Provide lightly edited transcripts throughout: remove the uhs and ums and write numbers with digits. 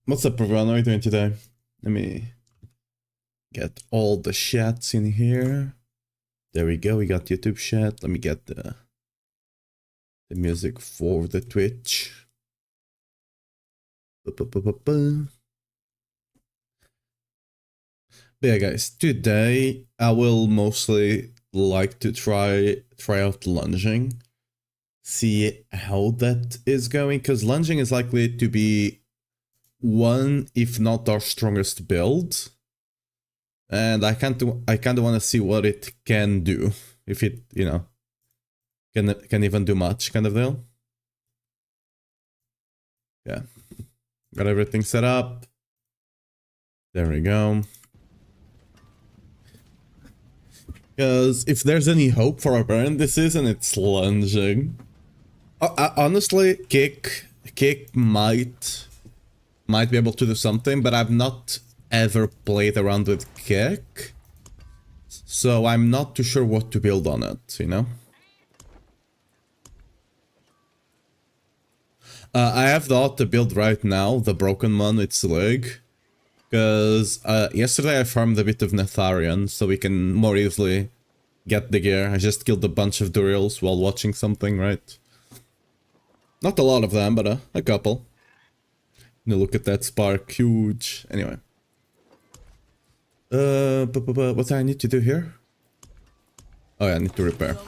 What's up, everyone? How are you doing today? Let me get all the chats in here. There we go. We got YouTube chat. Let me get the music for the Twitch. But yeah, guys, today I will mostly like to try out lunging, see how that is going, because lunging is likely to be one, if not our strongest build, and I kind of want to see what it can do, if it, you know, can even do much, kind of deal. Yeah, got everything set up. There we go. Because if there's any hope for Barbarian this season, it's lunging. Honestly, kick might be able to do something, but I've not ever played around with kick, so I'm not too sure what to build on it, you know? I have thought to build right now the broken one with Slig, because yesterday I farmed a bit of Netharian, so we can more easily get the gear. I just killed a bunch of Durils while watching something, right? Not a lot of them, but a couple. Look at that spark, huge. Anyway. What do I need to do here? Oh yeah, I need to repair.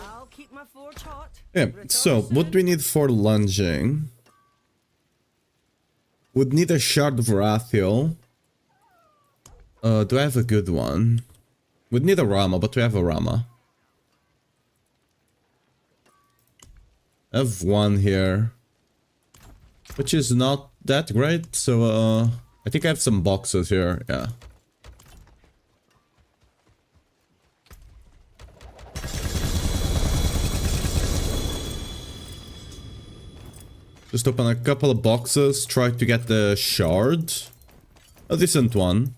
Yeah, so what do we need for lunging? Would need a shard of Rathiel. Do I have a good one? Would need a Rama, but we have a Rama. I have one here, which is not that great, so I think I have some boxes here, yeah. Just open a couple of boxes, try to get the shard. A decent one.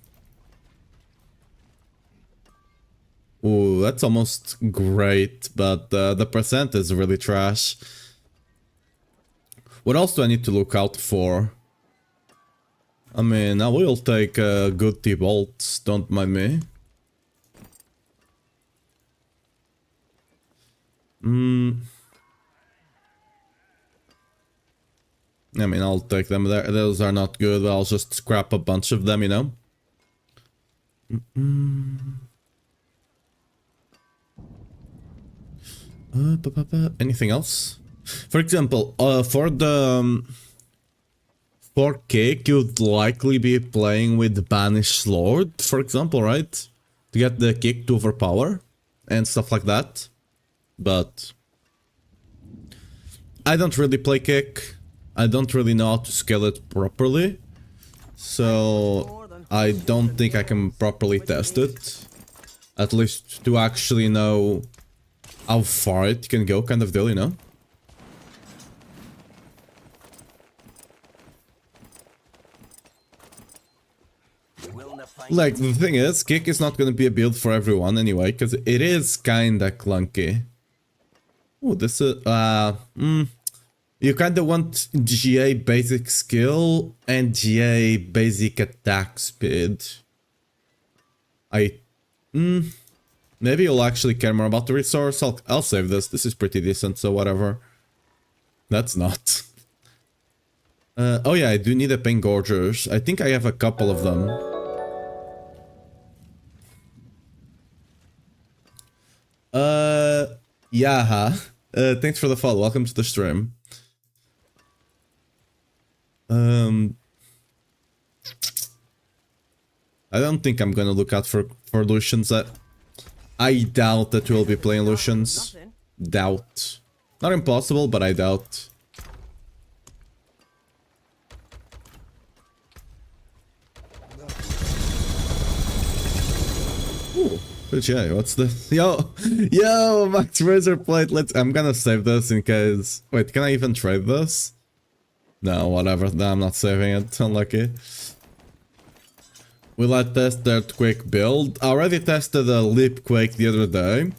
Ooh, that's almost great, but the percent is really trash. What else do I need to look out for? I mean, I will take good T-bolts, don't mind me. I mean, I'll take them. Those are not good, I'll just scrap a bunch of them, you know? Anything else? For example, for the... for Cake, you'd likely be playing with Banished Lord, for example, right? To get the Cake to overpower and stuff like that. But... I don't really play Cake. I don't really know how to scale it properly. So... I don't think I can properly test it. At least to actually know how far it can go, kind of deal, you know? Like, the thing is, Kick is not gonna be a build for everyone anyway, because it is kinda clunky. Oh, this is, you kinda want GA basic skill and GA basic attack speed. Maybe you'll actually care more about the resource. I'll save this. This is pretty decent, so whatever. That's not. Oh yeah, I do need a Pain Gorgers. I think I have a couple of them. Yeah, thanks for the follow. Welcome to the stream. I don't think I'm gonna look out for Lucians. I doubt that we'll be playing Lucians. Doubt. Not impossible, but I doubt. Ooh, okay, what's the... Yo, Max Razor Plate, I'm gonna save this in case... Wait, can I even trade this? No, whatever, no, I'm not saving it, unlucky. Will I test the Earthquake build? I already tested a Leap Quake the other day.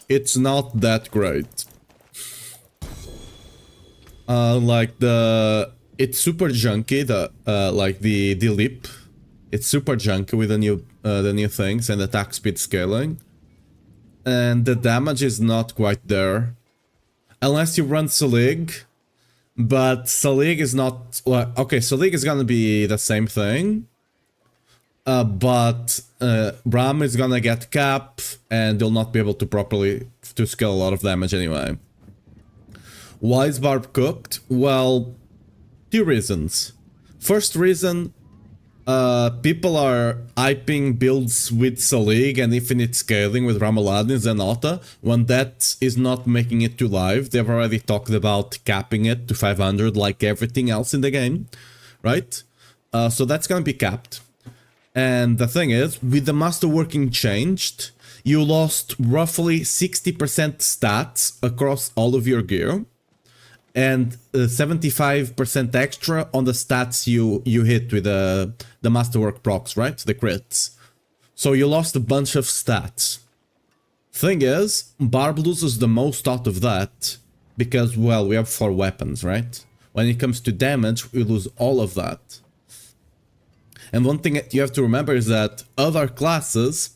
It's not that great. Like the it's super junky. The like the leap, it's super junky with the new things and attack speed scaling, and the damage is not quite there, unless you run Selig. But Selig is not, well, okay, Selig is gonna be the same thing. But Braum is gonna get cap, and they'll not be able to properly to scale a lot of damage anyway. Why is Barb cooked? Well, two reasons. First reason, people are hyping builds with Selig and infinite scaling with Ramaladin and Zenota, when that is not making it to live. They've already talked about capping it to 500 like everything else in the game, right? So that's gonna be capped. And the thing is, with the masterworking changed, you lost roughly 60% stats across all of your gear, and 75% extra on the stats you hit with the masterwork procs, right? The crits. So you lost a bunch of stats. Thing is, Barb loses the most out of that because, well, we have 4 weapons, right? When it comes to damage, we lose all of that. And one thing you have to remember is that other classes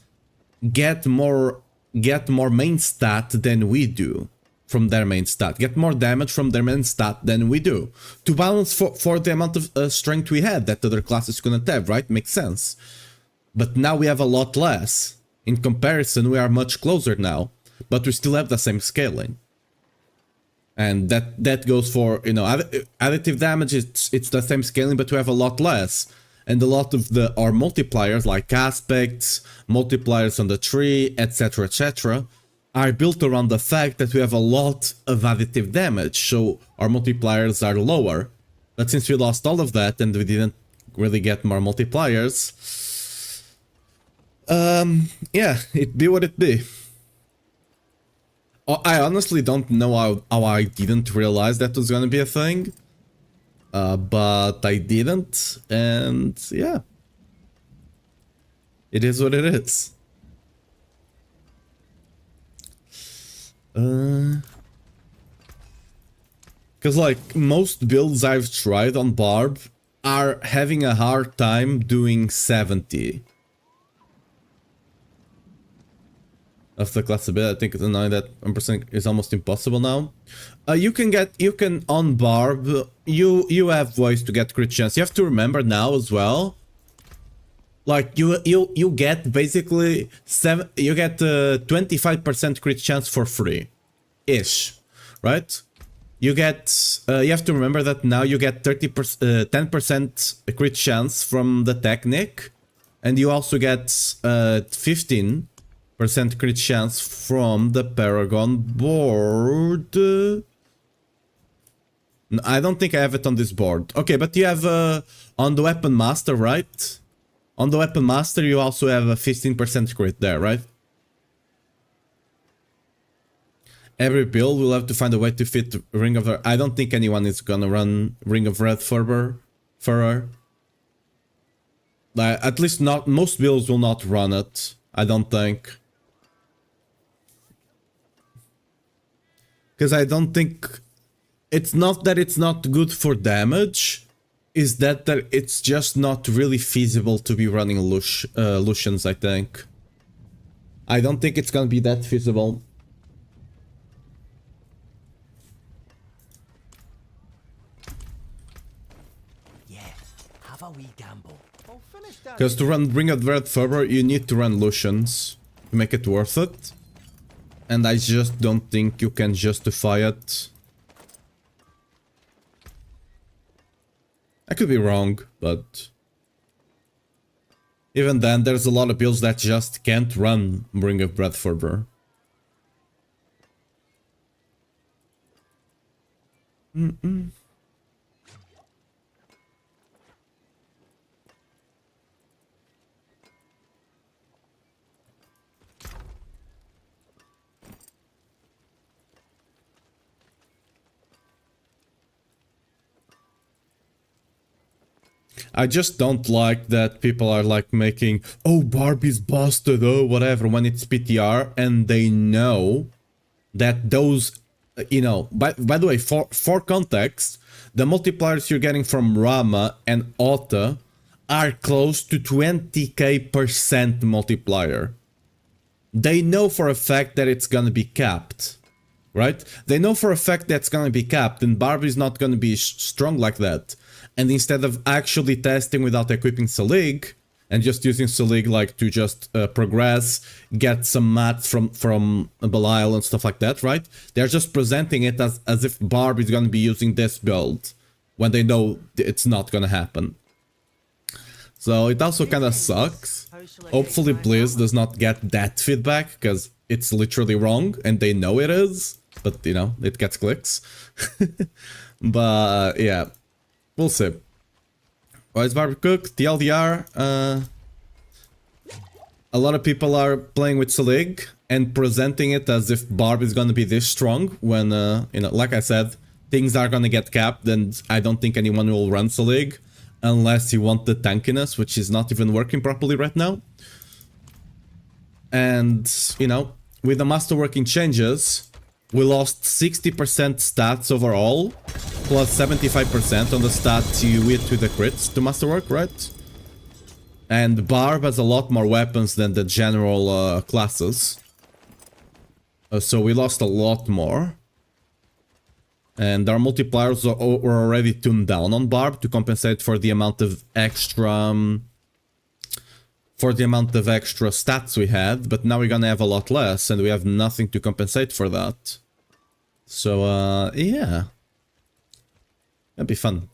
get more main stat than we do from their main stat, get more damage from their main stat than we do, to balance for the amount of strength we had that other classes couldn't have, right? Makes sense. But now we have a lot less. In comparison, we are much closer now, but we still have the same scaling. And that goes for, you know, additive damage, it's the same scaling, but we have a lot less. And a lot of our multipliers, like aspects, multipliers on the tree, etc, etc, are built around the fact that we have a lot of additive damage, so our multipliers are lower. But since we lost all of that and we didn't really get more multipliers, yeah, it be what it be. I honestly don't know how I didn't realize that was gonna be a thing. But I didn't, and yeah. It is what it is. Because like most builds I've tried on Barb are having a hard time doing 70 of the class ability. I think it's annoying that 1% is almost impossible now. You can on Barb, you have ways to get crit chance. You have to remember now as well. Like you get basically 25% crit chance for free, ish, right? You get you have to remember that now you get 10% crit chance from the technique, and you also get 15% crit chance from the Paragon board. I don't think I have it on this board. Okay, but you have on the Weapon Master, right? On the Weapon Master, you also have a 15% crit there, right? Every build will have to find a way to fit Ring of... I don't think anyone is gonna run Ring of Red Furor. At least not... Most builds will not run it, I don't think. Because I don't think... It's not that it's not good for damage, is that it's just not really feasible to be running Lucians, I think. I don't think it's gonna be that feasible. Yeah, have a wee gamble. Because to run Ring of Red Fervor, you need to run Lucians to make it worth it. And I just don't think you can justify it. I could be wrong, but... Even then, there's a lot of builds that just can't run Ring of Red Fervor. I just don't like that people are like making, oh, Barbie's busted, oh, whatever, when it's PTR, and they know that those you know, by the way, for context, the multipliers you're getting from Rama and Ota are close to 20k% multiplier. They know for a fact that it's gonna be capped, right? They know for a fact that's gonna be capped, and Barbie's not gonna be strong like that. And instead of actually testing without equipping Selig, and just using Selig like to just progress, get some mats from Belial and stuff like that, right? They're just presenting it as if Barbie's gonna be using this build, when they know it's not gonna happen. So it also kind of sucks. Hopefully Blizz does not get that feedback, because it's literally wrong, and they know it is. But, you know, it gets clicks. But, yeah. We'll see. Why is Barbie cooked? TLDR, a lot of people are playing with Selig and presenting it as if Barb is gonna be this strong, when, you know, like I said, things are gonna get capped, and I don't think anyone will run Selig. Unless you want the tankiness, which is not even working properly right now. And, you know, with the masterworking changes, we lost 60% stats overall, plus 75% on the stats you hit with the crits to masterwork, right? And Barb has a lot more weapons than the general classes. So we lost a lot more. And our multipliers were already tuned down on Barb to compensate for the amount of extra stats we had, but now we're gonna have a lot less, and we have nothing to compensate for that. So yeah, that'd be fun.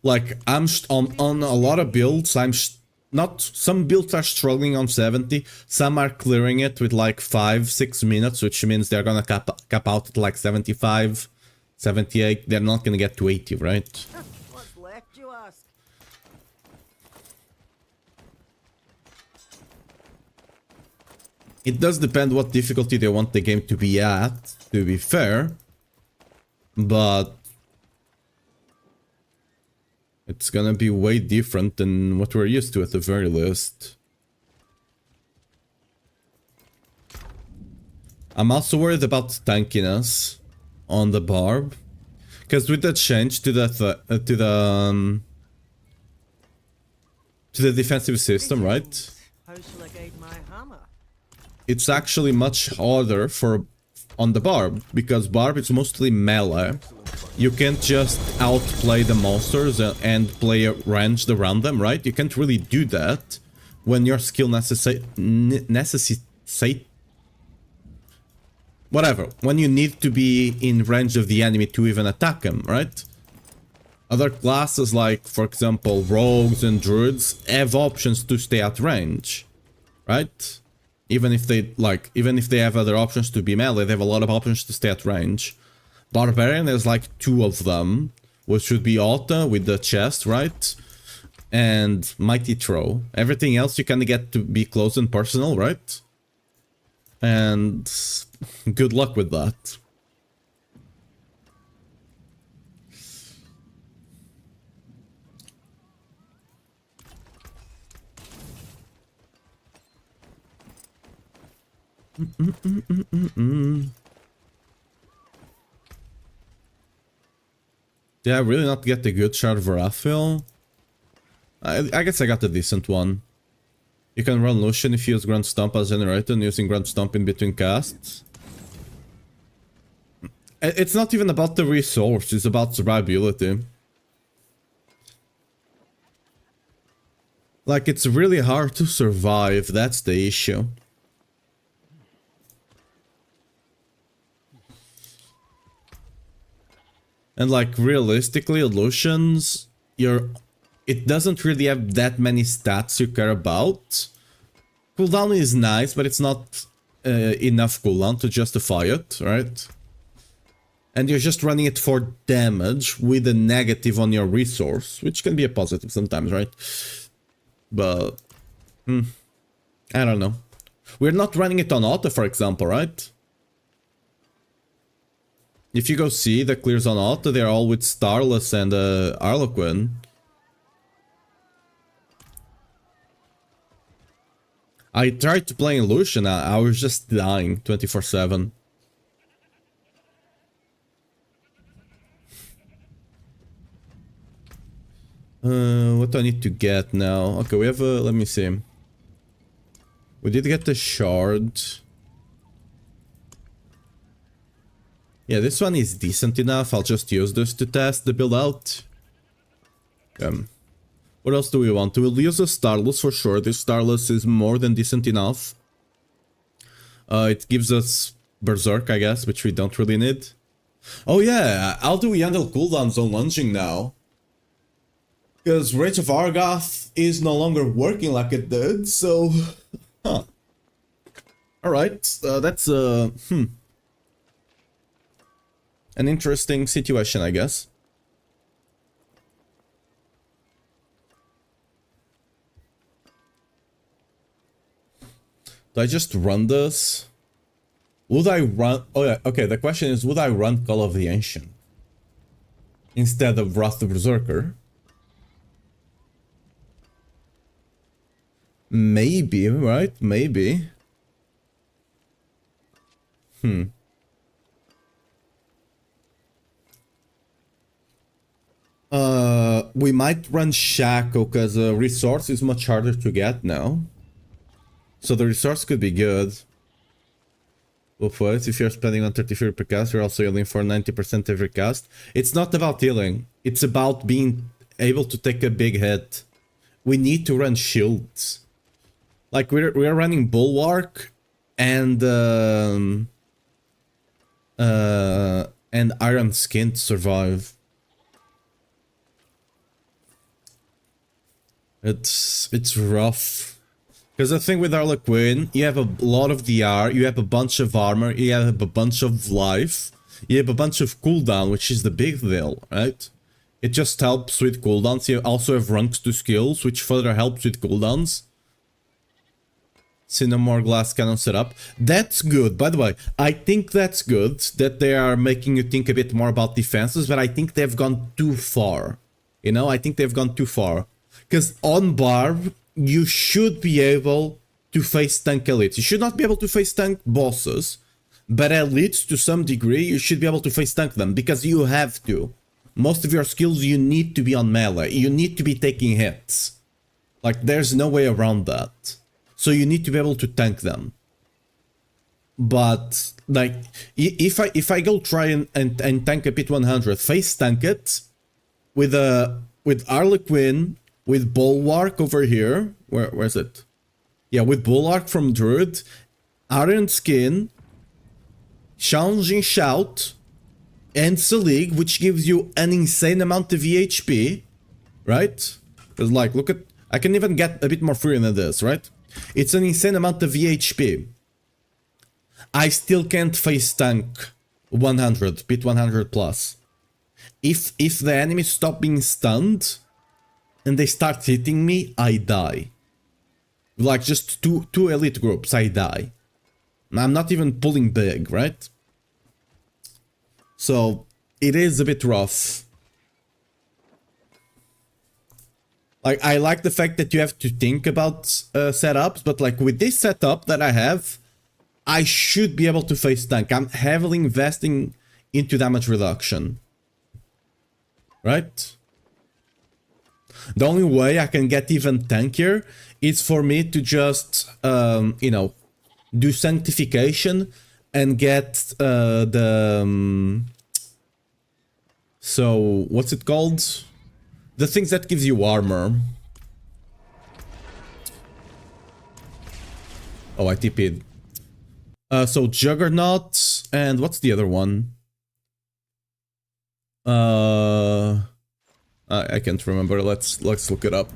Like, I'm on a lot of builds, some builds are struggling on 70, some are clearing it with like 5-6 minutes, which means they're gonna cap out at like 75, 78, they're not gonna get to 80, right? What's left, you ask? It does depend what difficulty they want the game to be at, to be fair, but it's gonna be way different than what we're used to at the very least. I'm also worried about tankiness on the Barb, because with the change to the defensive system, right? How shall I guide my hammer? It's actually much harder on the Barb, because Barb is mostly melee. You can't just outplay the monsters and play ranged around them, right? You can't really do that when your skill when you need to be in range of the enemy to even attack him, right? Other classes like, for example, rogues and druids have options to stay at range, right? Even if they have other options to be melee, they have a lot of options to stay at range. Barbarian has like 2 of them, which would be Alta with the chest, right? And Mighty Throw. Everything else you kind of get to be close and personal, right? And good luck with that. Did I really not get the good shard of Varathil? I guess I got the decent one. You can run Lucian if you use Grand Stomp as generator and using Grand Stomp in between casts. It's not even about the resource, it's about survivability. Like, it's really hard to survive, that's the issue. And like, realistically, Lucians, it doesn't really have that many stats you care about. Cooldown is nice, but it's not enough cooldown to justify it, right? And you're just running it for damage with a negative on your resource, which can be a positive sometimes, right? But, I don't know. We're not running it on auto, for example, right? If you go see the clears on auto, they're all with Starless and Harlequin. I tried to play Illusion, I was just dying 24/7. What do I need to get now? Okay, we have a... let me see. We did get the shard. Yeah, this one is decent enough. I'll just use this to test the build out. What else do we want? We'll use a Starless for sure. This Starless is more than decent enough. It gives us Berserk, I guess, which we don't really need. Oh yeah, how do we handle cooldowns on lunging now? Because Rage of Argoth is no longer working like it did, so... Huh. Alright, that's an interesting situation, I guess. Do I just run this? Would I run... oh yeah, okay, the question is, would I run Call of the Ancient instead of Wrath of Berserker? Maybe, right? Maybe. We might run Shaco because the resource is much harder to get now. So the resource could be good. Go for it. If you're spending on 34 per cast, you're also healing for 90% every cast. It's not about healing. It's about being able to take a big hit. We need to run shields. Like we're running Bulwark and Iron Skin to survive. It's rough. Because the thing with Harlequin, you have a lot of DR, you have a bunch of armor, you have a bunch of life, you have a bunch of cooldown, which is the big deal, right? It just helps with cooldowns. You also have ranks to skills, which further helps with cooldowns. See no more glass cannon setup. That's good, by the way. I think that's good that they are making you think a bit more about defenses, but I think they've gone too far. You know, I think they've gone too far. Because on Barb, you should be able to face tank elites. You should not be able to face tank bosses, but elites to some degree, you should be able to face tank them, because you have to. Most of your skills, you need to be on melee. You need to be taking hits. Like, there's no way around that. So you need to be able to tank them. But, like, if I go try and tank a Pit 100, face tank it with Harlequin, with Bulwark over here. Where's it? Yeah, with Bulwark from Druid, Iron Skin, Challenging Shout, and Selig, which gives you an insane amount of VHP, right? Because, like, look at... I can even get a bit more free than this, right? It's an insane amount of VHP. I still can't face tank 100, Pit 100 plus. If the enemies stop being stunned and they start hitting me, I die. Like just two elite groups, I die. I'm not even pulling big, right? So it is a bit rough. Like, I like the fact that you have to think about setups, but like with this setup that I have, I should be able to face tank. I'm heavily investing into damage reduction. Right? The only way I can get even tankier is for me to just, you know, do sanctification and get so, what's it called? The things that gives you armor. Oh, I TP'd. So Juggernaut and what's the other one? I can't remember. Let's look it up.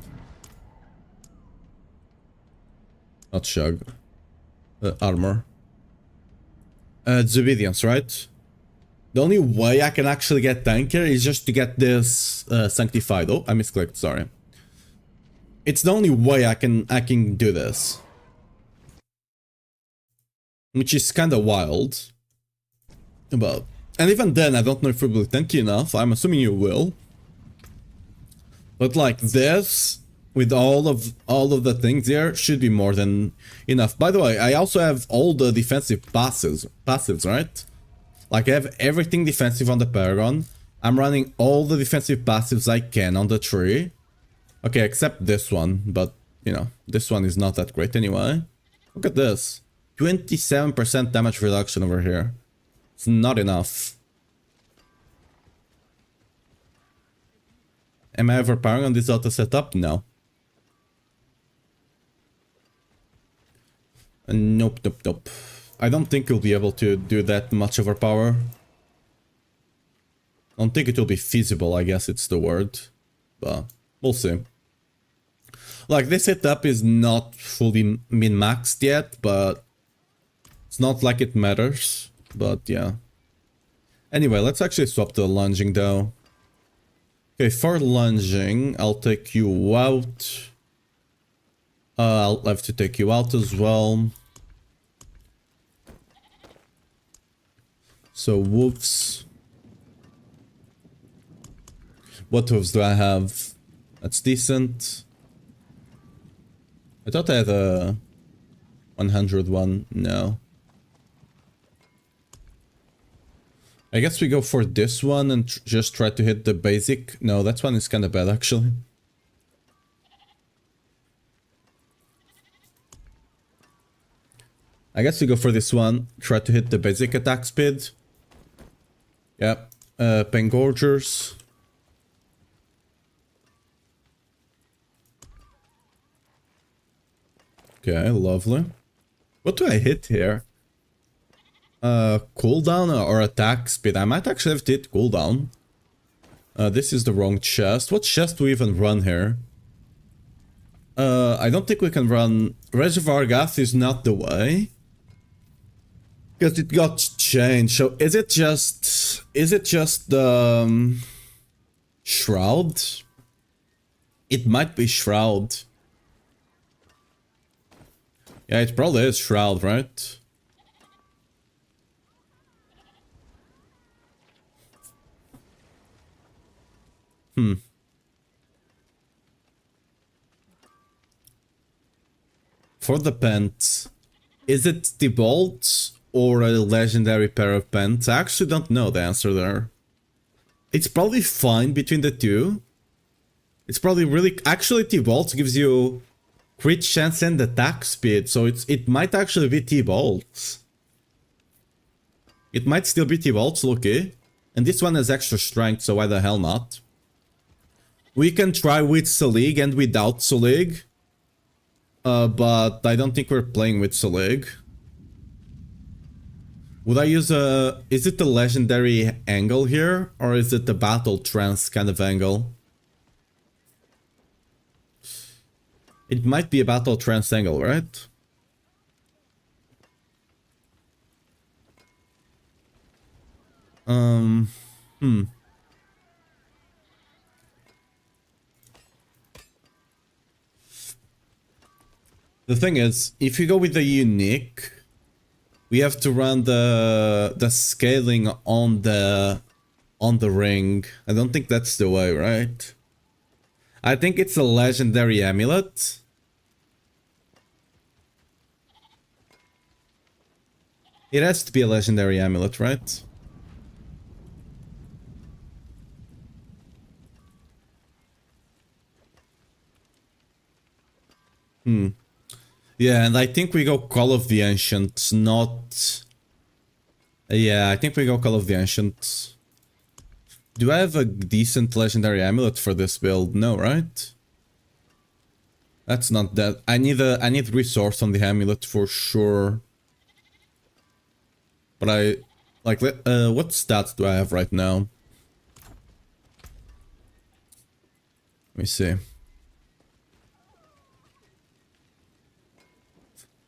Not Shug. Armor. Zubedience, right? The only way I can actually get tankier is just to get this sanctified. Oh, I misclicked, sorry. It's the only way I can do this. Which is kinda wild. But, and even then, I don't know if we will tanky enough. I'm assuming you will. But like this with all of the things there, should be more than enough. By the way, I also have all the defensive passives, right? Like I have everything defensive on the Paragon. I'm running all the defensive passives I can on the tree. Okay, except this one, but you know, this one is not that great anyway. Look at this. 27% damage reduction over here. It's not enough. Am I overpowering on this auto setup? No. Nope, nope, nope. I don't think you'll be able to do that much overpower. I don't think it will be feasible, I guess it's the word. But we'll see. Like, this setup is not fully min-maxed yet, but it's not like it matters. But yeah. Anyway, let's actually swap to lunging though. Okay, for lunging, I'll take you out. I'll have to take you out as well. So, wolves. What wolves do I have? That's decent. I thought I had a 100 one. No. I guess we go for this one and just try to hit the basic. No, that one is kind of bad actually. I guess we go for this one. Try to hit the basic attack speed. Yep. Pengorgers. Okay, lovely. What do I hit here? Cooldown or attack speed? I might actually have to hit cooldown. This is the wrong chest. What chest do we even run here? I don't think we can run... Reservoir Gas is not the way. Because it got changed. So is it just... Is it just the... Shroud? It might be Shroud. Yeah, it probably is Shroud, right? For the pants, is it the bolt or a legendary pair of pants? I actually don't know the answer there. It's probably fine between the two. It's probably really... Actually, T-Bolt gives you crit chance and attack speed, so it might actually be T-Bolts. It might still be T-Bolts, Lucky. And this one has extra strength, so why the hell not? We can try with Selig and without Selig. But I don't think we're playing with Selig. Would I use a... Is it the legendary angle here? Or is it the battle trance kind of angle? It might be a battle trance angle, right? The thing is, if you go with the unique, we have to run the scaling on the ring. I don't think that's the way, right? I think it's a legendary amulet. It has to be a legendary amulet, right? Yeah, and I think we go Call of the Ancients, not... Yeah, I think we go Call of the Ancients. Do I have a decent legendary amulet for this build? No, right? That's not that. I need resource on the amulet for sure. But I... Like, what stats do I have right now? Let me see.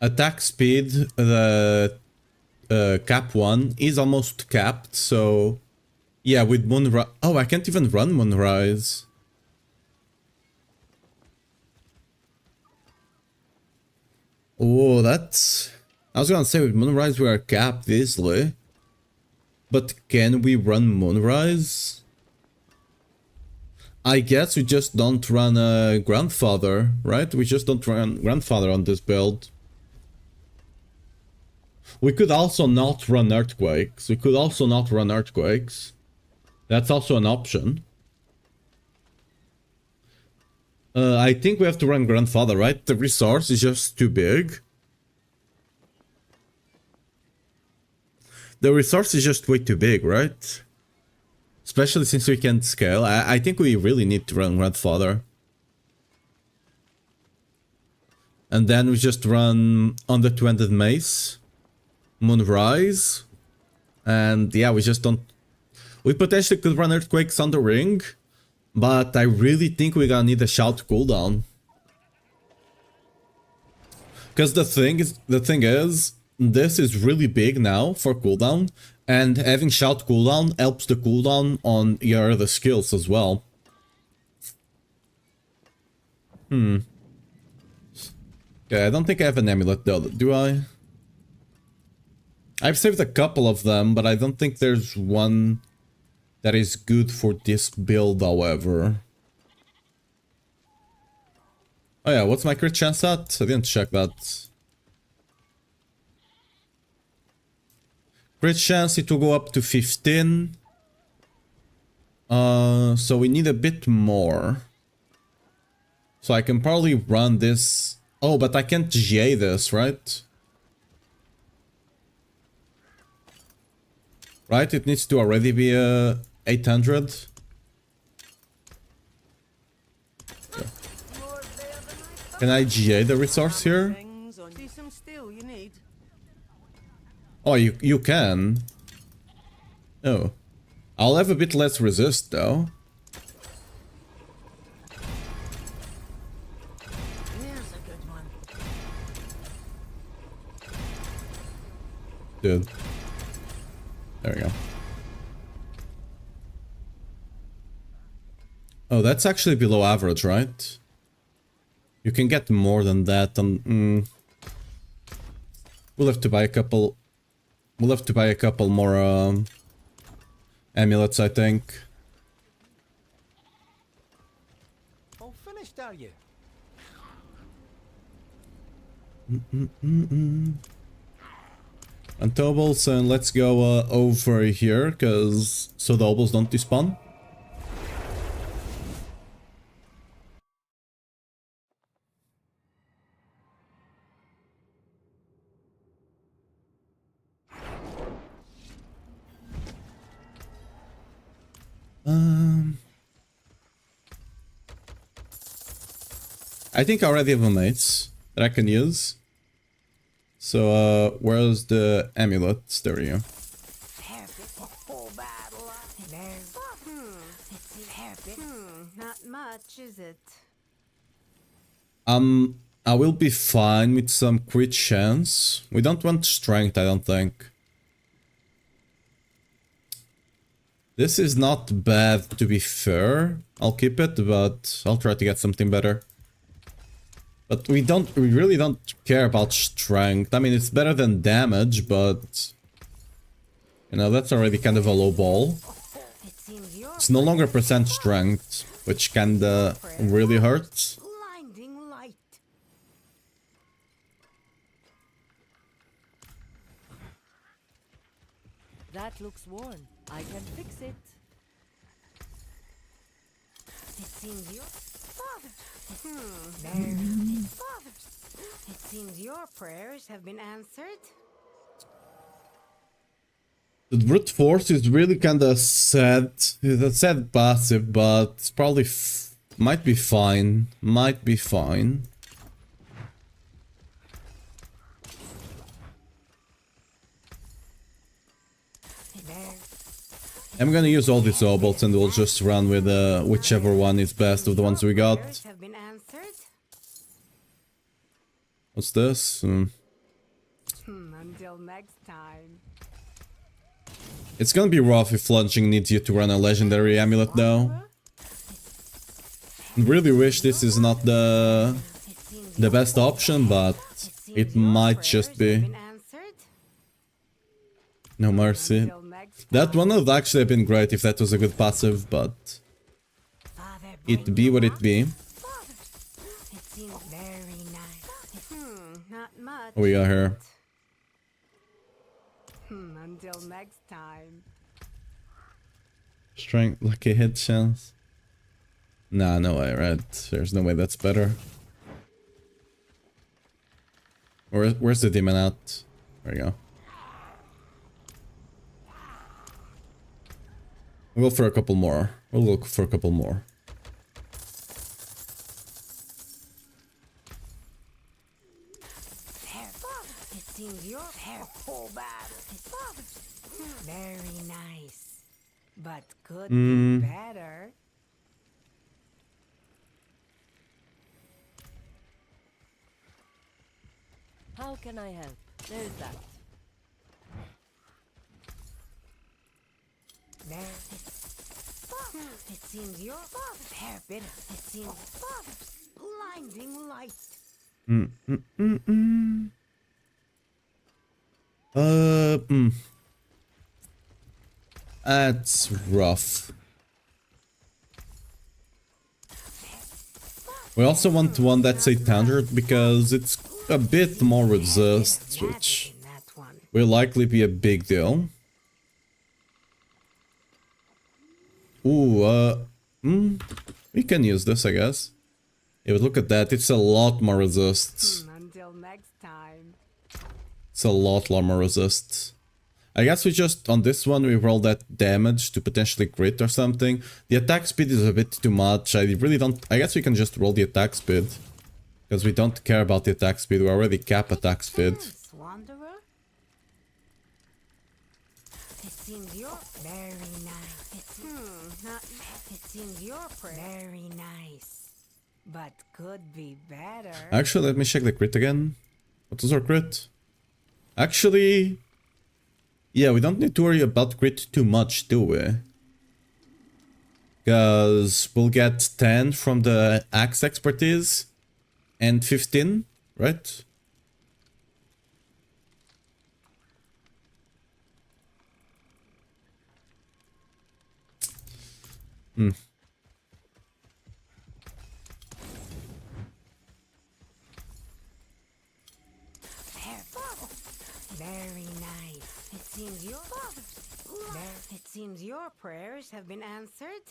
Attack speed, the cap 1 is almost capped, so... Yeah, with Moonrise... Oh, I can't even run Moonrise. Oh, that's... I was gonna say, with Moonrise we are capped easily. But can we run Moonrise? I guess we just don't run a grandfather, right? We just don't run grandfather on this build. We could also not run earthquakes. That's also an option. I think we have to run grandfather, right? The resource is just too big. The resource is just way too big, right? Especially since we can't scale. I think we really need to run grandfather. And then we just run on the 200 mace. Moonrise. And yeah, we just don't... We potentially could run earthquakes on the ring. But I really think we're gonna need a shout cooldown. Because the thing is, this is really big now for cooldown. And having shout cooldown helps the cooldown on your other skills as well. Okay, I don't think I have an amulet though, do I? I've saved a couple of them, but I don't think there's one that is good for this build, however. Oh yeah, what's my crit chance at? I didn't check that. Crit chance, it will go up to 15. So we need a bit more. So I can probably run this... Oh, but I can't GA this, right? Right, it needs to already be 800. Yeah. Can I GA the resource here? Oh, you can. Oh. I'll have a bit less resist, though. Here's a good one. Dude. There we go. Oh, that's actually below average, right? You can get more than that on... We'll have to buy a couple... We'll have to buy a couple more amulets, I think. All finished, are you? Untobles, and let's go over here, cause so the obols don't despawn. I think I already have a mates that I can use. So, where's the amulets? There we go. Not much, is it? I will be fine with some crit chance. We don't want strength, I don't think. This is not bad, to be fair. I'll keep it, but I'll try to get something better. But we really don't care about strength. I mean, it's better than damage, but... You know, that's already kind of a low ball. It's no longer percent strength, which kinda really hurts. Blinding light. That looks worn. I can fix it. It seems your father. It seems your prayers have been answered. The brute force is really kinda sad. It's a sad passive, but it's probably might be fine. Might be fine. I'm gonna use all these obols and we'll just run with whichever one is best of the ones we got. Have been answered. What's this? Until next time. It's gonna be rough if lunging needs you to run a legendary amulet though. Really wish this is not the best option, but it might just be. No mercy. That one would actually have been great if that was a good passive, but... Father it be what it be. It seems very nice. Not much. What we got here? Until next time. Strength, lucky hit chance. Nah, no way, right? There's no way that's better. Where's the demon at? There you go. We'll go for a couple more. We'll look for a couple more. It seems your hair full bad. Very nice. But could be better. How can I help? There's that. It seems your father's hair bitter. It seems father's blinding light. That's rough. We also want one that's 800 because it's a bit more resist, which will likely be a big deal. Ooh, we can use this, I guess. Yeah, but look at that, it's a lot more resist. Until next time. It's a lot more resist. I guess we just, on this one, we roll that damage to potentially crit or something. The attack speed is a bit too much. I really don't... I guess we can just roll the attack speed. Because we don't care about the attack speed. We already cap attack speed. Wanderer? It seems you're very nice. It seems you're very nice. But could be better. Actually, let me check the crit again. What was our crit? Actually... yeah, we don't need to worry about crit too much, do we? Because we'll get 10 from the axe expertise and 15, right? Very nice. It seems your prayers have been answered.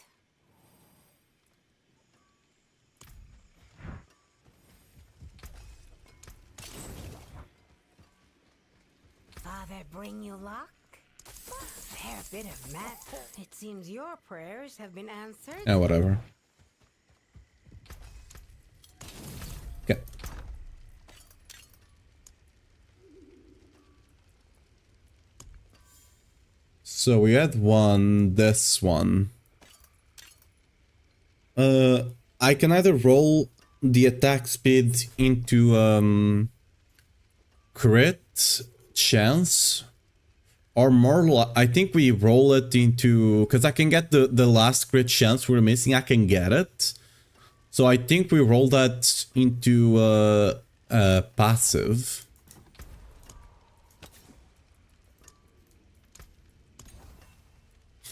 Father, bring you luck. Fair bit of math. It seems your prayers have been answered. Yeah, whatever. Okay. So we had one, this one. I can either roll the attack speed into crit chance, or more I think we roll it into, because I can get the last crit chance we're missing, I can get it. So I think we roll that into passive.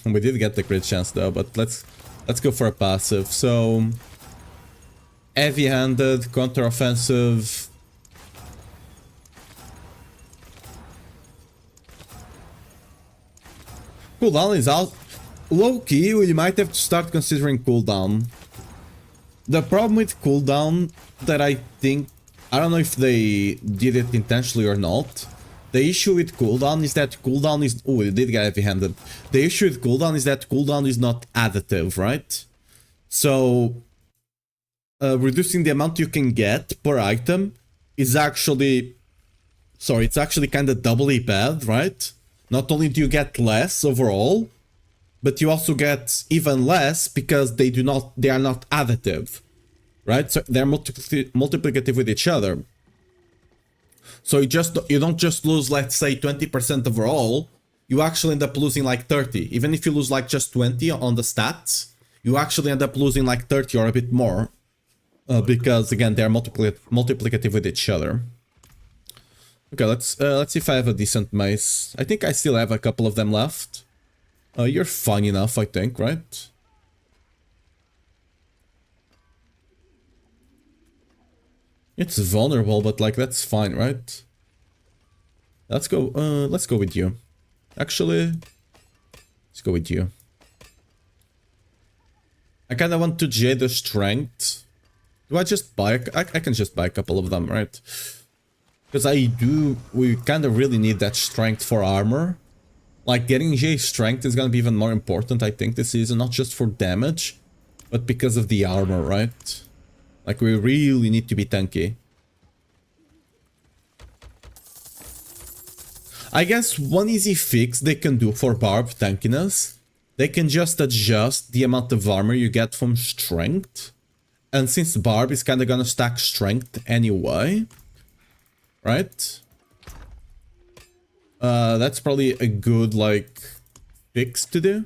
We did get the crit chance though, but let's go for a passive. So heavy-handed, counter-offensive. Cooldown is out. Low-key, we might have to start considering cooldown. The problem with cooldown that I think... I don't know if they did it intentionally or not. The issue with cooldown is that cooldown is... oh, it did get heavy-handed. The issue with cooldown is that cooldown is not additive, right? So... reducing the amount you can get per item is actually... sorry, it's actually kind of doubly bad, right? Not only do you get less overall, but you also get even less because they are not additive, right? So they're multiplicative with each other. So you don't just lose, let's say, 20% overall, you actually end up losing like 30. Even if you lose like just 20 on the stats, you actually end up losing like 30 or a bit more. Because again, they're multiplicative with each other. Okay, let's see if I have a decent mace. I think I still have a couple of them left. You're fine enough, I think, right? It's vulnerable, but like that's fine, right? Let's go with you. Actually, let's go with you. I kind of want to GA the strength. Do I just buy I can just buy a couple of them, right? Because we kind of really need that strength for armor. Like, getting GA strength is gonna be even more important, I think, this season. Not just for damage, but because of the armor, right? Like, we really need to be tanky. I guess one easy fix they can do for Barb tankiness, they can just adjust the amount of armor you get from strength. And since Barb is kind of gonna stack strength anyway, right? That's probably a good, like, fix to do.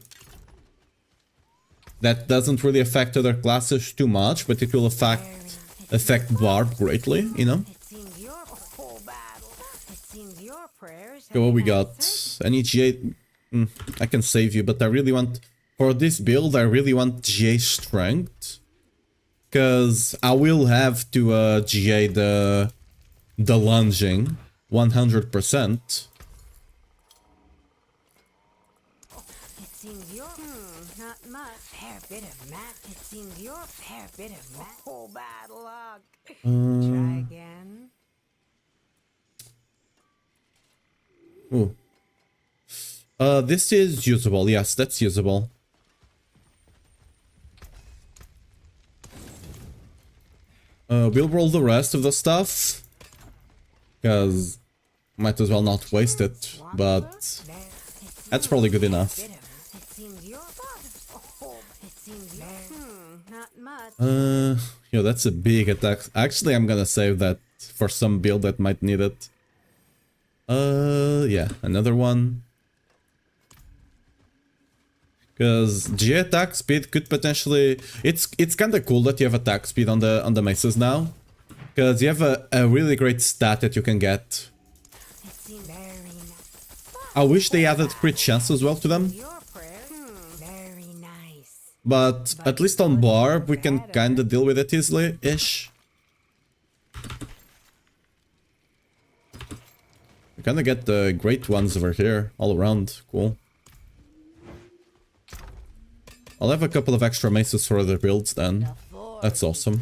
That doesn't really affect other classes too much, but it will affect Barb greatly, you know? Okay, what we got? Any GA... I can save you, but I really want... For this build, I really want GA strength. Because I will have to GA the lunging 100%. It seems your not much. Fair bit of mat. It seems your fair bit of mat. Oh, bad luck. Try again. Ooh. This is usable. Yes, that's usable. We'll roll the rest of the stuff. Because might as well not waste it. But that's probably good enough. Yo, that's a big attack. Actually, I'm gonna save that for some build that might need it. Yeah, another one. Because G attack speed could potentially... It's kind of cool that you have attack speed on the maces now. Because you have a really great stat that you can get. I wish they added crit chance as well to them. But at least on Barb, we can kind of deal with it easily-ish. We kind of get the great ones over here, all around. Cool. I'll have a couple of extra maces for other builds then. That's awesome.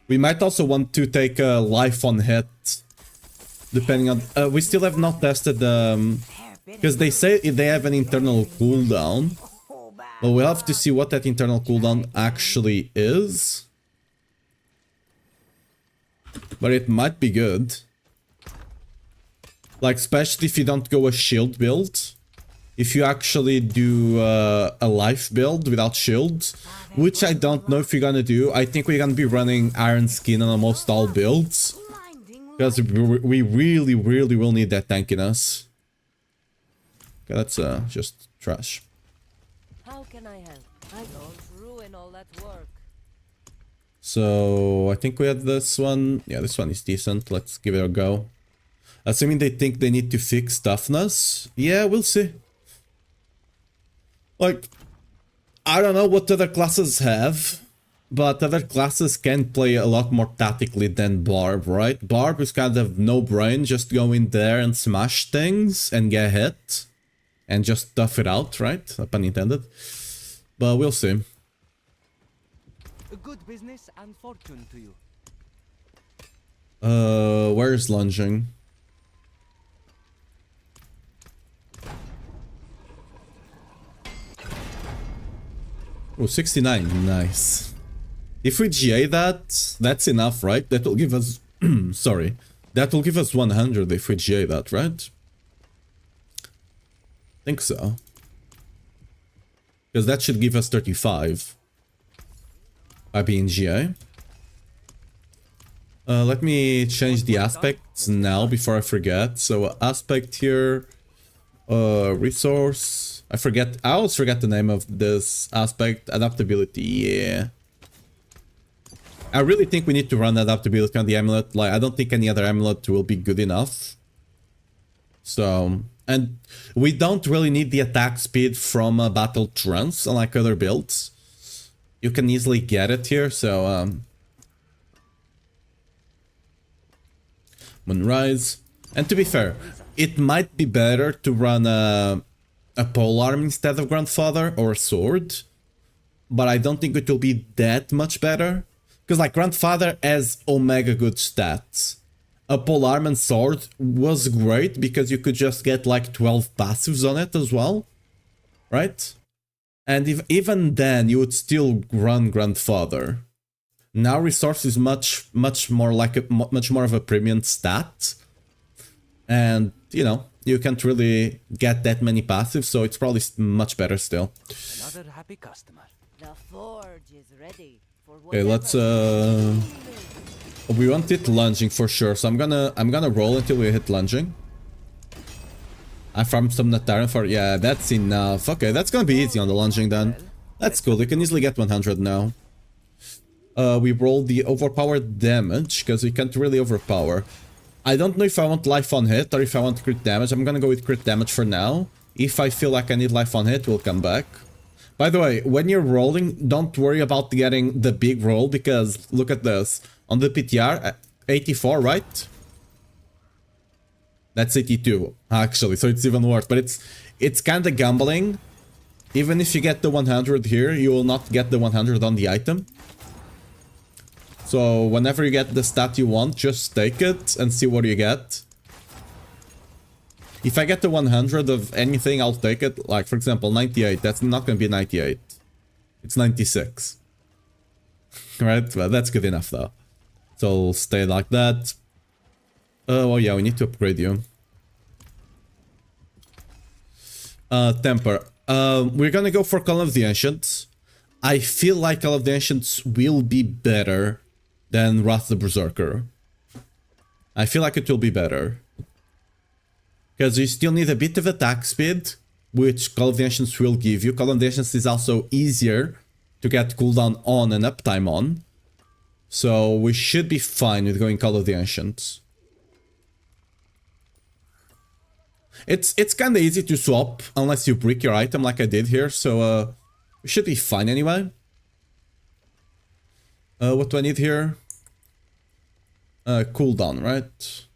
We might also want to take a life on hit. Depending on... we still have not tested because they say they have an internal cooldown. But we'll have to see what that internal cooldown actually is. But it might be good. Like, especially if you don't go a shield build. If you actually do a life build without shields, which I don't know if you're gonna do. I think we're gonna be running Iron Skin on almost all builds. Because we really, really will need that tankiness. Okay, that's just trash. How can I help? I don't ruin all that work. So, I think we had this one. Yeah, this one is decent. Let's give it a go. Assuming they think they need to fix toughness. Yeah, we'll see. Like, I don't know what other classes have, but other classes can play a lot more tactically than Barb, right? Barb is kind of no brain, just go in there and smash things and get hit. And just tough it out, right? Pun intended. But we'll see. A good business and fortune to you. Where's lunging? Oh, 69, nice. If we GA that, that's enough, right? That will give us... sorry. That will give us 100 if we GA that, right? Think so. Because that should give us 35. By being GA. Let me change the aspects now before I forget. So aspect here... resource... I always forget the name of this aspect. Adaptability, yeah. I really think we need to run adaptability on the amulet. Like, I don't think any other amulet will be good enough. So, and we don't really need the attack speed from a battle trance, unlike other builds. you can easily get it here, so Moonrise. And to be fair, it might be better to run a polearm instead of Grandfather or a sword, but I don't think it will be that much better, because like Grandfather has omega good stats. A polearm and sword was great because you could just get like 12 passives on it as well, right? And if even then you would still run Grandfather. Now resource is much more like much more of a premium stat, and you know you can't really get that many passives, so it's probably much better still. Another happy customer. The forge is ready for Okay, let's we want it lunging for sure, so I'm gonna roll until we hit lunging. I farmed some Nataran for, yeah, that's enough. Okay, that's gonna be easy on the lunging then. That's cool, you can easily get 100 now. We roll the overpowered damage, because we can't really overpower. I don't know if I want life on hit or if I want crit damage. I'm gonna go with crit damage for now. If I feel like I need life on hit, we'll come back. By the way, when you're rolling, don't worry about getting the big roll, because look at this. On the PTR, 84, right? That's 82, actually, so it's even worse. But it's kind of gambling. Even if you get the 100 here, you will not get the 100 on the item. So whenever you get the stat you want, just take it and see what you get. If I get the 100 of anything, I'll take it. Like, for example, 98. That's not going to be 98. It's 96. Right? Well, that's good enough, though. So stay like that. Oh, yeah, we need to upgrade you. Temper. We're gonna go for Call of the Ancients. I feel like Call of the Ancients will be better than Wrath the Berserker. I feel like it will be better. Because you still need a bit of attack speed, which Call of the Ancients will give you. Call of the Ancients is also easier to get cooldown on and uptime on. So we should be fine with going Call of the Ancients. It's kind of easy to swap unless you brick your item like I did here, so we should be fine anyway. What do I need here? Cooldown, right?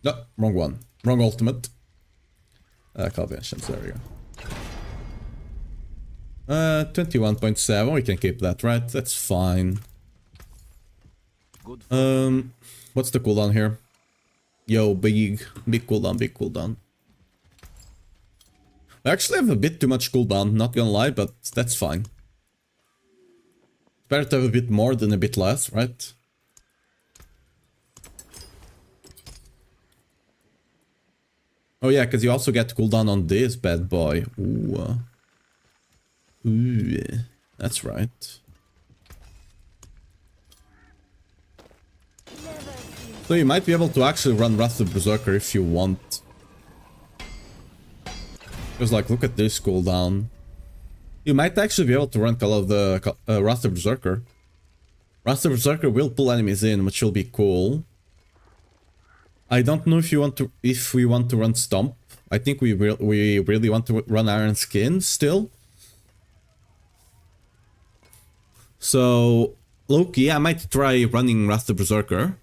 No, wrong one. Wrong ultimate. Conventions, there we go. 21.7, we can keep that, right? That's fine. What's the cooldown here? Yo, big cooldown, big cooldown. I actually have a bit too much cooldown, not gonna lie, but that's fine. It's better to have a bit more than a bit less, right? Oh yeah, because you also get cooldown on this bad boy. Ooh. Ooh, that's right. So you might be able to actually run Wrath of Berserker if you want. Because like, look at this cooldown. You might actually be able to run Call of the Wrath of Berserker. Wrath of Berserker will pull enemies in, which will be cool. I don't know if we want to run Stomp. I think we really want to run Iron Skin still. So, low-key, I might try running Wrath of Berserker.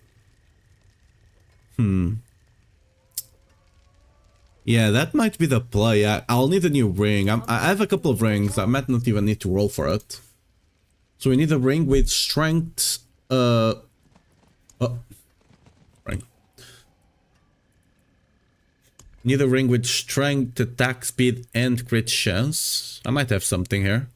Yeah, that might be the play. I'll need a new ring. I have a couple of rings. I might not even need to roll for it. So we need a ring with strength. Ring. Need a ring with strength, attack speed, and crit chance. I might have something here.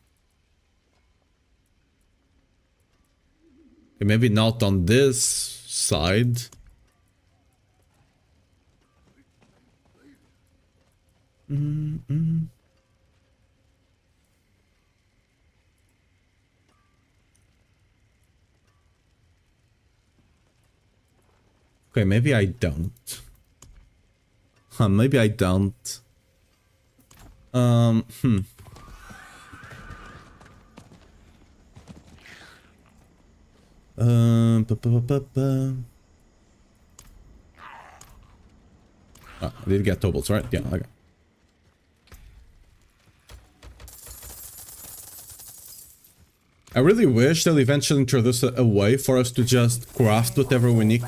Okay, maybe not on this side. Okay, maybe I don't. Maybe I don't. Oh, I did get Tobles, right? Yeah, okay. I really wish they'll eventually introduce a way for us to just craft whatever we need.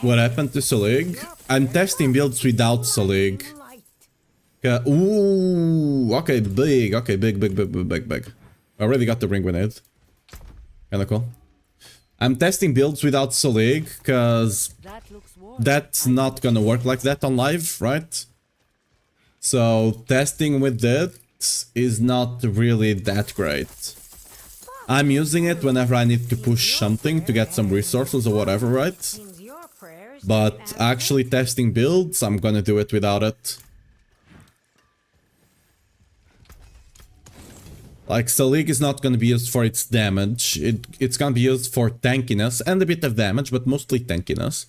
What happened to Selig? I'm testing builds without Selig. Ooh, okay, big. Okay, big. I already got the ring grenade. Kinda cool. I'm testing builds without Selig, because that's not gonna work like that on live, right? So, testing with it is not really that great. I'm using it whenever I need to push something to get some resources or whatever, right? But actually testing builds, I'm gonna do it without it. Like, Selig is not gonna be used for its damage. It's gonna be used for tankiness and a bit of damage, but mostly tankiness.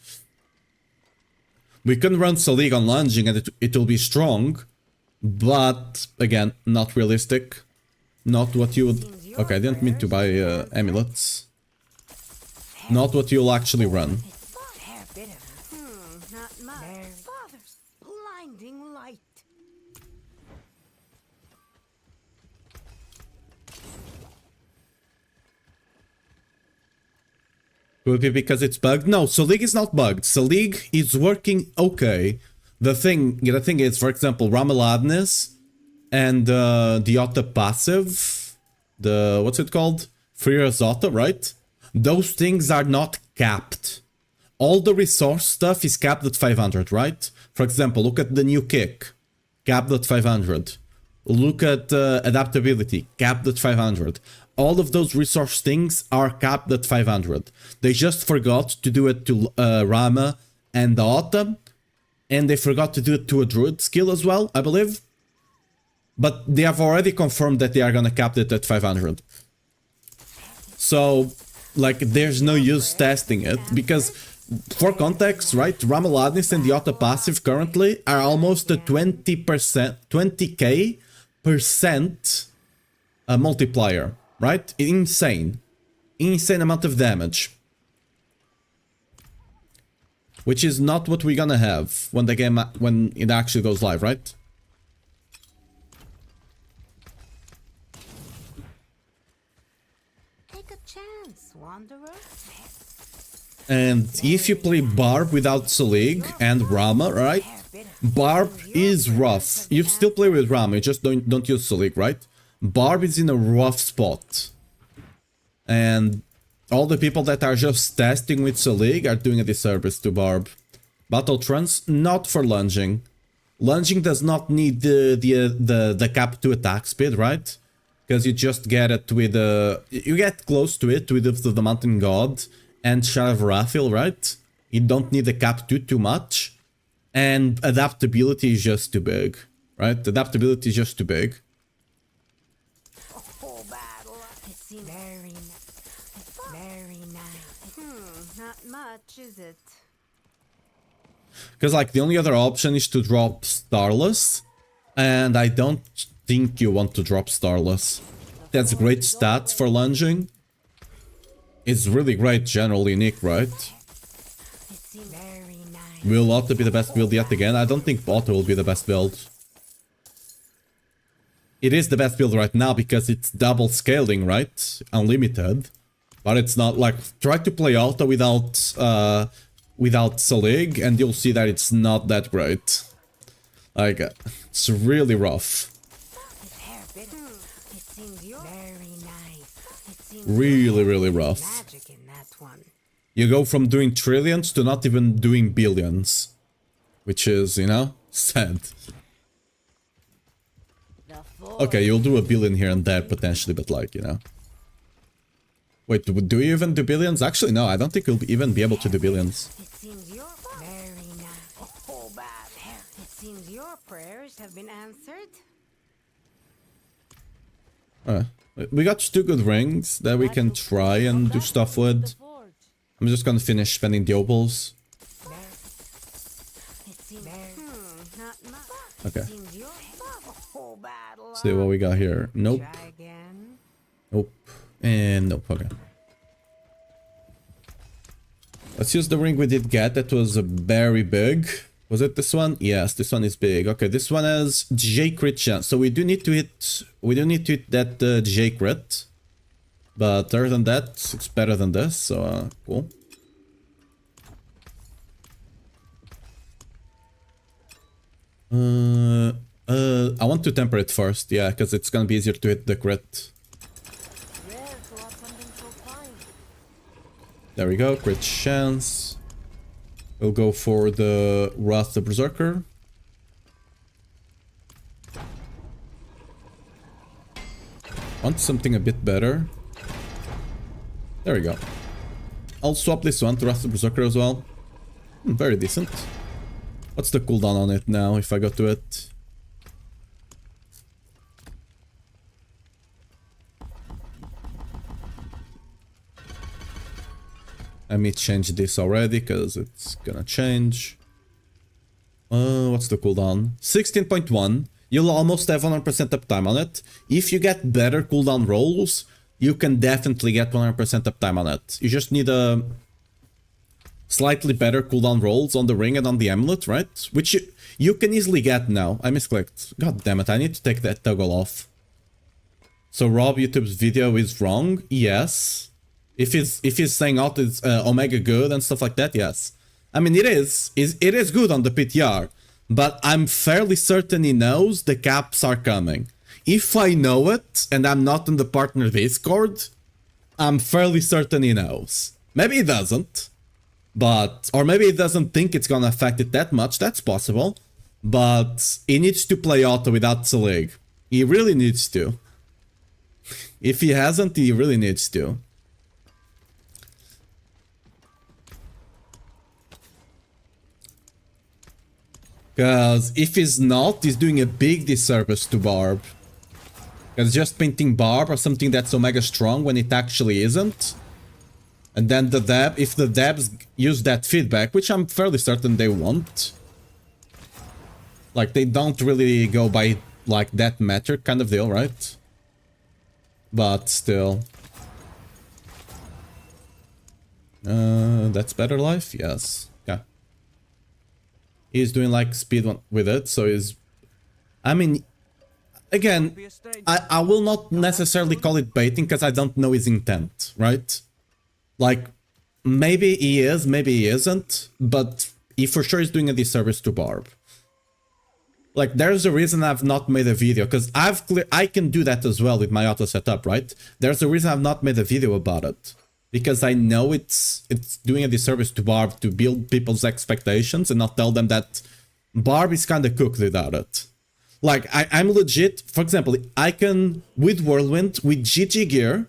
We can run Selig on lunging and it will be strong, but again, not realistic. Not what you would... Okay, I didn't mean to buy amulets. Not what you'll actually run. Could it be because it's bugged? No, Selig is not bugged. Selig is working okay. The thing is, for example, Ramaladness and the auto passive, what's it called? Freer's auto, right? Those things are not capped. All the resource stuff is capped at 500, right? For example, look at the new kick, capped at 500. Look at adaptability, capped at 500. All of those resource things are capped at 500. They just forgot to do it to Rama and the Autumn. And they forgot to do it to a Druid skill as well, I believe. But they have already confirmed that they are gonna cap it at 500. So, like, there's no use testing it. Because, for context, right, Ramaladnis and the Auto Passive currently are almost a 20%, 20k percent multiplier. Right? Insane. Insane amount of damage. Which is not what we're gonna have when the game, when it actually goes live, right? Take a chance, wanderer. And if you play Barb without Selig and Rama, right? Barb is rough. You still play with Rama, you just don't use Selig, right? Barb is in a rough spot. And all the people that are just testing with Selig are doing a disservice to Barb. Battle Trance, not for lunging. Lunging does not need the cap to attack speed, right? Because you just get it with you get close to it with the Mountain God and Shadow of Raphael, right? You don't need the cap too much. And adaptability is just too big, right? Adaptability is just too big. Is it? Because, like, the only other option is to drop Starless, and I don't think you want to drop Starless. That's great stats for lunging. It's really great generally, Nick, right? Will Auto be the best build yet again? I don't think Auto will be the best build. It is the best build right now because it's double scaling, right? Unlimited. But it's not like, try to play Auto without Selig and you'll see that it's not that great. Like, it's really rough. Really rough. You go from doing trillions to not even doing billions. Which is, you know, sad. Okay, you'll do a billion here and there potentially, but like, you know. Wait, do you even do billions? Actually, no, I don't think you'll even be able to do billions. It seems your prayers have been answered. We got 2 good rings that we can try and do stuff with. I'm just gonna finish spending the opals. Okay. See what we got here. Nope. Nope. And nope. Okay. Let's use the ring we did get. That was very big. Was it this one? Yes, this one is big. Okay, this one has J crit chance. So we do need to hit that J crit. But other than that, it's better than this, so cool. I want to temper it first, yeah, because it's gonna be easier to hit the crit. Rare to have something so fine. There we go, crit chance. We'll go for the Wrath the Berserker. Want something a bit better. There we go. I'll swap this one to Wrath the Berserker as well. Very decent. What's the cooldown on it now, if I go to it? Let me change this already, because it's gonna change. What's the cooldown? 16.1. You'll almost have 100% uptime on it. If you get better cooldown rolls, you can definitely get 100% uptime on it. You just need a slightly better cooldown rolls on the ring and on the amulet, right? Which you can easily get now. I misclicked. God damn it, I need to take that toggle off. So Rob YouTube's video is wrong? Yes. If he's saying out it's Omega good and stuff like that, yes. I mean, it is good on the PTR, but I'm fairly certain he knows the caps are coming. If I know it, and I'm not in the partner Discord, I'm fairly certain he knows. Maybe he doesn't, but... Or maybe he doesn't think it's gonna affect it that much, that's possible. But he needs to play auto without Selig. He really needs to. If he hasn't, he really needs to. Because if he's not, he's doing a big disservice to Barb. Because just painting Barb or something that's Omega strong when it actually isn't. And then the Deb, if the Debs use that feedback, which I'm fairly certain they won't. Like, they don't really go by, like, that metric kind of deal, right? But still. That's better life? Yes. Yeah. He's doing, like, speed one with it, so he's... I mean... Again, I will not necessarily call it baiting because I don't know his intent, right? Like, maybe he is, maybe he isn't, but he for sure is doing a disservice to Barb. Like, there's a reason I've not made a video, because I can do that as well with my auto setup, right? There's a reason I've not made a video about it. Because I know it's doing a disservice to Barb to build people's expectations and not tell them that Barb is kind of cooked without it. Like, I'm legit, for example, I can, with Whirlwind, with GG gear,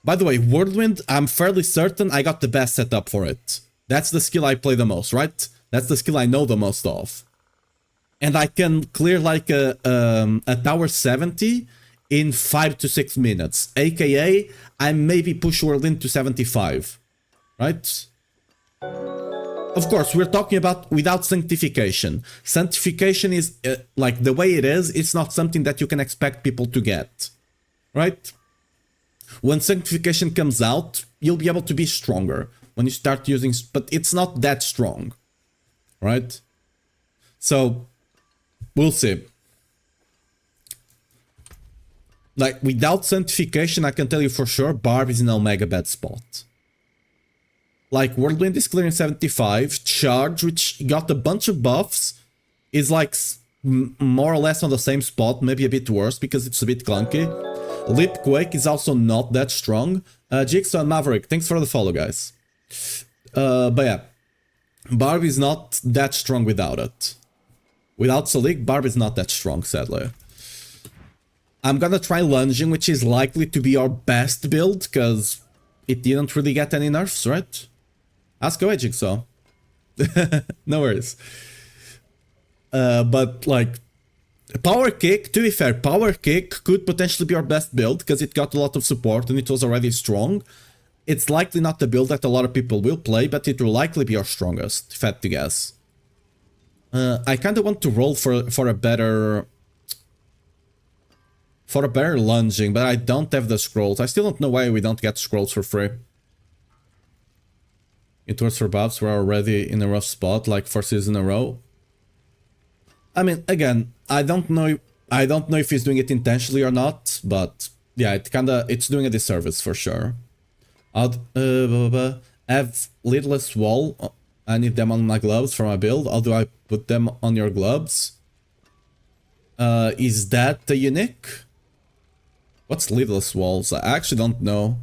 by the way, Whirlwind, I'm fairly certain I got the best setup for it. That's the skill I play the most, right? That's the skill I know the most of. And I can clear like a tower 70 in 5 to 6 minutes. AKA, I maybe push Whirlwind to 75, right? Of course, we're talking about without sanctification. Sanctification is, like, the way it is, it's not something that you can expect people to get. Right? When sanctification comes out, you'll be able to be stronger. When you start using... But it's not that strong. Right? So, we'll see. Like, without sanctification, I can tell you for sure, Barb is in a mega bad spot. Like, Whirlwind is clearing 75, Charge, which got a bunch of buffs, is like more or less on the same spot, maybe a bit worse because it's a bit clunky. Lip Quake is also not that strong. Jigsaw and Maverick, thanks for the follow, guys. But yeah, Barb is not that strong without it. Without Selig, Barb is not that strong, sadly. I'm gonna try lunging, which is likely to be our best build, because it didn't really get any nerfs, right? Ask away, Jigsaw. No worries. But, like, Power Kick, to be fair, Power Kick could potentially be our best build, because it got a lot of support and it was already strong. It's likely not the build that a lot of people will play, but it will likely be our strongest, if I had to guess. I kind of want to roll for a better... For a better lunging, but I don't have the scrolls. I still don't know why we don't get scrolls for free. It was for buffs. We're already in a rough spot, like 4 seasons in a row. I mean, again, I don't know if he's doing it intentionally or not, but yeah, it's doing a disservice for sure. I'd have lidless wall. I need them on my gloves for my build. How do I put them on your gloves? Is that the unique? What's lidless walls? I actually don't know.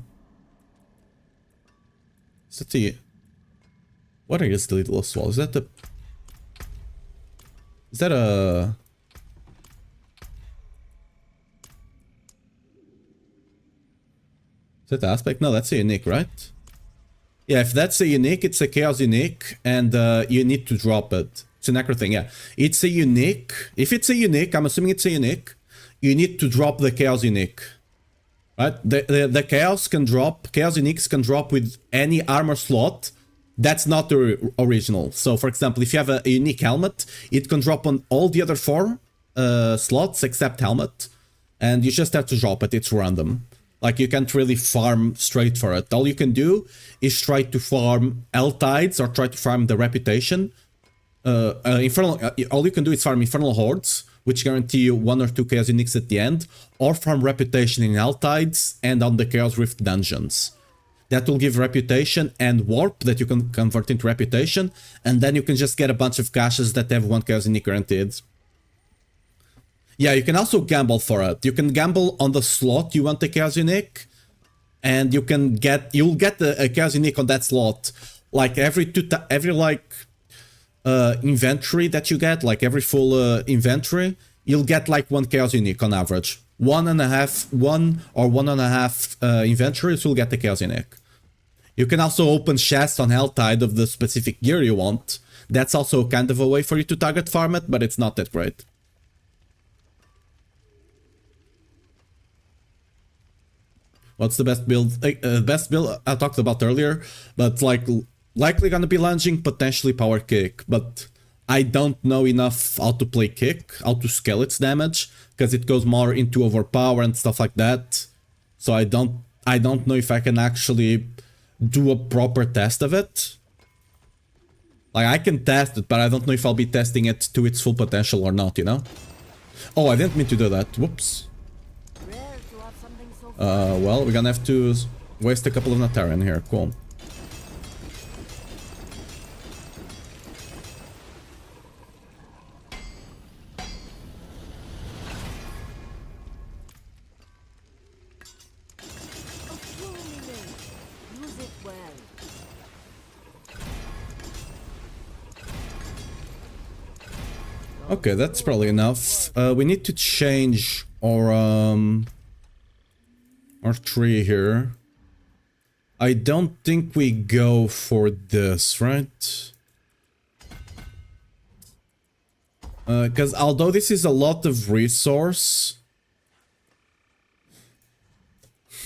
Is that the... What is the lidless wall? Is that the... Is that a... Is that the aspect? No, that's a unique, right? Yeah, if that's a unique, it's a chaos unique, and you need to drop it. It's an necro thing, yeah. It's a unique. If it's a unique, I'm assuming it's a unique, you need to drop the chaos unique. Right? The chaos can drop, chaos uniques can drop with any armor slot. That's not the original. So, for example, if you have a unique helmet, it can drop on all the other 4 slots except helmet. And you just have to drop it. It's random. Like, you can't really farm straight for it. All you can do is try to farm L-Tides or try to farm the reputation. All you can do is farm Infernal Hordes, which guarantee you 1 or 2 Chaos Uniques at the end, or farm reputation in L-Tides and on the Chaos Rift dungeons. That will give reputation and warp that you can convert into reputation, and then you can just get a bunch of caches that have 1 Chaos Unique guaranteed. Yeah, you can also gamble for it. You can gamble on the slot you want the Chaos Unique, and you'll get a Chaos Unique on that slot. Like every inventory that you get, like every full inventory, you'll get like 1 Chaos Unique on average. 1 or 1.5 inventories will get the Chaos Unique. You can also open chests on Helltide of the specific gear you want. That's also kind of a way for you to target farm it, but it's not that great. What's the best build? Best build I talked about earlier, but like likely gonna be lunging, potentially power kick, but I don't know enough how to play kick, how to scale its damage, because it goes more into overpower and stuff like that. So I don't know if I can actually do a proper test of it. Like, I can test it, but I don't know if I'll be testing it to its full potential or not, you know? Oh, I didn't mean to do that. Whoops. Well, we're gonna have to waste a couple of Natarian here. Cool. Okay, that's probably enough. We need to change our tree here. I don't think we go for this, right? Because although this is a lot of resource...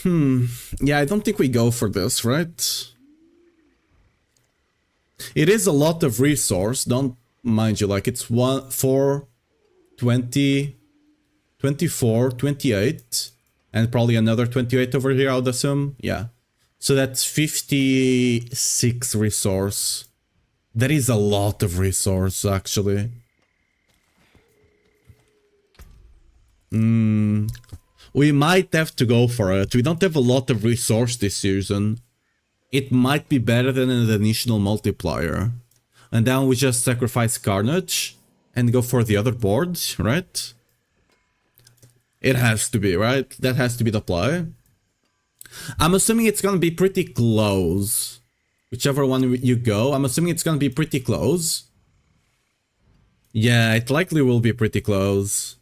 Yeah, I don't think we go for this, right? It is a lot of resource, don't mind you, like it's 1, 4, 20, 24, 28, and probably another 28 over here, I would assume. Yeah. So that's 56 resource. That is a lot of resource, actually. We might have to go for it. We don't have a lot of resource this season. It might be better than an additional multiplier. And then we just sacrifice Carnage and go for the other board, right? It has to be, right? That has to be the play. I'm assuming it's gonna be pretty close. Whichever one you go, I'm assuming it's gonna be pretty close. Yeah, it likely will be pretty close.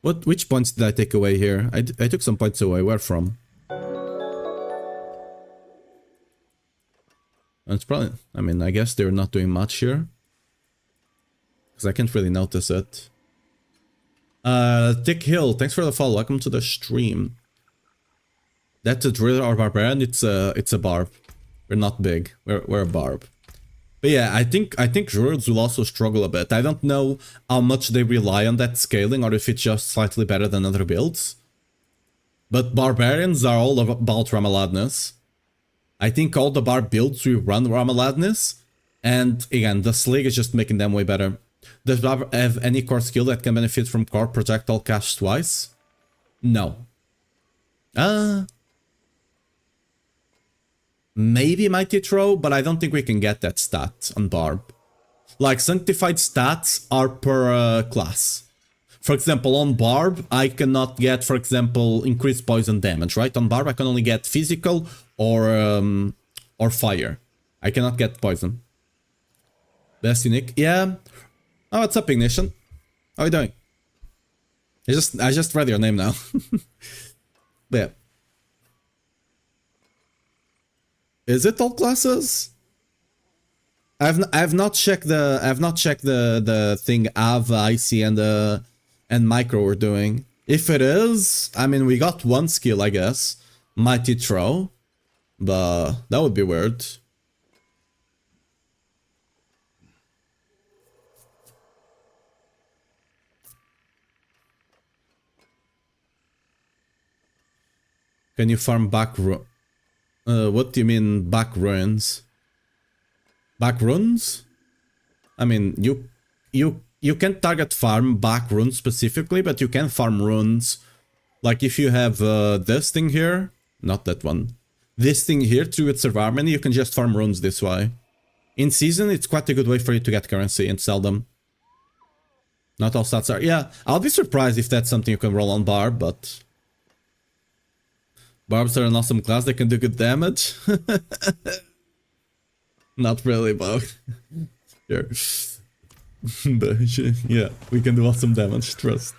Which points did I take away here? I took some points away. Where from? It's probably... I mean, I guess they're not doing much here. Because I can't really notice it. Dick Hill, thanks for the follow. Welcome to the stream. That's a driller or barbarian? It's a barb. We're not big. We're a barb. But yeah, I think druids will also struggle a bit. I don't know how much they rely on that scaling or if it's just slightly better than other builds. But Barbarians are all about Ramaladness. I think all the Barb builds will run Ramaladness. And again, the Slig is just making them way better. Does Barb have any core skill that can benefit from core projectile cast twice? No. Maybe Mighty Throw, but I don't think we can get that stat on Barb. Like, Sanctified stats are per class. For example, on Barb, I cannot get, for example, increased poison damage, right? On Barb, I can only get physical or fire. I cannot get poison. Best unique. Yeah. Oh, what's up, Ignition? How are you doing? I just read your name now. But yeah. Is it all classes? I've not checked the thing Ava, IC and Micro were doing. If it is, I mean, we got one skill, I guess. Mighty Throw. But that would be weird. Can you farm back what do you mean back ruins? Back runes? I mean, you can target farm back runes specifically, but you can farm runes. Like if you have this thing here, not that one. This thing here through its harmony, you can just farm runes this way. In season, it's quite a good way for you to get currency and sell them. Not all stats are. Yeah, I'll be surprised if that's something you can roll on Barb, but Barbs are an awesome class, they can do good damage. Not really, but sure. But yeah, we can do awesome damage, trust.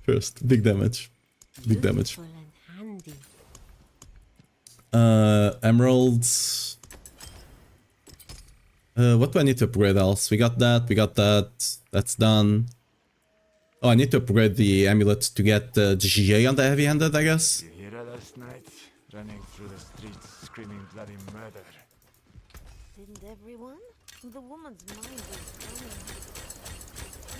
Trust, big damage. Big damage. Emeralds. What do I need to upgrade else? We got that, that's done. Oh, I need to upgrade the amulet to get GA on the heavy-handed, I guess. You hear her last night? Running through the streets, screaming bloody murder. Didn't everyone? The woman's mind is running.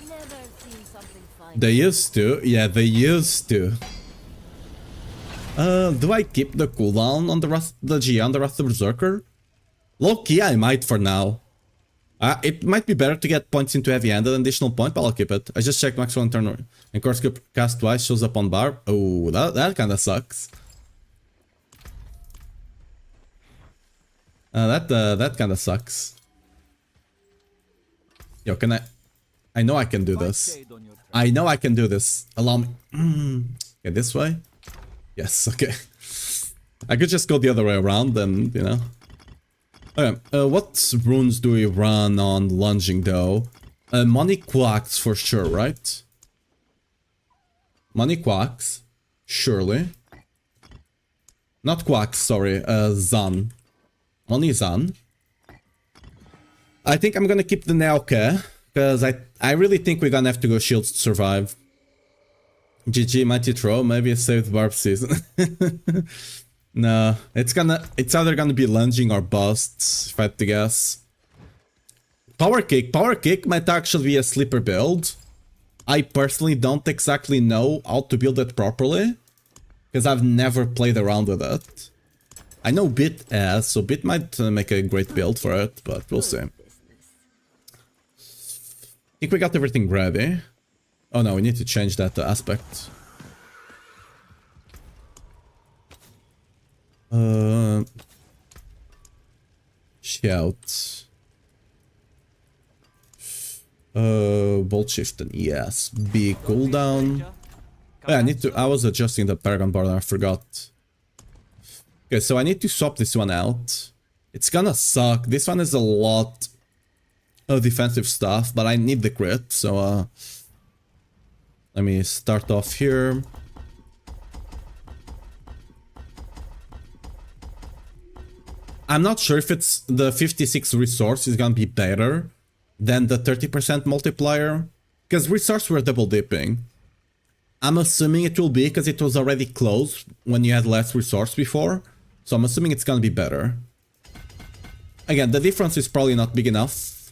Never seen something fine. They used to, yeah, they used to. Do I keep the cooldown on the GA on the Wrath of the Berserker? Low-key, I might for now. It might be better to get points into heavy-handed than additional point, but I'll keep it. I just checked max one turn and core skill cast twice shows up on Barb. Oh, that kind of sucks. That kind of sucks. Yo, can I know I can do this. I know I can do this. Allow me. Okay, this way. Yes, okay. I could just go the other way around and, you know. Okay, what runes do we run on lunging though? Money Quacks for sure, right? Money Quacks, surely. Not Quacks, sorry, Zan. Money Zan. I think I'm gonna keep the Naoke, because I really think we're gonna have to go shields to survive. GG, Mighty Throw, maybe a saved Barb season. No, it's either gonna be lunging or busts, if I had to guess. Power kick might actually be a sleeper build. I personally don't exactly know how to build it properly, because I've never played around with it. I know Bit has, so Bit might make a great build for it, but we'll see. I think we got everything ready. Oh no, we need to change that aspect. Shout. Bolt shifting, yes. Big cooldown. Yeah, I was adjusting the Paragon bar and I forgot. Okay, so I need to swap this one out. It's gonna suck. This one is a lot of defensive stuff, but I need the crit, so let me start off here. I'm not sure if it's the 56 resource is gonna be better than the 30% multiplier, because resource were double dipping. I'm assuming it will be because it was already close when you had less resource before, so I'm assuming it's gonna be better. Again, the difference is probably not big enough,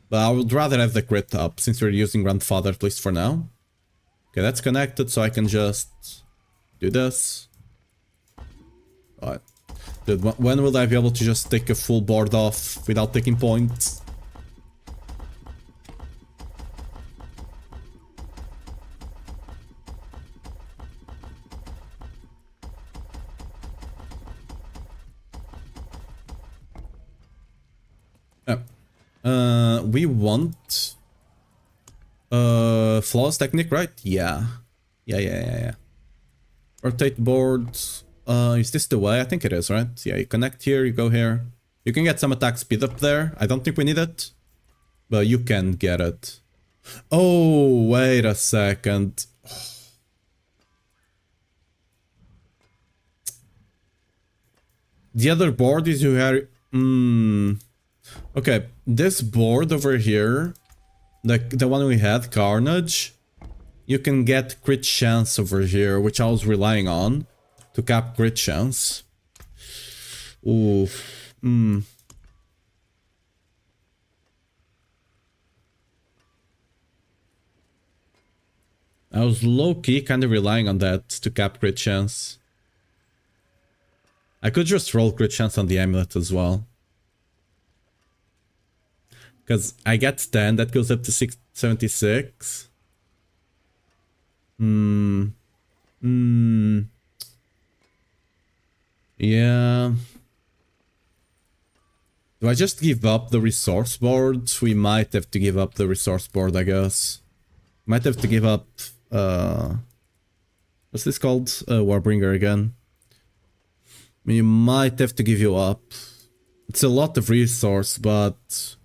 but I would rather have the crit up since we're using Grandfather, at least for now. Okay, that's connected, so I can just do this. Alright. Dude, when will I be able to just take a full board off without taking points? We want flawless technique, right? Yeah. Yeah. Rotate boards. Is this the way? I think it is, right? Yeah, you connect here, you go here. You can get some attack speed up there. I don't think we need it, but you can get it. Oh, wait a second. The other board is you have... Okay, this board over here, the one we had, Carnage, you can get crit chance over here, which I was relying on to cap crit chance. Ooh. I was low-key kind of relying on that to cap crit chance. I could just roll crit chance on the amulet as well. Because I get 10, that goes up to 76. Yeah. Do I just give up the resource board? We might have to give up the resource board, I guess. Might have to give up... what's this called? Warbringer again. I mean, you might have to give you up. It's a lot of resource, but...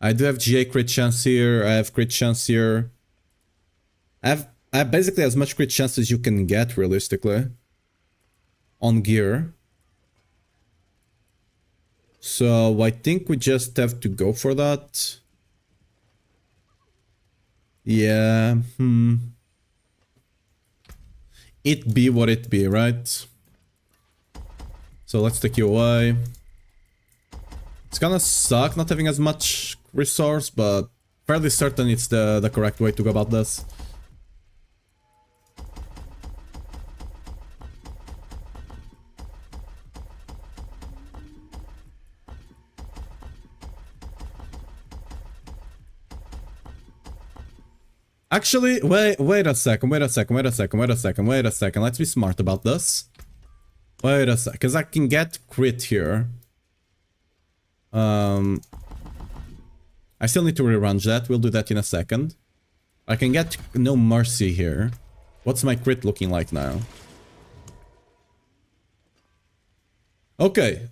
I do have GA crit chance here, I have crit chance here. I have basically as much crit chance as you can get, realistically. On gear. So I think we just have to go for that. Yeah, It be what it be, right? So let's take you away. It's gonna suck not having as much resource, but fairly certain it's the correct way to go about this. Actually, wait a second. Let's be smart about this. Wait a sec, because I can get crit here. I still need to rearrange that. We'll do that in a second. I can get no mercy here. What's my crit looking like now? Okay.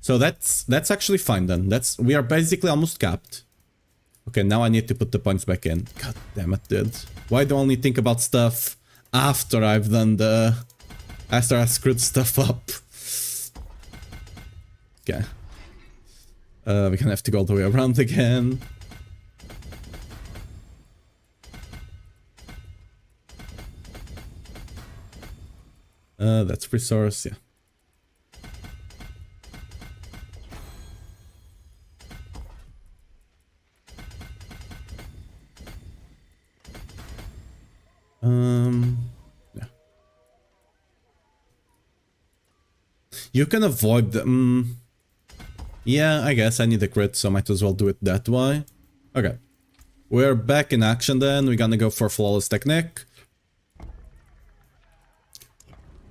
So that's actually fine then. We are basically almost capped. Okay, now I need to put the points back in. God damn it, dude. Why do I only think about stuff after I've done after I screwed stuff up? Okay. We're gonna have to go all the way around again. That's resource, yeah. Yeah. You can avoid the... Yeah, I guess I need a crit, so I might as well do it that way. Okay. We're back in action then. We're gonna go for flawless technique.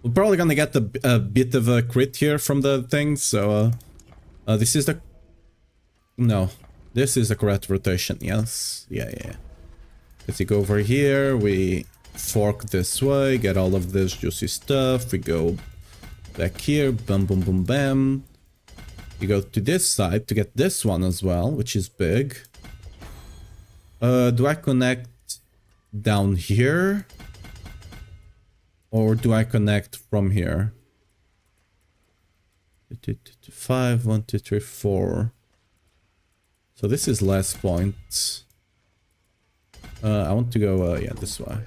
We're probably gonna get a bit of a crit here from the thing, so... this is the... No. This is the correct rotation, yes. Yeah. Let's go over here, we fork this way, get all of this juicy stuff, we go back here, bam, boom, boom, bam. You go to this side to get this one as well, which is big. Do I connect down here? Or do I connect from here? 5, 1, 2, 3, 4. So this is less points. I want to go, yeah, this way.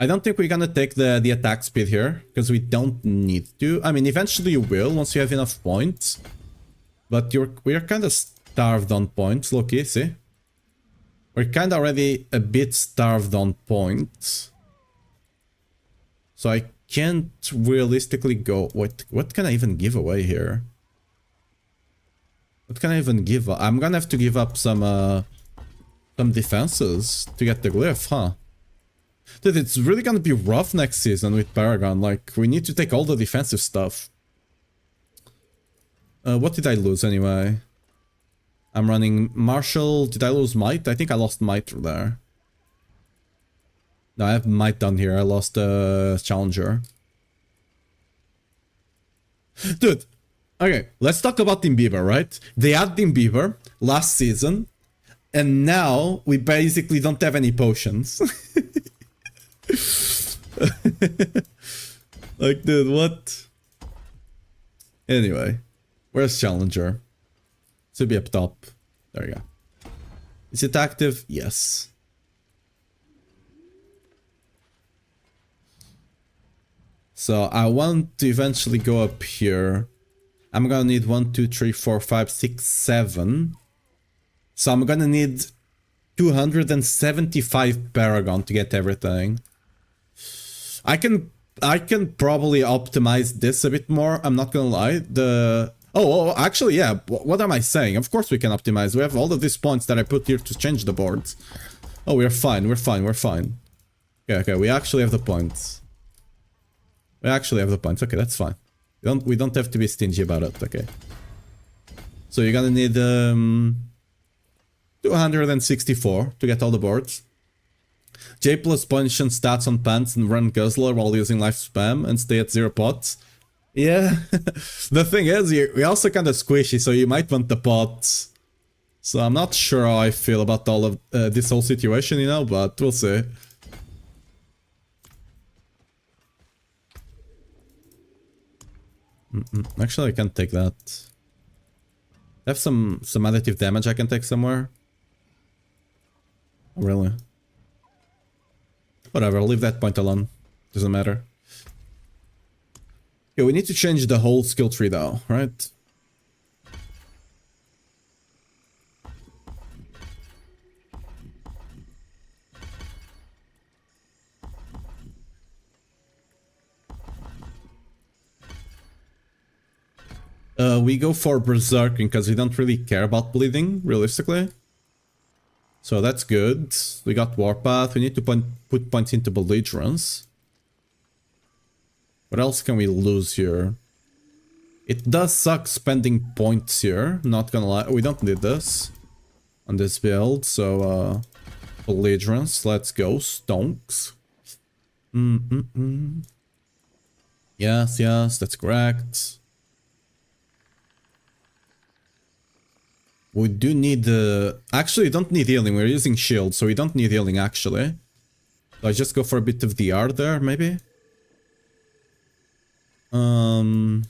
I don't think we're gonna take the attack speed here, because we don't need to. I mean, eventually you will, once you have enough points. But we're kind of starved on points, look-y, see? We're kind of already a bit starved on points. So I can't realistically go... What can I even give away here? What can I even give up? I'm gonna have to give up some defenses to get the glyph, huh? Dude, it's really gonna be rough next season with Paragon. Like, we need to take all the defensive stuff. What did I lose anyway? I'm running Marshall. Did I lose Might? I think I lost Might there. No, I have Might down here. I lost Challenger. Dude, okay, let's talk about Team Beaver, right? They had Team Beaver last season, and now we basically don't have any potions. Like, dude, what? Anyway, where's Challenger? Should be up top. There you go. Is it active? Yes. So I want to eventually go up here. I'm gonna need 1, 2, 3, 4, 5, 6, 7. So I'm gonna need 275 Paragon to get everything. I can probably optimize this a bit more. I'm not gonna lie. Oh, actually, yeah. What am I saying? Of course we can optimize. We have all of these points that I put here to change the boards. Oh, we're fine. We're fine. We're fine. Okay. We actually have the points. We actually have the points. Okay, that's fine. We don't have to be stingy about it. Okay. So you're gonna need 264 to get all the boards. J plus potion stats on pants and run Guzzler while using life spam and stay at 0 pots. Yeah, the thing is, we're also kind of squishy, so you might want the pots. So I'm not sure how I feel about all of this whole situation, you know, but we'll see. Actually, I can't take that. I have some additive damage I can take somewhere. Oh, really? Whatever, I'll leave that point alone. Doesn't matter. Okay, we need to change the whole skill tree though, right? We go for Berserking because we don't really care about bleeding, realistically. So that's good. We got Warpath. We need to put points into Belligerence. What else can we lose here? It does suck spending points here, not gonna lie. We don't need this on this build, so Belligerence, let's go. Stonks. Yes, that's correct. We do need actually, don't need healing. We're using shield, so we don't need healing actually. So I just go for a bit of DR there, maybe. Do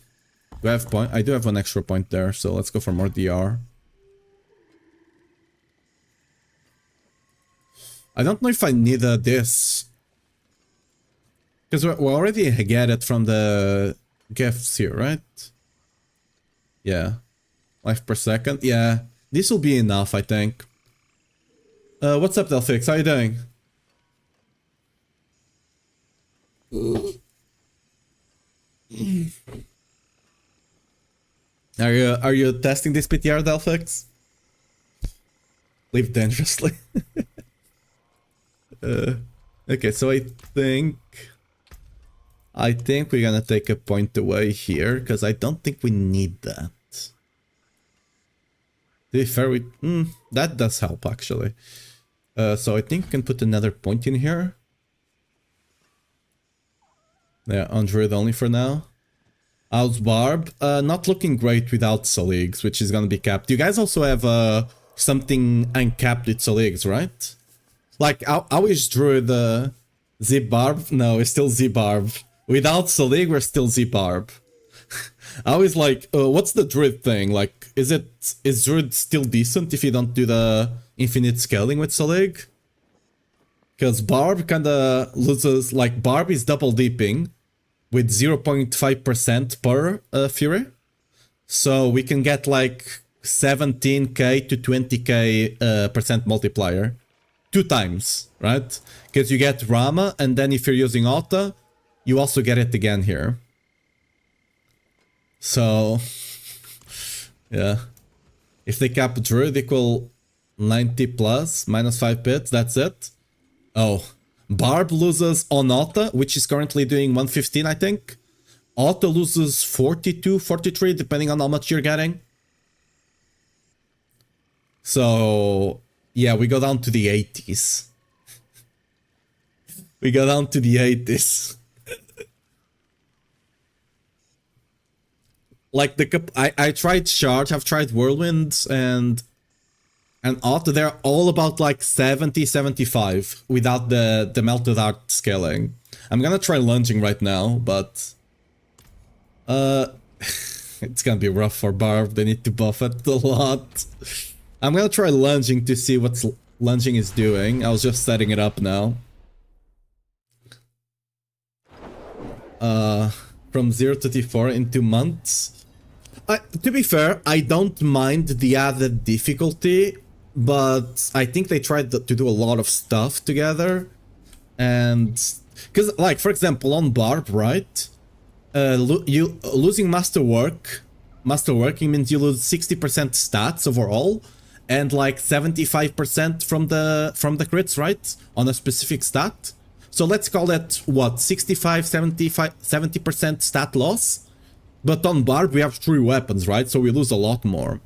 I have point? I do have an extra point there, so let's go for more DR. I don't know if I need this. Because we already get it from the gifts here, right? Yeah. Life per second. Yeah. This will be enough, I think. What's up, Delphix? How you doing? Are you testing this PTR, Delphix? Live dangerously. Okay, so I think we're gonna take a point away here because I don't think we need that. To be fair, that does help actually. So I think we can put another point in here. Yeah, on Druid only for now. How's Barb? Not looking great without Saligs, which is gonna be capped. You guys also have something uncapped with Saligs, right? Like, how is Druid Z-Barb? No, it's still Z-Barb. Without Salig, we're still Z-Barb. I was like, what's the Druid thing? Like, is Druid still decent if you don't do the infinite scaling with Salig? Because Barb kinda loses, like Barb is double dipping with 0.5% per Fury. So we can get like 17k to 20k percent multiplier 2 times, right? Because you get Rama, and then if you're using Alta, you also get it again here. So, yeah. If they cap Druid equal 90 plus, minus 5 bits, that's it. Oh, Barb loses on Alta, which is currently doing 115, I think. Alta loses 42, 43, depending on how much you're getting. So, yeah, we go down to the 80s. We go down to the 80s. Like I tried Charge, I've tried Whirlwind and Auto, they're all about like 70, 75 without the melted art scaling. I'm gonna try lunging right now, but it's gonna be rough for Barb. They need to buff it a lot. I'm gonna try lunging to see what lunging is doing. I was just setting it up now. From 0 to T4 in 2 months. To be fair, I don't mind the added difficulty, but I think they tried to do a lot of stuff together. And because, like, for example, on Barb, right? You losing masterworking means you lose 60% stats overall, and like 75% from the crits, right? On a specific stat. So let's call it what, 65, 70% stat loss. But on Barb we have 3 weapons, right? So we lose a lot more.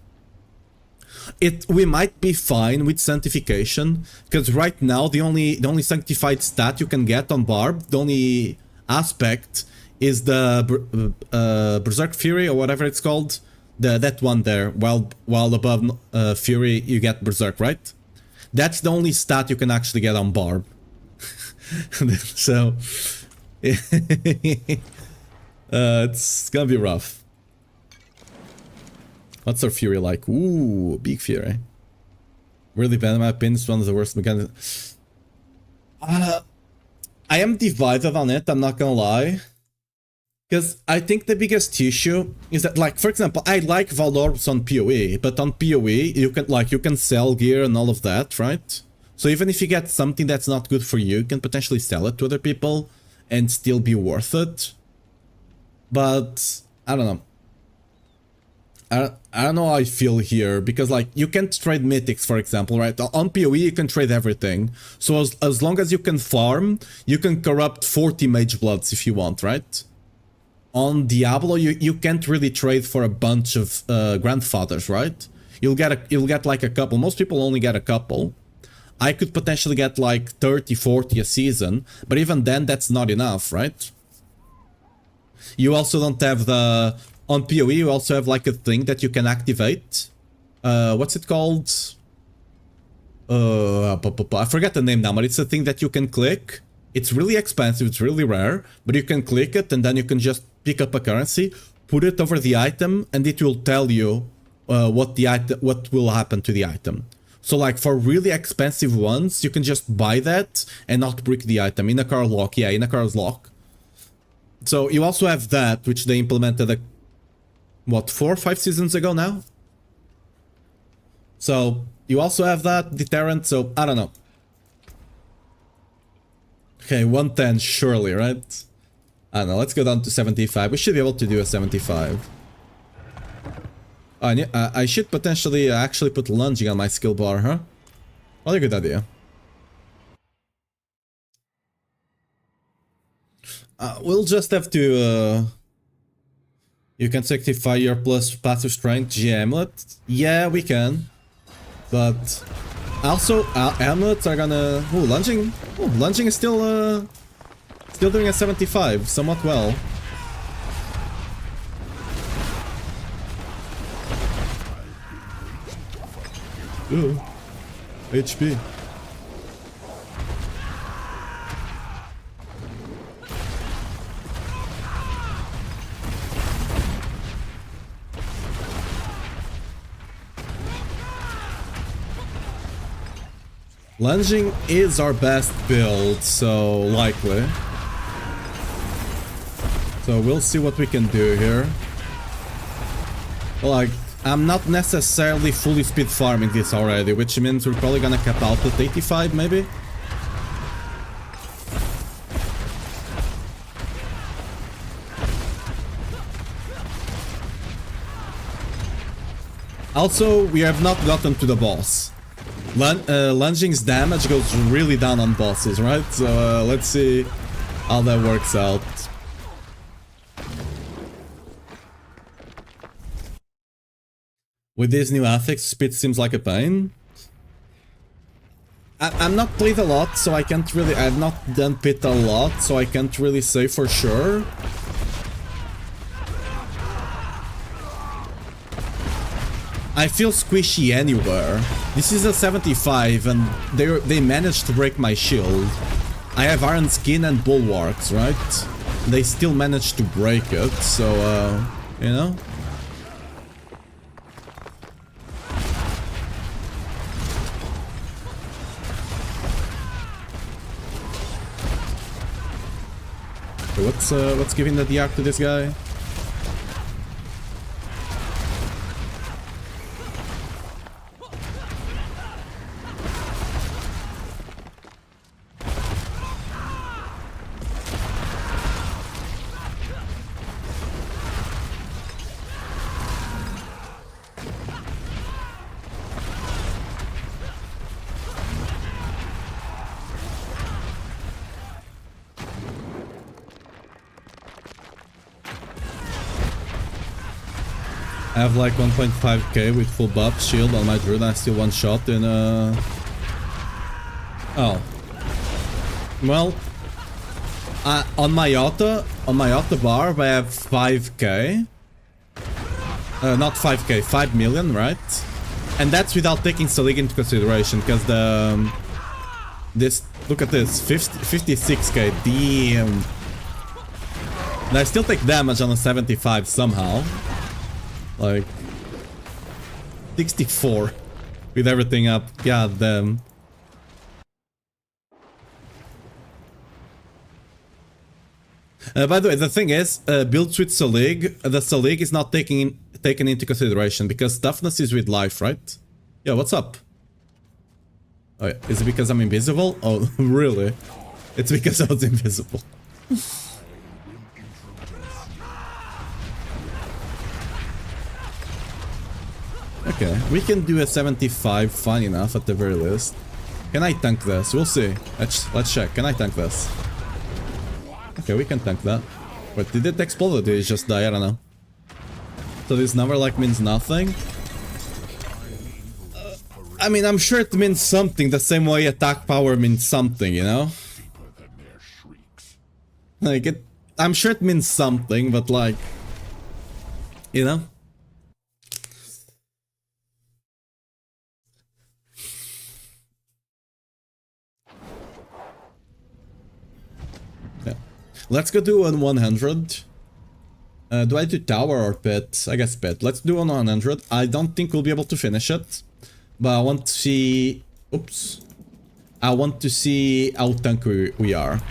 We might be fine with sanctification, because right now the only sanctified stat you can get on Barb, the only aspect is the Berserk Fury or whatever it's called, that one there. While above Fury you get Berserk, right? That's the only stat you can actually get on Barb. So it's gonna be rough. What's our Fury like? Ooh, big Fury. Really bad in my opinion. It's one of the worst mechanics. I am divided on it, I'm not gonna lie. Because I think the biggest issue is that, like, for example, I like Valorbs on PoE, but on PoE you can sell gear and all of that, right? So even if you get something that's not good for you, you can potentially sell it to other people and still be worth it. But I don't know. I don't know how I feel here, because like you can't trade mythics, for example, right? On PoE you can trade everything. So as long as you can farm, you can corrupt 40 Mage Bloods if you want, right? On Diablo you can't really trade for a bunch of grandfathers, right? You'll get like a couple. Most people only get a couple. I could potentially get like 30, 40 a season, but even then that's not enough, right? You also don't have the... On PoE you also have like a thing that you can activate. What's it called? I forget the name now, but it's a thing that you can click. It's really expensive, it's really rare, but you can click it and then you can just pick up a currency, put it over the item, and it will tell you what will happen to the item. So like for really expensive ones, you can just buy that and not brick the item. In a car lock, yeah, in a car's lock. So you also have that, which they implemented what, 4 or 5 seasons ago now? So you also have that deterrent, so I don't know. Okay, 110 surely, right? I don't know, let's go down to 75. We should be able to do a 75. I should potentially actually put lunging on my skill bar, huh? What a good idea. We'll just have to... You can sacrifice your plus passive strength G amulet. Yeah, we can. But also amulets are gonna... Ooh, lunging. Ooh, lunging is still doing a 75, somewhat well. Ooh, HP. Lunging is our best build, so likely. So we'll see what we can do here. Like, I'm not necessarily fully speed farming this already, which means we're probably gonna cap out at 85 maybe. Also, we have not gotten to the boss. Lunging's damage goes really down on bosses, right? So let's see how that works out. With these new affix, speed seems like a pain. I'm not played a lot, so I can't really... I've not done pit a lot, so I can't really say for sure. I feel squishy anywhere. This is a 75 and they managed to break my shield. I have iron skin and bulwarks, right? They still managed to break it, so you know? Okay, what's giving the DR to this guy? I have like 1.5k with full buff shield on my druid and I still one shot in Oh. Well, on my auto barb I have 5k. Not 5k, 5 million, right? And that's without taking Selig into consideration, because the this, look at this, 56k, damn. And I still take damage on a 75 somehow. Like 64 with everything up, god damn. By the way, the thing is, builds with Selig, the Selig is not taken into consideration because toughness is with life, right? Yeah, what's up? Oh, yeah. Is it because I'm invisible? Oh, really? It's because I was invisible. Okay, we can do a 75 fine enough at the very least. Can I tank this? We'll see. Let's check. Can I tank this? Okay, we can tank that. Wait, did it explode or did it just die? I don't know. So this number like means nothing? I mean, I'm sure it means something the same way attack power means something, you know? Like, I'm sure it means something, but like... You know? Let's go do on 100. Do I do tower or pit? I guess pit. Let's do on 100. I don't think we'll be able to finish it. But I want to see... Oops. I want to see how tanky we are.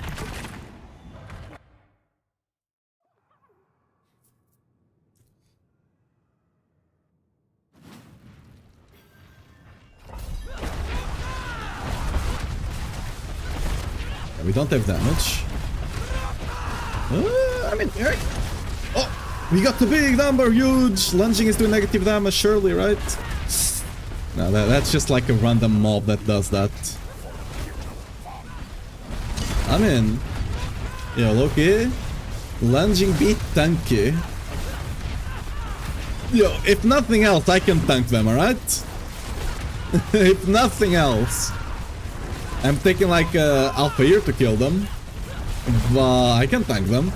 We don't have damage. I mean, oh, we got the big number, huge. Lunging is doing negative damage, surely, right? No, that's just like a random mob that does that. I mean, yo, Loki, lunging beat tanky. Yo, if nothing else, I can tank them, alright? If nothing else. I'm taking like half a year to kill them. But I can tank them.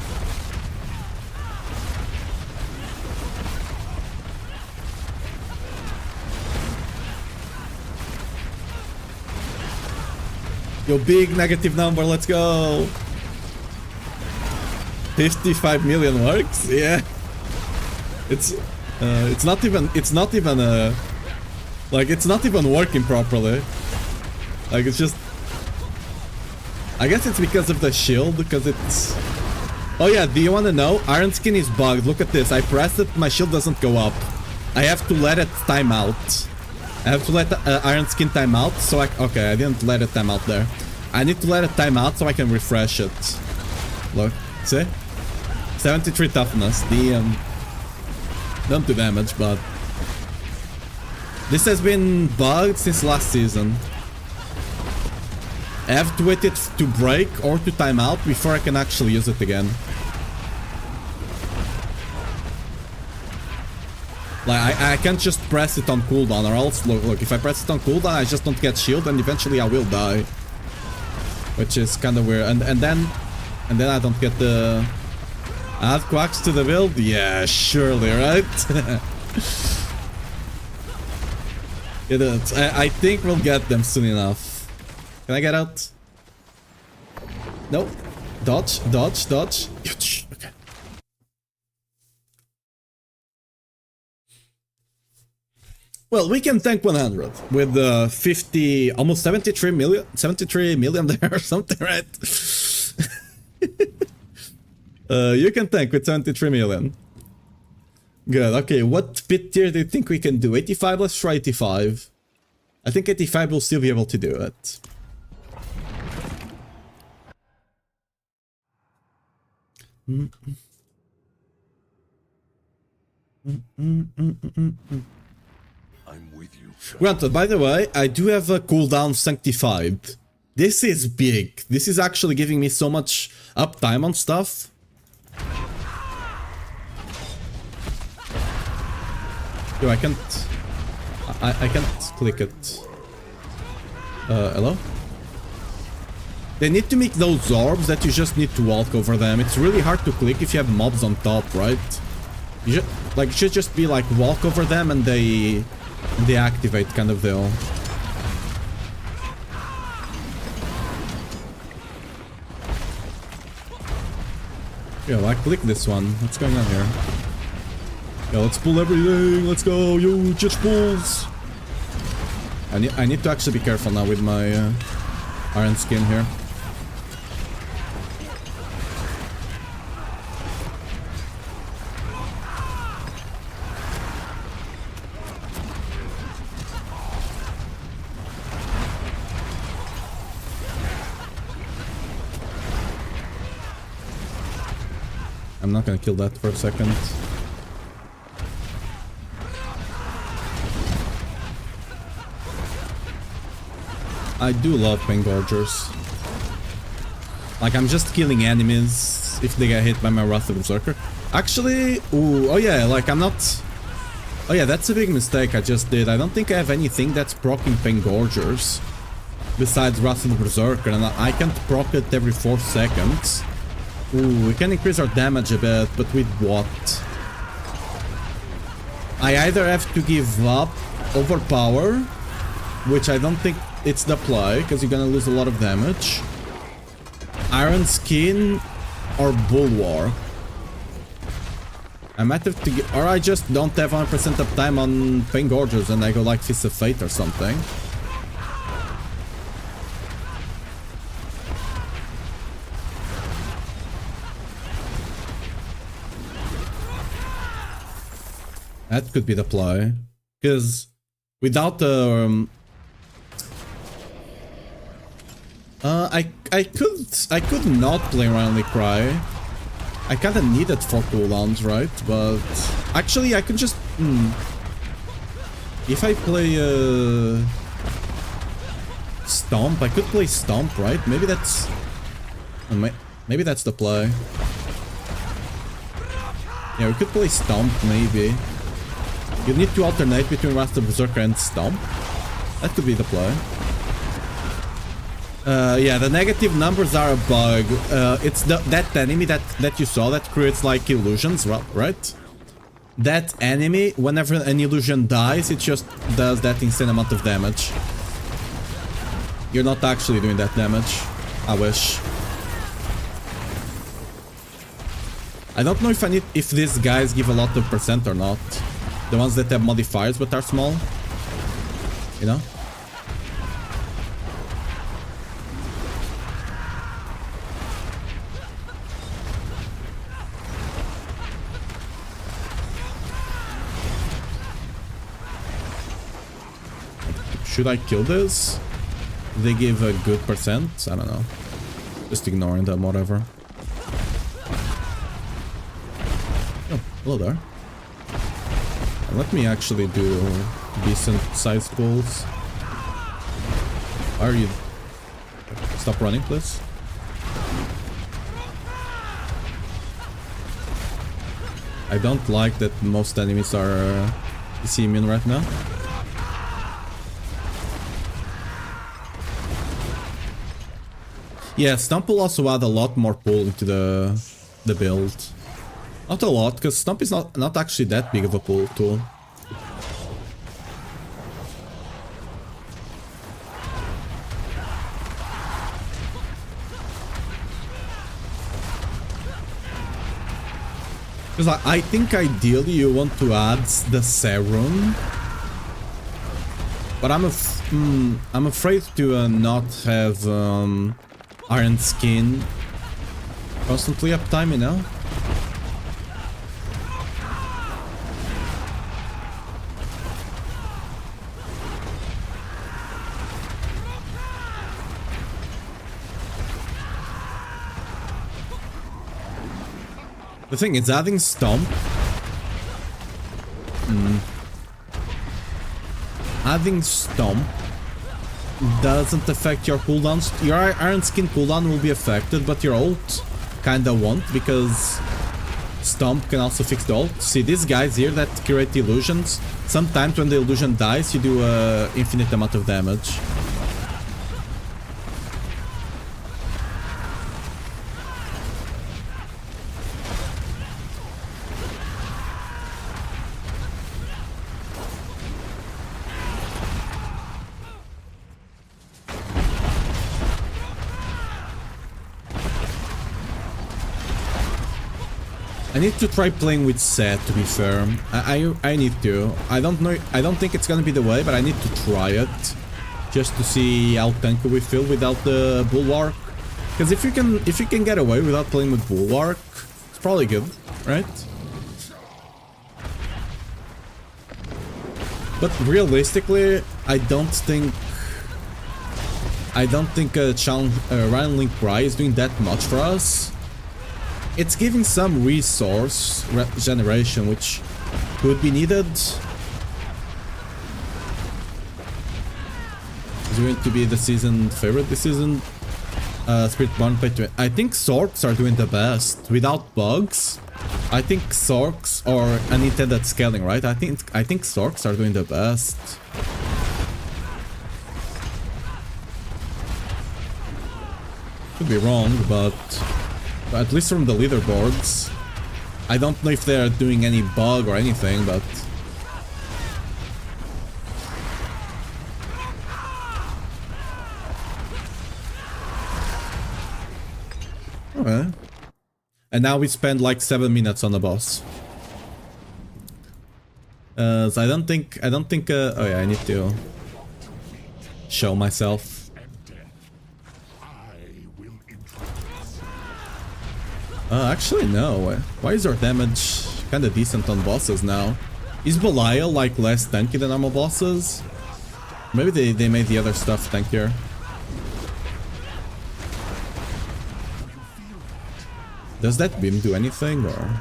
Yo, big negative number, let's go. 55 million works, yeah. It's not even like it's not even working properly. Like, it's just... I guess it's because of the shield, because it's... Oh yeah, do you want to know? Iron Skin is bugged. Look at this. I press it, my shield doesn't go up. I have to let it time out. I have to let Iron Skin time out, so I... Okay, I didn't let it time out there. I need to let it time out so I can refresh it. Look, see? 73 toughness. Don't do damage, but... This has been bugged since last season. I have to wait it to break or to time out before I can actually use it again. Like, I can't just press it on cooldown, or else, look, if I press it on cooldown, I just don't get shield, and eventually I will die. Which is kind of weird. And then I don't get the... Add quacks to the build? Yeah, surely, right? I think we'll get them soon enough. Can I get out? Nope. Dodge, dodge, dodge. Okay. Well, we can tank 100 with 50, almost 73 million there or something, right? You can tank with 73 million. Good. Okay, what pit tier do you think we can do? 85? Let's try 85. I think 85 will still be able to do it. I'm with you. Granted, by the way, I do have a cooldown sanctified. This is big. This is actually giving me so much uptime on stuff. Yo, I can't... I can't click it. Hello? They need to make those orbs that you just need to walk over them. It's really hard to click if you have mobs on top, right? You should, like, it should just be like walk over them and they activate kind of deal. Yo, I click this one. What's going on here? Yo, let's pull everything. Let's go. Yo, just pulls. I need to actually be careful now with my iron skin here. I'm not gonna kill that for a second. I do love Pengorgers. Like, I'm just killing enemies if they get hit by my Wrath of Berserker. Actually, ooh, oh yeah, like I'm not... Oh yeah, that's a big mistake I just did. I don't think I have anything that's proccing Pengorgers besides Wrath of Berserker, and I can't proc it every 4 seconds. Ooh, we can increase our damage a bit, but with what? I either have to give up Overpower, which I don't think it's the play, because you're gonna lose a lot of damage. Iron Skin or Bulwark. I might have to get, or I just don't have 100% uptime on Pengorgers and I go like Fist of Fate or something. That could be the play, because without the I could not play Randomly Cry. I kinda need it for cooldowns, right? But actually I could just if I play Stomp, I could play Stomp, right? Maybe that's maybe that's the play. Yeah, we could play Stomp maybe. You need to alternate between Wrath of Berserker and Stomp. That could be the play. Yeah, the negative numbers are a bug. It's that enemy that you saw that creates like illusions, right? That enemy, whenever an illusion dies, it just does that insane amount of damage. You're not actually doing that damage. I wish. I don't know if these guys give a lot of percent or not. The ones that have modifiers but are small. You know? Should I kill this? They give a good percent? I don't know. Just ignoring them, whatever. Oh, hello there. Let me actually do decent sized pulls. Why are you... Stop running, please. I don't like that most enemies are PC immune right now. Yeah, Stump will also add a lot more pull into the build. Not a lot, because Stump is not actually that big of a pull tool. Because I think ideally you want to add the serum, but I'm afraid to not have iron skin constantly uptime, you know. The thing is, adding Stomp... Adding Stomp doesn't affect your cooldowns. Your Iron Skin cooldown will be affected, but your ult kinda won't, because Stomp can also fix the ult. See, these guys here that create illusions, sometimes when the illusion dies, you do an infinite amount of damage. I need to try playing with Set, to be fair. I need to. I don't know. I don't think it's gonna be the way, but I need to try it just to see how tanky we feel without the Bulwark. Because if you can get away without playing with Bulwark, it's probably good, right? But realistically, I don't think Ryan Link Cry is doing that much for us. It's giving some resource regeneration, which could be needed. It's going to be the season favorite this season. Spirit Bond play to... I think Sorks are doing the best without bugs. I think Sorks or unintended scaling, right? I think Sorks are doing the best. Could be wrong, but at least from the leaderboards. I don't know if they're doing any bug or anything, but... Okay. And now we spend like 7 minutes on the boss. So I don't think, oh yeah, I need to show myself. Actually no. Why is our damage kinda decent on bosses now? Is Belial like less tanky than normal bosses? Maybe they made the other stuff tankier. Does that beam do anything or?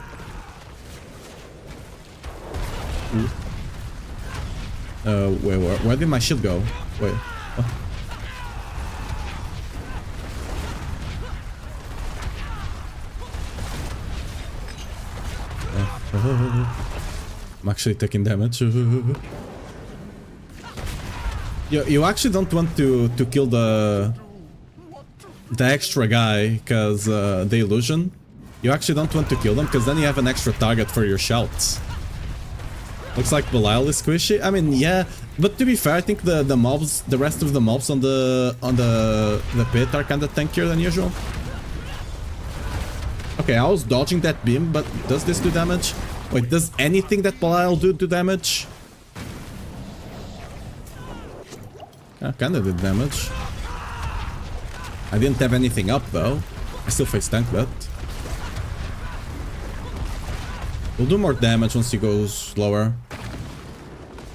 Wait, where did my shield go? Wait. Oh. I'm actually taking damage. You actually don't want to kill the extra guy because the illusion. You actually don't want to kill them because then you have an extra target for your shouts. Looks like Belial is squishy. I mean, yeah, but to be fair, I think the mobs, the rest of the mobs on the pit are kind of tankier than usual. Okay, I was dodging that beam, but does this do damage? Wait, does anything that Belial do damage? Yeah, kinda did damage. I didn't have anything up though. I still face tank that. We'll do more damage once he goes lower.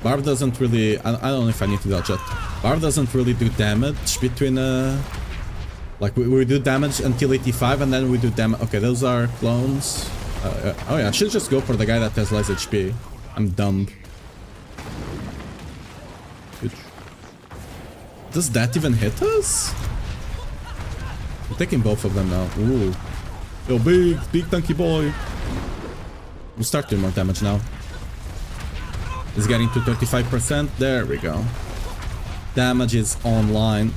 Barb doesn't really... I don't know if I need to dodge it. Bar doesn't really do damage between like we do damage until 85 and then we do damage. Okay, those are clones. Oh yeah, I should just go for the guy that has less HP. I'm dumb. Does that even hit us? I'm taking both of them now. Ooh. Yo, big tanky boy. We'll start doing more damage now. He's getting to 35%. There we go. Damage is online.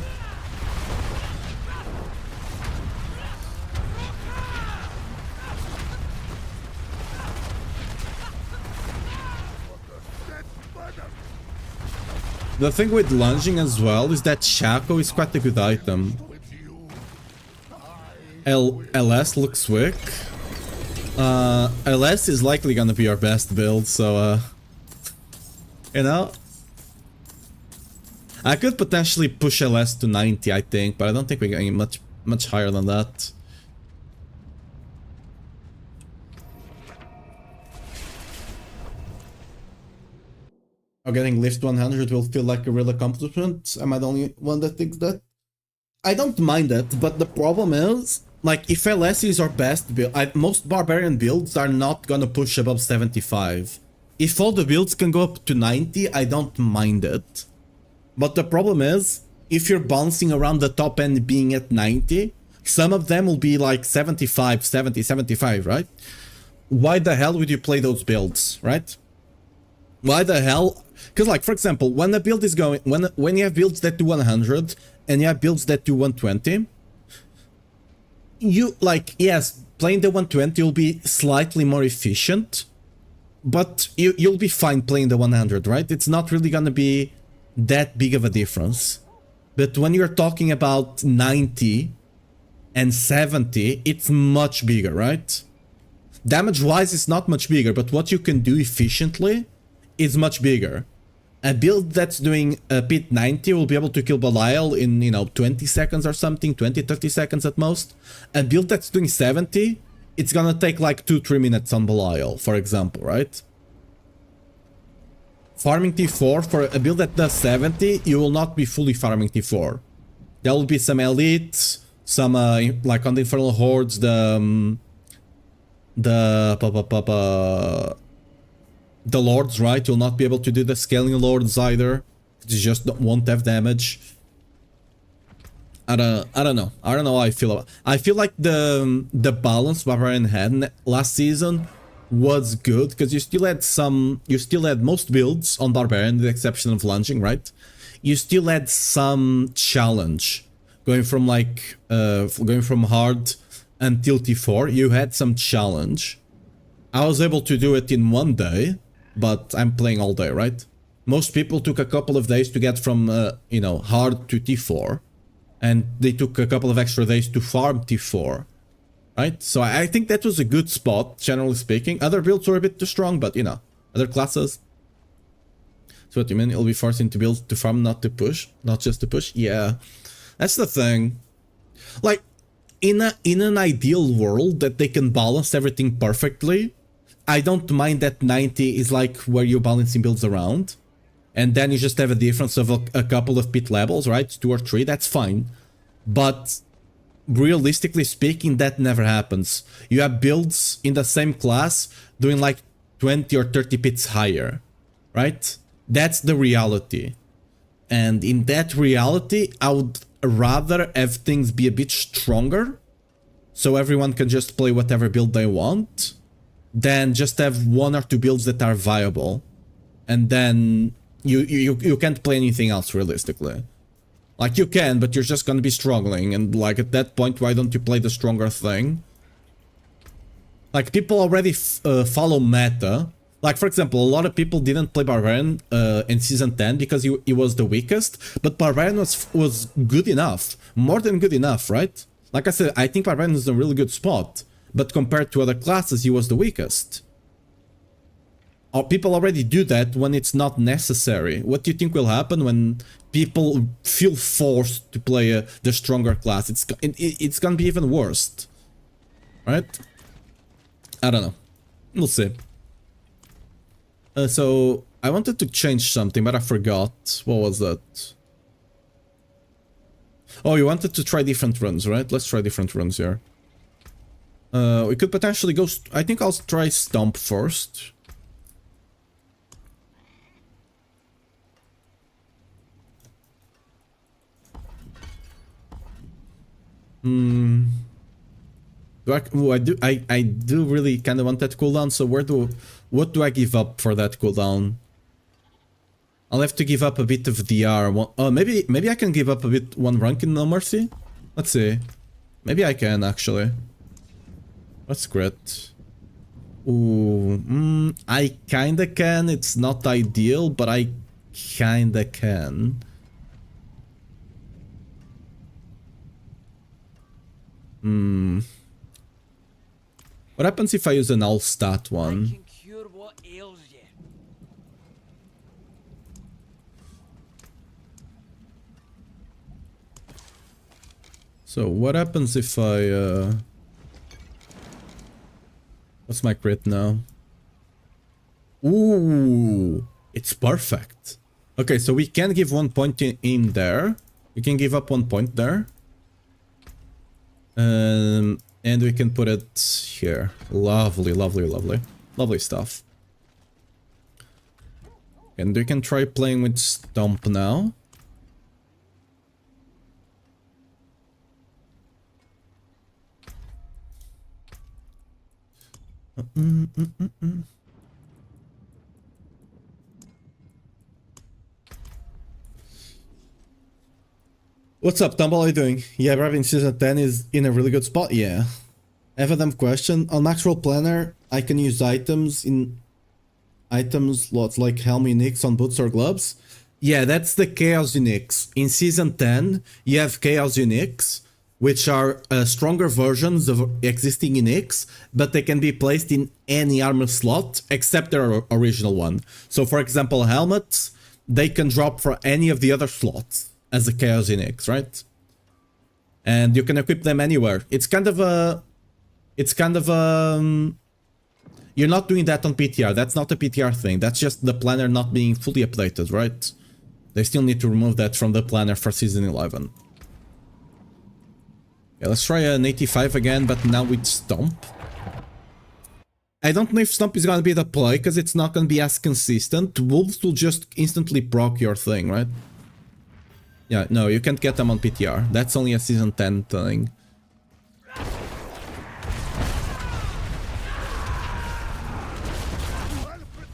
The thing with lunging as well is that Shaco is quite a good item. LS looks weak. LS is likely gonna be our best build, so you know, I could potentially push LS to 90, I think, but I don't think we're getting much higher than that. Or getting lift 100 will feel like a real accomplishment. Am I the only one that thinks that? I don't mind it, but the problem is, like, if LS is our best build, most Barbarian builds are not gonna push above 75. If all the builds can go up to 90, I don't mind it. But the problem is, if you're bouncing around the top end being at 90, some of them will be like 75, 70, 75, right? Why the hell would you play those builds, right? Why the hell? Because, like, for example, when a build is going, when you have builds that do 100 and you have builds that do 120, you, like, yes, playing the 120 will be slightly more efficient, but you'll be fine playing the 100, right? It's not really gonna be that big of a difference. But when you're talking about 90 and 70, it's much bigger, right? Damage-wise, it's not much bigger, but what you can do efficiently is much bigger. A build that's doing a pit 90 will be able to kill Belial in, you know, 20 seconds or something, 20, 30 seconds at most. A build that's doing 70, it's gonna take like 2-3 minutes on Belial, for example, right? Farming T4 for a build that does 70, you will not be fully farming T4. There will be some elites, some like on the Infernal Hordes, the Lords, right? You'll not be able to do the scaling Lords either. You just won't have damage. I don't know. I don't know how I feel about. I feel like the balance Barbarian had last season was good because you still had most builds on Barbarian, with the exception of lunging, right? You still had some challenge going from like going from hard until T4. You had some challenge. I was able to do it in one day, but I'm playing all day, right? Most people took a couple of days to get from you know, hard to T4, and they took a couple of extra days to farm T4. Right? So I think that was a good spot, generally speaking. Other builds were a bit too strong, but, you know, other classes. So what do you mean? You'll be forced into builds to farm, not to push? Not just to push? Yeah. That's the thing. Like, in an ideal world that they can balance everything perfectly, I don't mind that 90 is like where you're balancing builds around. And then you just have a difference of a couple of pit levels, right? 2 or 3, that's fine. But realistically speaking, that never happens. You have builds in the same class doing like 20 or 30 pits higher, right? That's the reality. And in that reality, I would rather have things be a bit stronger, so everyone can just play whatever build they want, than just have 1 or 2 builds that are viable. And then you can't play anything else realistically. Like, you can, but you're just gonna be struggling, and like, at that point, why don't you play the stronger thing? Like, people already follow meta. Like, for example, a lot of people didn't play Barbarian in Season 10 because he was the weakest, but Barbarian was good enough. More than good enough, right? Like I said, I think Barbarian is a really good spot, but compared to other classes, he was the weakest. People already do that when it's not necessary. What do you think will happen when people feel forced to play the stronger class? It's gonna be even worse, right? I don't know. We'll see. So I wanted to change something, but I forgot. What was that? Oh, you wanted to try different runs, right? Let's try different runs here. We could potentially go... I think I'll try Stomp first. Hmm... I do really kind of want that cooldown, so what do I give up for that cooldown? I'll have to give up a bit of DR. Oh, maybe I can give up a bit one rank in No Mercy? Let's see. Maybe I can, actually. That's great. Ooh, I kinda can. It's not ideal, but I kinda can. What happens if I use an all stat one? I can cure what ails you. So what happens if I what's my crit now? Ooh, it's perfect. Okay, so we can give 1 point in there. We can give up 1 point there. And we can put it here. Lovely, lovely, lovely. Lovely stuff. And we can try playing with Stomp now. What's up, Tumble? How are you doing? Yeah, Barbarian Season 10 is in a really good spot. Yeah. I have a dumb question. On Maxwell Planner, I can use items in item slots like Helm Uniques on boots or gloves. Yeah, that's the Chaos Uniques. In Season 10, you have Chaos Uniques, which are stronger versions of existing Uniques, but they can be placed in any armor slot except their original one. So, for example, helmets, they can drop for any of the other slots as a Chaos Unix, right? And you can equip them anywhere. It's kind of a... You're not doing that on PTR. That's not a PTR thing. That's just the planner not being fully updated, right? They still need to remove that from the planner for Season 11. Okay, let's try an 85 again, but now with Stomp. I don't know if Stomp is gonna be the play, because it's not gonna be as consistent. Wolves will just instantly proc your thing, right? Yeah, no, you can't get them on PTR. That's only a Season 10 thing.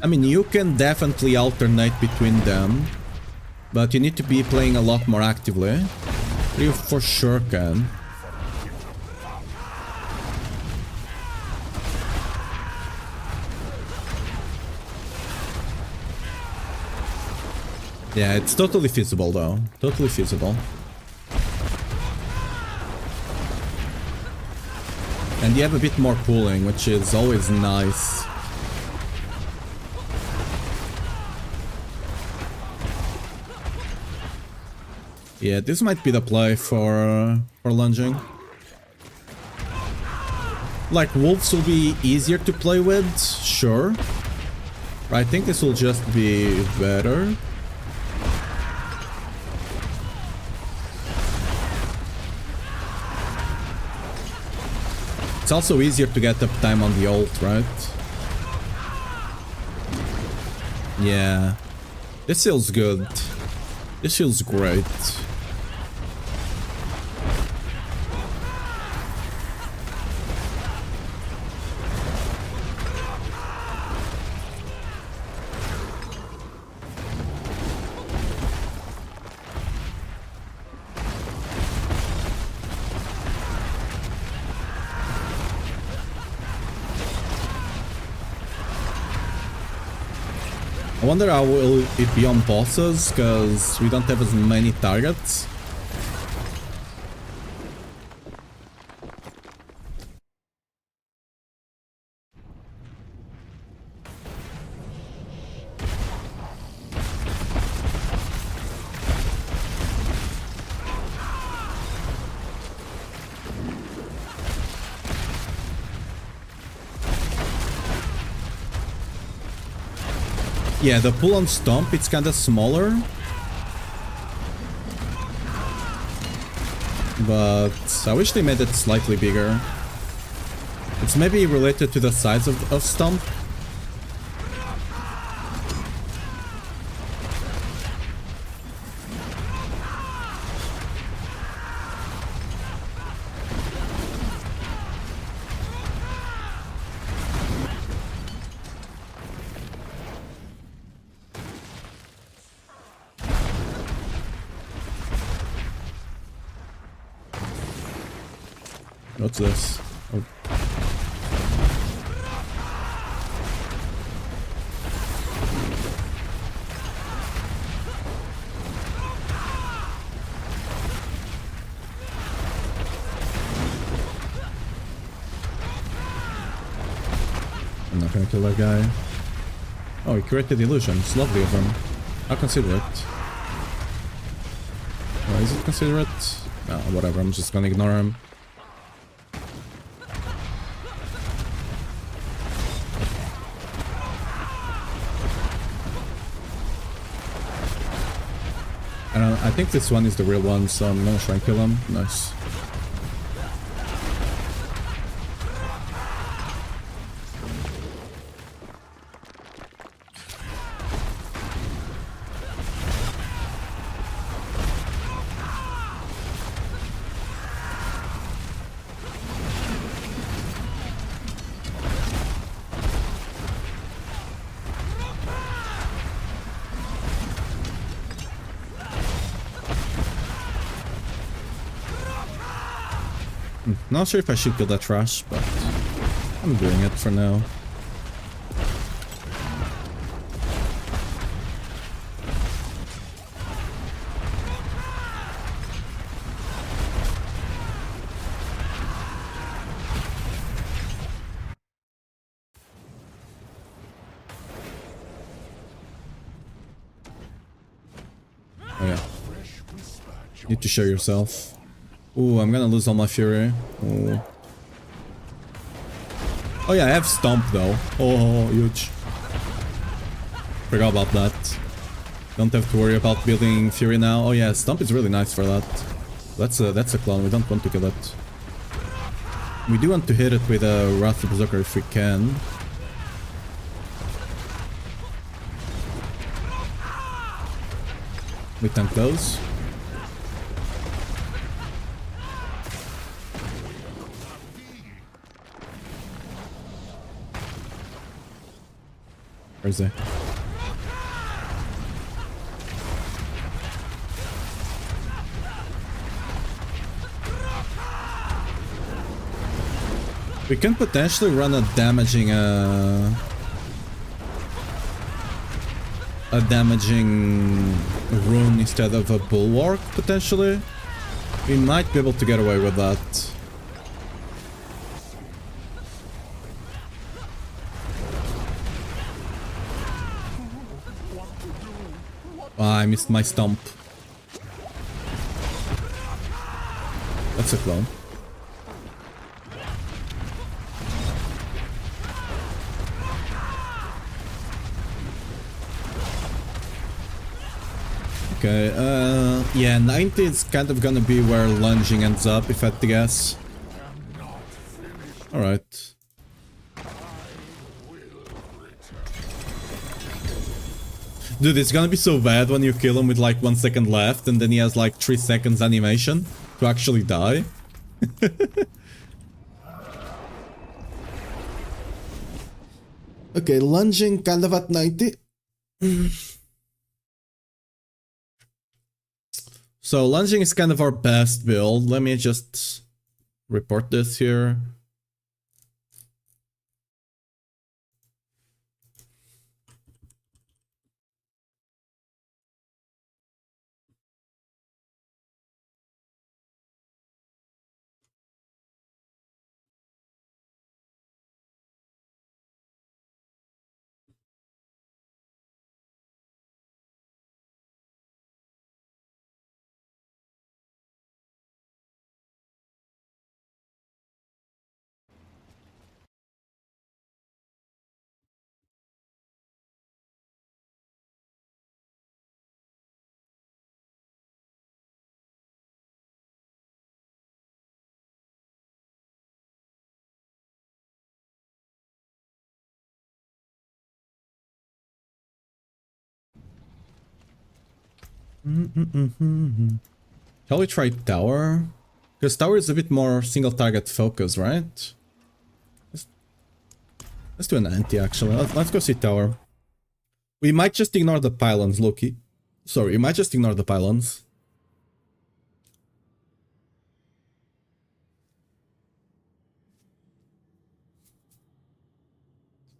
I mean, you can definitely alternate between them, but you need to be playing a lot more actively. You for sure can. Yeah, it's totally feasible though. Totally feasible. And you have a bit more pooling, which is always nice. Yeah, this might be the play for lunging. Like, wolves will be easier to play with, sure. But I think this will just be better. It's also easier to get uptime on the ult, right? Yeah. This feels good. This feels great. I wonder how will it be on bosses, because we don't have as many targets. Yeah, the pull on Stomp, it's kinda smaller. but I wish they made it slightly bigger. It's maybe related to the size of Stump. What's this? Oh. I'm not gonna kill that guy. Oh, he created illusion. It's lovely of him. I'll consider it. Why is it considerate? No, whatever. I'm just gonna ignore him. I think this one is the real one, so I'm gonna try and kill him. Nice. Not sure if I should kill that trash, but I'm doing it for now. Oh yeah. Need to show yourself. Ooh, I'm gonna lose all my fury. Ooh. Oh yeah, I have Stomp though. Oh, huge. Forgot about that. Don't have to worry about building fury now. Oh yeah, Stomp is really nice for that. That's a clone. We don't want to kill it. We do want to hit it with a Wrath Berserker if we can. We tank those. Where's it? We can potentially run a damaging rune instead of a bulwark, potentially. We might be able to get away with that. I missed my Stomp. That's a clone. Okay, yeah, 90 is kind of gonna be where lunging ends up, if I had to guess. Alright. Dude, it's gonna be so bad when you kill him with like 1 second left and then he has like 3 seconds animation to actually die. Okay, lunging kind of at 90. So lunging is kind of our best build. Let me just report this here. Shall we try tower? Because tower is a bit more single target focus, right? Let's do an anti actually. Let's go see tower. We might just ignore the pylons, Loki. Sorry, we might just ignore the pylons.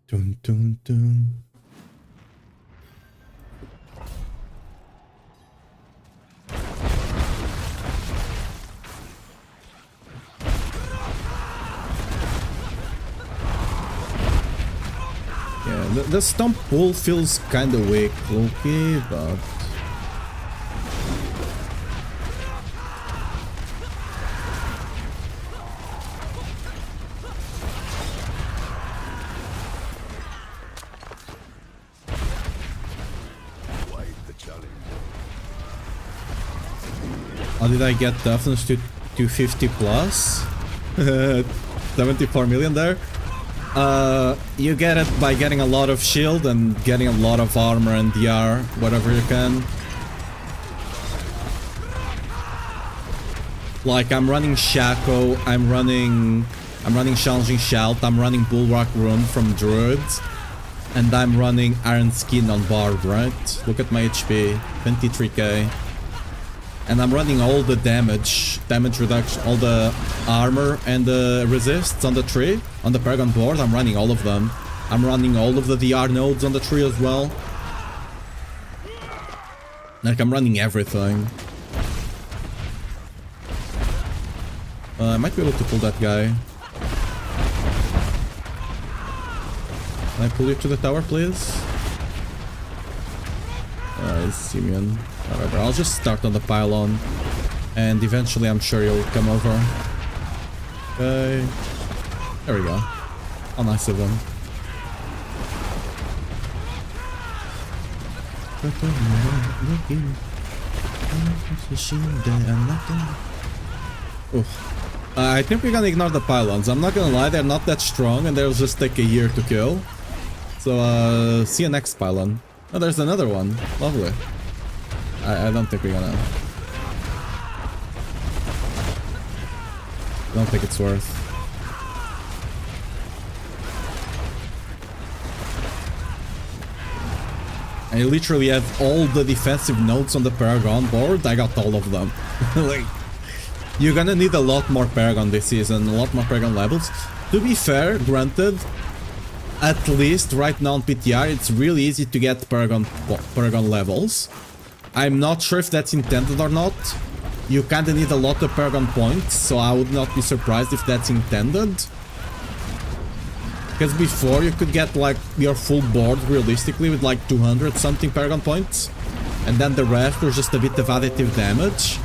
Dun dun dun. Yeah, the stomp pull feels kinda weak, Loki, but... How did I get toughness to 250 plus? 74 million there? You get it by getting a lot of shield and getting a lot of armor and DR, whatever you can. Like, I'm running Shaco, I'm running Challenging Shout, I'm running Bulwark Rune from Druids, and I'm running Iron Skin on Bard, right? Look at my HP, 23k. And I'm running all the damage reduction, all the armor and the resists on the tree, on the Paragon board. I'm running all of them. I'm running all of the DR nodes on the tree as well. Like, I'm running everything. I might be able to pull that guy. Can I pull you to the tower, please? It's Simeon. Whatever, I'll just start on the pylon. And eventually I'm sure you'll come over. Okay. There we go. How nice of them. I think we're gonna ignore the pylons. I'm not gonna lie, they're not that strong and they'll just take a year to kill. So, see you next pylon. Oh, there's another one. Lovely. I don't think we're gonna... I don't think it's worth. I literally have all the defensive nodes on the Paragon board. I got all of them. Like, you're gonna need a lot more Paragon this season, a lot more Paragon levels. To be fair, granted, at least right now on PTR, it's really easy to get Paragon levels. I'm not sure if that's intended or not. You kinda need a lot of Paragon points, so I would not be surprised if that's intended. Because before you could get like your full board realistically with like 200 something Paragon points. And then the rest was just a bit of additive damage.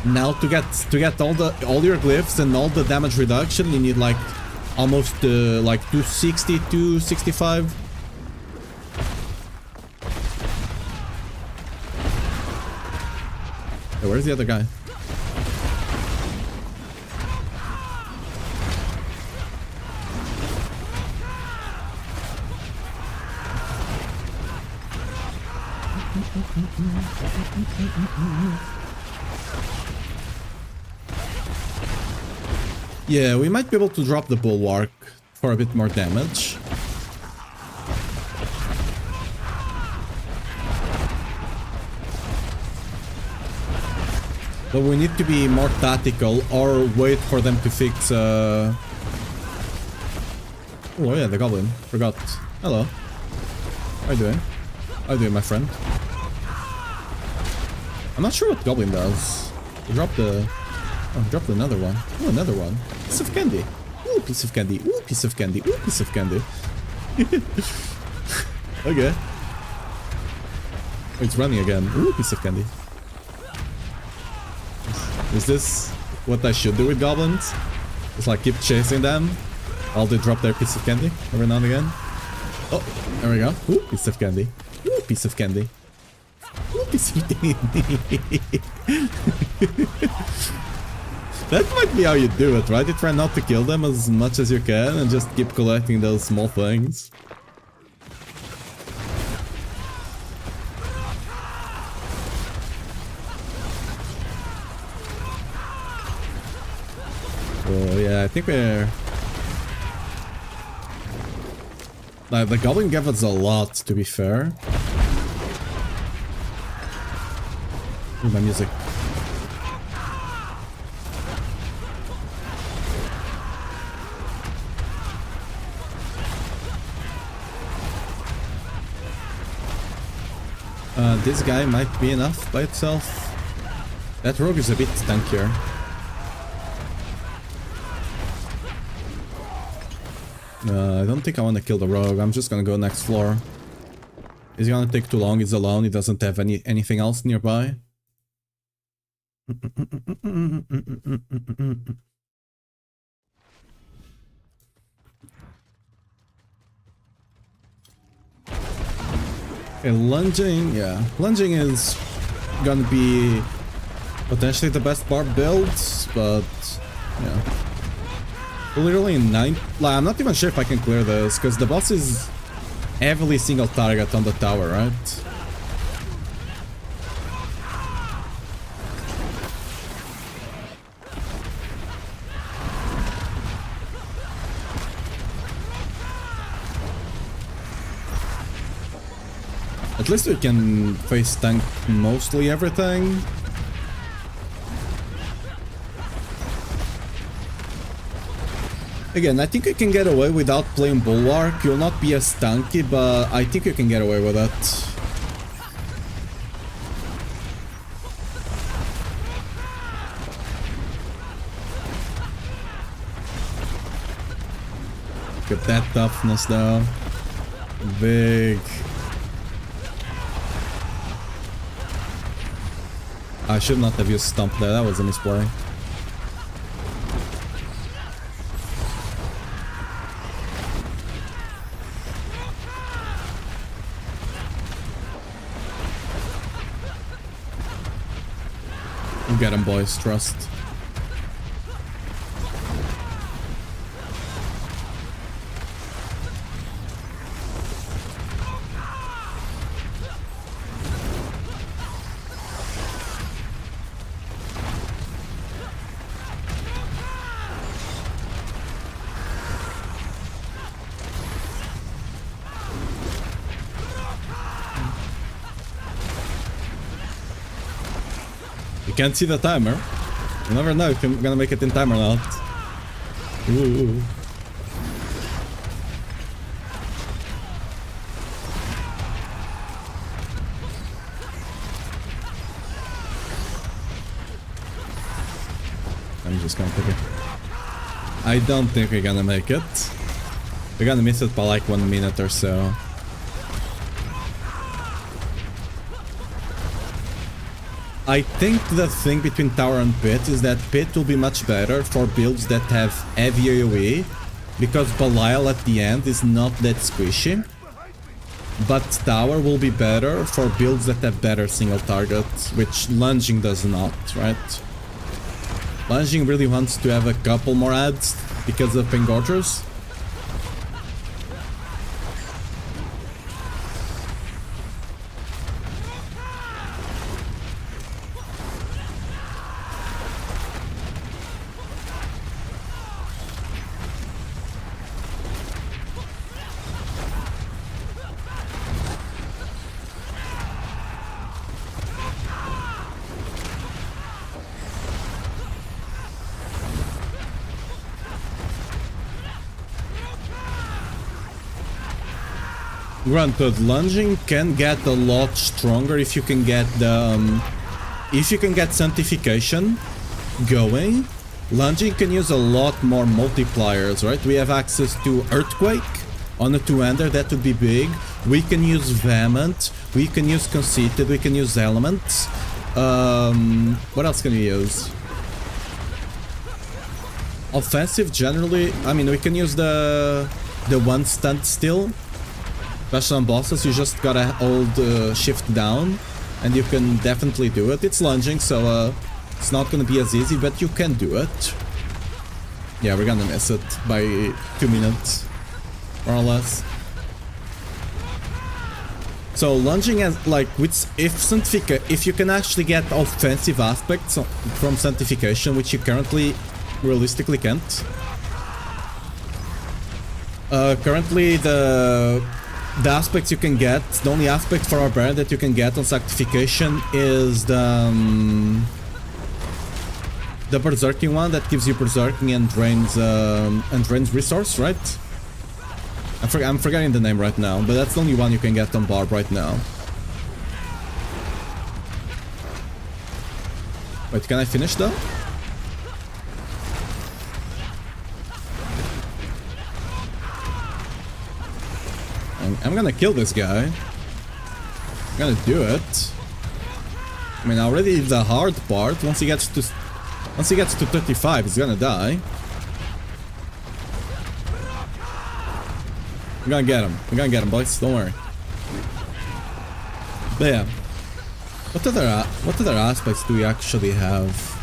Now to get all your glyphs and all the damage reduction, you need like almost like 260, 265. Hey, where's the other guy? Yeah, we might be able to drop the Bulwark for a bit more damage. But we need to be more tactical or wait for them to fix Oh yeah, the goblin. Forgot. Hello. How you doing? How you doing, my friend? I'm not sure what goblin does. He dropped the... Oh, dropped another one. Oh, another one. Piece of candy. Ooh, piece of candy. Ooh, piece of candy. Ooh, piece of candy. Okay. Oh, it's running again. Ooh, piece of candy. Is this what I should do with goblins? Just like keep chasing them while they drop their piece of candy every now and again? Oh, there we go. Ooh, piece of candy. Ooh, piece of candy. Ooh, piece of candy. That might be how you do it, right? You try not to kill them as much as you can and just keep collecting those small things. I think we're... Like, the Goblin gave us a lot, to be fair. Ooh, my music. This guy might be enough by itself. That rogue is a bit tankier. I don't think I want to kill the rogue. I'm just gonna go next floor. It's gonna take too long. He's alone. He doesn't have anything else nearby. Okay, lunging, yeah. Lunging is gonna be potentially the best barb build, but yeah. Literally 9. Like, I'm not even sure if I can clear this, because the boss is heavily single target on the tower, right? At least we can face tank mostly everything. Again, I think you can get away without playing Bulwark. You'll not be as tanky, but I think you can get away with it. Look at that toughness though. Big. I should not have used Stomp there, that was a misplay. Get him, boys, trust. Can't see the timer. You never know if I'm gonna make it in time or not. Ooh. I'm just gonna pick it. I don't think we're gonna make it. We're gonna miss it by like 1 minute or so. I think the thing between Tower and Pit is that Pit will be much better for builds that have heavy AoE, because Belial at the end is not that squishy. But Tower will be better for builds that have better single targets, which Lunging does not, right? Lunging really wants to have a couple more adds because of Engorgers. Granted, lunging can get a lot stronger if you can get the sanctification going. Lunging can use a lot more multipliers, right? We have access to Earthquake on a two-hander, that would be big. We can use Vehement, we can use Conceited, we can use Elements. What else can we use? Offensive generally, I mean, we can use the one stunt still. Especially on bosses, you just gotta hold shift down and you can definitely do it. It's lunging, so it's not gonna be as easy, but you can do it. Yeah, we're gonna miss it by 2 minutes, more or less. So lunging has like, if you can actually get offensive aspects from sanctification, which you currently realistically can't, Currently the aspects you can get, the only aspect for Barbarian that you can get on Sanctification is the Berserking one that gives you Berserking and drains resource, right? I'm forgetting the name right now, but that's the only one you can get on Barb right now. Wait, can I finish though? I'm gonna kill this guy. I'm gonna do it. I mean, already the hard part. Once he gets to 35, he's gonna die. I'm gonna get him. I'm gonna get him, boys. Don't worry. But yeah, what other aspects do we actually have?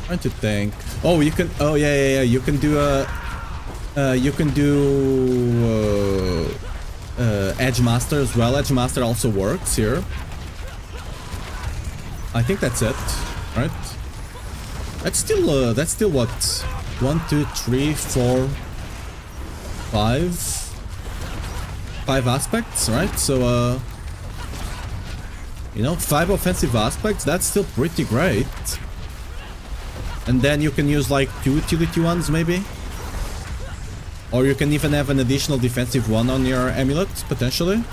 I'm trying to think. Oh, you can. Oh yeah. You can do Edge Master as well. Edge Master also works here. I think that's it, right? That's still what? 1, 2, 3, 4, 5 aspects, right? So you know, 5 offensive aspects, that's still pretty great. And then you can use like 2 utility ones maybe. Or you can even have an additional defensive one on your amulet, potentially.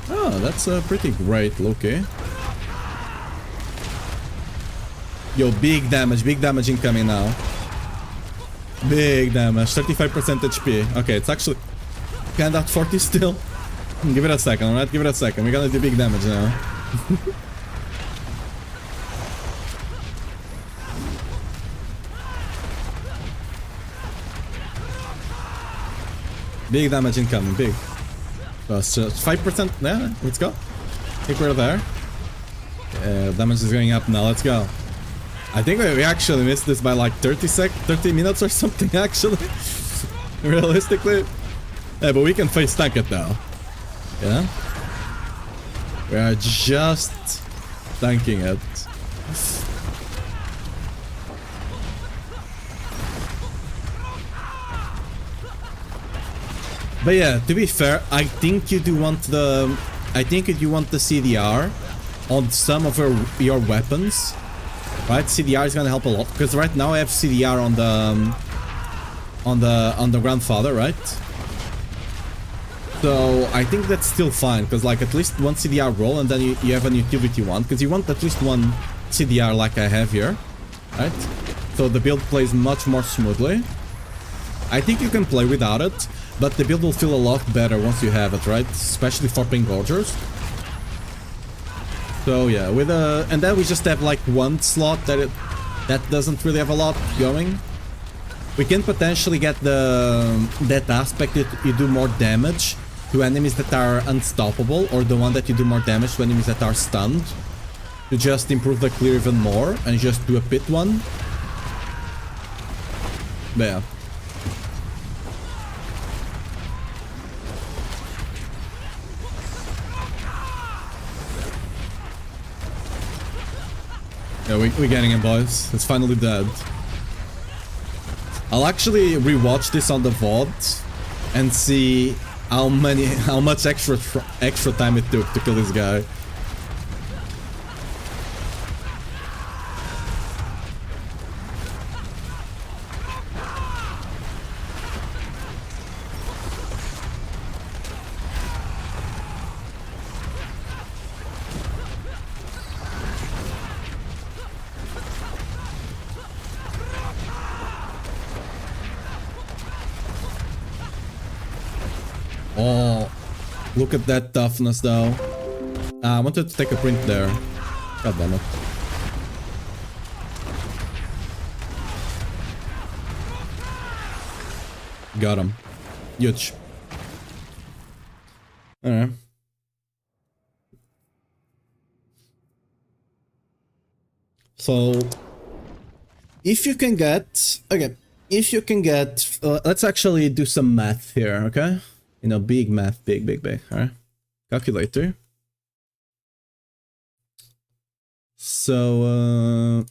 Oh, that's pretty great, Loki. Yo, big damage incoming now. Big damage, 35% HP. Okay, it's actually kinda at 40 still. Give it a second, alright? Give it a second. We're gonna do big damage now. Big damage incoming, big. 5%, yeah, let's go. I think we're there. Damage is going up now, let's go. I think we actually missed this by like 30 minutes or something, actually. Realistically. Yeah, but we can face tank it now. Yeah? We are just tanking it. But yeah, to be fair, I think you do want the CDR on some of your weapons, right? CDR is gonna help a lot because right now I have CDR on the grandfather, right? So I think that's still fine because like at least one CDR roll and then you have an utility one because you want at least one CDR like I have here, right? So the build plays much more smoothly. I think you can play without it. But the build will feel a lot better once you have it, right? Especially for pink gorgers. So yeah, with and then we just have like one slot that doesn't really have a lot going. We can potentially get that aspect that you do more damage to enemies that are unstoppable, or the one that you do more damage to enemies that are stunned, to just improve the clear even more and just do a pit one. But yeah. Yeah, we're getting him, boys. It's finally dead. I'll actually rewatch this on the VOD and see how much extra time it took to kill this guy. Oh, look at that toughness though. I wanted to take a print there. God damn it. Got him. Huge. Alright. So, if you can get... Okay. If you can get... let's actually do some math here, okay? You know, big math, big. Alright. Calculator. So,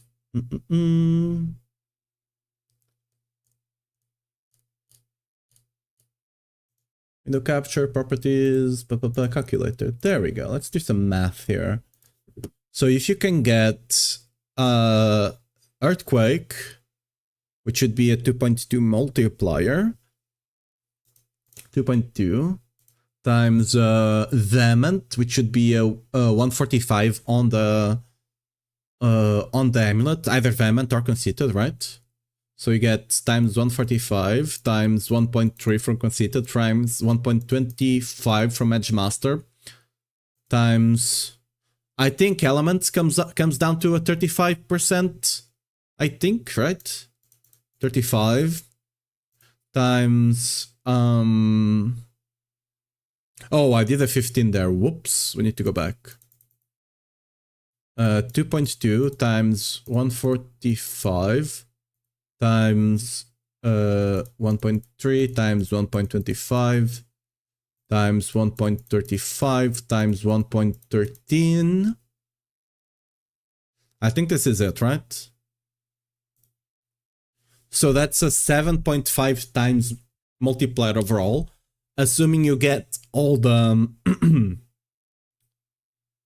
Window capture properties, calculator. There we go. Let's do some math here. So if you can get earthquake, which should be a 2.2 multiplier, 2.2 times vehement, which should be a 145 on the amulet, either vehement or conceited, right? So you get times 145 times 1.3 from conceited times 1.25 from edge master times, I think elements comes down to a 35%, I think, right? 35 times oh, I did a 15 there. Whoops, we need to go back. 2.2 times 145 times 1.3 times 1.25 times 1.35 times 1.13. I think this is it, right? So that's a 7.5 times multiplier overall, assuming you get all the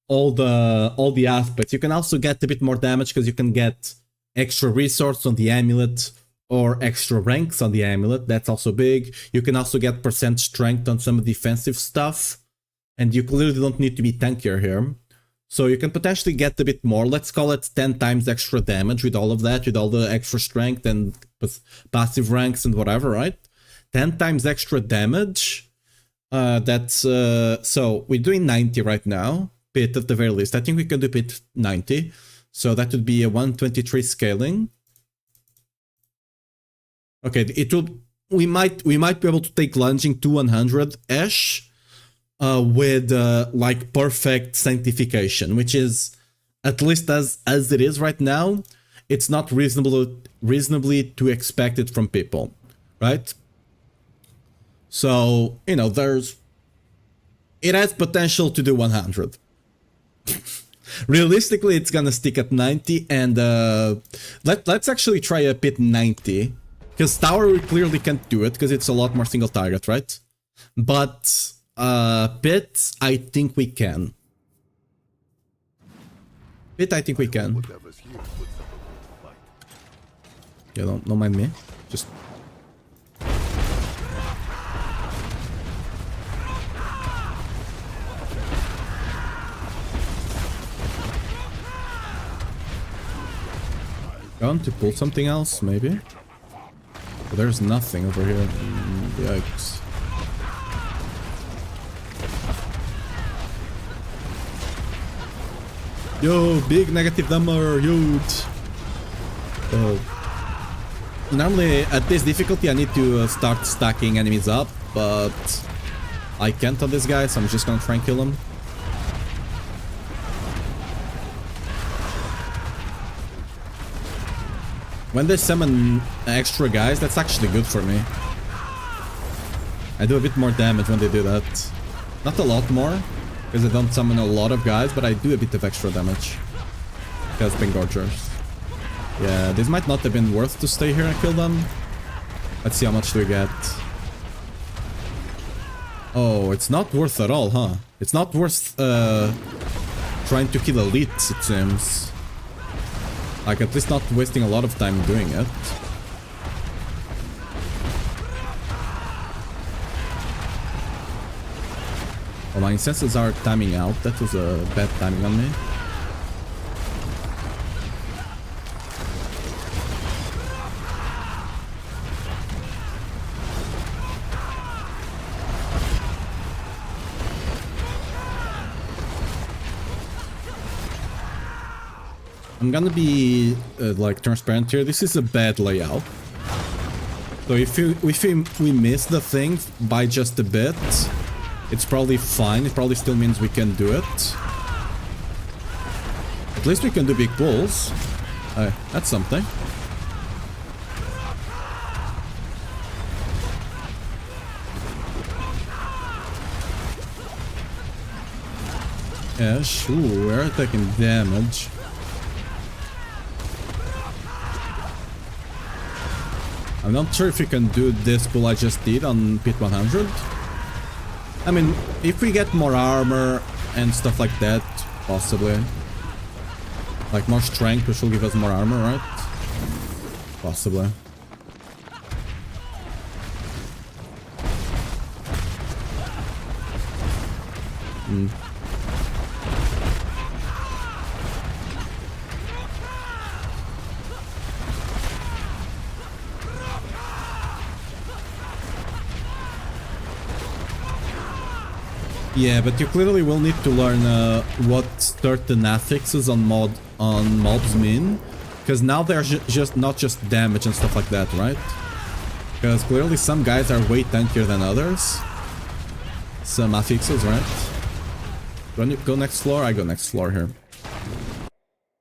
all the aspects. You can also get a bit more damage because you can get extra resource on the amulet or extra ranks on the amulet. That's also big. You can also get percent strength on some defensive stuff, and you clearly don't need to be tankier here. So you can potentially get a bit more. Let's call it 10 times extra damage with all of that, with all the extra strength and passive ranks and whatever, right? 10 times extra damage. That's so we're doing 90 right now. Pit at the very least. I think we can do pit 90. So that would be a 123 scaling. Okay, it will. We might be able to take lunging to 100-ish with like perfect sanctification, which is at least as it is right now. It's not reasonably to expect it from people, right? So you know, it has potential to do 100. Realistically, it's gonna stick at 90, and let's actually try a pit 90, because tower we clearly can't do it because it's a lot more single target, right? But pit, I think we can. Pit, I think we can. Yeah, don't mind me. Just. Going to pull something else, maybe? But there's nothing over here. Yikes. Yo, big negative number, huge. Normally, at this difficulty, I need to start stacking enemies up, but I can't on this guy, so I'm just gonna try and kill him. When they summon extra guys, that's actually good for me. I do a bit more damage when they do that. Not a lot more, because I don't summon a lot of guys, but I do a bit of extra damage. Because Pink Gorgers. Yeah, this might not have been worth to stay here and kill them. Let's see how much do we get. Oh, it's not worth at all, huh? It's not worth trying to kill elites, it seems. Like, at least not wasting a lot of time doing it. Oh, my incenses are timing out. That was a bad timing on me. I'm gonna be like transparent here. This is a bad layout. So if we miss the thing by just a bit, it's probably fine. It probably still means we can do it. At least we can do big pulls. That's something. Yeah, sure, we're taking damage. I'm not sure if you can do this pull I just did on Pit 100. I mean, if we get more armor and stuff like that, possibly. Like more strength, which will give us more armor, right? Possibly. Yeah, but you clearly will need to learn what certain affixes on mobs mean, because now they're just not just damage and stuff like that, right? Because clearly some guys are way tankier than others. Some affixes, right? Do you go next floor? I go next floor here.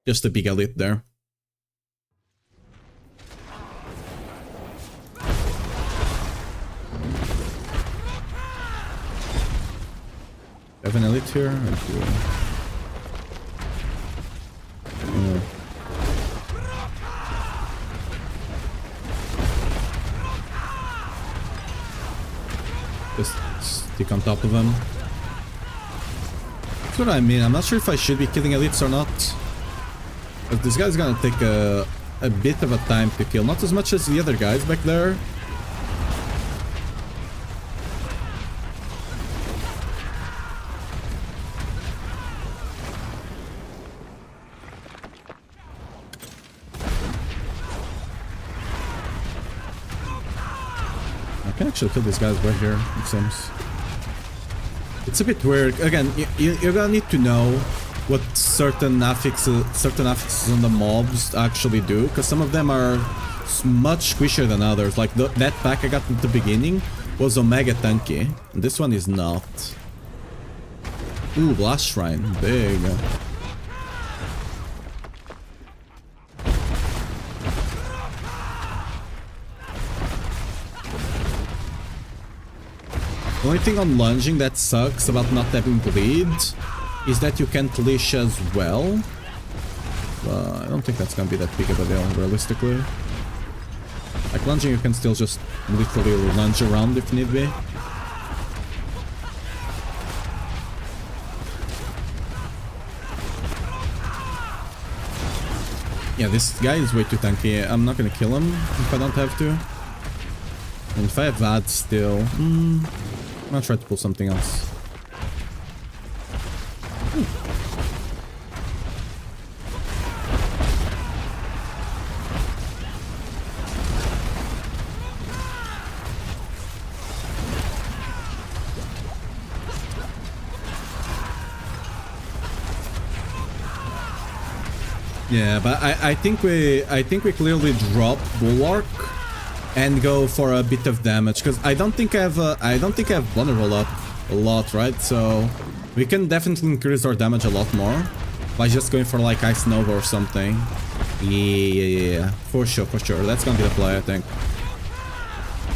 Just a big elite there. Have an elite here? I do. Just stick on top of them. That's what I mean. I'm not sure if I should be killing elites or not. But this guy's gonna take a bit of a time to kill. Not as much as the other guys back there. I can actually kill these guys right here, it seems. It's a bit weird. Again, you're gonna need to know what certain affixes on the mobs actually do, because some of them are much squishier than others. Like that pack I got at the beginning was Omega Tanky, and this one is not. Ooh, Blast Shrine, big. The only thing on lunging that sucks about not having bleed is that you can't leash as well. I don't think that's gonna be that big of a deal, realistically. Like lunging, you can still just literally lunge around if need be. Yeah, this guy is way too tanky. I'm not gonna kill him if I don't have to. And if I have that still... I'll try to pull something else. Yeah, but I think we clearly drop Bulwark and go for a bit of damage, because I don't think I have vulnerable up a lot, right? So we can definitely increase our damage a lot more by just going for like Ice Nova or something. Yeah, for sure. That's gonna be the play, I think.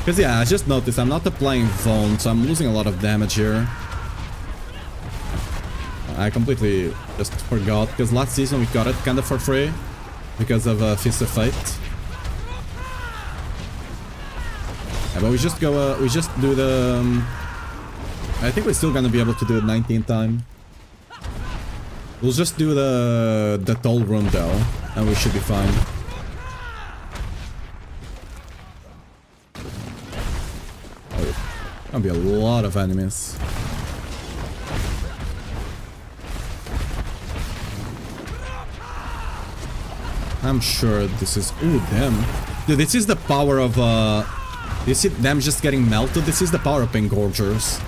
Because yeah, I just noticed I'm not applying Vaughn, so I'm losing a lot of damage here. I completely just forgot, because last season we got it kind of for free because of Fist of Fate. Yeah, but we just do the... I think we're still gonna be able to do it 19th time. We'll just do the toll room though, and we should be fine. Oh, gonna be a lot of enemies. I'm sure this is... Ooh, damn. Dude, this is the power of... You see them just getting melted? This is the power of Engorgers.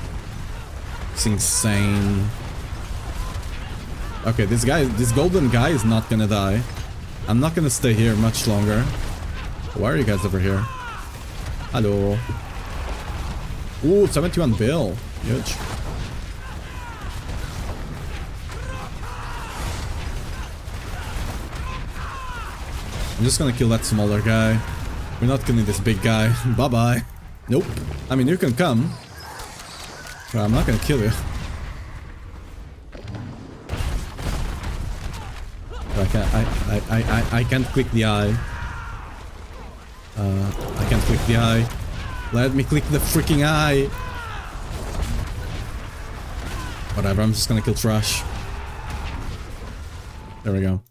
It's insane. Okay, this golden guy is not gonna die. I'm not gonna stay here much longer. Why are you guys over here? Hello. Ooh, 71 bill. Huge. I'm just gonna kill that smaller guy. We're not killing this big guy. Bye-bye. Nope. I mean, you can come. But I'm not gonna kill you. I can't click the eye. I can't click the eye. Let me click the freaking eye. Whatever, I'm just gonna kill trash. There we go.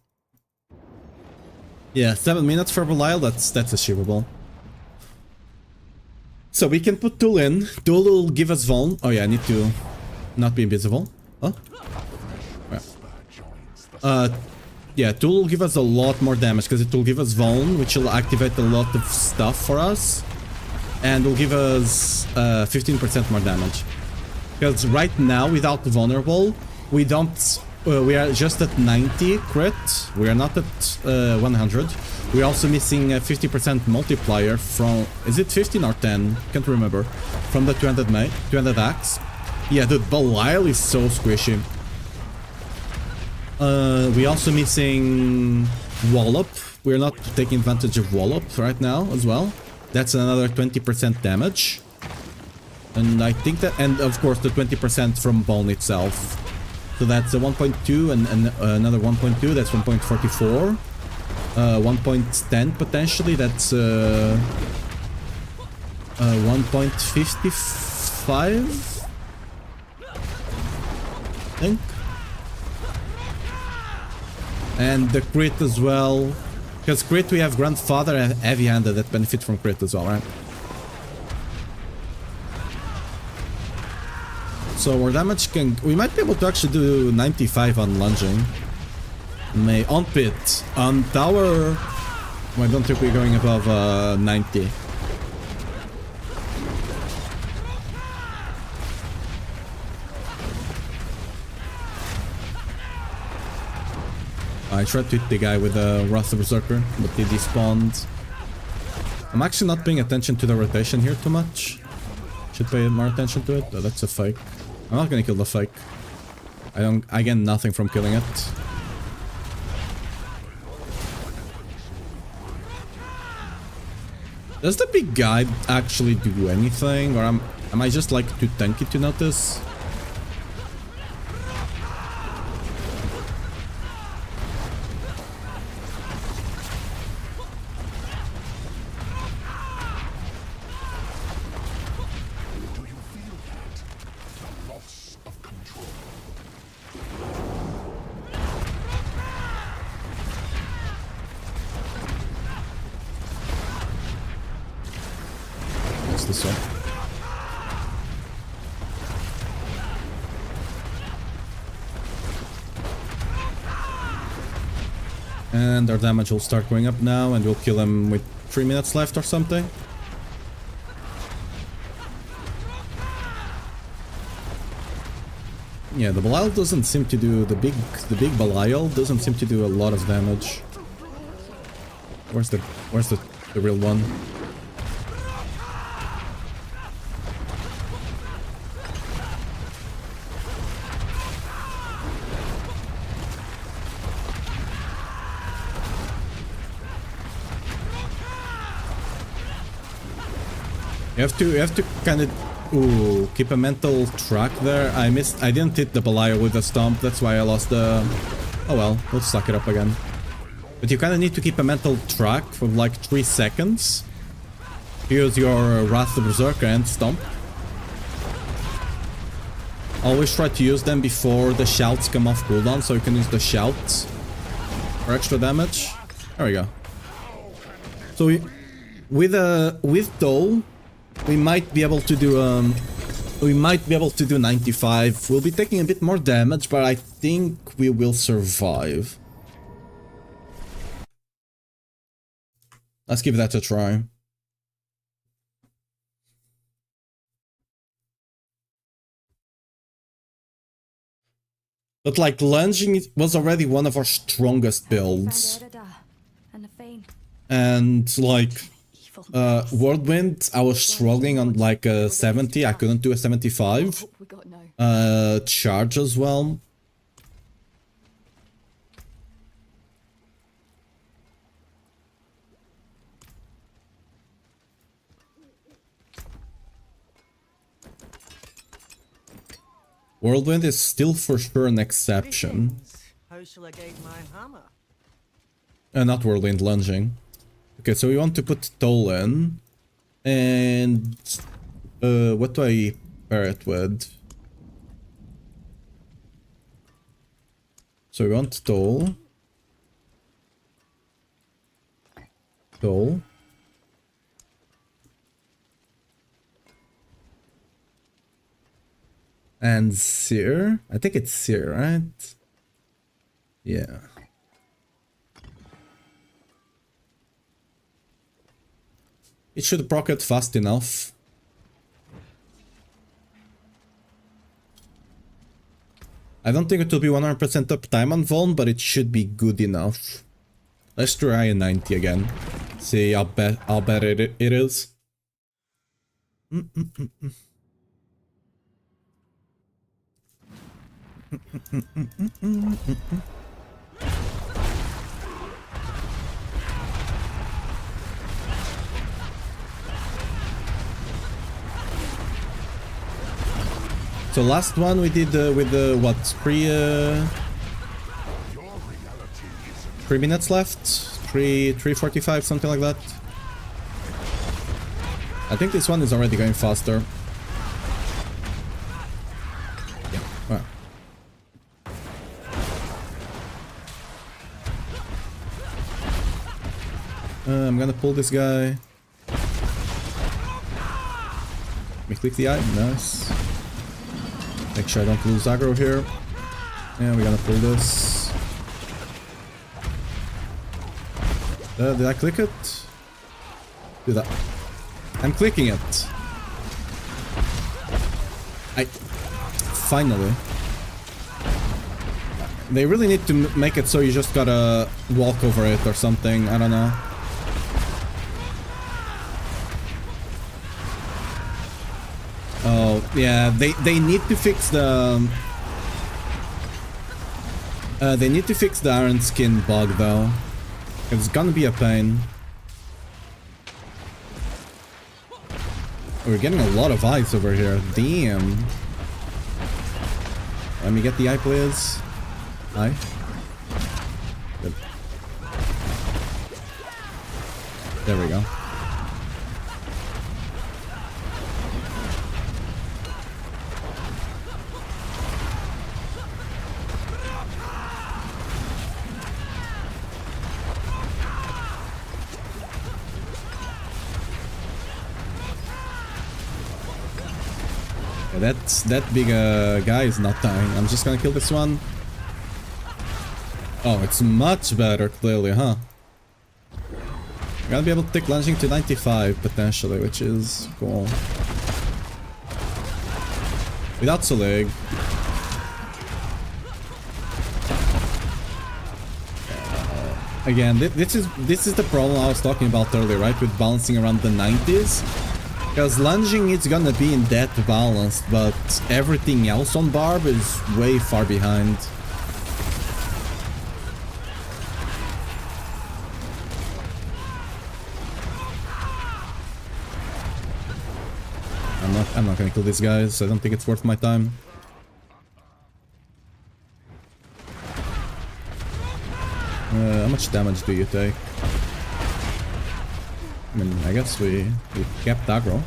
Yeah, 7 minutes for Belial, that's achievable. So we can put Tool in. Tool will give us Vuln. Oh yeah, I need to not be invisible. Oh? Yeah, Tool will give us a lot more damage because it will give us Vuln, which will activate a lot of stuff for us. And will give us 15% more damage. Because right now, without the Vulnerable, we don't... we are just at 90 crit. We are not at 100. We're also missing a 50% multiplier from... Is it 15 or 10? Can't remember. From the 200 axe. Yeah, dude, Belial is so squishy. We also missing Wallop. We're not taking advantage of Wallop right now as well. That's another 20% damage. And I think that... And of course the 20% from Bone itself. So that's a 1.2 and another 1.2. That's 1.44. 1.10 potentially. That's 1.55. I think. And the crit as well. Because crit we have Grandfather and Heavy-Handed that benefit from crit as well, right? So our damage can... We might be able to actually do 95 on lunging. On pit. On tower... I don't think we're going above 90. I tried to hit the guy with a Wrath of Berserker, but he despawned. I'm actually not paying attention to the rotation here too much. Should pay more attention to it. Oh, that's a fake. I'm not gonna kill the fake. I get nothing from killing it. Does the big guy actually do anything? Or am I just like too tanky to notice? This way. And our damage will start going up now, and we'll kill him with 3 minutes left or something. Yeah, the Belial doesn't seem to do the big Belial doesn't seem to do a lot of damage. Where's the real one? You have to kind of keep a mental track there. I didn't hit the Belial with the stomp, that's why I lost the... Oh well, we'll suck it up again. But you kind of need to keep a mental track for like 3 seconds. Use your Wrath of Berserker and stomp. Always try to use them before the shouts come off cooldown, so you can use the shouts for extra damage. There we go. So with Toll, we might be able to do 95. We'll be taking a bit more damage, but I think we will survive. Let's give that a try. But like lunging was already one of our strongest builds. And like Whirlwind, I was struggling on like a 70. I couldn't do a 75. Charge as well. Whirlwind is still for sure an exception. How shall I guide my hammer? Not Whirlwind, lunging. Okay, so we want to put toll in. And what do I pair it with? So we want toll. Toll. And sear. I think it's sear, right? Yeah. It should proc it fast enough. I don't think it will be 100% uptime on Vuln, but it should be good enough. Let's try a 90 again. See how bad it is. So last one we did with the what 3 minutes left, 3:45, something like that. I think this one is already going faster. Yeah. Wow. I'm gonna pull this guy. Let me click the eye. Nice. Make sure I don't lose aggro here. And we're gonna pull this. Did I click it? Do that. I'm clicking it. Finally. They really need to make it so you just gotta walk over it or something. I don't know. Oh, yeah, they need to fix the... they need to fix the iron skin bug, though. It's gonna be a pain. We're getting a lot of eyes over here. Damn. Let me get the eye, please. Eye. Good. There we go. That big guy is not dying. I'm just gonna kill this one. Oh, it's much better, clearly, huh? I'm gonna be able to take lunging to 95 potentially, which is cool. Without Solig. Again, this is the problem I was talking about earlier, right? With balancing around the 90s. Because lunging is gonna be in that balance, but everything else on Barb is way far behind. I'm not gonna kill these guys. I don't think it's worth my time. How much damage do you take? I mean, I guess we kept aggro.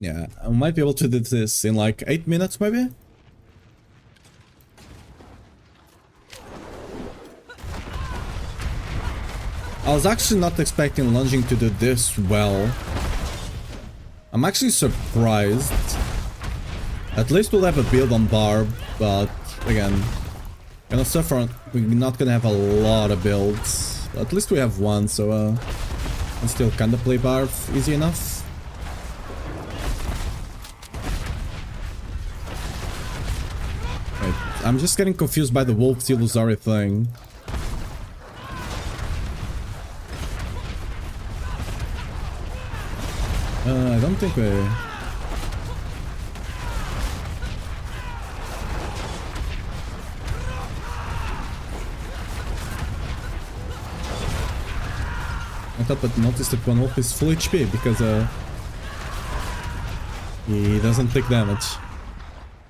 Yeah, I might be able to do this in like 8 minutes, maybe? I was actually not expecting lunging to do this well. I'm actually surprised. At least we'll have a build on Barb, but again, gonna suffer. We're not gonna have a lot of builds. At least we have one, so can still kinda play Barb easy enough. I'm just getting confused by the Wolf Illusory thing. don't think we... I thought but noticed that one wolf is full HP because he doesn't take damage.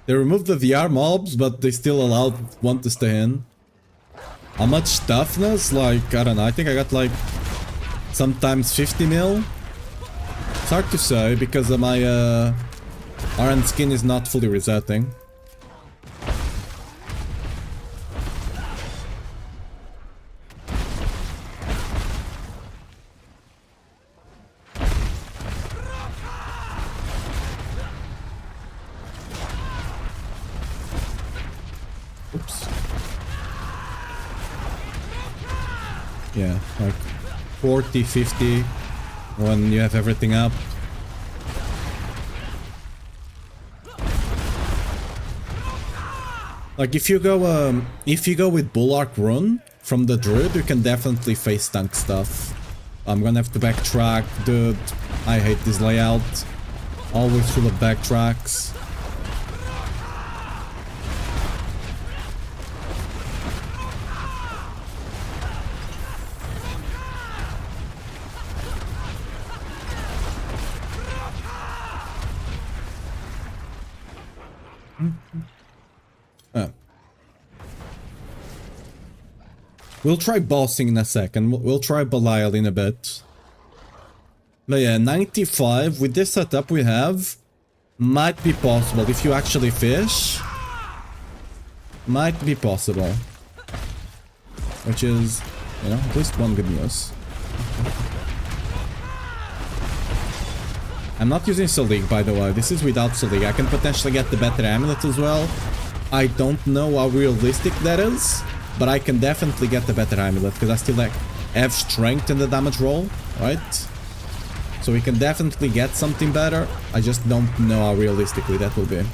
They removed the VR mobs, but they still allowed one to stay in. How much toughness? Like, I don't know, I think I got like sometimes 50 mil. It's hard to say because my RN skin is not fully resetting. Oops. Yeah, like 40, 50 when you have everything up. Like if you go with Bulwark Rune from the Druid, you can definitely face tank stuff. I'm gonna have to backtrack, dude. I hate this layout. Always full of backtracks. We'll try bossing in a second. We'll try Belial in a bit. But yeah, 95 with this setup we have might be possible if you actually fish. Might be possible. Which is, you know, at least one good news. I'm not using Selig, by the way. This is without Selig. I can potentially get the better amulet as well. I don't know how realistic that is, but I can definitely get the better amulet because I still have strength in the damage roll, right? So we can definitely get something better. I just don't know how realistically that will be.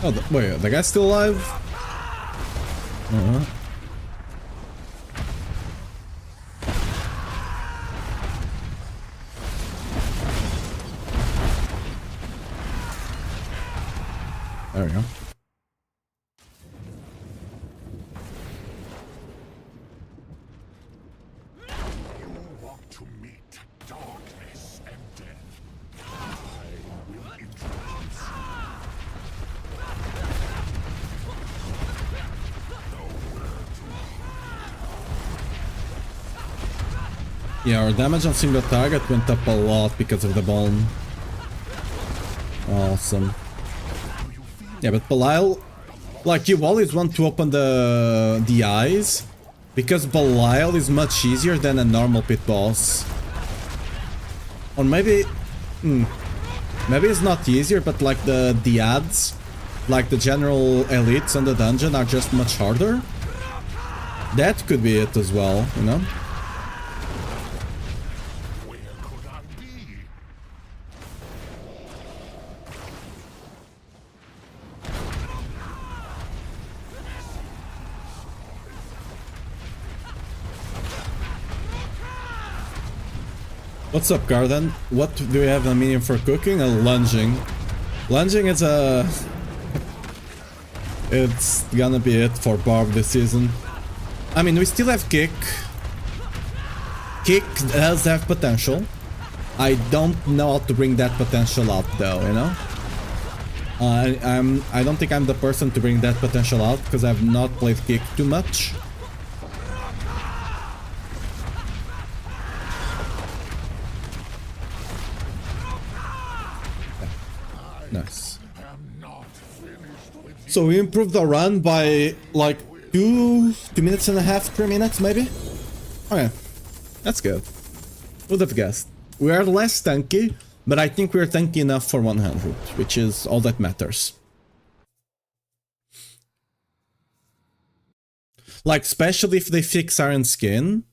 Oh, wait, the guy's still alive? There we go. You want to meet darkness and death. I will introduce you. Yeah, our damage on single target went up a lot because of the bone. Awesome. Yeah, but Belial, like, you always want to open the eyes because Belial is much easier than a normal pit boss. Or maybe, maybe it's not easier, but like the ads, like the general elites on the dungeon are just much harder. That could be it as well, you know? Where could I be? What's up, Garden? What do we have a medium for cooking? A lunging. Lunging is a... It's gonna be it for Barb this season. I mean, we still have Kick. Kick does have potential. I don't know how to bring that potential out though, you know? I don't think I'm the person to bring that potential out because I've not played Kick too much. Nice. So we improved our run by like 2 minutes and a half, 3 minutes maybe? Okay, that's good. Would have guessed. We are less tanky, but I think we're tanky enough for 100, which is all that matters. Like, especially if they fix Iron Skin.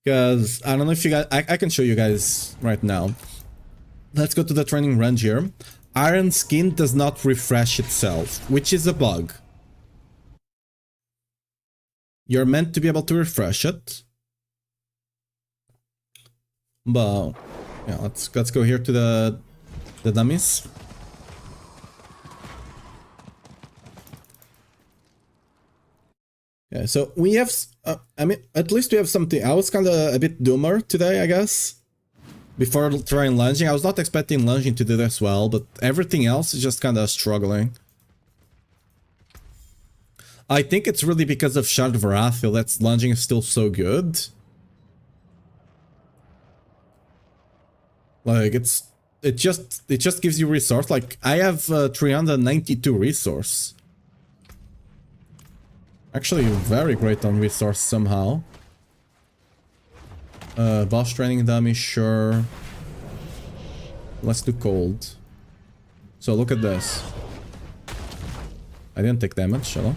Because, I don't know if you guys... I can show you guys right now. Let's go to the training range here. Iron Skin does not refresh itself, which is a bug. You're meant to be able to refresh it. But yeah, let's go here to the dummies. Yeah, so we have, I mean, at least we have something. I was kind of a bit doomer today, I guess. Before trying lunging, I was not expecting lunging to do this well, but everything else is just kind of struggling. I think it's really because of Shard of Wrath that lunging is still so good. Like, it just gives you resource. Like, I have 392 resource. Actually, very great on resource somehow. Boss training dummy, sure. Let's do cold. So look at this. I didn't take damage, shall I?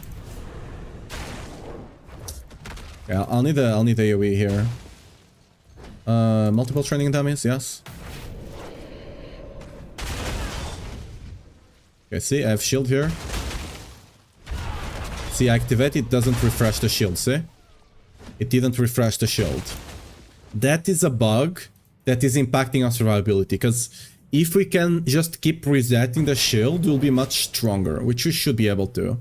Yeah, I'll need AoE here. Multiple training dummies, yes. Okay, see, I have shield here. See, I activate it, doesn't refresh the shield, see? It didn't refresh the shield. That is a bug that is impacting our survivability, because if we can just keep resetting the shield, we'll be much stronger, which we should be able to.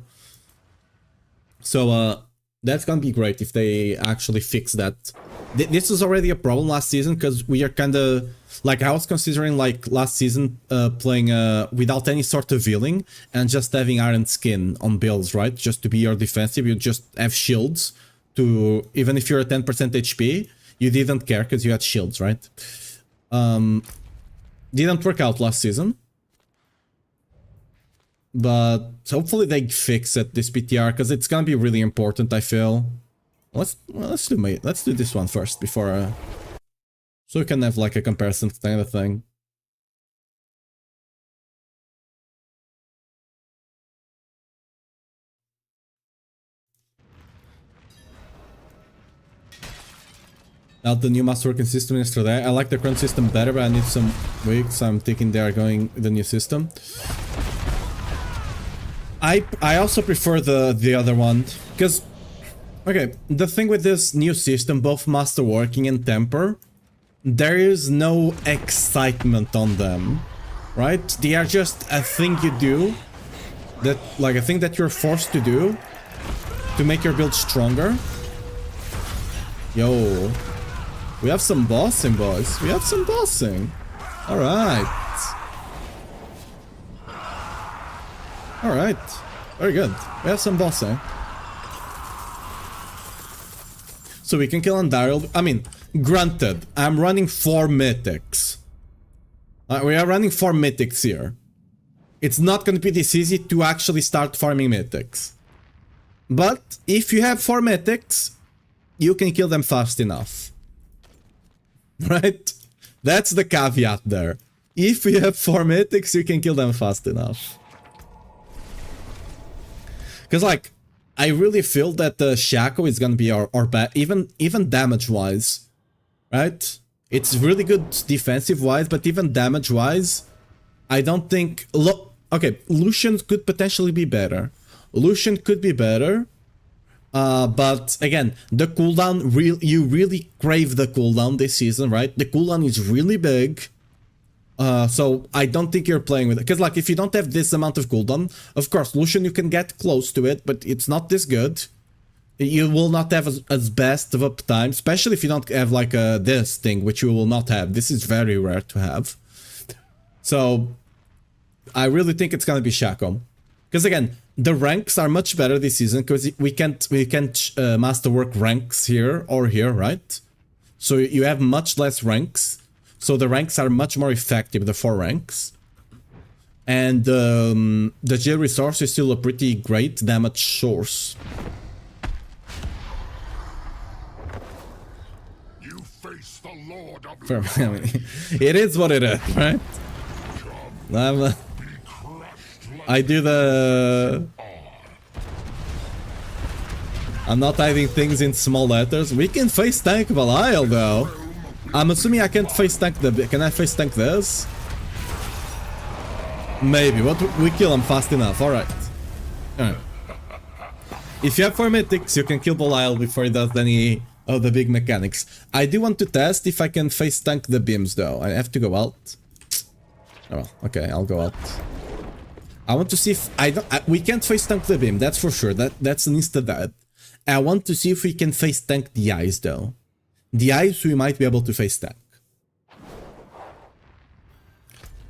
So, that's gonna be great if they actually fix that. This was already a problem last season, because we are kinda... Like, I was considering, like, last season, playing without any sort of healing, and just having Iron Skin on builds, right? Just to be your defensive, you just have shields to... Even if you're at 10% HP, you didn't care, because you had shields, right? Didn't work out last season. But hopefully they fix it, this PTR, because it's gonna be really important, I feel. Let's do this one first, before... So we can have like a comparison kind of thing. Now the new masterworking system yesterday. I like the current system better, but I need some weeks. I'm thinking they are going with the new system. I also prefer the other one, because okay, the thing with this new system, both masterworking and temper, there is no excitement on them, right? They are just a thing you do, that like a thing that you're forced to do to make your build stronger. Yo, we have some bossing, boys. We have some bossing. All right. All right. Very good. We have some bossing. So we can kill Undyral. I mean, granted, I'm running 4 mythics. We are running 4 mythics here. It's not going to be this easy to actually start farming mythics. But if you have 4 mythics, you can kill them fast enough. Right? That's the caveat there. If you have 4 mythics, you can kill them fast enough. Because, like, I really feel that the Shaco is gonna be our bad, even damage-wise, right? It's really good defensive-wise, but even damage-wise, I don't think... Okay, Lucian could potentially be better. Lucian could be better, but again, the cooldown, you really crave the cooldown this season, right? The cooldown is really big. So I don't think you're playing with it. Because like, if you don't have this amount of cooldown, of course, Lucian, you can get close to it, but it's not this good. You will not have as best of uptime, especially if you don't have like this thing, which you will not have. This is very rare to have. So I really think it's gonna be Shaco. Because again, the ranks are much better this season, because we can't masterwork ranks here or here, right? So you have much less ranks. So the ranks are much more effective, the 4 ranks. And the J resource is still a pretty great damage source. You face the Lord of I mean, it is what it is, right? I do the... I'm not hiding things in small letters. We can face tank Belial though. I'm assuming I can't face tank the... Can I face tank this? Maybe, but we kill them fast enough, alright. Alright. If you have 4 mythics, you can kill Belial before he does any of the big mechanics. I do want to test if I can face tank the beams though. I have to go out. Oh, well, okay, I'll go out. I want to see if we can't face tank the beam, that's for sure. That's an insta dead. I want to see if we can face tank the eyes though. The eyes we might be able to face tank.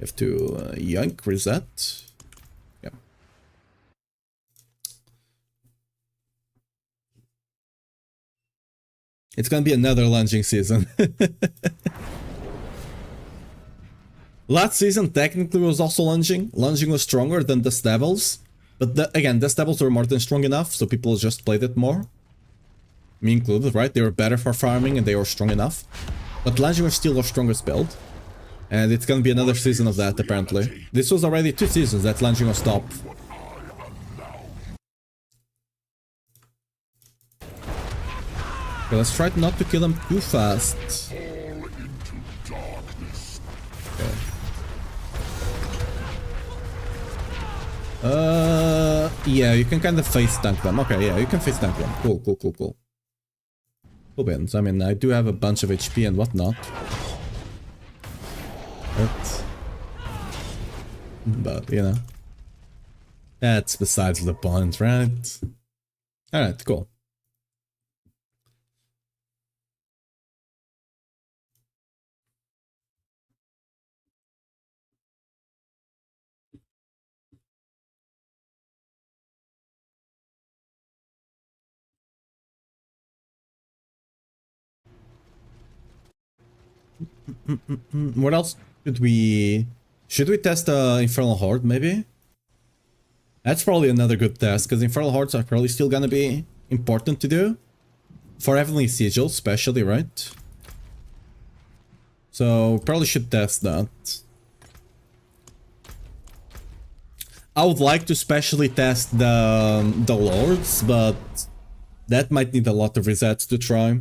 Have to yank reset. Yep. It's gonna be another lunging season. Last season technically was also lunging. Lunging was stronger than Dust Devils. But again, Dust Devils were more than strong enough, so people just played it more. Me included, right? They were better for farming and they were strong enough. But lunging was still our strongest build. And it's gonna be another season of that, apparently. This was already 2 seasons that lunging was top. Okay, let's try not to kill them too fast. Yeah, you can kind of face tank them. Okay, yeah, you can face tank them. Cool. Cool beans. I mean, I do have a bunch of HP and whatnot. But, you know. That's besides the point, right? Alright, cool. What else should we test Infernal Horde, maybe? That's probably another good test, because Infernal Hordes are probably still gonna be important to do. For Heavenly Sigil, especially, right? So, probably should test that. I would like to specially test the Lords, but that might need a lot of resets to try.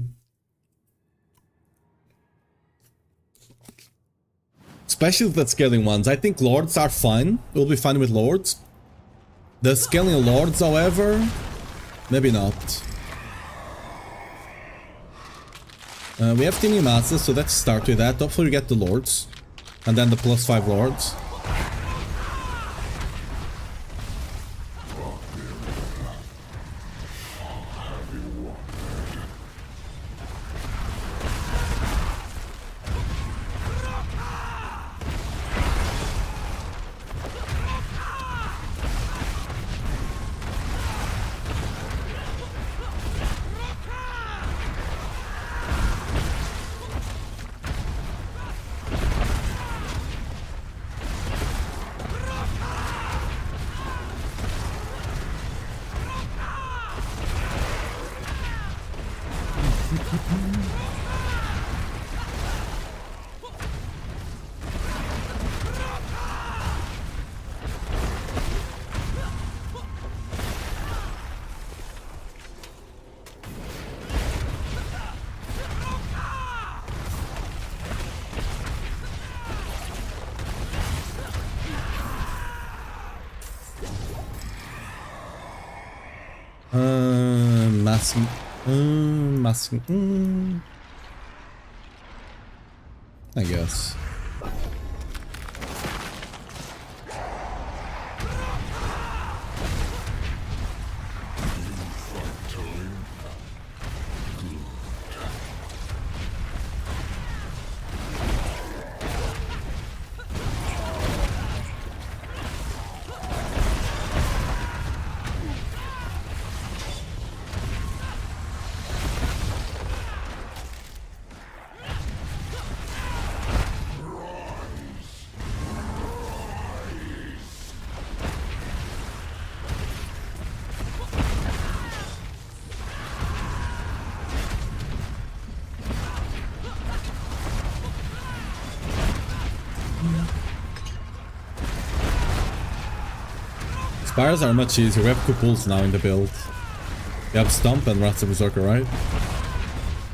Especially the scaling ones. I think Lords are fine. We'll be fine with Lords. The scaling Lords, however, maybe not. We have Teeny Masses, so let's start with that. Hopefully we get the Lords. And then the +5 Lords. I guess. Spires are much easier. We have 2 pulls now in the build. We have Stomp and Wrath of Berserker, right?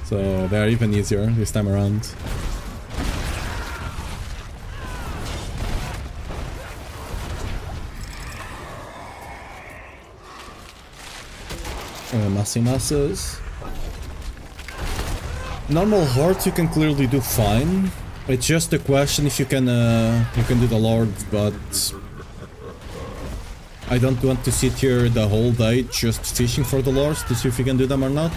So they are even easier this time around. Massy masses. Normal hordes you can clearly do fine. It's just a question if you can do the lords, but I don't want to sit here the whole day just fishing for the lords to see if you can do them or not.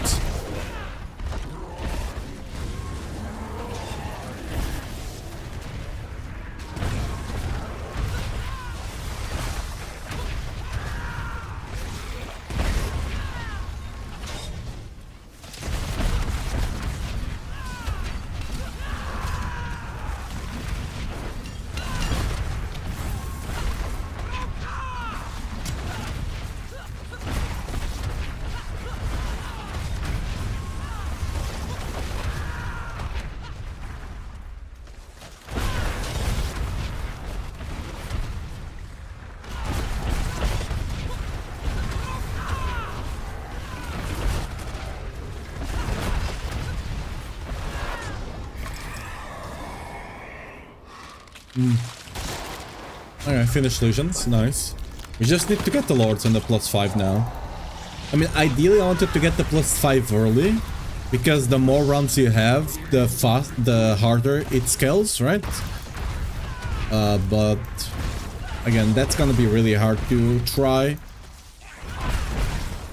Alright, finished Legions, nice. We just need to get the Lords and the +5 now. I mean, ideally I wanted to get the +5 early, because the more rounds you have, the harder it scales, right? But again, that's gonna be really hard to try.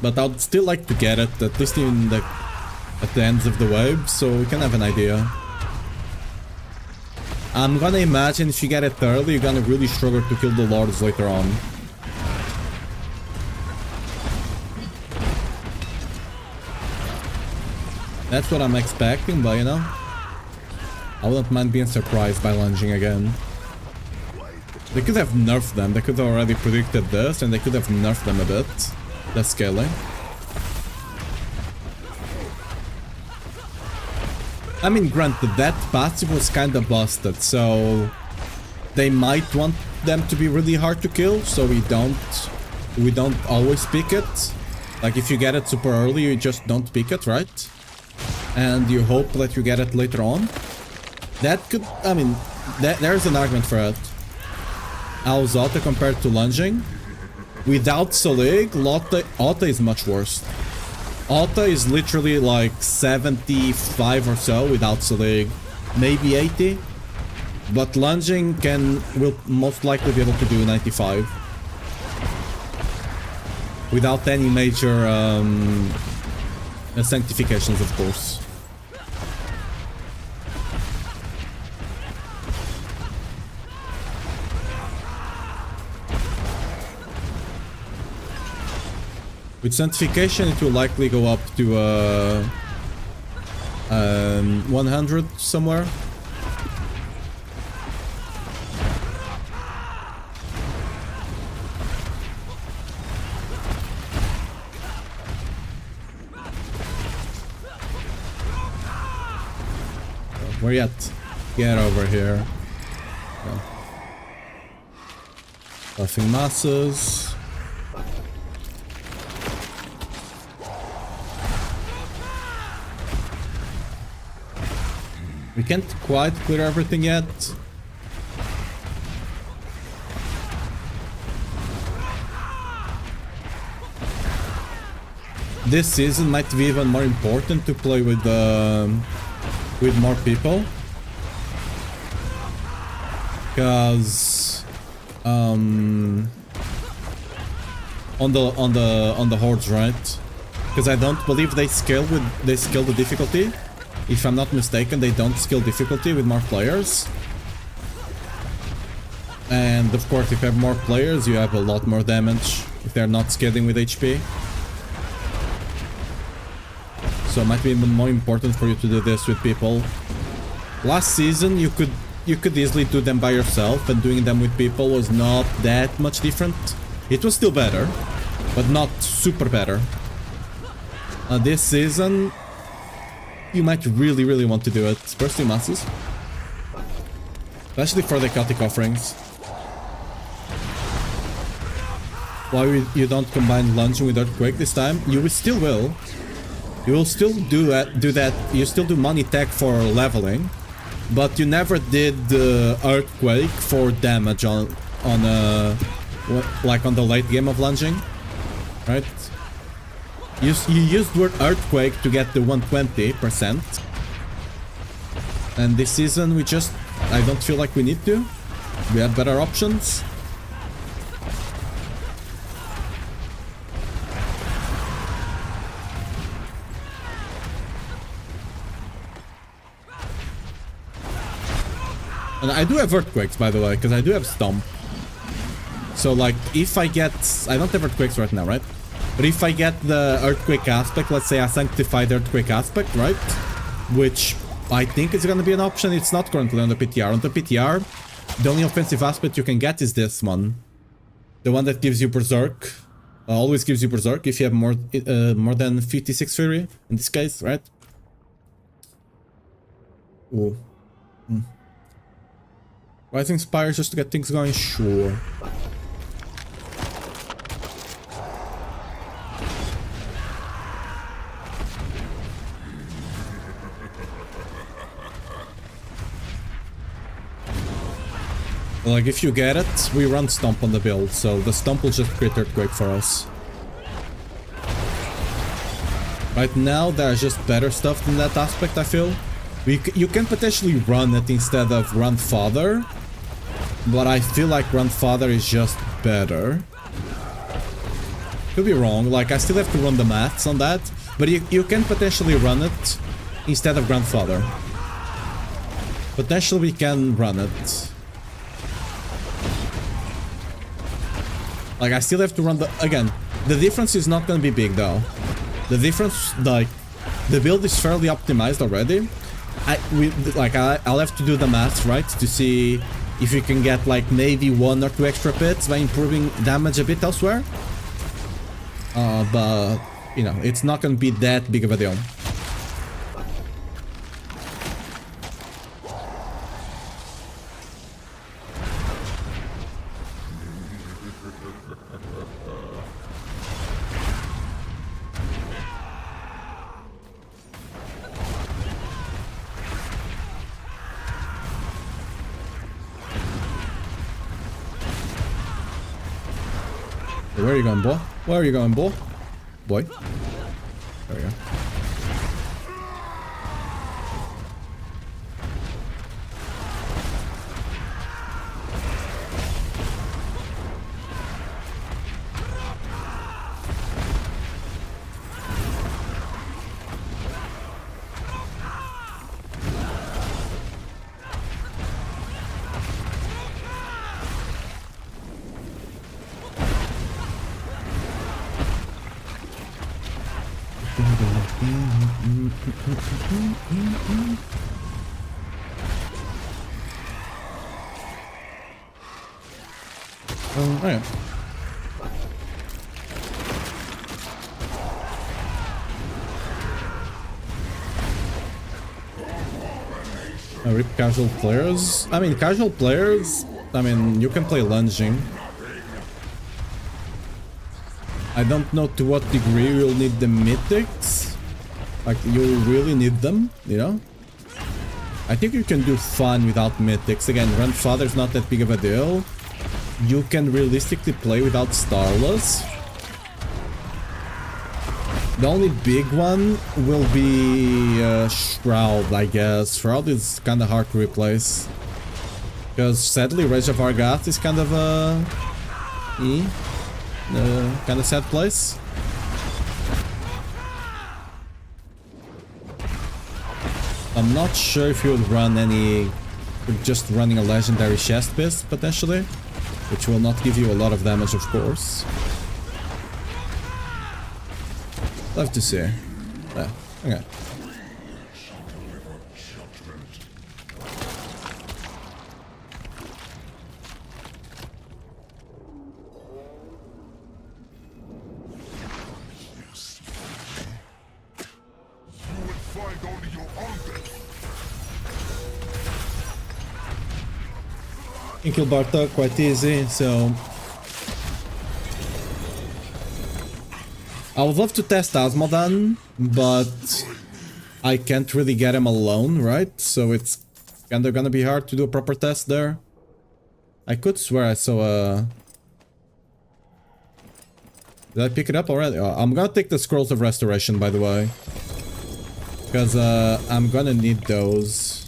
But I'd still like to get it, at least at the ends of the wave, so we can have an idea. I'm gonna imagine if you get it early, you're gonna really struggle to kill the lords later on. That's what I'm expecting, but you know, I wouldn't mind being surprised by lunging again. They could have nerfed them, they could have already predicted this, and they could have nerfed them a bit. The scaling. I mean, granted, that passive was kinda busted, so they might want them to be really hard to kill, so we don't always pick it. Like, if you get it super early, you just don't pick it, right? And you hope that you get it later on. That could, I mean, there's an argument for it. How's Auto compared to lunging? Without Selig, Auto is much worse. Auto is literally like 75 or so without Selig, maybe 80. But lunging will most likely be able to do 95. Without any major sanctifications, of course. With sanctification, it will likely go up to 100 somewhere. Where you at? Get over here. Okay. Buffing masses. We can't quite clear everything yet. This season might be even more important to play with more people, because on the hordes, right? Because I don't believe they scale the difficulty. If I'm not mistaken, they don't scale difficulty with more players. And of course, if you have more players, you have a lot more damage if they're not scaling with HP. So it might be even more important for you to do this with people. Last season, you could easily do them by yourself, and doing them with people was not that much different. It was still better, but not super better. This season, you might really want to do it. First 2 masses. Especially for the chaotic offerings. Why you don't combine lunging with earthquake this time? You still will. You will still do that. You still do money tech for leveling, but you never did earthquake for damage on like on the late game of lunging, right? You used word earthquake to get the 120%. And this season we just... I don't feel like we need to. We have better options. And I do have earthquakes, by the way, because I do have stomp. So like, if I get... I don't have earthquakes right now, right? But if I get the earthquake aspect, let's say I sanctify the earthquake aspect, right? Which I think is going to be an option. It's not currently on the PTR. On the PTR, the only offensive aspect you can get is this one. The one that gives you Berserk. Always gives you Berserk if you have more than 56 Fury, in this case, right? Ooh. Rising Spire just to get things going? Sure. Like, if you get it, we run Stomp on the build, so the Stomp will just create Earthquake for us. Right now, there's just better stuff than that aspect, I feel. You can potentially run it instead of Grandfather, but I feel like Grandfather is just better. Could be wrong, like, I still have to run the maths on that, but you can potentially run it instead of Grandfather. Potentially we can run it. Like, I still have to run the... Again, the difference is not gonna be big, though. The difference, like... The build is fairly optimized already. I'll have to do the maths, right? To see if you can get, like, maybe 1 or 2 extra pits by improving damage a bit elsewhere. But, you know, it's not gonna be that big of a deal. Where are you going, boy? Where are you going, boy? Boy. There we go. Alright. Rip casual players? I mean, casual players, I mean, you can play lunging. I don't know to what degree you'll need the mythics. Like, you'll really need them, you know? I think you can do fun without mythics. Again, Grandfather's not that big of a deal. You can realistically play without Starless. The only big one will be Shroud, I guess. Shroud is kind of hard to replace. Because sadly, Rage of Argath is kind of a... kind of sad place. I'm not sure if you would run any... Just running a legendary chest beast, potentially. Which will not give you a lot of damage, of course. Love to see. Yeah, okay. Can kill Bartok quite easy, so... I would love to test Asmodan, but I can't really get him alone, right? So it's kinda gonna be hard to do a proper test there. I could swear I saw a... Did I pick it up already? I'm gonna take the Scrolls of Restoration, by the way. Because I'm gonna need those.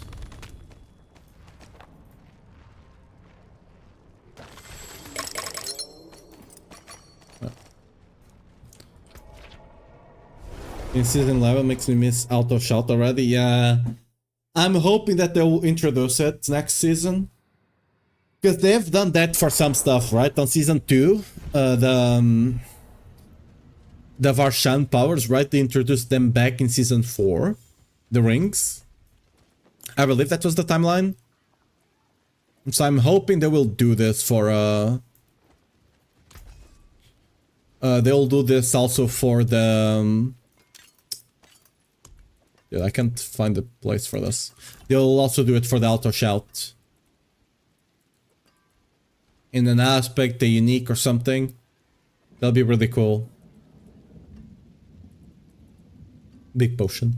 In season 11 makes me miss Auto Shout already. Yeah, I'm hoping that they will introduce it next season. Because they've done that for some stuff, right? On season 2, the Varshan powers, right? They introduced them back in season 4. The rings. I believe that was the timeline. So I'm hoping they will do this for they'll do this also for the yeah, I can't find a place for this. They'll also do it for the Auto Shout. In an aspect, a unique or something. That'll be really cool. Big potion.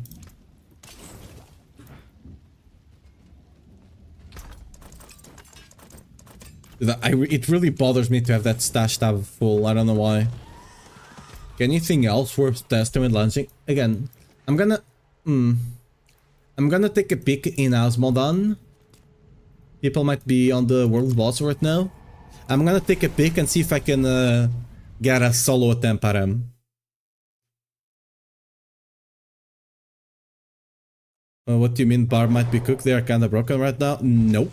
It really bothers me to have that stash tab full. I don't know why. Anything else worth testing and launching? Again, I'm gonna take a peek in Asmodan. People might be on the world boss right now. I'm gonna take a peek and see if I can get a solo attempt at him. What do you mean Barb might be cooked? They are kinda broken right now? Nope.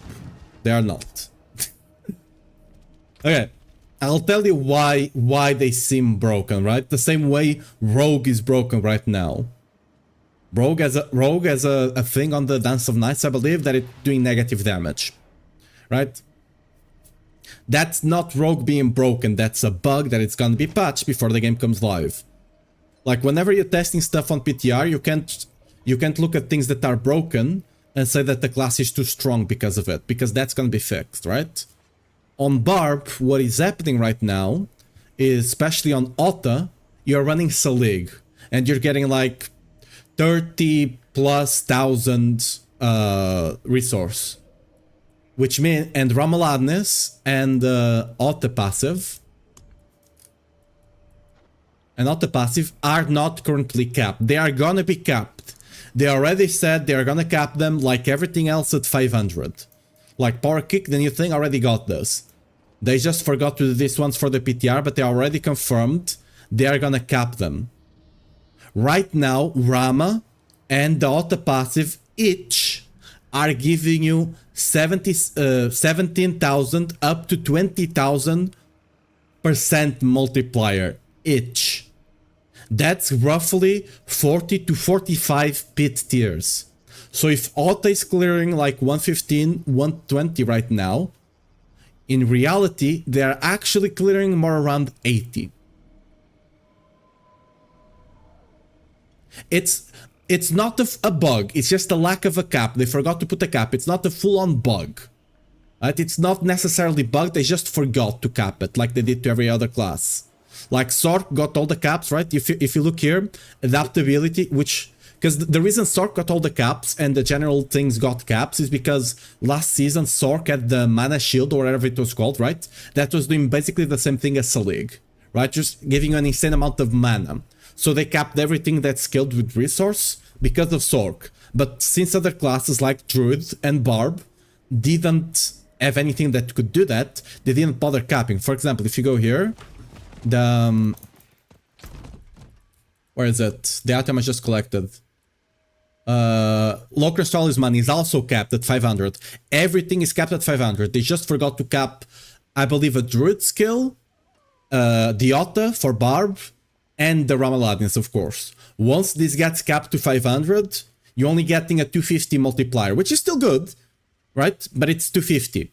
They are not. Okay. I'll tell you why they seem broken, right? The same way Rogue is broken right now. Rogue has a thing on the Dance of Nights, I believe, that it's doing negative damage. Right? That's not Rogue being broken, that's a bug that it's gonna be patched before the game comes live. Like, whenever you're testing stuff on PTR, you can't look at things that are broken and say that the class is too strong because of it, because that's gonna be fixed, right? On Barb, what is happening right now is, especially on Otta, you're running Salig, and you're getting like 30,000+ resource. Which means, and Ramaladness and Otta passive are not currently capped. They are gonna be capped. They already said they are gonna cap them like everything else at 500. Like Power Kick, the new thing, already got this. They just forgot to do this once for the PTR, but they already confirmed they are gonna cap them. Right now, Rama and the Auto passive each are giving you 17,000 up to 20,000% multiplier each. That's roughly 40 to 45 pit tiers. So if Auto is clearing like 115, 120 right now, in reality, they're actually clearing more around 80. It's not a bug, it's just a lack of a cap. They forgot to put a cap. It's not a full-on bug. Right? It's not necessarily bugged, they just forgot to cap it, like they did to every other class. Like Sork got all the caps, right? If you look here, adaptability, which... Because the reason Sork got all the caps and the general things got caps is because last season Sork had the mana shield or whatever it was called, right? That was doing basically the same thing as Salig, right? Just giving you an insane amount of mana. So they capped everything that's scaled with resource because of Sork. But since other classes like Druid and Barb didn't have anything that could do that, they didn't bother capping. For example, if you go here, the... where is it? The item I just collected. Low Crystallis money is also capped at 500. Everything is capped at 500. They just forgot to cap, I believe, a Druid skill, the Otta for Barb, and the Ramaladness, of course. Once this gets capped to 500, you're only getting a 250 multiplier, which is still good, right? But it's 250.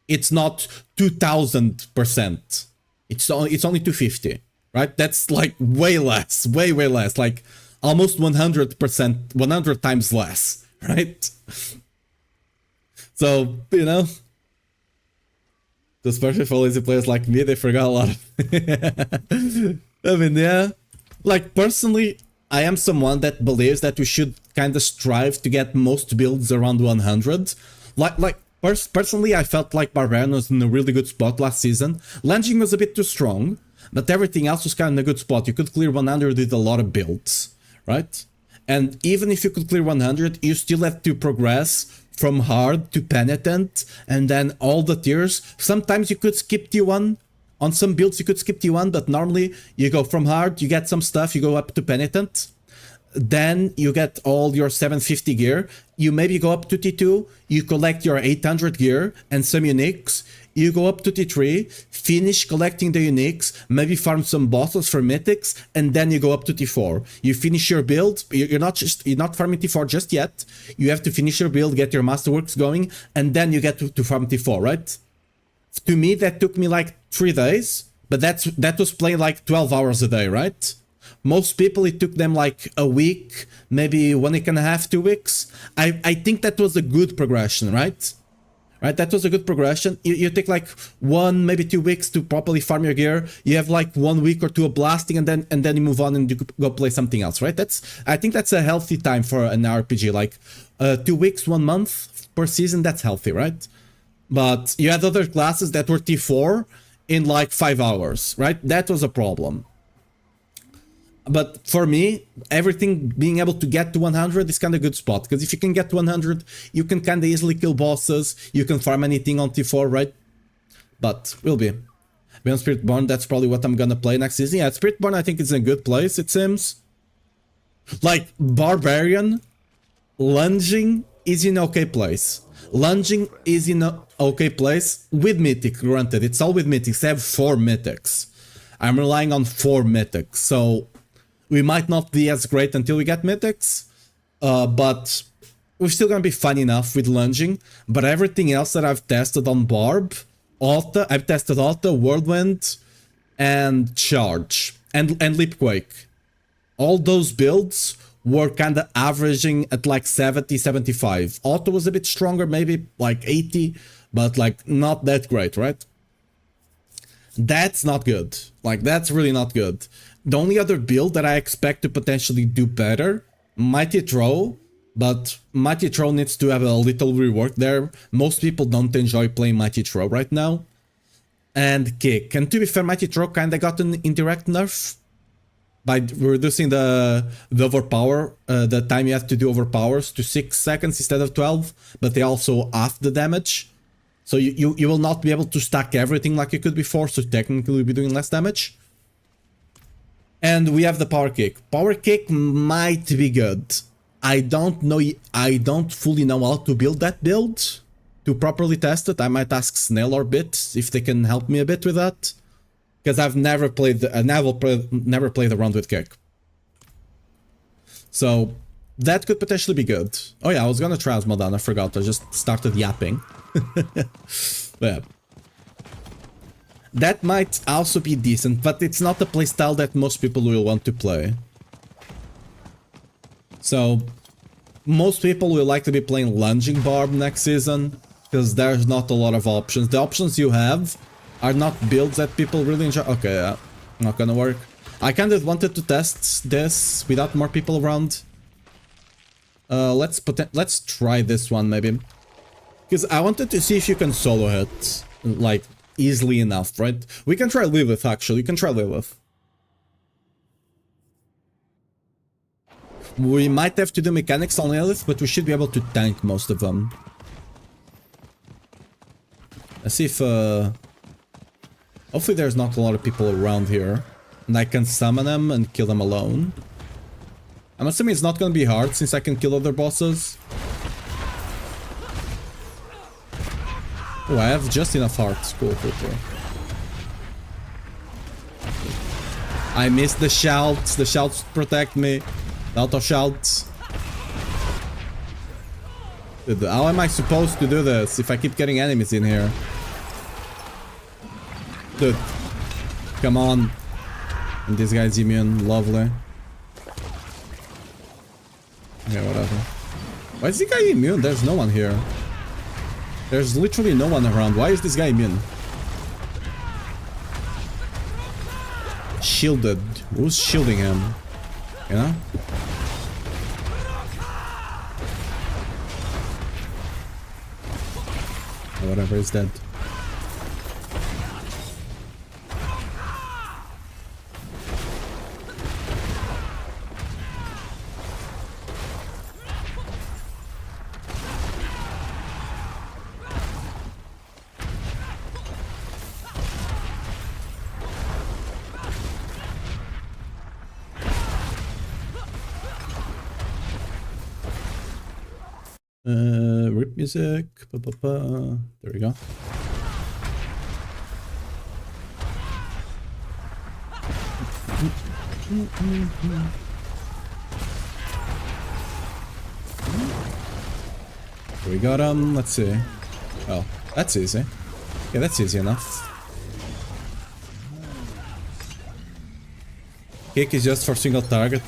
It's not 2000%. It's only 250, right? That's like way less, way less, like almost 100%, 100 times less, right? So, you know, especially for lazy players like me, they forgot a lot of... I mean, yeah. Like, personally, I am someone that believes that we should kind of strive to get most builds around 100. Personally, I felt like Barbarian was in a really good spot last season. Lunging was a bit too strong, but everything else was kind of in a good spot. You could clear 100 with a lot of builds, right? And even if you could clear 100, you still have to progress from hard to penitent, and then all the tiers. Sometimes you could skip T1. On some builds you could skip T1, but normally you go from hard, you get some stuff, you go up to penitent. Then you get all your 750 gear. You maybe go up to T2, you collect your 800 gear and some uniques. You go up to T3, finish collecting the uniques, maybe farm some bosses for mythics, and then you go up to T4. You finish your build. You're not farming T4 just yet. You have to finish your build, get your masterworks going, and then you get to farm T4, right? To me, that took me like 3 days, but that was playing like 12 hours a day, right? Most people, it took them like a week, maybe 1 week and a half, 2 weeks. I think that was a good progression, right? Right, that was a good progression. You take like 1, maybe 2 weeks to properly farm your gear. You have like 1 week or 2 of blasting, and then you move on and you go play something else, right? I think that's a healthy time for an RPG. Like 2 weeks, 1 month per season, that's healthy, right? But you had other classes that were T4 in like 5 hours, right? That was a problem. But for me, everything being able to get to 100 is kind of a good spot. Because if you can get to 100, you can kind of easily kill bosses. You can farm anything on T4, right? But will be. Beyond Spiritborn, that's probably what I'm gonna play next season. Yeah, Spiritborn I think is in a good place, it seems. Like, Barbarian, lunging is in okay place. Lunging is in a okay place with Mythic, granted. It's all with Mythics. I have 4 Mythics. I'm relying on 4 Mythics, so we might not be as great until we get Mythics, but we're still gonna be fun enough with lunging. But everything else that I've tested on Barb, Alta, I've tested Alta, Whirlwind, and Charge, and Leapquake. All those builds were kind of averaging at like 70, 75. Alta was a bit stronger, maybe like 80, but like not that great, right? That's not good. Like, that's really not good. The only other build that I expect to potentially do better, Mighty Throw, but Mighty Throw needs to have a little rework there. Most people don't enjoy playing Mighty Throw right now. And Kick. And to be fair, Mighty Throw kinda got an indirect nerf by reducing the overpower, the time you have to do overpowers to 6 seconds instead of 12, but they also half the damage. So you will not be able to stack everything like you could before, so technically you'll be doing less damage. And we have the Power Kick. Power Kick might be good. I don't fully know how to build that build to properly test it. I might ask Snail or Bit if they can help me a bit with that. Because I've never played around with Kick. So that could potentially be good. Oh yeah, I was gonna try Osmodan, I forgot. I just started yapping. But yeah. That might also be decent, but it's not the playstyle that most people will want to play. So, most people will like to be playing Lunging Barb next season, because there's not a lot of options. The options you have are not builds that people really enjoy. Okay, yeah, not gonna work. I kind of wanted to test this without more people around. Let's try this one maybe. Because I wanted to see if you can solo hit, like, easily enough, right? We can try Lilith, actually. You can try Lilith. We might have to do mechanics on Lilith, but we should be able to tank most of them. Let's see if, hopefully there's not a lot of people around here. And I can summon them and kill them alone. I'm assuming it's not gonna be hard, since I can kill other bosses. Oh, I have just enough hearts. Cool, cool, cool. I missed the shouts. The shouts protect me. The auto shouts. Dude, how am I supposed to do this if I keep getting enemies in here? Dude. Come on. And this guy's immune. Lovely. Okay, whatever. Why is this guy immune? There's no one here. There's literally no one around. Why is this guy immune? Shielded. Who's shielding him? You know? Whatever, he's dead. Rip music. There we go. We got let's see. Oh, that's easy. Yeah, that's easy enough. Kick is just for single target.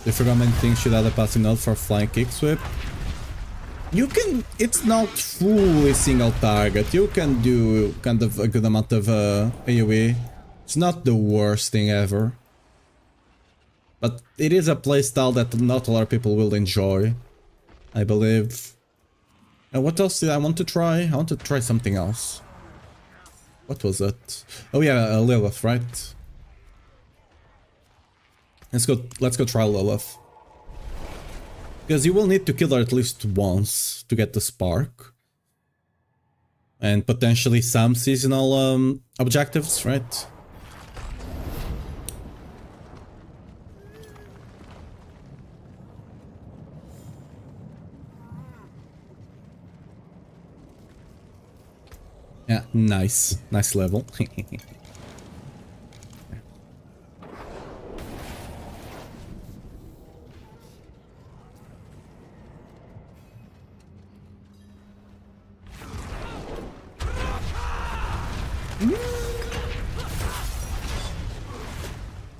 Different things should add a passing node for flying kick sweep. You can, it's not fully single target. You can do kind of a good amount of AoE. It's not the worst thing ever. But it is a playstyle that not a lot of people will enjoy, I believe. And what else did I want to try? I want to try something else. What was it? Oh yeah, Lilith, right? Let's go try Lilith. Because you will need to kill her at least once to get the spark. And potentially some seasonal objectives, right? Yeah, nice. Nice level.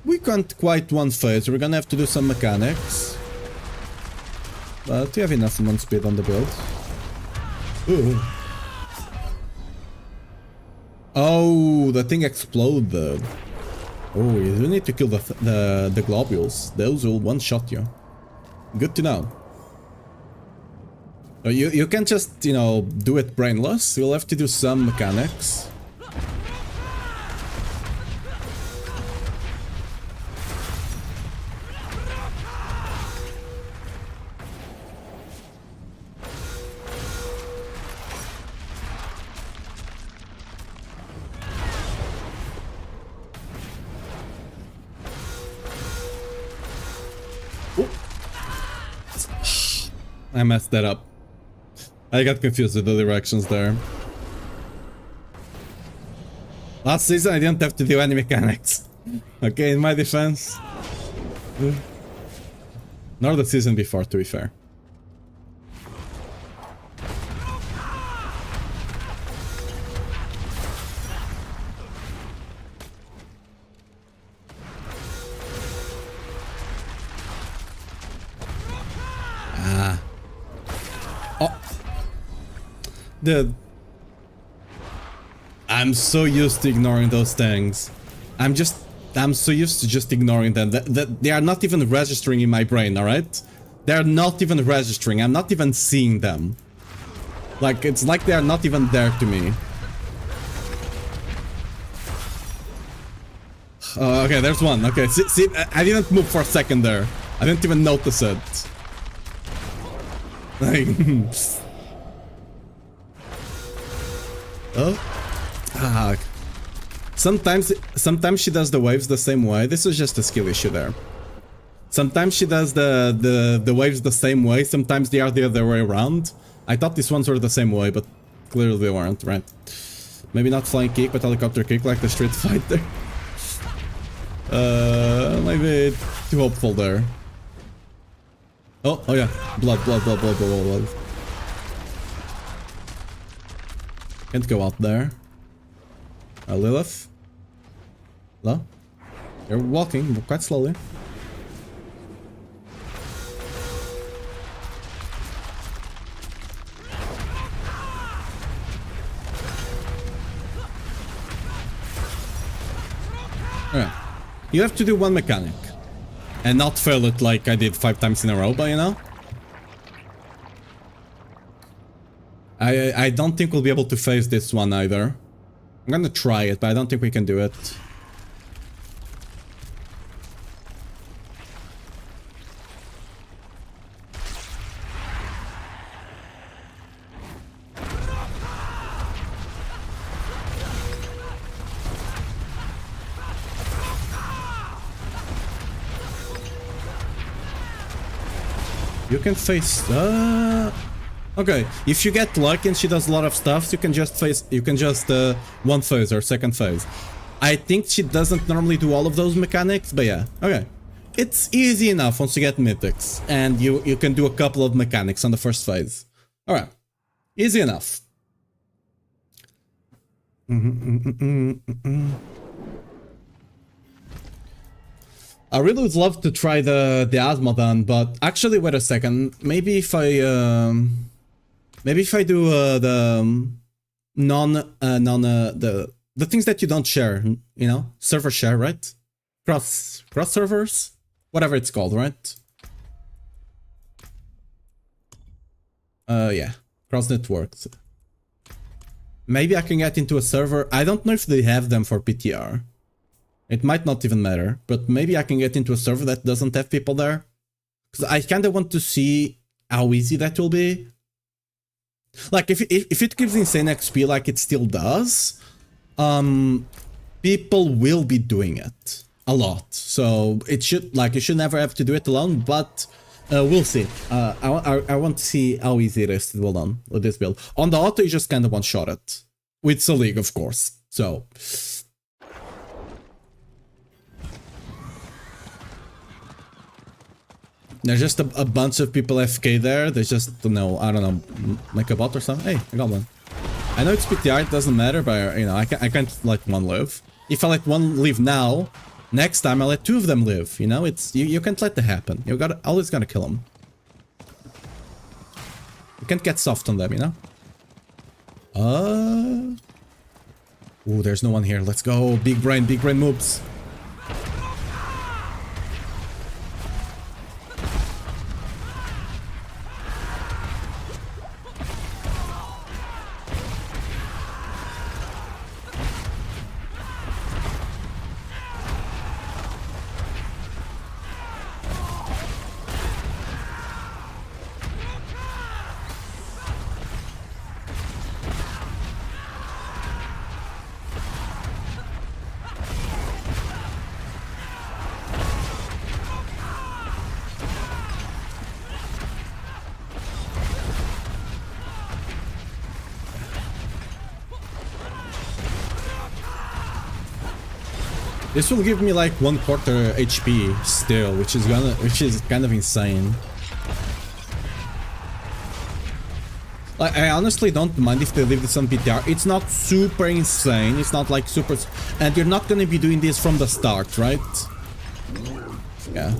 We can't quite one phase, we're gonna have to do some mechanics. But we have enough one speed on the build. Ooh. Oh, the thing exploded. Oh, you do need to kill the globules. Those will one-shot you. Good to know. You can't just, you know, do it brainless. You'll have to do some mechanics. I messed that up. I got confused with the directions there. Last season I didn't have to do any mechanics. Okay, in my defense. Nor the season before, to be fair. Dude, I'm so used to ignoring those things. I'm so used to just ignoring them that they are not even registering in my brain, alright? They're not even registering, I'm not even seeing them. Like, it's like they are not even there to me. Okay, there's one. Okay, see, I didn't move for a second there. I didn't even notice it. Like... Oh, fuck. Sometimes she does the waves the same way. This is just a skill issue there. Sometimes she does the waves the same way. Sometimes they are the other way around. I thought these ones were the same way, but clearly they weren't, right? Maybe not flying kick, but helicopter kick like the Street Fighter. Maybe too hopeful there. Oh yeah, blood. Can't go out there. Lilith? Hello? You're walking quite slowly. Alright. You have to do one mechanic. And not fail it like I did 5 times in a row, but you know? I don't think we'll be able to face this one either. I'm gonna try it, but I don't think we can do it. You can face... Okay, if you get lucky and she does a lot of stuff, you can just one phase or second phase. I think she doesn't normally do all of those mechanics, but yeah, okay. It's easy enough once you get mythics, and you can do a couple of mechanics on the first phase. Alright, easy enough. I really would love to try the Asmodon, but actually, wait a second. Maybe if I do the the things that you don't share, you know, server share, right? Cross servers, whatever it's called, right? Yeah, cross networks. Maybe I can get into a server. I don't know if they have them for PTR. It might not even matter, but maybe I can get into a server that doesn't have people there. Because I kind of want to see how easy that will be. Like, if it gives insane XP like it still does, people will be doing it a lot. So it should, like, you should never have to do it alone, but we'll see. I want to see how easy it is to build on with this build. On the auto, you just kind of one-shot it. With Selig, of course. So... There's just a bunch of people FK there. They just, I don't know, make a bot or something. Hey, I got one. I know it's PTR, it doesn't matter, but, you know, I can't let one live. If I let one live now, next time I'll let two of them live, you know? It's, you can't let that happen. You always gotta kill them. You can't get soft on them, you know? Ooh, there's no one here. Let's go. Big brain moves. This will give me like 1/4 HP still, which is kind of insane. Like, I honestly don't mind if they leave this on PTR. It's not super insane. It's not like super, and you're not gonna be doing this from the start, right? Yeah.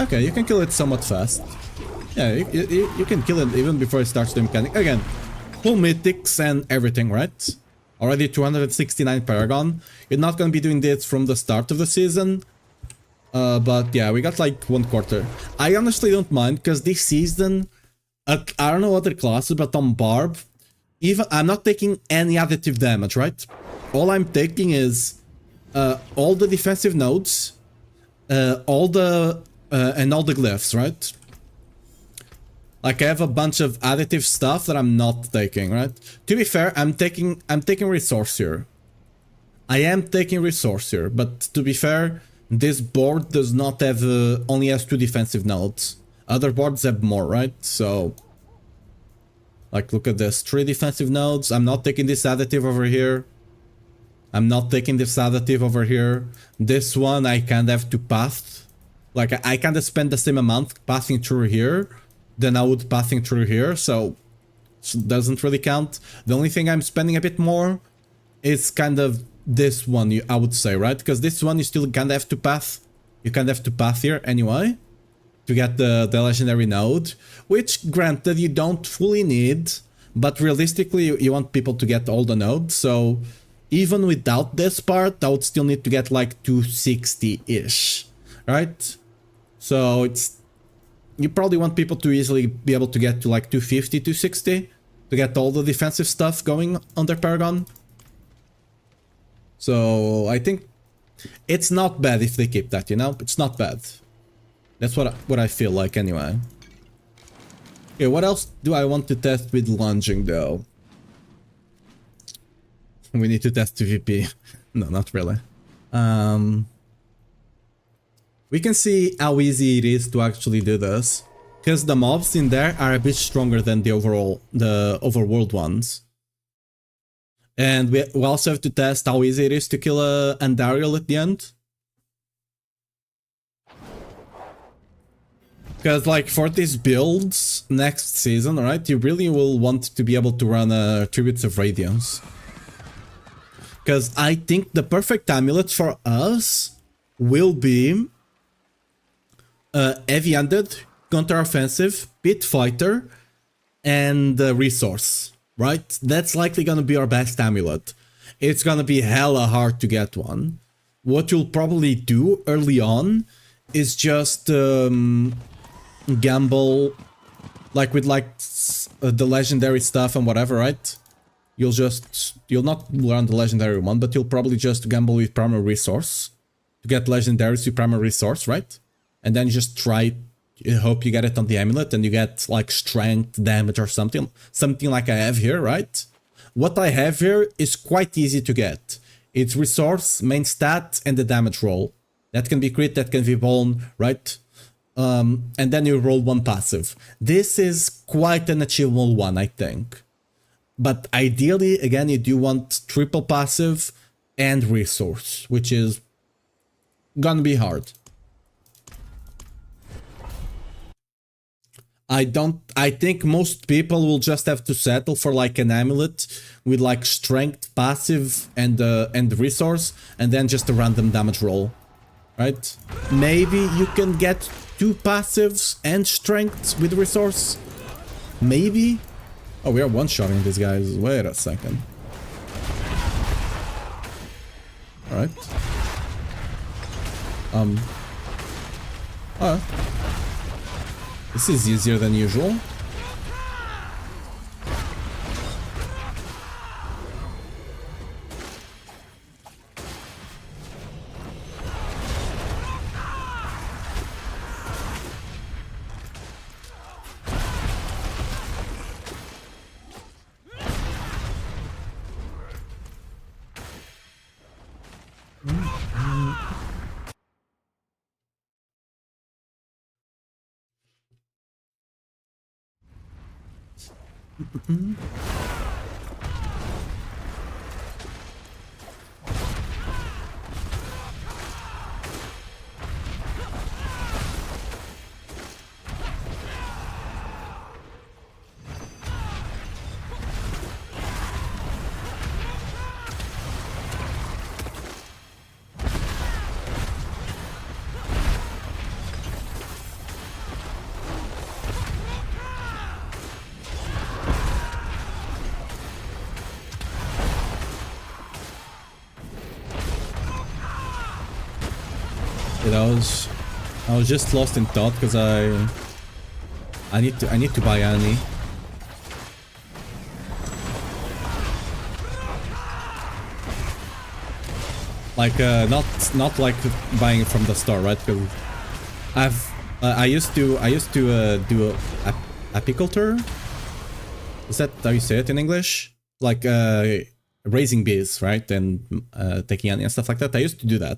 Okay, you can kill it somewhat fast. Yeah, you can kill it even before it starts the mechanic. Again, full mythics and everything, right? Already 269 Paragon. You're not gonna be doing this from the start of the season. But yeah, we got like 1/4. I honestly don't mind, because this season, I don't know other classes, but on Barb, even I'm not taking any additive damage, right? All I'm taking is all the defensive nodes, all the glyphs, right? Like, I have a bunch of additive stuff that I'm not taking, right? To be fair, I'm taking resource here. I am taking resource here, but to be fair, this board does not have only has 2 defensive nodes. Other boards have more, right? So, like, look at this, 3 defensive nodes. I'm not taking this additive over here. I'm not taking this additive over here. This one I kind of have to path. Like, I kind of spend the same amount passing through here than I would passing through here, so it doesn't really count. The only thing I'm spending a bit more is kind of this one, I would say, right? Because this one you still kind of have to path. You kind of have to path here anyway to get the legendary node, which granted you don't fully need, but realistically you want people to get all the nodes, so even without this part I would still need to get like 260-ish, right? So it's, you probably want people to easily be able to get to like 250, 260 to get all the defensive stuff going on their Paragon. So I think it's not bad if they keep that, you know? It's not bad. That's what I feel like anyway. Okay, what else do I want to test with lunging though? We need to test PvP. No, not really. We can see how easy it is to actually do this. Because the mobs in there are a bit stronger than the overworld ones. And we also have to test how easy it is to kill a Andariel at the end. Because like for these builds next season, right, you really will want to be able to run Tributes of Radiance. Because I think the perfect amulet for us will be heavy-handed, counter-offensive, pit fighter, and resource, right? That's likely gonna be our best amulet. It's gonna be hella hard to get one. What you'll probably do early on is just gamble, like with like the legendary stuff and whatever, right? You'll not learn the legendary one, but you'll probably just gamble with primary resource to get legendaries with primary resource, right? And then just try, hope you get it on the amulet and you get like strength damage or something like I have here, right? What I have here is quite easy to get. It's resource, main stat, and the damage roll. That can be crit, that can be bone, right? And then you roll one passive. This is quite an achievable one, I think. But ideally, again, you do want triple passive and resource, which is gonna be hard. I think most people will just have to settle for like an amulet with like strength passive and resource, and then just a random damage roll, right? Maybe you can get 2 passives and strength with resource. Maybe. Oh, we are one-shotting these guys. Wait a second. Alright. This is easier than usual. I was just lost in thought because I need to buy Annie. Like not like buying it from the store, right? Because I used to do apiculture. Is that how you say it in English? Like raising bees, right? And taking honey and stuff like that. I used to do that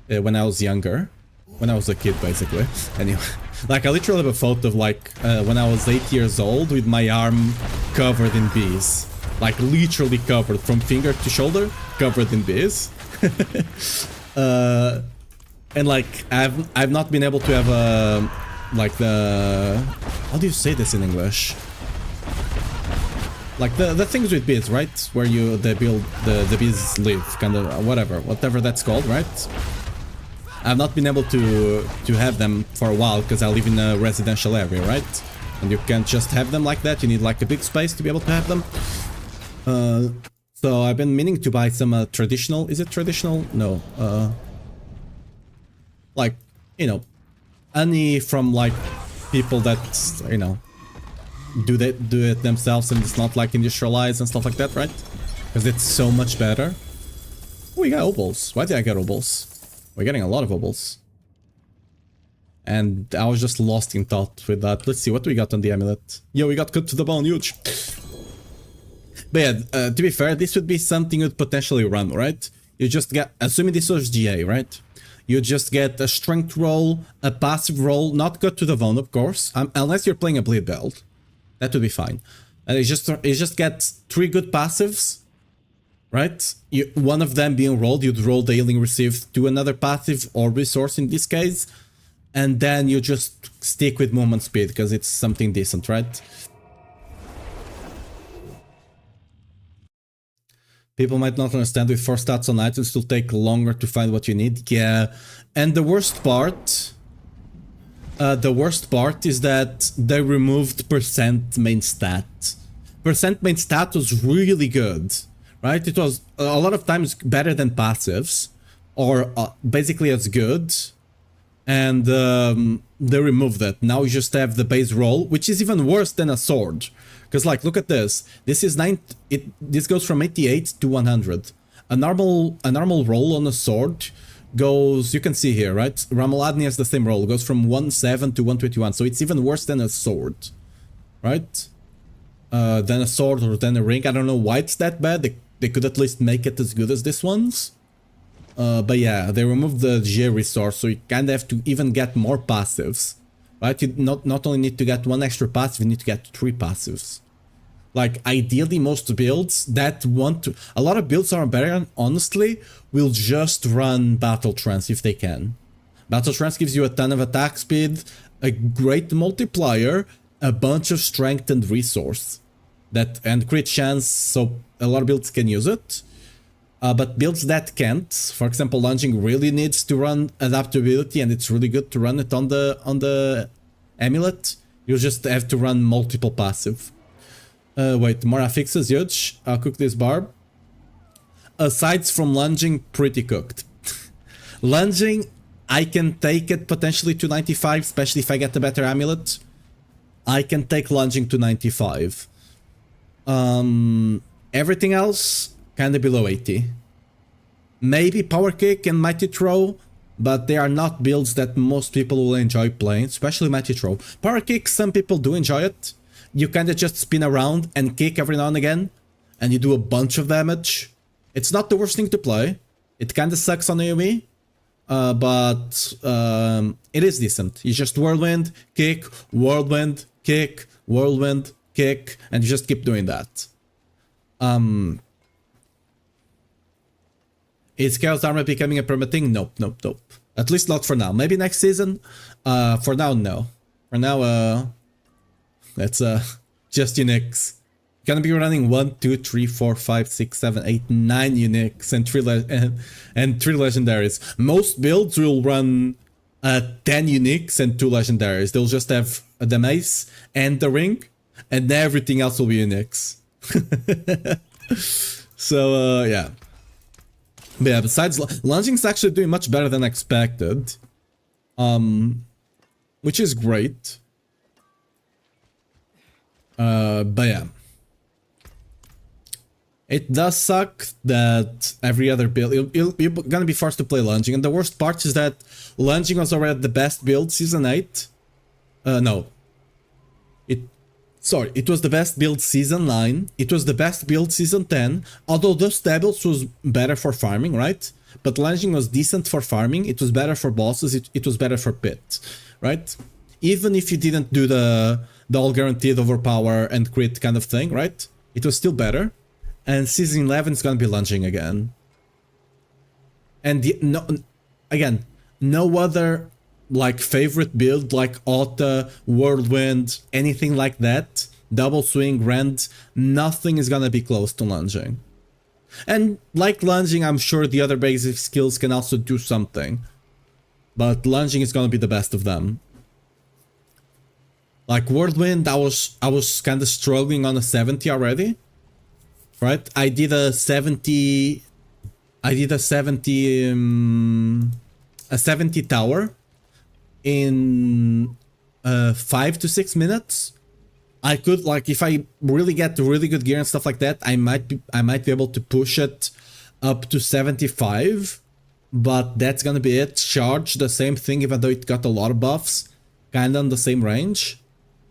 when I was younger. When I was a kid, basically. Anyway, like I literally have a photo of like when I was 8 years old with my arm covered in bees. Like literally covered from finger to shoulder, covered in bees. And like I've not been able to have a like the, how do you say this in English? Like the things with bees, right? Where the bees live, kind of whatever that's called, right? I've not been able to have them for a while because I live in a residential area, right? And you can't just have them like that. You need like a big space to be able to have them. So I've been meaning to buy some traditional. Is it traditional? No. Like, you know, honey from like people that, you know, do it themselves and it's not like industrialized and stuff like that, right? Because it's so much better. Oh, we got obols. Why did I get obols? We're getting a lot of obols. And I was just lost in thought with that. Let's see, what do we got on the amulet? Yo, we got cut to the bone, huge. But yeah, to be fair, this would be something you'd potentially run, right? You just get, assuming this was GA, right? You just get a strength roll, a passive roll, not good to the Von, of course, unless you're playing a bleed build. That would be fine. And it just gets 3 good passives, right? One of them being rolled, you'd roll the healing received to another passive or resource in this case, and then you just stick with movement speed because it's something decent, right? People might not understand with 4 stats on items will take longer to find what you need. Yeah, and the worst part is that they removed percent main stat. Percent main stat was really good, right? It was a lot of times better than passives, or basically as good. And they removed that. Now you just have the base roll, which is even worse than a sword. Because like, look at this. This is this goes from 88 to 100. A normal roll on a sword goes, you can see here, right? Ramaladni has the same roll. It goes from 107 to 121. So it's even worse than a sword, right? Than a sword or than a ring. I don't know why it's that bad. They could at least make it as good as this one's. But yeah, they removed the G resource, so you kind of have to even get more passives, right? You not only need to get 1 extra passive, you need to get 3 passives. Like, ideally, most builds that want to... A lot of builds on Barbarian, honestly, will just run Battle Trance if they can. Battle Trance gives you a ton of attack speed, a great multiplier, a bunch of strength and resource, and crit chance, so a lot of builds can use it. But builds that can't, for example, lunging really needs to run adaptability, and it's really good to run it on the amulet. You just have to run multiple passive. Wait, more affixes, huge. I'll cook this barb. Asides from lunging, pretty cooked. Lunging, I can take it potentially to 95, especially if I get the better amulet. I can take lunging to 95. Everything else, kinda below 80. Maybe power kick and mighty throw, but they are not builds that most people will enjoy playing, especially mighty throw. Power kick, some people do enjoy it. You kinda just spin around and kick every now and again, and you do a bunch of damage. It's not the worst thing to play. It kinda sucks on AoE, but it is decent. You just whirlwind, kick, whirlwind, kick, whirlwind, kick, and you just keep doing that. Is Chaos Armor becoming a permanent thing? Nope, nope, nope. At least not for now. Maybe next season. For now, no. For now, that's just Unix. Gonna be running 1, 2, 3, 4, 5, 6, 7, 8, 9 Unix and 3 legendaries. Most builds will run 10 Unix and 2 legendaries. They'll just have the mace and the ring, and everything else will be Unix. So yeah. But yeah, besides, lunging's actually doing much better than expected. Which is great. But yeah. It does suck that every other build... You're gonna be forced to play lunging, and the worst part is that lunging was already the best build Season 8. No. Sorry, it was the best build Season 9, it was the best build Season 10, although those tables was better for farming, right? But lunging was decent for farming, it was better for bosses, it was better for pit, right? Even if you didn't do the all guaranteed overpower and crit kind of thing, right? It was still better. And Season 11 is gonna be lunging again. And no other... like favorite build like Ota, Whirlwind, anything like that, double swing, rend, nothing is gonna be close to lunging. And like lunging, I'm sure the other basic skills can also do something, but lunging is gonna be the best of them. Like Whirlwind, I was kind of struggling on a 70 already, right? I did a 70 tower in 5 to 6 minutes. I could, like, if I really get really good gear and stuff like that, I might be able to push it up to 75, but that's gonna be it. Charge, the same thing, even though it got a lot of buffs, kinda on the same range.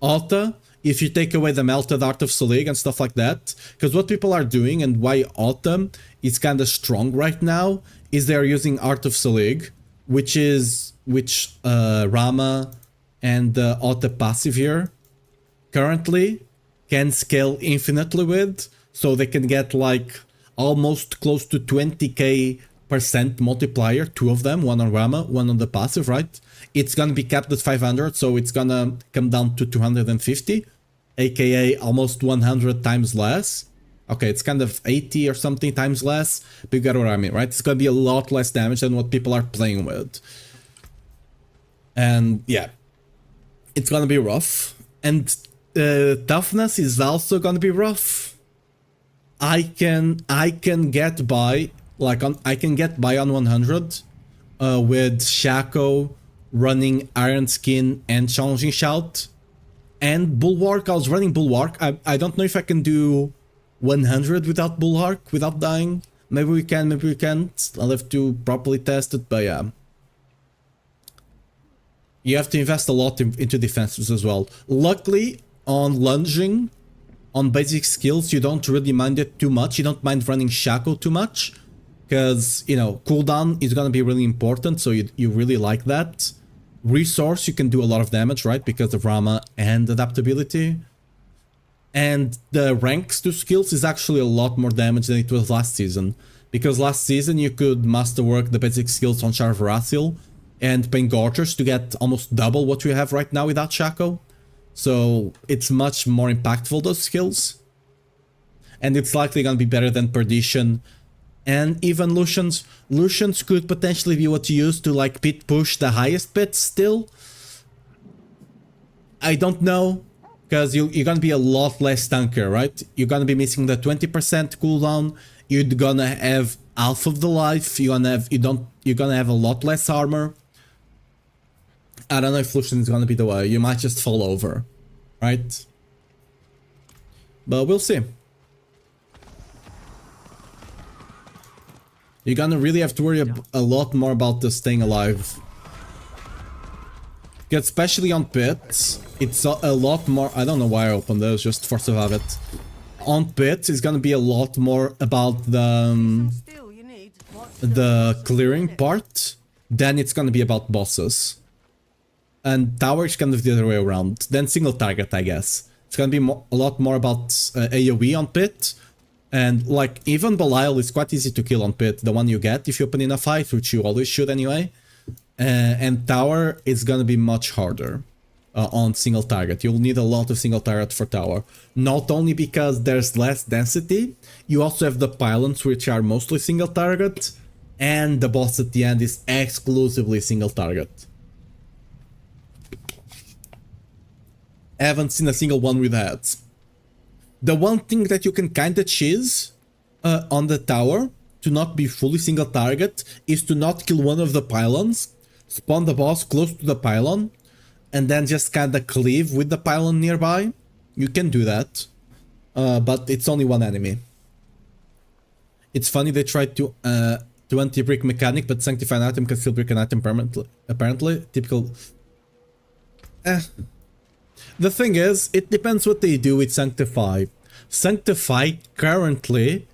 Alta, if you take away the melted Art of Selig and stuff like that, because what people are doing and why Alta is kinda strong right now is they're using Art of Selig which Rama and the auto passive here currently can scale infinitely with, so they can get like almost close to 20k percent multiplier, two of them, one on Rama, one on the passive, right? It's gonna be capped at 500, so it's gonna come down to 250, aka almost 100 times less. Okay, it's kind of 80 or something times less, but you get what I mean, right? It's gonna be a lot less damage than what people are playing with. And yeah, it's gonna be rough. And toughness is also gonna be rough. I can get by, like I can get by on 100 with Shaco running Iron Skin and Challenging Shout. And Bulwark, I was running Bulwark. I don't know if I can do 100 without Bulwark, without dying. Maybe we can, maybe we can't. I'll have to properly test it, but yeah. You have to invest a lot into defenses as well. Luckily, on lunging, on basic skills, you don't really mind it too much. You don't mind running Shaco too much. Because, you know, cooldown is going to be really important, so you really like that. Resource, you can do a lot of damage, right? Because of Rama and adaptability. And the ranks to skills is actually a lot more damage than it was last season. Because last season you could masterwork the basic skills on Charvarasil and Paingorgers to get almost double what we have right now without Shaco. So it's much more impactful, those skills. And it's likely gonna be better than Perdition and even Lucians. Lucians could potentially be what you use to like pit push the highest pits still. I don't know. Because you're gonna be a lot less tanker, right? You're gonna be missing the 20% cooldown. You're gonna have half of the life. You're gonna have a lot less armor. I don't know if Lucian is gonna be the way. You might just fall over, right? But we'll see. You're gonna really have to worry a lot more about the staying alive. Especially on pits, it's a lot more. I don't know why I opened those, just force of habit. On pits, it's gonna be a lot more about the clearing part than it's gonna be about bosses. And tower is kind of the other way around. Then single target, I guess. It's gonna be a lot more about AoE on pit. And like even Belial is quite easy to kill on pit, the one you get if you open in a fight, which you always should anyway. And tower is gonna be much harder on single target. You'll need a lot of single target for tower. Not only because there's less density, you also have the pylons which are mostly single target, and the boss at the end is exclusively single target. I haven't seen a single one with heads. The one thing that you can kinda cheese on the tower to not be fully single target is to not kill one of the pylons, spawn the boss close to the pylon, and then just kinda cleave with the pylon nearby. You can do that, but it's only one enemy. It's funny they tried to anti-brick mechanic, but sanctify an item can still brick an item permanently. Apparently, typical. The thing is, it depends what they do with Sanctify. Sanctify currently,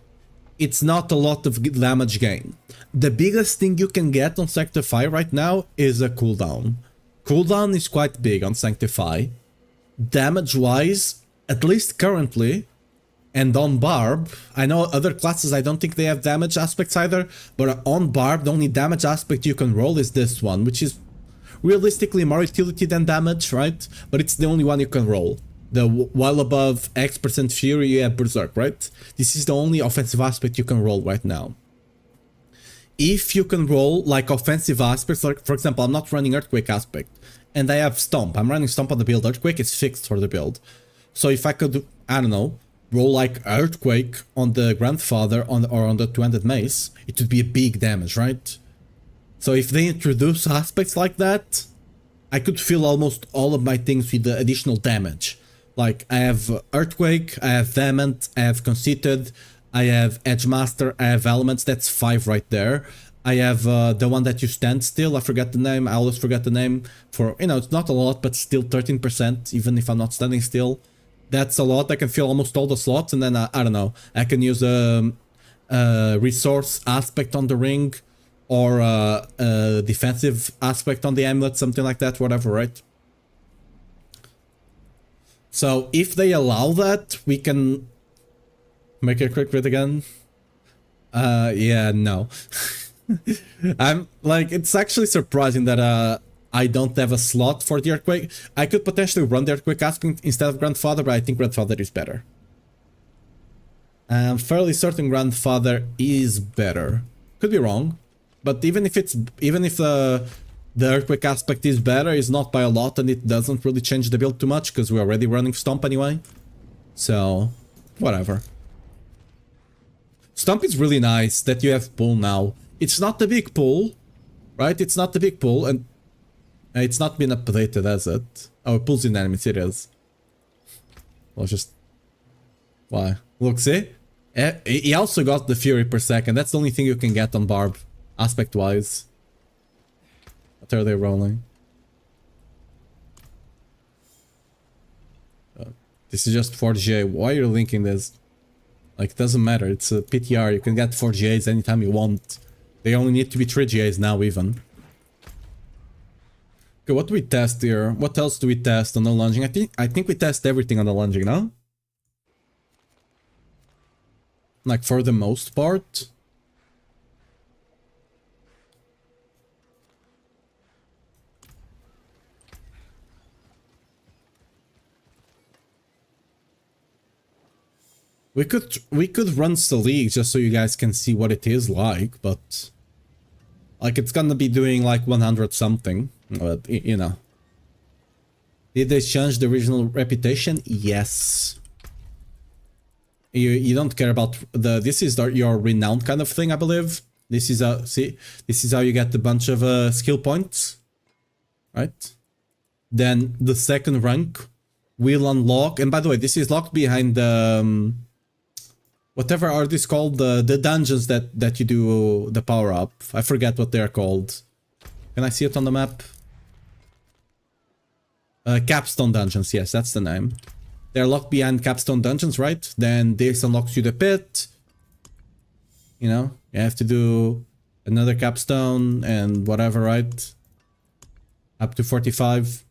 it's not a lot of damage gain. The biggest thing you can get on Sanctify right now is a cooldown. Cooldown is quite big on Sanctify. Damage-wise, at least currently, and on Barb, I know other classes I don't think they have damage aspects either, but on Barb the only damage aspect you can roll is this one, which is realistically more utility than damage, right? But it's the only one you can roll. The while above X% Fury you have Berserk, right? This is the only offensive aspect you can roll right now. If you can roll like offensive aspects, like for example, I'm not running Earthquake aspect, and I have Stomp. I'm running Stomp on the build. Earthquake is fixed for the build. So if I could, I don't know, roll like Earthquake on the Grandfather or on the two-handed mace, it would be a big damage, right? So if they introduce aspects like that, I could fill almost all of my things with the additional damage. Like I have Earthquake, I have Vehement, I have Conceited, I have Edgemaster, I have Elements, that's 5 right there. I have the one that you stand still, I forget the name, I always forget the name. For, you know, it's not a lot, but still 13%, even if I'm not standing still. That's a lot, I can fill almost all the slots, and then I don't know, I can use a resource aspect on the ring. or a defensive aspect on the amulet, something like that, whatever, right? So if they allow that, we can make a quick bit again. Yeah, no. I'm like, it's actually surprising that I don't have a slot for the Earthquake. I could potentially run the Earthquake aspect instead of Grandfather, but I think Grandfather is better. I'm fairly certain Grandfather is better. Could be wrong, but even if the Earthquake aspect is better, it's not by a lot, and it doesn't really change the build too much because we're already running Stomp anyway. So, whatever. Stomp is really nice that you have pull now. It's not the big pull, right? It's not the big pull, and it's not been updated, has it? Oh, it pulls in enemies, it is. Well, just... Why? Look, see? He also got the Fury per second. That's the only thing you can get on Barb, aspect-wise. What are they rolling? This is just 4GA. Why are you linking this? Like, it doesn't matter. It's a PTR. You can get 4GAs anytime you want. They only need to be 3GAs now, even. Okay, what do we test here? What else do we test on the lunging? I think we test everything on the lunging, no? Like, for the most part. We could run Selig just so you guys can see what it is like, but like it's gonna be doing like 100 something, but you know. Did they change the original reputation? Yes. You don't care about this is your renowned kind of thing, I believe. This is this is how you get a bunch of skill points, right? Then the second rank will unlock, and by the way, this is locked behind the whatever are these called, the dungeons that you do the power up. I forget what they're called. Can I see it on the map? Capstone dungeons, yes, that's the name. They're locked behind capstone dungeons, right? Then this unlocks you the pit. You know, you have to do another capstone and whatever, right? Up to 45.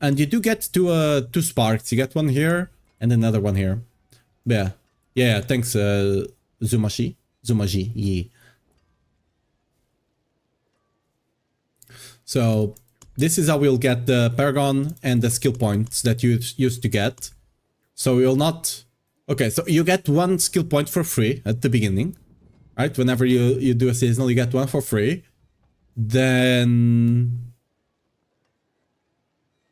And you do get two sparks. You get one here and another one here. Yeah. Yeah, thanks, Zumaji, yeah. So, this is how we'll get the Paragon and the skill points that you used to get. So, you'll not... Okay, so you get one skill point for free at the beginning. Right? Whenever you do a seasonal, you get one for free. Then...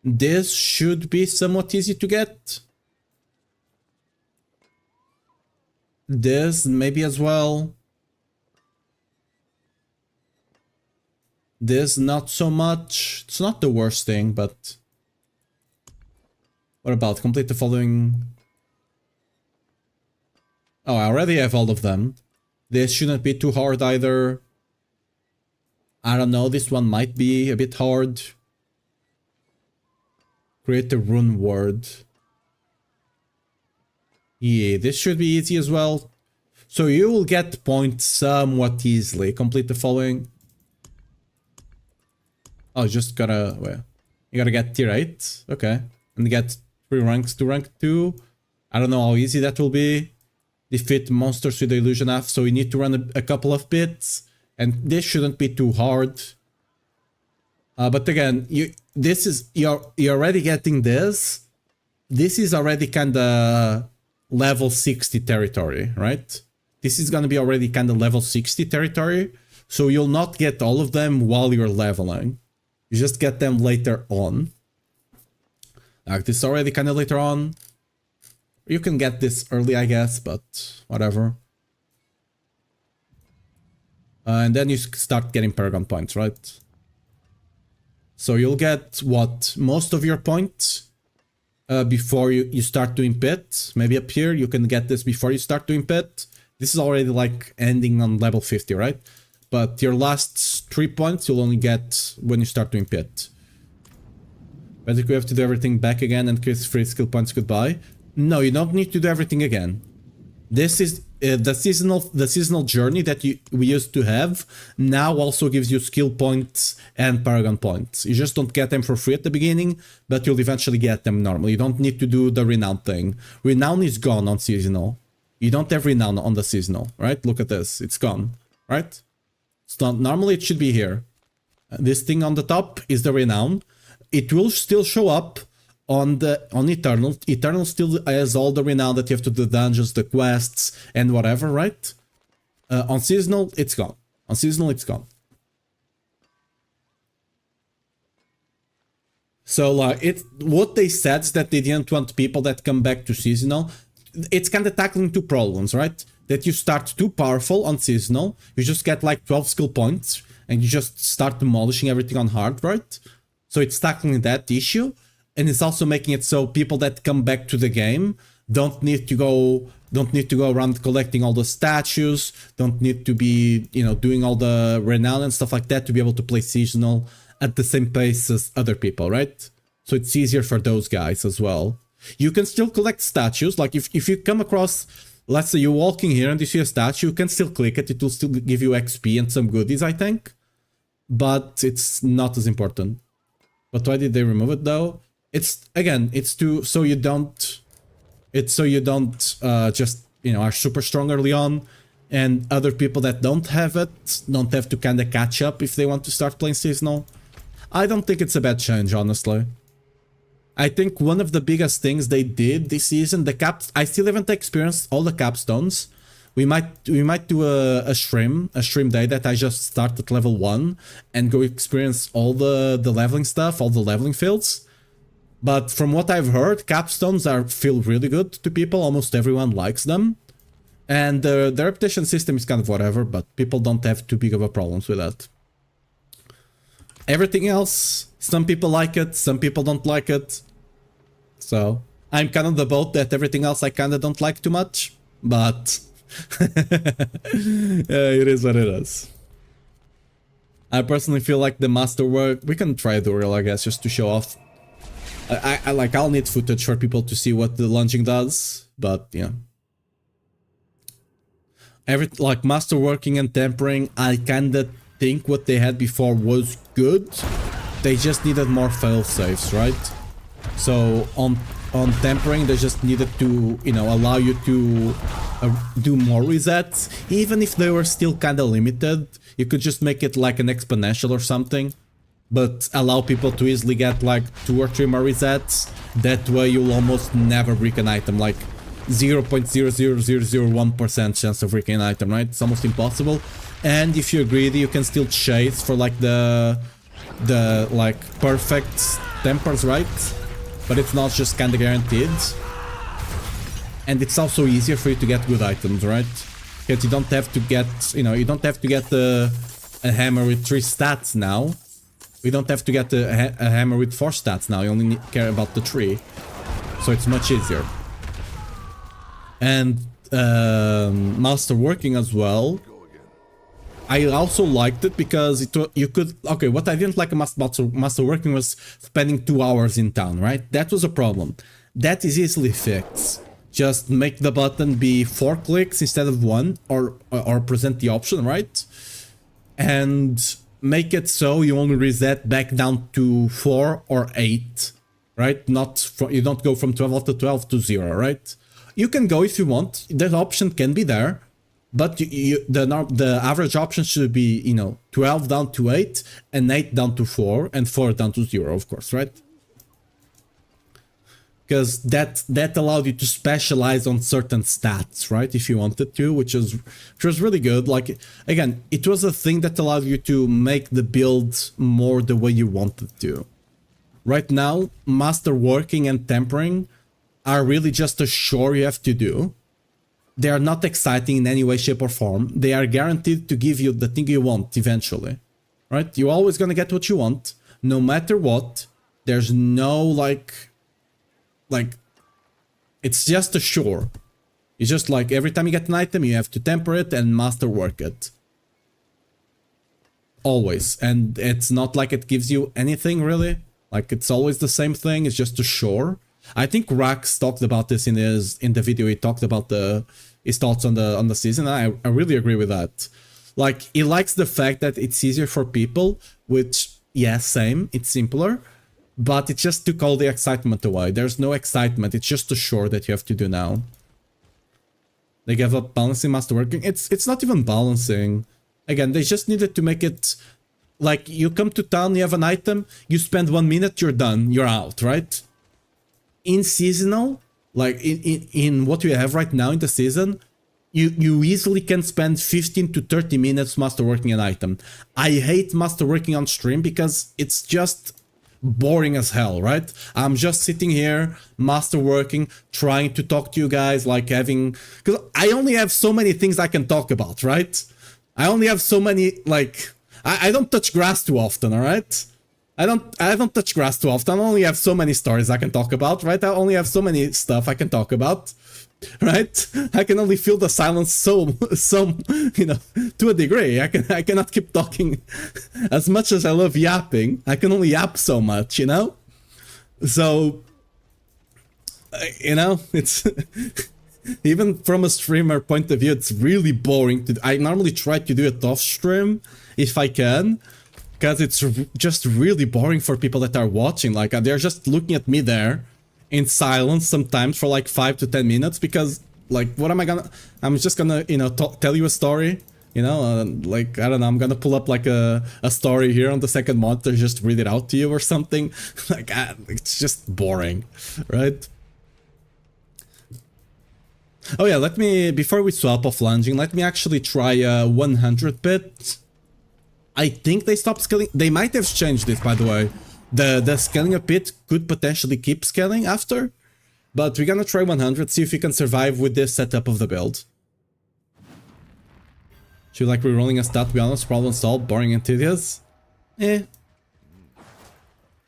This should be somewhat easy to get. This, maybe as well. This, not so much. It's not the worst thing, but... What about complete the following? Oh, I already have all of them. This shouldn't be too hard either. I don't know, this one might be a bit hard. Create a rune word. Yeah, this should be easy as well. So you will get points somewhat easily. Complete the following. Oh, just gotta... Well, you gotta get tier 8. Okay. And get 3 ranks to rank 2. I don't know how easy that will be. Defeat monsters with the illusion F. So you need to run a couple of bits. And this shouldn't be too hard. But again, you're already getting this. This is already kinda... level 60 territory, right? This is gonna be already kind of level 60 territory, so you'll not get all of them while you're leveling. You just get them later on. Like this already kind of later on. You can get this early, I guess, but whatever. And then you start getting Paragon points, right? So you'll get, what, most of your points before you start doing pit. Maybe up here you can get this before you start doing pit. This is already like ending on level 50, right? But your last 3 points you'll only get when you start doing pit. Basically, you have to do everything back again and create free skill points goodbye. No, you don't need to do everything again. This is the seasonal journey that we used to have now also gives you skill points and paragon points. You just don't get them for free at the beginning, but you'll eventually get them normally. You don't need to do the renown thing. Renown is gone on seasonal. You don't have renown on the seasonal, right? Look at this. It's gone, right? It's not, normally it should be here. This thing on the top is the renown. It will still show up on Eternal. Eternal still has all the renown that you have to do, the dungeons, the quests, and whatever, right? On seasonal, it's gone. On seasonal, it's gone. So what they said is that they didn't want people that come back to seasonal. It's kind of tackling two problems, right? That you start too powerful on seasonal, you just get like 12 skill points, and you just start demolishing everything on hard, right? So it's tackling that issue. And it's also making it so people that come back to the game don't need to go around collecting all the statues, don't need to be, you know, doing all the renown and stuff like that to be able to play seasonal at the same pace as other people, right? So it's easier for those guys as well. You can still collect statues, like if you come across, let's say you're walking here and you see a statue, you can still click it, it will still give you XP and some goodies, I think. But it's not as important. But why did they remove it though? It's so you don't just, you know, are super strong early on, and other people that don't have it don't have to kind of catch up if they want to start playing seasonal. I don't think it's a bad change, honestly. I think one of the biggest things they did this season, I still haven't experienced all the capstones. We might do a stream day that I just start at level 1 and go experience all the leveling stuff, all the leveling fields. But from what I've heard, capstones feel really good to people. Almost everyone likes them. And the reputation system is kind of whatever, but people don't have too big of a problems with that. Everything else, some people like it, some people don't like it. So I'm kind of the boat that everything else I kind of don't like too much. But it is what it is. I personally feel like the masterwork, we can try a tutorial, I guess, just to show off. I'll need footage for people to see what the lunging does, but yeah. Like masterworking and tempering, I kinda think what they had before was good. They just needed more fail safes, right? So on tempering, they just needed to, you know, allow you to do more resets. Even if they were still kinda limited, you could just make it like an exponential or something. But allow people to easily get like 2 or 3 more resets. That way you'll almost never break an item, like 0.00001% chance of breaking an item, right? It's almost impossible. And if you're greedy, you can still chase for like the like perfect tempers, right? But it's not just kinda guaranteed. And it's also easier for you to get good items, right? Because you don't have to get, you know, you don't have to get a hammer with 3 stats now. We don't have to get a hammer with 4 stats now, you only care about the 3. So it's much easier. And masterworking as well. I also liked it because you could... Okay, what I didn't like about masterworking was spending 2 hours in town, right? That was a problem. That is easily fixed. Just make the button be 4 clicks instead of 1, or present the option, right? And make it so you only reset back down to 4 or 8, right? You don't go from 12 to 12 to 0, right? You can go if you want. That option can be there, but the average option should be, you know, 12 down to 8 and 8 down to 4 and 4 down to 0, of course, right? Because that allowed you to specialize on certain stats, right? If you wanted to, which was really good. Like, again, it was a thing that allowed you to make the build more the way you wanted to. Right now, masterworking and tempering are really just a chore you have to do. They are not exciting in any way, shape, or form. They are guaranteed to give you the thing you want eventually, right? You're always gonna get what you want, no matter what. There's no like it's just a chore. It's just like every time you get an item, you have to temper it and masterwork it. Always. And it's not like it gives you anything really. Like it's always the same thing. It's just a chore. I think Rax talked about this in the video. He talked about his thoughts on the season. I really agree with that. Like, he likes the fact that it's easier for people, which, yeah, same, it's simpler, but it just took all the excitement away. There's no excitement, it's just a chore that you have to do now. They gave up balancing masterworking. It's not even balancing. Again, they just needed to make it like, you come to town, you have an item, you spend 1 minute, you're done, you're out, right? In seasonal, like in what we have right now in the season, you easily can spend 15 to 30 minutes masterworking an item. I hate masterworking on stream because it's just boring as hell, right? I'm just sitting here masterworking, trying to talk to you guys, like having, because I only have so many things I can talk about, right? I only have so many, like, I don't touch grass too often, all right? I don't touch grass too often. I only have so many stories I can talk about, right? I only have so many stuff I can talk about, right? I can only feel the silence so you know, to a degree. I cannot keep talking as much as I love yapping. I can only yap so much, you know? So, you know, it's even from a streamer point of view, it's really boring. I normally try to do it off stream if I can, because it's just really boring for people that are watching. Like, they're just looking at me there in silence sometimes for like 5 to 10 minutes, because, like, what am I gonna... I'm just gonna, you know, tell you a story, you know, like, I don't know, I'm gonna pull up like a story here on the second monitor, just read it out to you or something. Like, it's just boring, right? Oh yeah, let me, before we swap off lunging, let me actually try 100 bit. I think they stopped scaling. They might have changed this, by the way. The scaling a bit could potentially keep scaling after, but we're gonna try 100, see if we can survive with this setup of the build. Should like rerolling a stat, to be honest, problem solved, boring and tedious. Eh.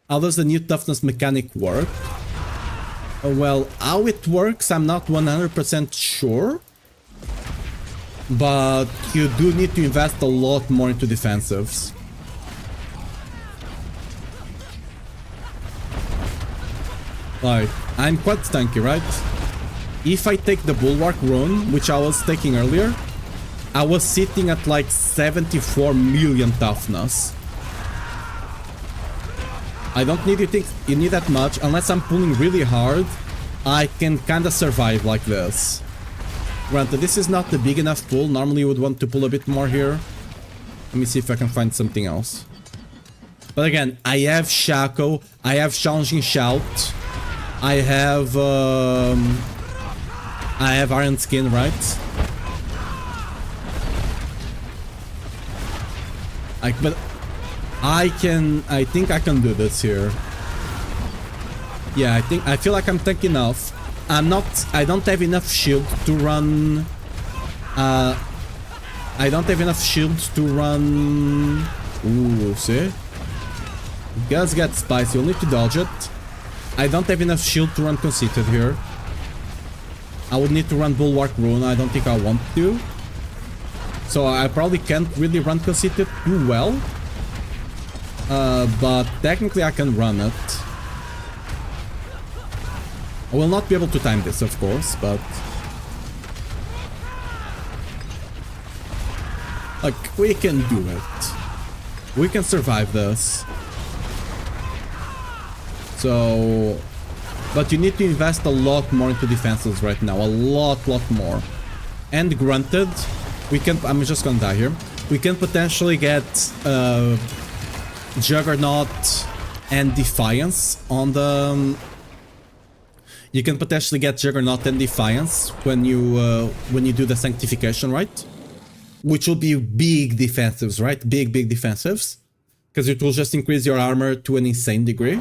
How does the new toughness mechanic work? Well, how it works, I'm not 100% sure. But you do need to invest a lot more into defensives. Like, I'm quite tanky, right? If I take the Bulwark rune, which I was taking earlier, I was sitting at like 74 million toughness. I don't need you need that much. Unless I'm pulling really hard, I can kinda survive like this. Granted, this is not the big enough pull. Normally you would want to pull a bit more here. Let me see if I can find something else. But again, I have Shaco, I have Challenging Shout, I have Iron Skin, right? But I think I can do this here. Yeah, I feel like I'm tanky enough. I don't have enough shield to run... I don't have enough shield to run... Ooh, see? It does get spicy, you'll need to dodge it. I don't have enough shield to run Conceited here. I would need to run Bulwark Rune, I don't think I want to. So I probably can't really run Conceited too well. But technically I can run it. I will not be able to time this, of course, but... like, we can do it. We can survive this. So... but you need to invest a lot more into defenses right now. A lot more. And granted, we can... I'm just gonna die here. We can potentially get... Juggernaut and Defiance on the... you can potentially get Juggernaut and Defiance when you do the Sanctification, right? Which will be big defensives, right? Big defensives. Because it will just increase your armor to an insane degree.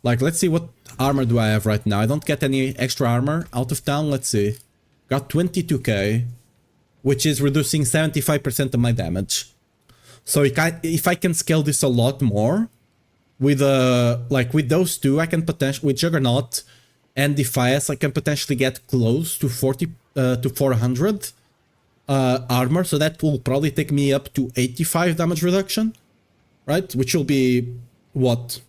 Like, let's see what armor do I have right now. I don't get any extra armor out of town. Let's see. Got 22k, which is reducing 75% of my damage. So if I can scale this a lot more, with like with those two, I can potentially, with Juggernaut and Defiance, I can potentially get close to 400 armor. So that will probably take me up to 85 damage reduction, right? Which will be what?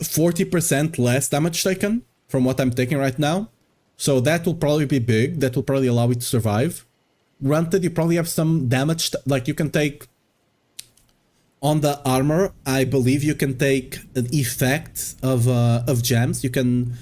40% less damage taken from what I'm taking right now. So that will probably be big. That will probably allow it to survive. Granted, you probably have some damage, like you can take on the armor. I believe you can take an effect of gems. You can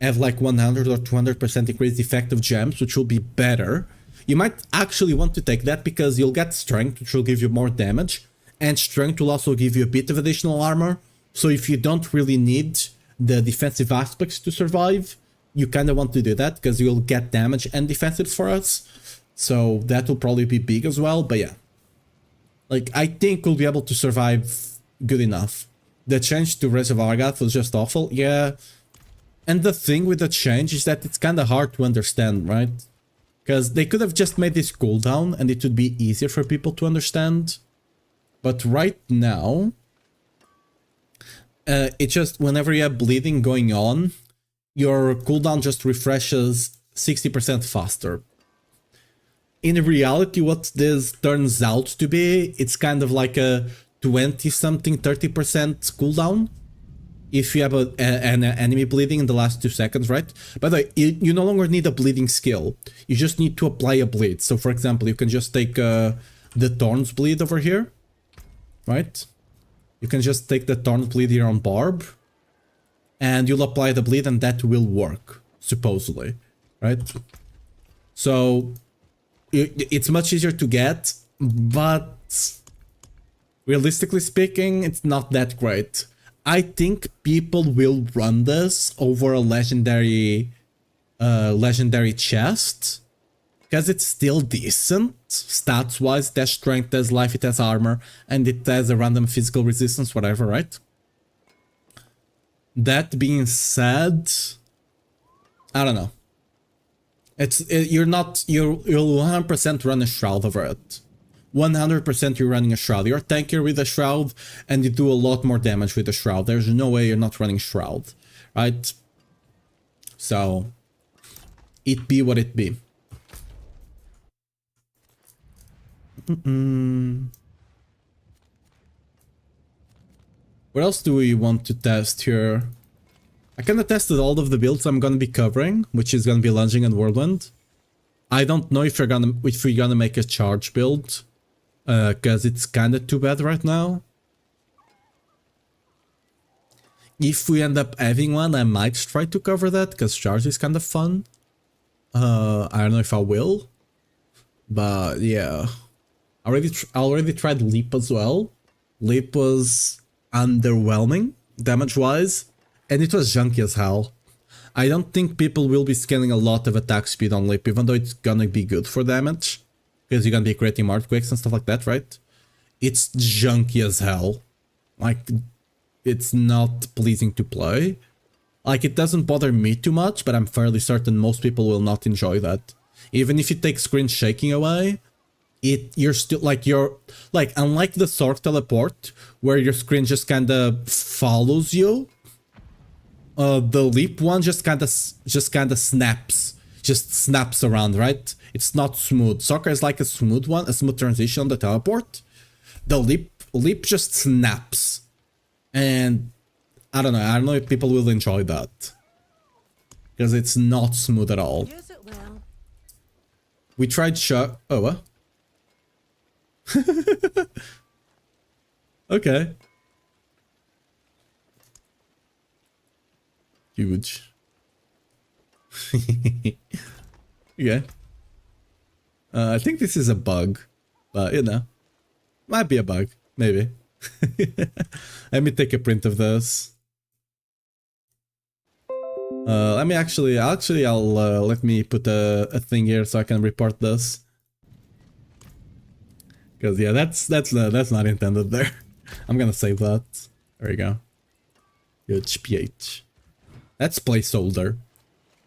have like 100 or 200% increased effect of gems, which will be better. You might actually want to take that because you'll get strength, which will give you more damage, and strength will also give you a bit of additional armor. So if you don't really need the defensive aspects to survive, you kind of want to do that because you'll get damage and defensives for us. So that will probably be big as well. But yeah, like I think we'll be able to survive good enough. The change to Reservoir Gath was just awful. Yeah. And the thing with the change is that it's kind of hard to understand, right? Because they could have just made this cooldown and it would be easier for people to understand. But right now, it just, whenever you have bleeding going on, your cooldown just refreshes 60% faster. In reality, what this turns out to be, it's kind of like a 20-something, 30% cooldown. If you have an enemy bleeding in the last 2 seconds, right? By the way, you no longer need a bleeding skill. You just need to apply a bleed. So for example, you can just take the Thorns bleed over here, right? You can just take the Thorns bleed here on Barb, and you'll apply the bleed and that will work, supposedly, right? So it's much easier to get, but realistically speaking, it's not that great. I think people will run this over a legendary chest because it's still decent stats wise. It has strength, it has life, it has armor, and it has a random physical resistance, whatever, right? That being said, I don't know. You'll 100% run a shroud over it. 100% you're running a shroud. You're tankier with a shroud and you do a lot more damage with a shroud. There's no way you're not running shroud, right? So it be what it be. What else do we want to test here? I kind of tested all of the builds I'm gonna be covering, which is gonna be lunging and whirlwind. I don't know if we're gonna make a charge build, because it's kind of too bad right now. If we end up having one, I might try to cover that because charge is kind of fun. I don't know if I will, but yeah. I already tried Leap as well. Leap was underwhelming damage wise, and it was junky as hell. I don't think people will be scaling a lot of attack speed on Leap, even though it's gonna be good for damage, because you're gonna be creating earthquakes and stuff like that, right? It's junky as hell. Like, it's not pleasing to play. Like, it doesn't bother me too much, but I'm fairly certain most people will not enjoy that. Even if you take screen shaking away, you're still like, unlike the sword teleport, where your screen just kinda follows you, the Leap one just kinda snaps around, right? It's not smooth. Soccer is like a smooth one, a smooth transition on the teleport. The leap just snaps. And I don't know if people will enjoy that. Because it's not smooth at all. Use it well. We tried oh, what? Okay. Huge. Yeah. I think this is a bug, but you know, might be a bug, maybe. Let me take a print of this. Let me let me put a thing here so I can report this. Because yeah, that's not intended there. I'm gonna save that. There you go. HPH. That's placeholder.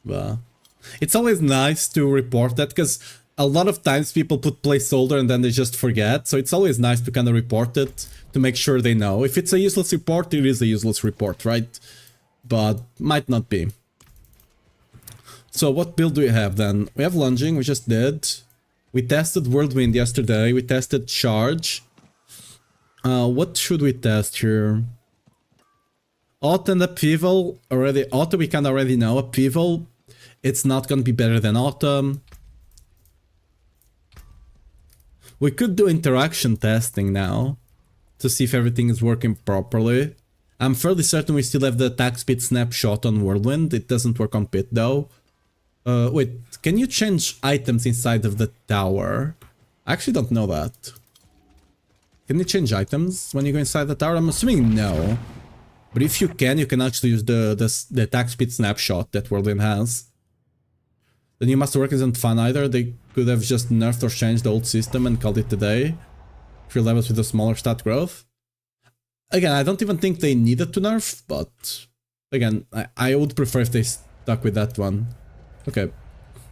But it's always nice to report that because a lot of times people put placeholder and then they just forget. So it's always nice to kind of report it to make sure they know. If it's a useless report, it is a useless report, right? But might not be. So what build do we have then? We have lunging, we just did. We tested whirlwind yesterday. We tested charge. What should we test here? Auto and Upheaval, already, Auto we can already know. Upheaval, it's not gonna be better than Autumn. We could do interaction testing now to see if everything is working properly. I'm fairly certain we still have the attack speed snapshot on Whirlwind. It doesn't work on Pit though. Wait, can you change items inside of the tower? I actually don't know that. Can you change items when you go inside the tower? I'm assuming no. But if you can actually use the attack speed snapshot that Whirlwind has. The new Masterwork isn't fun either. They could have just nerfed or changed the old system and called it a day. 3 levels with a smaller stat growth. Again, I don't even think they needed to nerf, but again, I would prefer if they stuck with that one. Okay,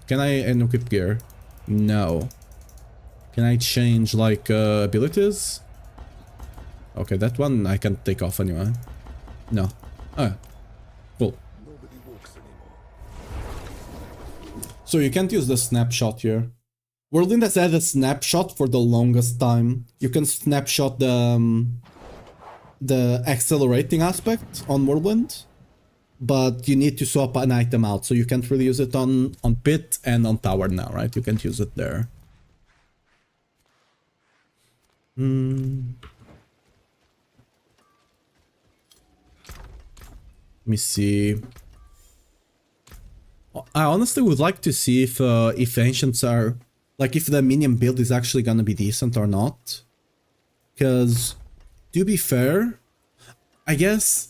can I equip gear? No. Can I change like abilities? Okay, that one I can take off anyway. No. Oh, cool. So you can't use the snapshot here. Whirlwind has had a snapshot for the longest time. You can snapshot the accelerating aspect on Whirlwind, but you need to swap an item out, so you can't really use it on Pit and on Tower now, right? You can't use it there. Let me see. I honestly would like to see if Ancients are... like, if the minion build is actually gonna be decent or not. Because, to be fair, I guess...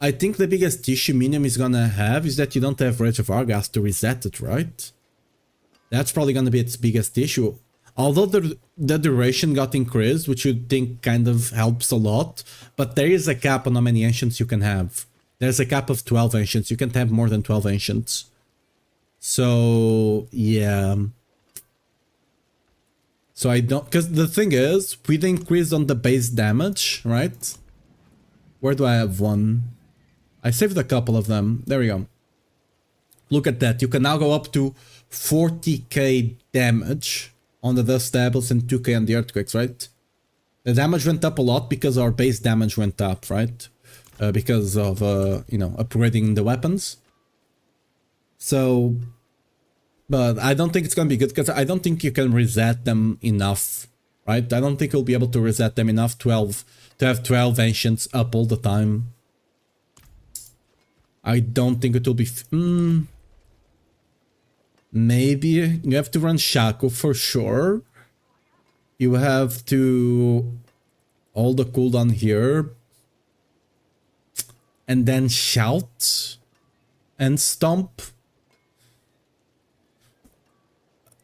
I think the biggest issue minion is gonna have is that you don't have Rage of Argas to reset it, right? That's probably gonna be its biggest issue. Although the duration got increased, which you'd think kind of helps a lot, but there is a cap on how many Ancients you can have. There's a cap of 12 Ancients. You can't have more than 12 Ancients. So, yeah. So I don't... because the thing is, with the increase on the base damage, right? Where do I have one? I saved a couple of them. There we go. Look at that. You can now go up to 40k damage on the Dust Devils and 2k on the Earthquakes, right? The damage went up a lot because our base damage went up, right? Because of, you know, upgrading the weapons. So... but I don't think it's gonna be good because I don't think you can reset them enough, right? I don't think you'll be able to reset them enough to have 12 Ancients up all the time. I don't think it will be... maybe you have to run Shaco for sure. You have to hold the cooldown here. And then Shout and Stomp.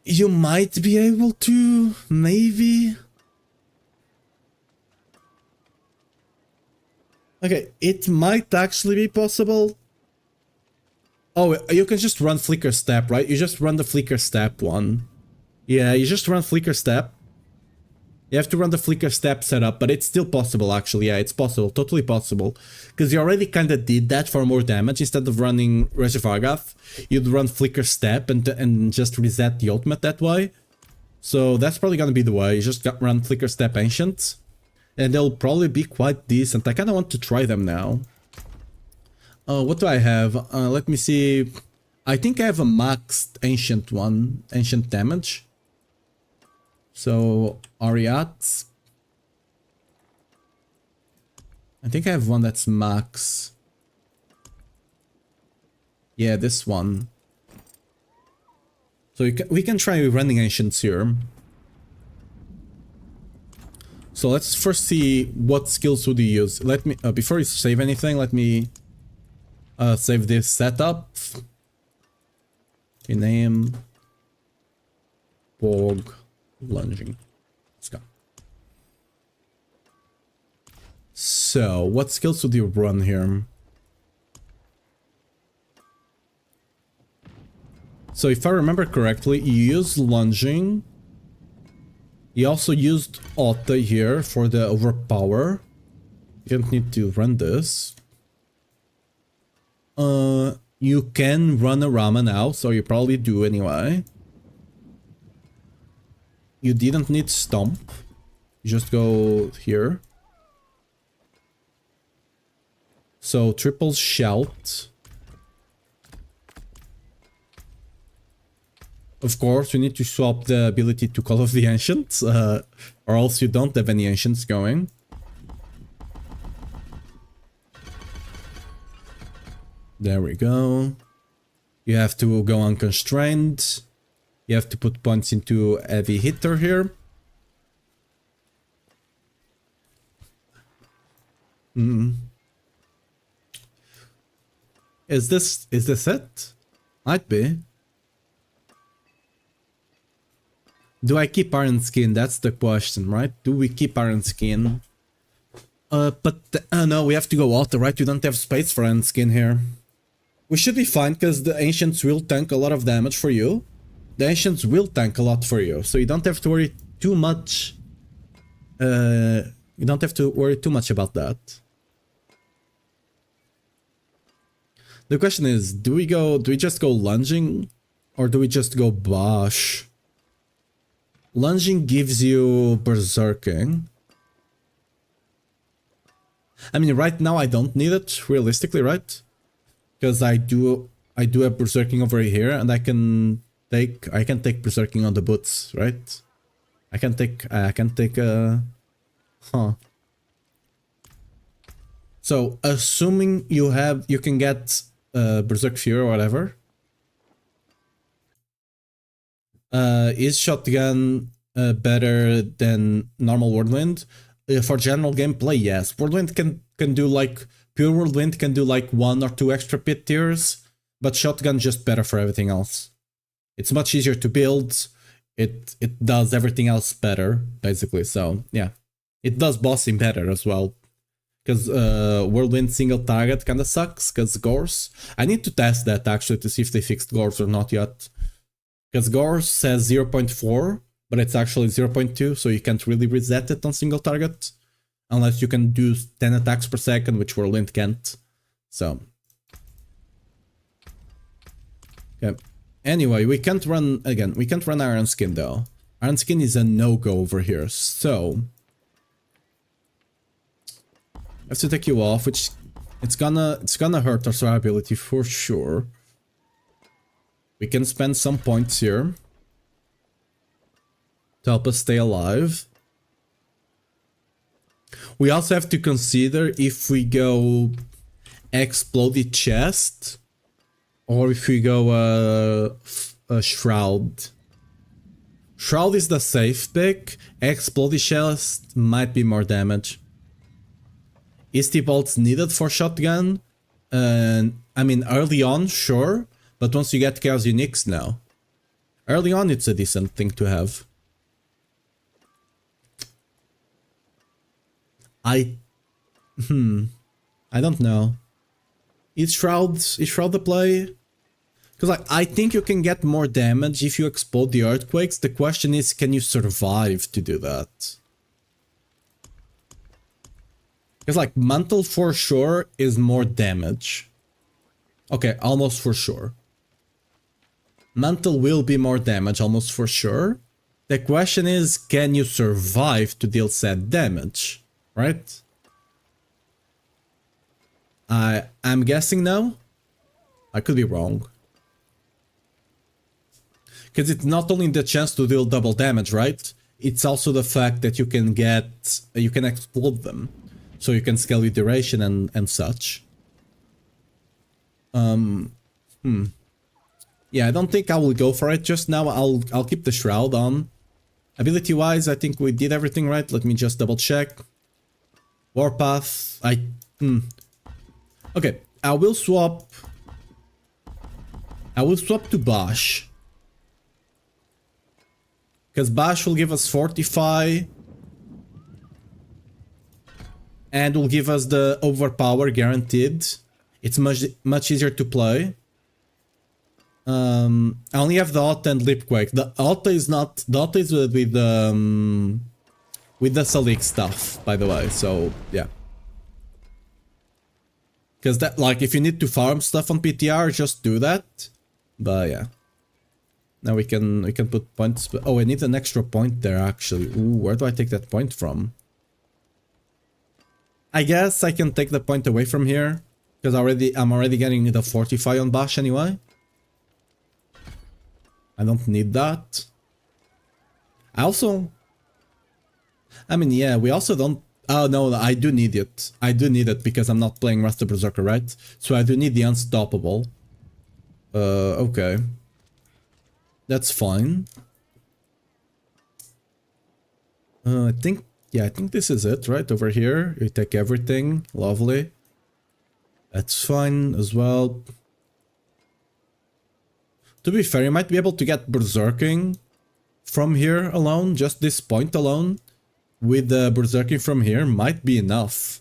You might be able to, maybe. Okay, it might actually be possible. Oh, you can just run Flicker Step, right? You just run the Flicker Step one. Yeah, you just run Flicker Step. You have to run the Flicker Step setup, but it's still possible, actually. Yeah, it's possible, totally possible. Because you already kind of did that for more damage. Instead of running Rage of Argath, you'd run Flicker Step and just reset the ultimate that way. So that's probably going to be the way. You just run Flicker Step Ancient. And they'll probably be quite decent. I kind of want to try them now. What do I have? Let me see. I think I have a maxed Ancient one. Ancient damage. So, Ariat. I think I have one that's max. Yeah, this one. So we can try running Ancients here. So let's first see what skills would you use. Let me, before you save anything, let me save this setup. Okay, name. Borg. Lunging. Let's go. So, what skills would you run here? So, if I remember correctly, you used lunging. You also used Auto here for the overpower. You don't need to run this. You can run a Rama now, so you probably do anyway. You didn't need Stomp. You just go here. So triple shout. Of course, we need to swap the ability to Call of the Ancients, or else you don't have any Ancients going. There we go. You have to go unconstrained. You have to put points into heavy hitter here. Is this it? Might be. Do I keep Iron Skin? That's the question, right? Do we keep Iron Skin? No, we have to go auto, right? We don't have space for Iron Skin here. We should be fine because the Ancients will tank a lot of damage for you. The Ancients will tank a lot for you, so you don't have to worry too much. You don't have to worry too much about that. The question is, do we just go lunging, or do we just go Bosch? Lunging gives you berserking. I mean, right now I don't need it, realistically, right? Because I do have berserking over here, and I can take berserking on the boots, right? I can take So assuming you can get Berserk Fury or whatever. Is shotgun better than normal Whirlwind? For general gameplay, yes. Whirlwind can do like pure Whirlwind can do like 1 or 2 extra pit tiers, but shotgun just better for everything else. It's much easier to build. It does everything else better, basically. So yeah, it does bossing better as well. Because Whirlwind single target kinda sucks, because Gores. I need to test that actually to see if they fixed Gores or not yet. Because Gores says 0.4, but it's actually 0.2, so you can't really reset it on single target. Unless you can do 10 attacks per second, which Whirlwind can't. So. Okay. Anyway, we can't run Iron Skin though. Iron Skin is a no-go over here, so. I have to take you off, which it's gonna hurt our survivability for sure. We can spend some points here to help us stay alive. We also have to consider if we go Exploded Chest or if we go Shroud. Shroud is the safe pick. Exploded Chest might be more damage. Is Bolts needed for shotgun? I mean, early on, sure. But once you get Chaos Uniques, no. Early on, it's a decent thing to have. I don't know. Is Shroud the play? Because like, I think you can get more damage if you explode the Earthquakes. The question is, can you survive to do that? Because like, Mantle for sure is more damage. Okay, almost for sure. Mantle will be more damage, almost for sure. The question is, can you survive to deal said damage? Right? I'm guessing no. I could be wrong. Because it's not only the chance to deal double damage, right? It's also the fact that you can explode them. So you can scale with duration and such. Yeah, I don't think I will go for it just now. I'll keep the Shroud on. Ability wise, I think we did everything right. Let me just double check. Warpath. Okay, I will swap to Bash. Because Bash will give us Fortify. And will give us the overpower guaranteed. It's much easier to play. I only have the Auto and Lipquake. The Auto is with the Salik stuff, by the way. So yeah. Because that, like, if you need to farm stuff on PTR, just do that. But yeah. Now we can put points. Oh, I need an extra point there actually. Ooh, where do I take that point from? I guess I can take the point away from here. Because I'm already getting the Fortify on Bash anyway. I don't need that. I mean, yeah, we also don't... Oh, no, I do need it. I do need it because I'm not playing Wrath of the Berserker, right? So I do need the Unstoppable. Okay. That's fine. I think this is it, right? Over here, you take everything. Lovely. That's fine as well. To be fair, you might be able to get Berserking from here alone, just this point alone. With the Berserking from here might be enough.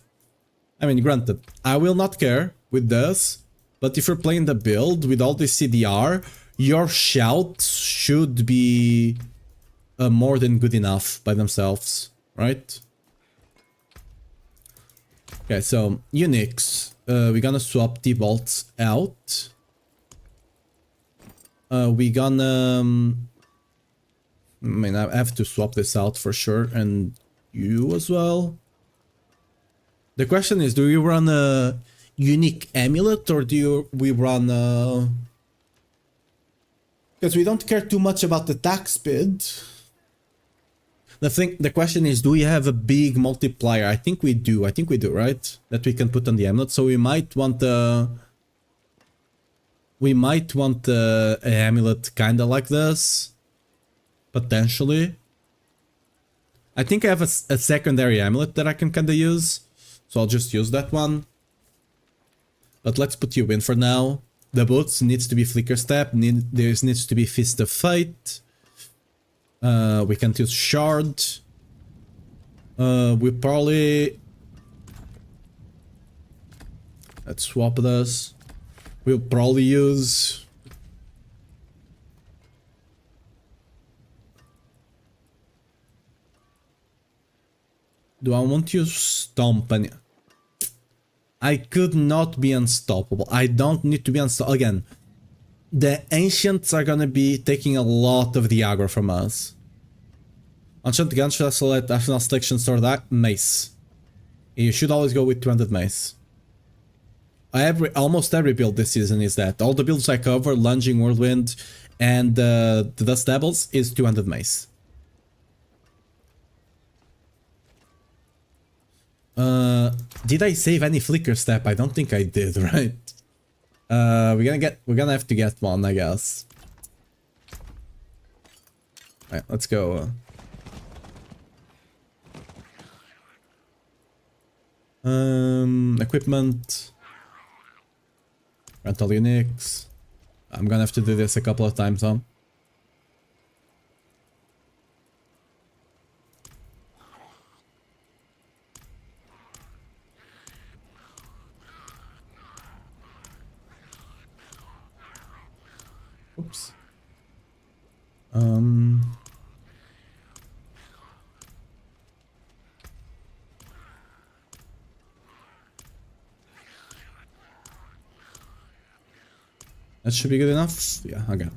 I mean, granted, I will not care with this, but if you're playing the build with all this CDR, your shouts should be more than good enough by themselves, right? Okay, so Unix, we're gonna swap T-bolts out. We gonna... I mean, I have to swap this out for sure, and you as well. The question is, do we run a unique amulet or do we run a... Because we don't care too much about the attack speed. The question is, do we have a big multiplier? I think we do, right? That we can put on the amulet, so we might want a... We might want an amulet kinda like this. Potentially. I think I have a secondary amulet that I can kinda use. So I'll just use that one. But let's put you in for now. The boots needs to be Flicker Step. There needs to be Fist of Fate. We can't use Shard. We probably... Let's swap this. We'll probably use... Do I want to use Stomp? I could not be unstoppable. I don't need to be unstoppable. Again, the Ancients are gonna be taking a lot of the aggro from us. Enchant Gunshot, select National Selection, Sword that Mace. You should always go with 200 Mace. Almost every build this season is that. All the builds I cover, Lunging, Whirlwind, and the Dust Devils is 200 Mace. Did I save any Flicker Step? I don't think I did, right? We're gonna have to get one, I guess. Alright, let's go. Equipment. Rental Unix. I'm gonna have to do this a couple of times, huh? Oops. That should be good enough. Yeah, okay.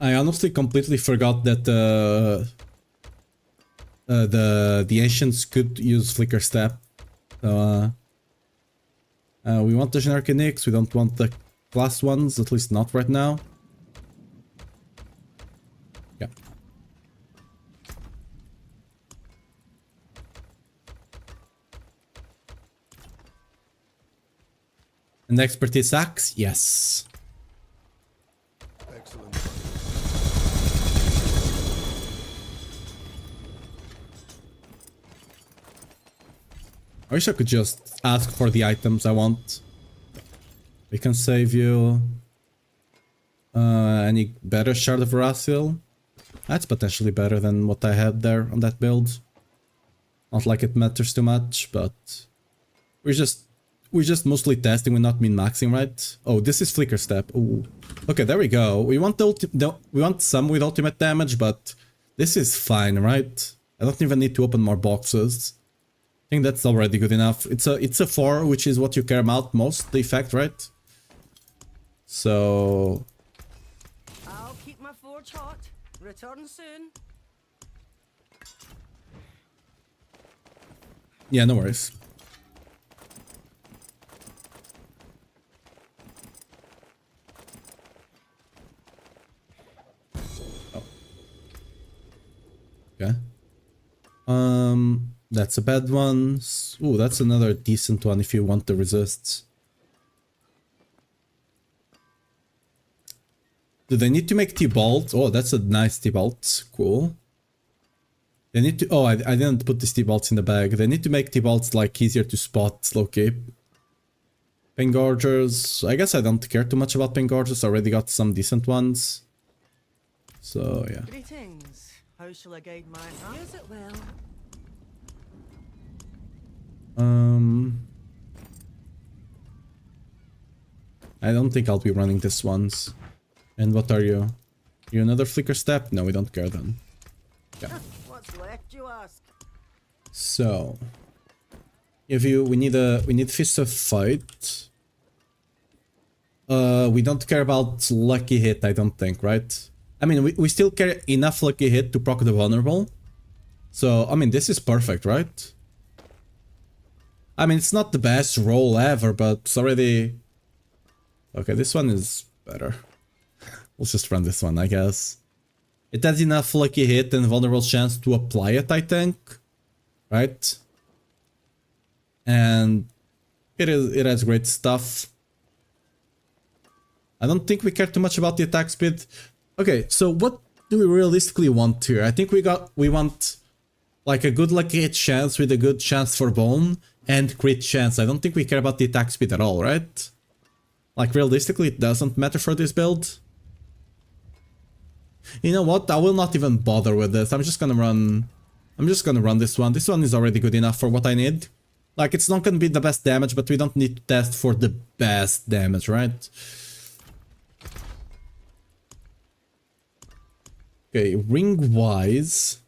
I honestly completely forgot that the Ancients could use Flicker Step. So we want the generic Unix, we don't want the class ones, at least not right now. Yeah. And expertise axe? Yes. Excellent. I wish I could just ask for the items I want. We can save you any better Shard of Rathiel. That's potentially better than what I had there on that build. Not like it matters too much, but we're just mostly testing, we're not min-maxing, right? Oh, this is Flicker Step. Ooh. Okay, there we go. We want we want some with ultimate damage, but this is fine, right? I don't even need to open more boxes. I think that's already good enough. It's a 4, which is what you care about most, the effect, right? So I'll keep my forge hot. Return soon. yeah, no worries. That's a bad one. Ooh, that's another decent one if you want the resists. Do they need to make T-Bolt? Oh, that's a nice T-Bolt. Cool. They need to... Oh, I didn't put these T-Bolts in the bag. They need to make T-Bolts, like, easier to spot, low-key. Pain Gorgers. I guess I don't care too much about Pain Gorgers. I already got some decent ones. So, yeah. Greetings. How shall I guide my hand? Use it well. I don't think I'll be running this ones. And what are you? You another Flicker Step? No, we don't care then. Yeah. What's left, you ask? So, we need Fist of Fight. We don't care about Lucky Hit, I don't think, right? I mean, we still care enough Lucky Hit to proc the Vulnerable. So, I mean, this is perfect, right? I mean, it's not the best roll ever, but it's already... Okay, this one is better. Let's just run this one, I guess. It has enough Lucky Hit and Vulnerable chance to apply it, I think. Right? And it has great stuff. I don't think we care too much about the attack speed. Okay, so what do we realistically want here? I think we want like a good Lucky Hit chance with a good chance for bone and crit chance. I don't think we care about the attack speed at all, right? Like realistically, it doesn't matter for this build. You know what? I will not even bother with this. I'm just gonna run this one. This one is already good enough for what I need. Like, it's not gonna be the best damage, but we don't need to test for the best damage, right? Okay, ring-wise...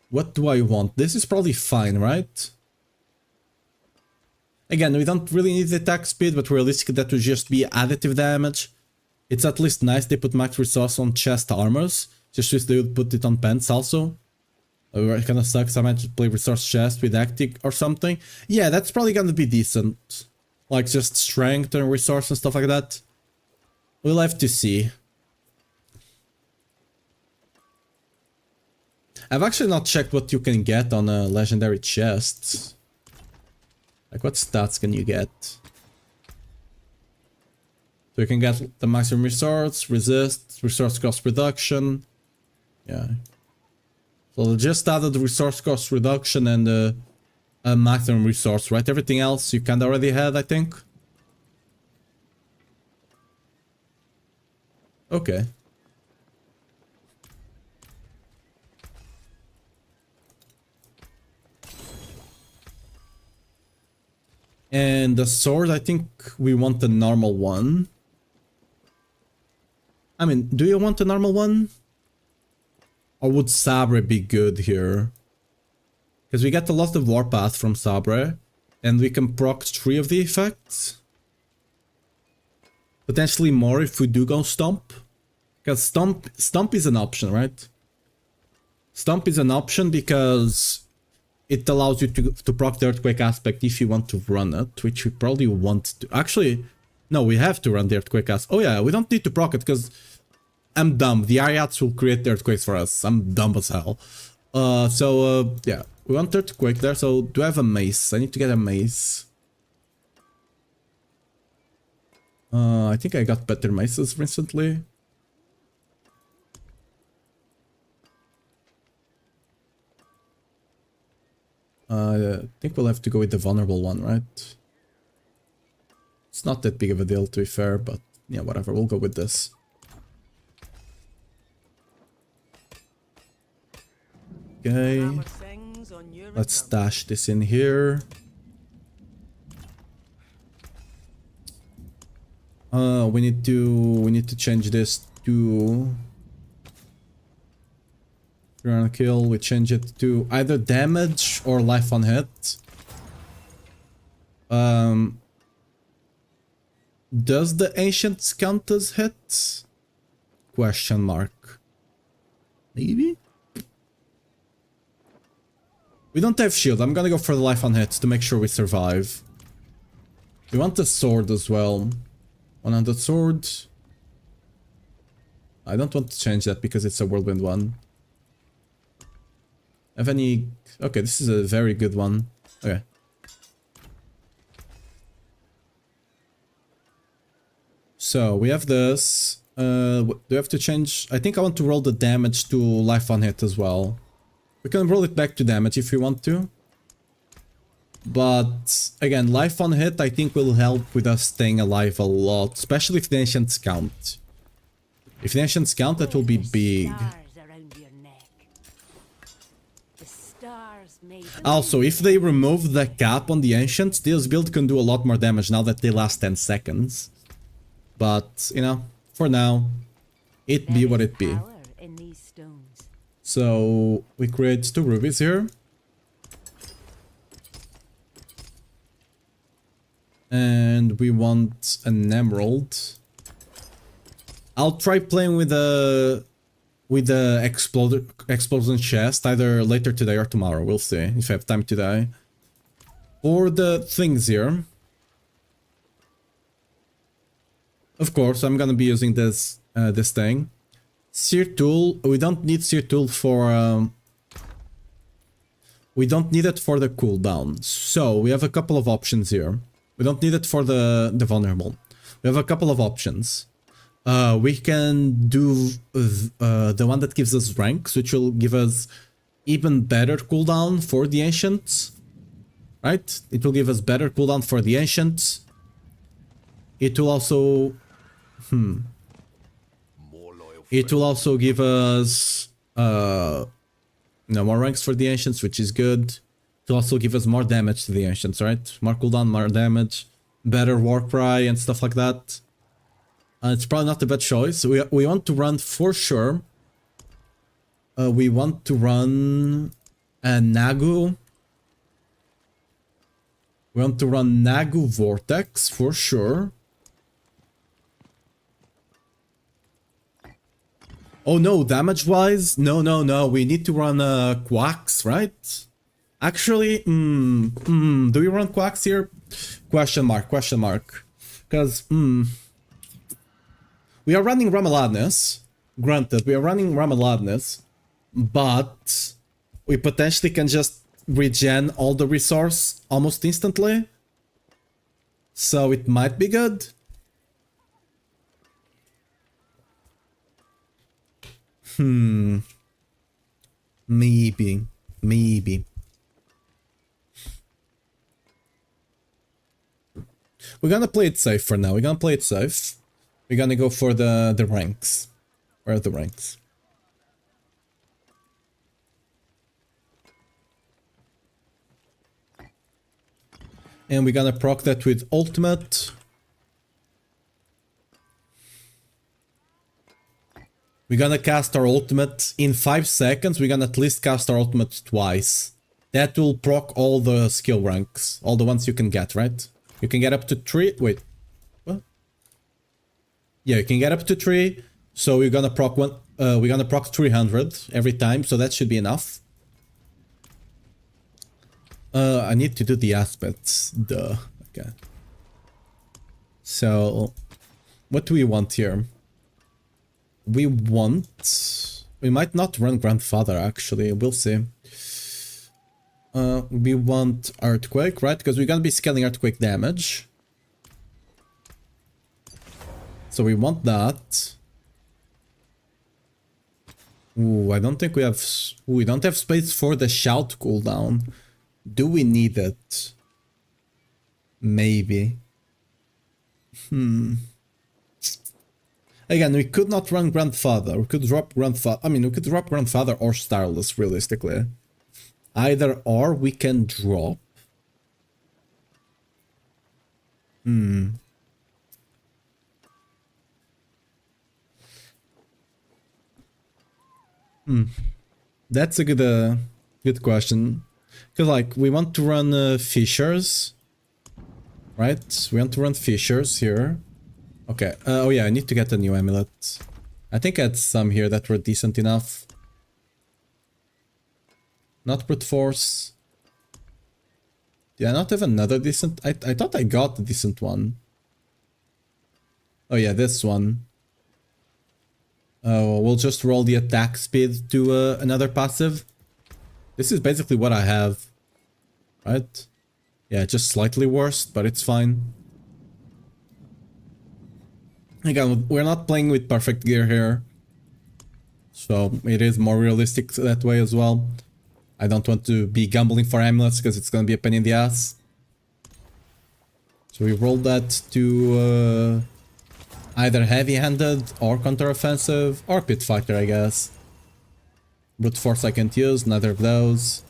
What do I want? This is probably fine, right? Again, we don't really need the attack speed, but realistically that would just be additive damage. It's at least nice they put max resource on chest armors. Just wish they would put it on pants also. It kinda sucks, I might play resource chest with Actic or something. Yeah, that's probably gonna be decent. Like just strength and resource and stuff like that. We'll have to see. I've actually not checked what you can get on a legendary chest. Like what stats can you get? So you can get the maximum resource, resist, resource cost reduction. Yeah. So they just added the resource cost reduction and a maximum resource, right? Everything else you kinda already had, I think. Okay. And the sword, I think we want the normal one. I mean, do you want the normal one? Or would Sabre be good here? Because we get a lot of Warpath from Sabre. And we can proc 3 of the effects. Potentially more if we do go Stomp. Because Stomp is an option, right? Stomp is an option because it allows you to proc the Earthquake aspect if you want to run it, which we probably want to. Actually, no, we have to run the Earthquake aspect. Oh yeah, we don't need to proc it because I'm dumb. The Ariats will create the Earthquakes for us. I'm dumb as hell. Yeah, we want Earthquake there. So do I have a mace? I need to get a mace. I think I got better maces recently. I think we'll have to go with the vulnerable one, right? It's not that big of a deal, to be fair, but yeah, whatever, we'll go with this. Okay, let's stash this in here. We need to change this to Run kill, we change it to either damage or life on hit. Does the Ancients count as hits? Question mark. Maybe? We don't have shield. I'm gonna go for the life on hits to make sure we survive. We want the sword as well. 100 sword. I don't want to change that because it's a whirlwind one. Have any... Okay, this is a very good one. Okay. So, we have this. Do we have to change? I think I want to roll the damage to life on hit as well. We can roll it back to damage if we want to. But, again, life on hit I think will help with us staying alive a lot. Especially if the Ancients count. If the Ancients count, that will be big. Also, if they remove the cap on the Ancients, this build can do a lot more damage now that they last 10 seconds. But, you know, for now, it be what it be. So, we create 2 rubies here. And we want an emerald. I'll try playing with the explosion chest either later today or tomorrow. We'll see if I have time today. For the things here, of course, I'm gonna be using this this thing. Sear tool. We don't need sear tool for. We don't need it for the cooldown. So we have a couple of options here. We don't need it for the vulnerable. We have a couple of options. We can do the one that gives us ranks, which will give us even better cooldown for the ancients. Right? It will give us better cooldown for the ancients. It will also... It will also give us more ranks for the ancients, which is good. It will also give us more damage to the ancients, right? More cooldown, more damage, better war cry and stuff like that. It's probably not a bad choice. We want to run for sure. We want to run a Nagu. We want to run Nagu Vortex for sure. Oh no, damage-wise? No. We need to run Quacks, right? Actually, do we run Quacks here? Question mark. Because, we are running Ramaladness. Granted, we are running Ramaladness. But we potentially can just regen all the resource almost instantly. So it might be good. Maybe. We're gonna play it safe for now. We're gonna play it safe. We're gonna go for the ranks. Where are the ranks? And we're gonna proc that with ultimate. We're gonna cast our ultimate in 5 seconds. We're gonna at least cast our ultimate twice. That will proc all the skill ranks. All the ones you can get, right? You can get up to 3. Wait. What? Yeah, you can get up to 3. So we're gonna proc one. We're gonna proc 300 every time. So that should be enough. I need to do the aspects. Duh. Okay. So, what do we want here? We might not run Grandfather, actually. We'll see. We want Earthquake, right? Because we're gonna be scaling Earthquake damage. So we want that. Ooh, I don't think we have... Ooh, we don't have space for the Shout cooldown. Do we need it? Maybe. Again, we could not run Grandfather. We could drop Grandfather. I mean, we could drop Grandfather or Starless, realistically. Either or we can drop. That's a good question. Because, like, we want to run Fissures. Right? We want to run Fissures here. Okay. Oh yeah, I need to get a new amulet. I think I had some here that were decent enough. Not brute force. Did I not have another decent? I thought I got a decent one. Oh yeah, this one. Oh, we'll just roll the attack speed to another passive. This is basically what I have, right? Yeah, just slightly worse, but it's fine. Again, we're not playing with perfect gear here, so it is more realistic that way as well. I don't want to be gambling for amulets because it's gonna be a pain in the ass. So we rolled that to either heavy-handed or counter-offensive or pit fighter, I guess. Brute force I can't use, neither of those.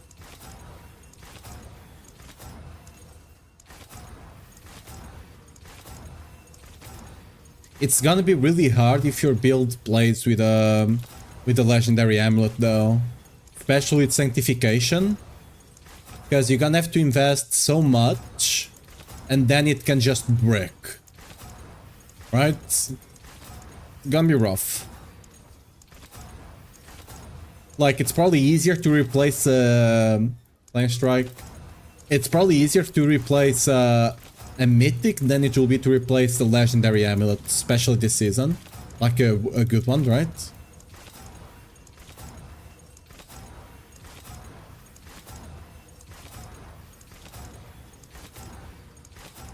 It's gonna be really hard if your build plays with the legendary amulet though, especially with sanctification, because you're gonna have to invest so much, and then it can just break. Right? It's gonna be rough. Like, it's probably easier to replace Flame Strike. It's probably easier to replace a mythic than it will be to replace the legendary amulet, especially this season. Like a good one, right?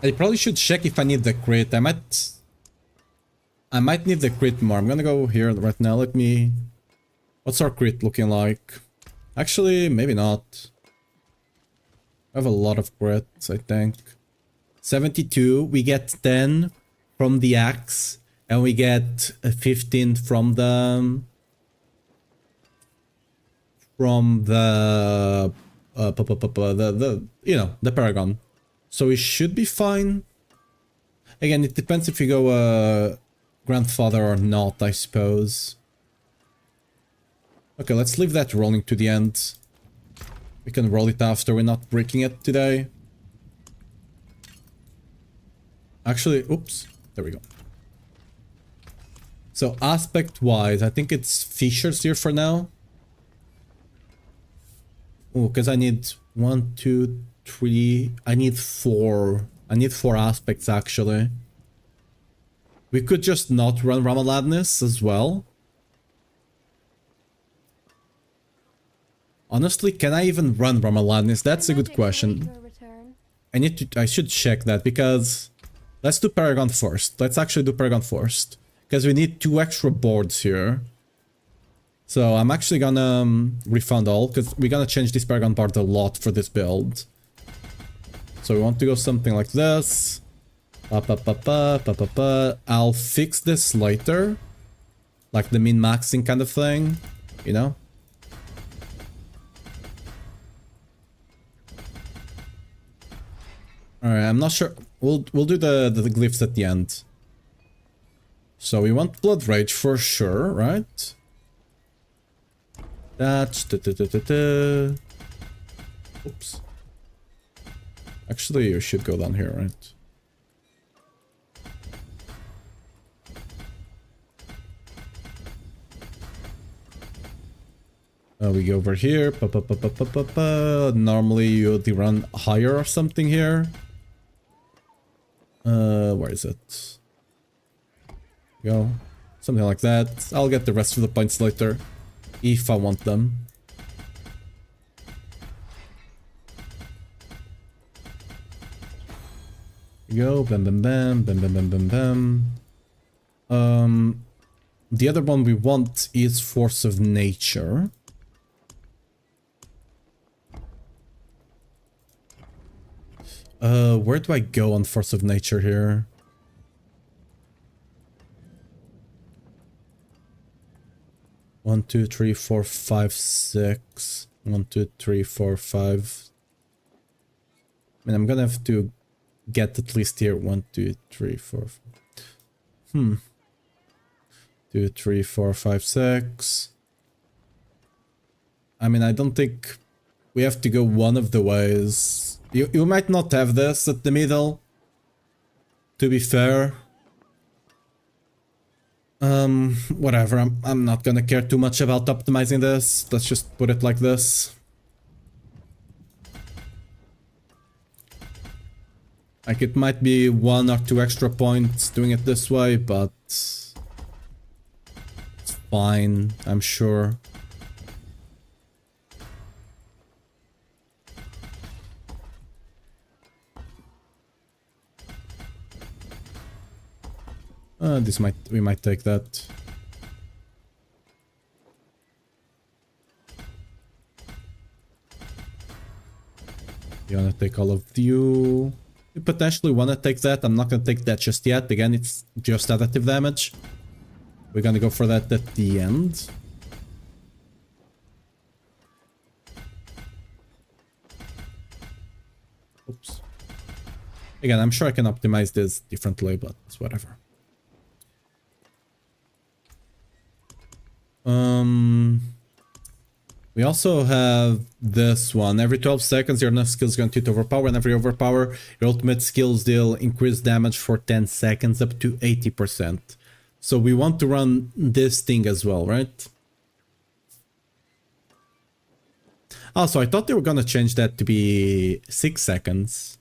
I probably should check if I need the crit. I might need the crit more. I'm gonna go here right now. Let me... What's our crit looking like? Actually, maybe not. I have a lot of crits, I think. 72. We get 10 from the axe. And we get 15 from the... you know, the Paragon. So we should be fine. Again, it depends if you go Grandfather or not, I suppose. Okay, let's leave that rolling to the end. We can roll it after, we're not breaking it today. Actually, oops, there we go. So aspect-wise, I think it's Fissures here for now. Oh, because I need 1, 2, 3... I need 4. I need 4 aspects, actually. We could just not run Ramaladness as well. Honestly, can I even run Ramaladness? That's a good question. I should check that, because... Let's do Paragon first. Let's actually do Paragon first. Because we need 2 extra boards here. So I'm actually gonna refund all, because we're gonna change this Paragon board a lot for this build. So we want to go something like this. I'll fix this later. Like the min-maxing kind of thing, you know? Alright, I'm not sure. We'll do the glyphs at the end. So we want Blood Rage for sure, right? That's... Oops. Actually, you should go down here, right? We go over here. Normally you'd run higher or something here. Where is it? Go. Something like that. I'll get the rest of the points later. If I want them. Go. Bam bam bam. Bam bam bam bam bam. The other one we want is Force of Nature. Where do I go on Force of Nature here? One, two, three, four, five, six. 1, 2, 3, 4, 5. I mean, I'm gonna have to get at least here. 1, 2, 3, 4. 2, 3, 4, 5, 6. I mean, I don't think we have to go one of the ways. You might not have this at the middle, to be fair. Whatever, I'm not gonna care too much about optimizing this. Let's just put it like this. Like, it might be 1 or 2 extra points doing it this way, but it's fine, I'm sure. We might take that. You wanna take all of you? You potentially wanna take that. I'm not gonna take that just yet. Again, it's just additive damage. We're gonna go for that at the end. Oops. Again, I'm sure I can optimize this differently, but it's whatever. We also have this one. Every 12 seconds, your enough skills guaranteed to overpower, and every overpower, your ultimate skills deal increased damage for 10 seconds up to 80%. So we want to run this thing as well, right? Also, I thought they were gonna change that to be 6 seconds.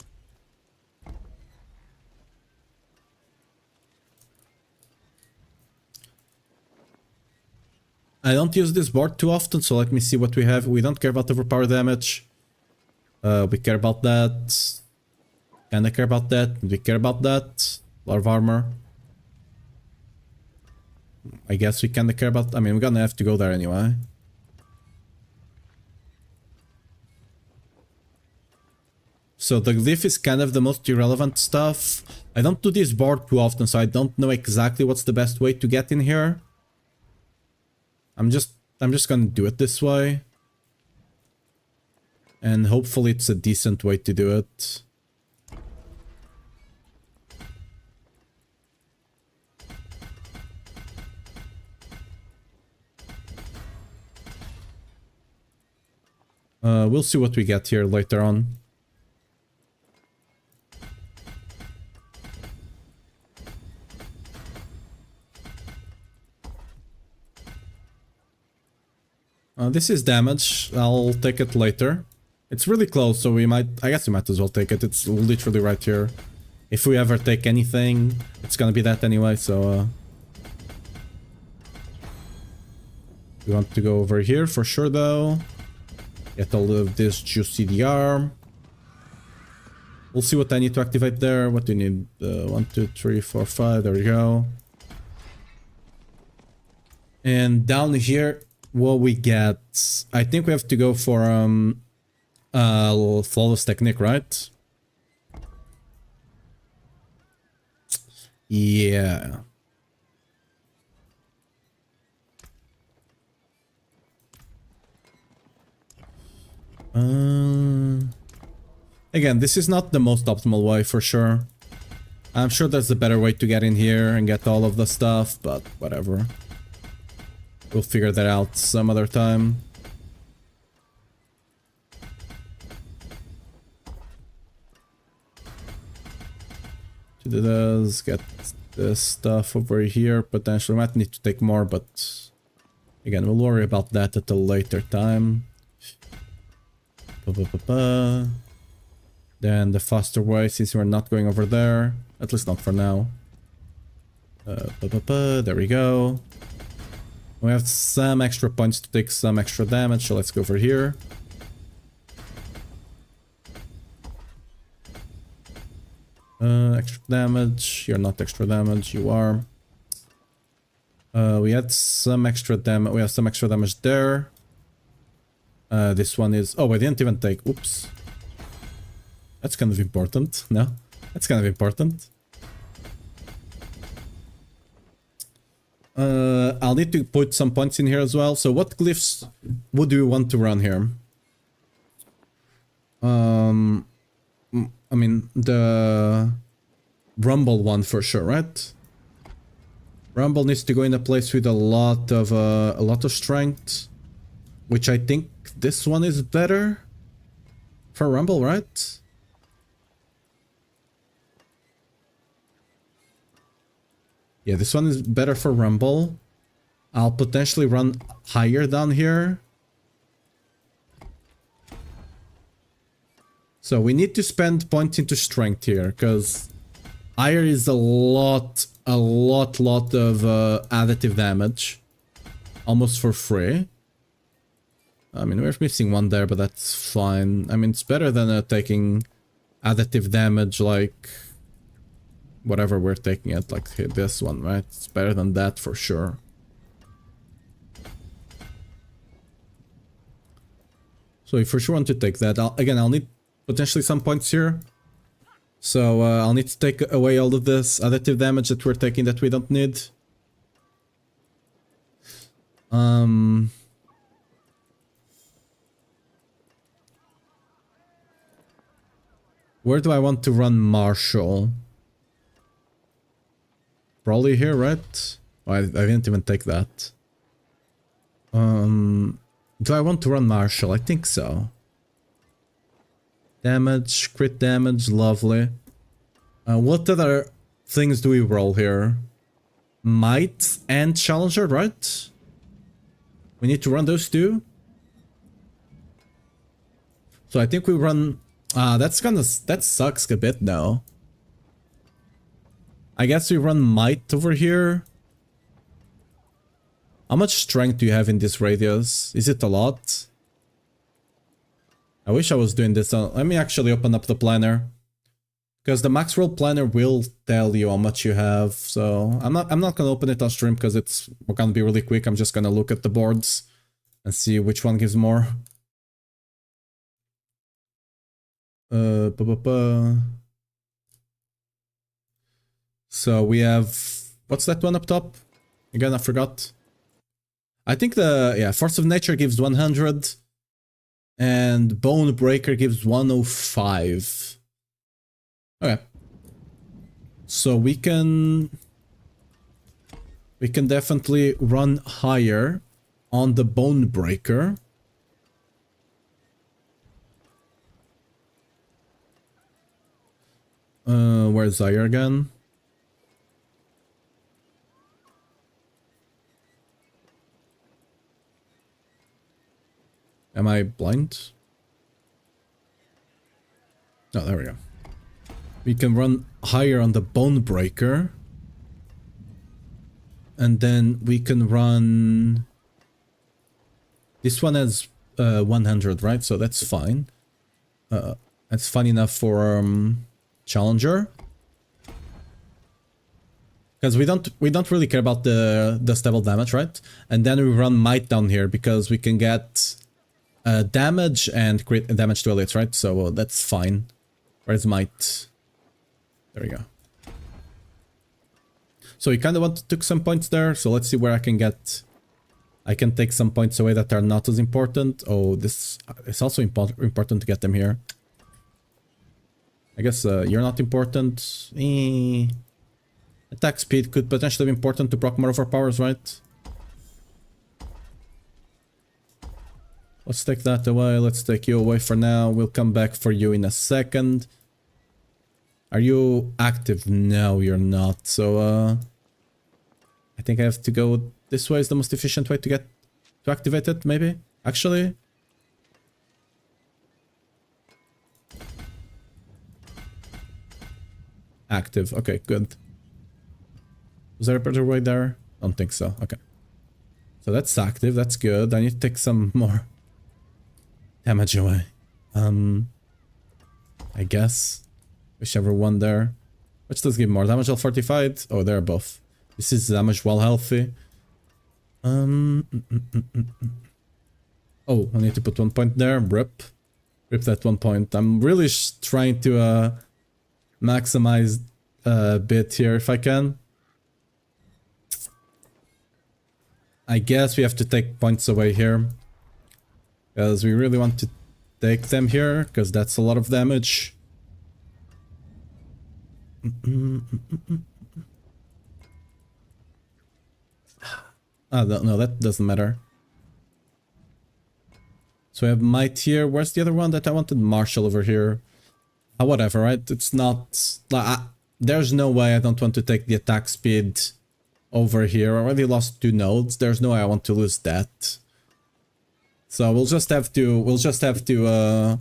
I don't use this board too often, so let me see what we have. We don't care about overpower damage. We care about that. Kinda care about that. We care about that. A lot of armor. I guess we kinda care about... I mean, we're gonna have to go there anyway. So the glyph is kind of the most irrelevant stuff. I don't do this board too often, so I don't know exactly what's the best way to get in here. I'm just gonna do it this way. And hopefully it's a decent way to do it. We'll see what we get here later on. This is damage. I'll take it later. It's really close, so we might... I guess we might as well take it. It's literally right here. If we ever take anything, it's gonna be that anyway, so... We want to go over here for sure, though. Get all of this juicy DR. We'll see what I need to activate there. What do you need? 1, 2, 3, 4, 5. There we go. And down here... What we get, I think we have to go for flawless technique, right? Yeah. Again, this is not the most optimal way for sure. I'm sure there's a better way to get in here and get all of the stuff, but whatever. We'll figure that out some other time. To do this, get this stuff over here. Potentially might need to take more, but again, we'll worry about that at a later time. Then the faster way, since we're not going over there, at least not for now. There we go. We have some extra points to take some extra damage, so let's go over here. Extra damage. You're not extra damage, you are. We had some extra damage. We have some extra damage there. This one is... Oh, I didn't even take... Oops. That's kind of important. No? That's kind of important. I'll need to put some points in here as well. So what glyphs would we want to run here? I mean, the Rumble one for sure, right? Rumble needs to go in a place with a lot of strength, which I think this one is better for Rumble, right? Yeah, this one is better for Rumble. I'll potentially run higher down here. So we need to spend points into strength here, because higher is a lot of additive damage. Almost for free. I mean, we're missing one there, but that's fine. I mean, it's better than taking additive damage like whatever we're taking it, like this one, right? It's better than that for sure. So if for sure want to take that, I'll need potentially some points here. So I'll need to take away all of this additive damage that we're taking that we don't need. Where do I want to run Marshall? Probably here, right? Oh, I didn't even take that. Do I want to run Marshall? I think so. Damage, crit damage, lovely. What other things do we roll here? Might and Challenger, right? We need to run those two. So I think we run... that sucks a bit now. I guess we run Might over here. How much strength do you have in this radius? Is it a lot? I wish I was doing this. Let me actually open up the planner. Because the max roll planner will tell you how much you have. So I'm not gonna open it on stream because we're gonna be really quick. I'm just gonna look at the boards and see which one gives more. So we have, what's that one up top? Again, I forgot. I think Force of Nature gives 100 and Bone Breaker gives 105. Okay. So we can definitely run higher on the Bone Breaker. Where's Zaire again? Am I blind? Oh, there we go. We can run higher on the Bone Breaker. And then we can run... This one has 100, right? So that's fine. That's fine enough for Challenger. Because we don't really care about the stable damage, right? And then we run Might down here because we can get damage and crit damage to elites, right? So that's fine. Where's Might? There we go. So we kind of want to take some points there. So let's see where I can get... I can take some points away that are not as important. Oh, this is also important to get them here. I guess you're not important. Attack speed could potentially be important to proc more of our powers, right? Let's take that away. Let's take you away for now. We'll come back for you in a second. Are you active? No, you're not. So, I think I have to go this way is the most efficient way to activate it, maybe? Actually? Active. Okay, good. Was there a better way there? Don't think so. Okay. So that's active. That's good. I need to take some more damage away. I guess. Whichever one there. Which does give more damage? All fortified? Oh, they're both. This is damage while healthy. Oh, I need to put 1 point there. Rip that 1 point. I'm really trying to maximize a bit here if I can. I guess we have to take points away here. Because we really want to take them here, because that's a lot of damage. No, that doesn't matter. So we have Might here. Where's the other one that I wanted? Marshall over here. Whatever, right? It's not... there's no way I don't want to take the attack speed over here. I already lost 2 nodes. There's no way I want to lose that. So we'll just have to,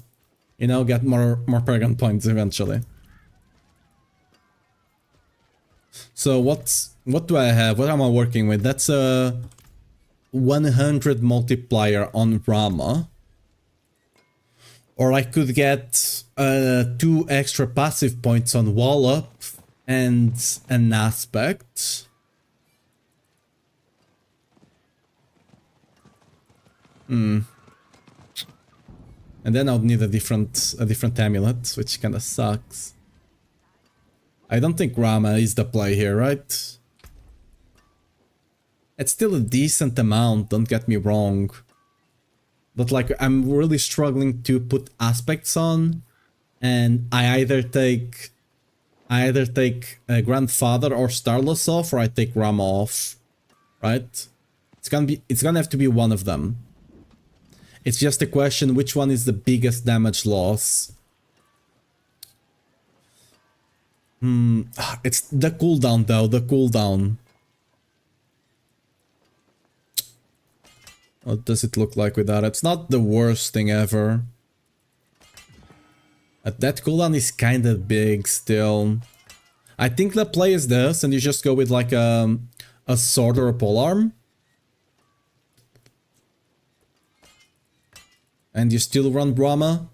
you know, get more Paragon points eventually. So what do I have? What am I working with? That's a 100 multiplier on Rama. Or I could get 2 extra passive points on Wallop. and an aspect. And then I'll need a different amulet, which kinda sucks. I don't think Rama is the play here, right? It's still a decent amount, don't get me wrong. But like, I'm really struggling to put aspects on, and I either take Grandfather or Starless off, or I take Rama off, right? It's gonna have to be one of them. It's just a question which one is the biggest damage loss. It's the cooldown though, the cooldown. What does it look like with that? It's not the worst thing ever. That cooldown is kind of big still. I think the play is this, and you just go with like a sword or a polearm. And you still run Brahma.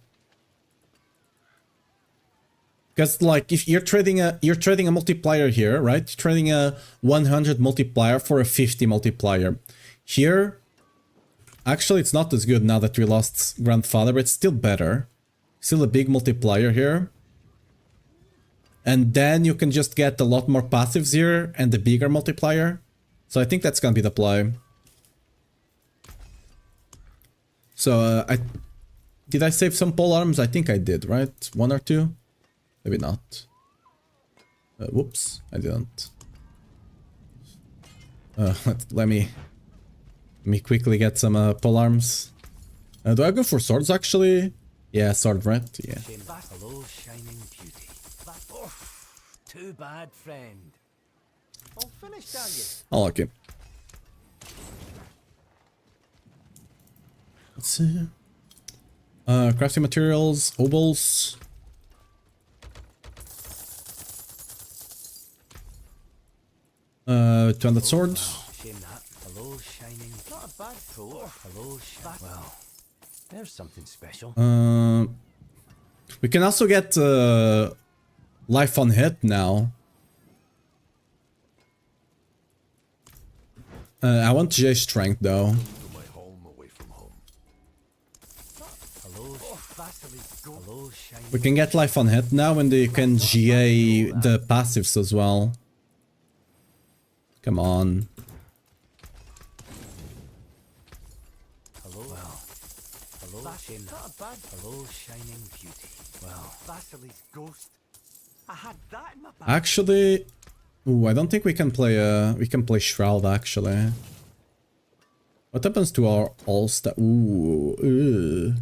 Because like if you're trading a multiplier here, right? You're trading a 100 multiplier for a 50 multiplier. Here, actually it's not as good now that we lost Grandfather, but it's still better. Still a big multiplier here. And then you can just get a lot more passives here and the bigger multiplier. So I think that's gonna be the play. So did I save some polearms? I think I did, right? One or two? Maybe not. Whoops, I didn't. Let me quickly get some polearms. Do I go for swords actually? Yeah, sword, right? Yeah. Hello, shining beauty. Oh, too bad, friend. All finished, are you? I'll like it. Let's see. Crafting materials, obols. 200 swords. Shame that. Hello, shining. Not a bad pull. Hello, shining. Well, there's something special. We can also get life on hit now. I want J strength though. We can get life on hit now, and you can GA the passives as well. Come on. Hello, well. Hello, shame not a bad. Hello, shining beauty. Well, Vasily's ghost. I had that in my bag. Actually, ooh, I don't think we can play Shroud actually. What happens to our all-star? Ooh.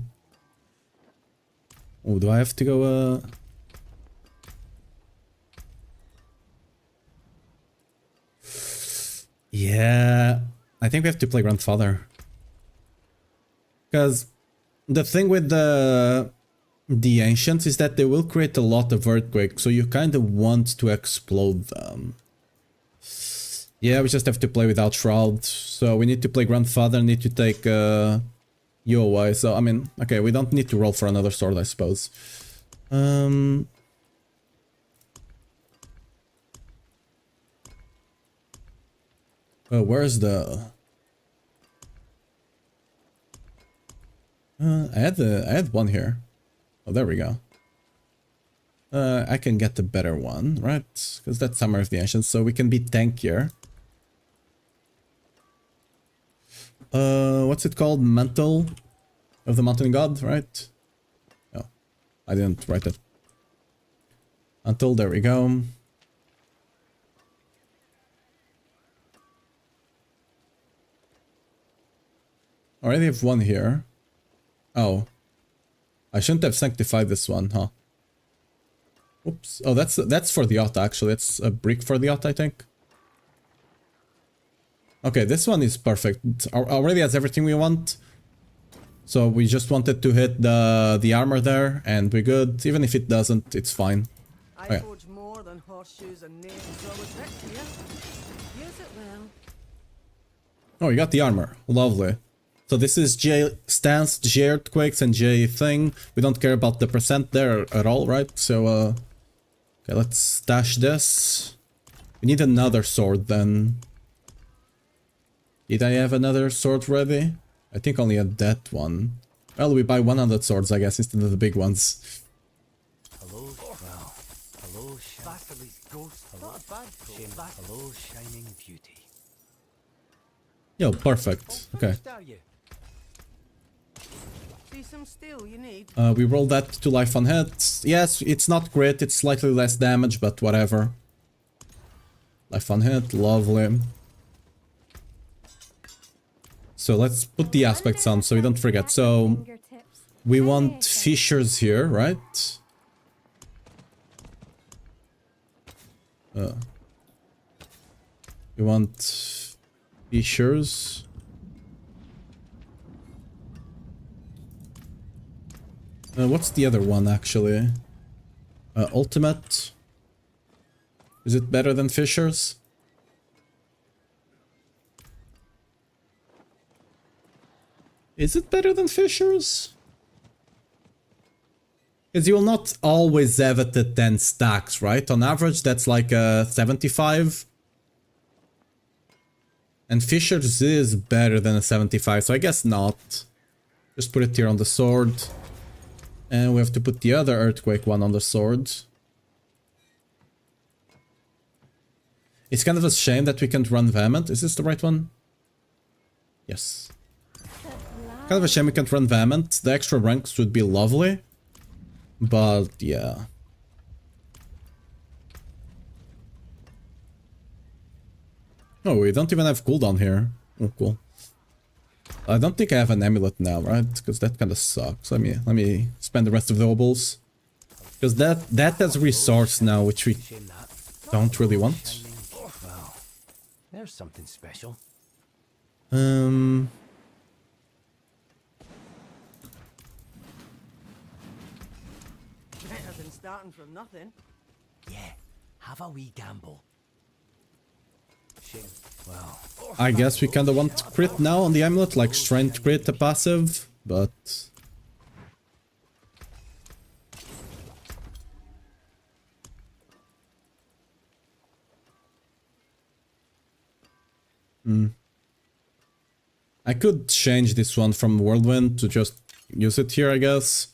Oh, do I have to go Yeah, I think we have to play Grandfather. Because the thing with the Ancients is that they will create a lot of earthquakes, so you kind of want to explode them. Yeah, we just have to play without Shroud. So we need to play Grandfather, need to take UOI. So, I mean, okay, we don't need to roll for another sword, I suppose. Where's the... I had one here. Oh, there we go. I can get the better one, right? Because that's Summer of the Ancients, so we can be tankier. What's it called? Mantle of the Mountain God, right? No, I didn't write it. Mantle, there we go. Already have one here. Oh. I shouldn't have sanctified this one, huh? Oops. Oh, that's for the yacht, actually. It's a brick for the yacht, I think. Okay, this one is perfect. It already has everything we want. So we just wanted to hit the armor there, and we're good. Even if it doesn't, it's fine. I forge more than horseshoes and names, so it's next year. Use it well. Oh, you got the armor. Lovely. So this is J stance, J earthquakes, and J thing. We don't care about the percent there at all, right? So, Okay, let's stash this. We need another sword then. Did I have another sword ready? I think only had that one. Well, we buy 100 swords, I guess, instead of the big ones. Hello, well, hello, Vasili's ghost. Hello, hello, shining beauty. Yo, perfect. Okay. Finished, are you? See some steel you need? We roll that to life on hit. Yes, it's not great, it's slightly less damage, but whatever. Life on hit, lovely. So let's put the aspects on so we don't forget. So we want fissures here, right? We want fissures. What's the other one actually? Ultimate. Is it better than fissures? Is it better than fissures? Because you will not always have it at 10 stacks, right? On average, that's like 75. And fissures is better than a 75, so I guess not. Just put it here on the sword. And we have to put the other earthquake one on the sword. It's kind of a shame that we can't run Vehement. Is this the right one? Yes. Kind of a shame we can't run Vehement. The extra ranks would be lovely. But yeah. Oh, we don't even have cooldown here. Oh, cool. I don't think I have an amulet now, right? Because that kind of sucks. Let me spend the rest of the obols. Because that has resource now, which we don't really want. Well, there's something special. Better than starting from nothing. Yeah, have a wee gamble. Well, I guess we kinda want crit now on the amulet, like strength crit, a passive, but... I could change this one from Whirlwind to just use it here, I guess.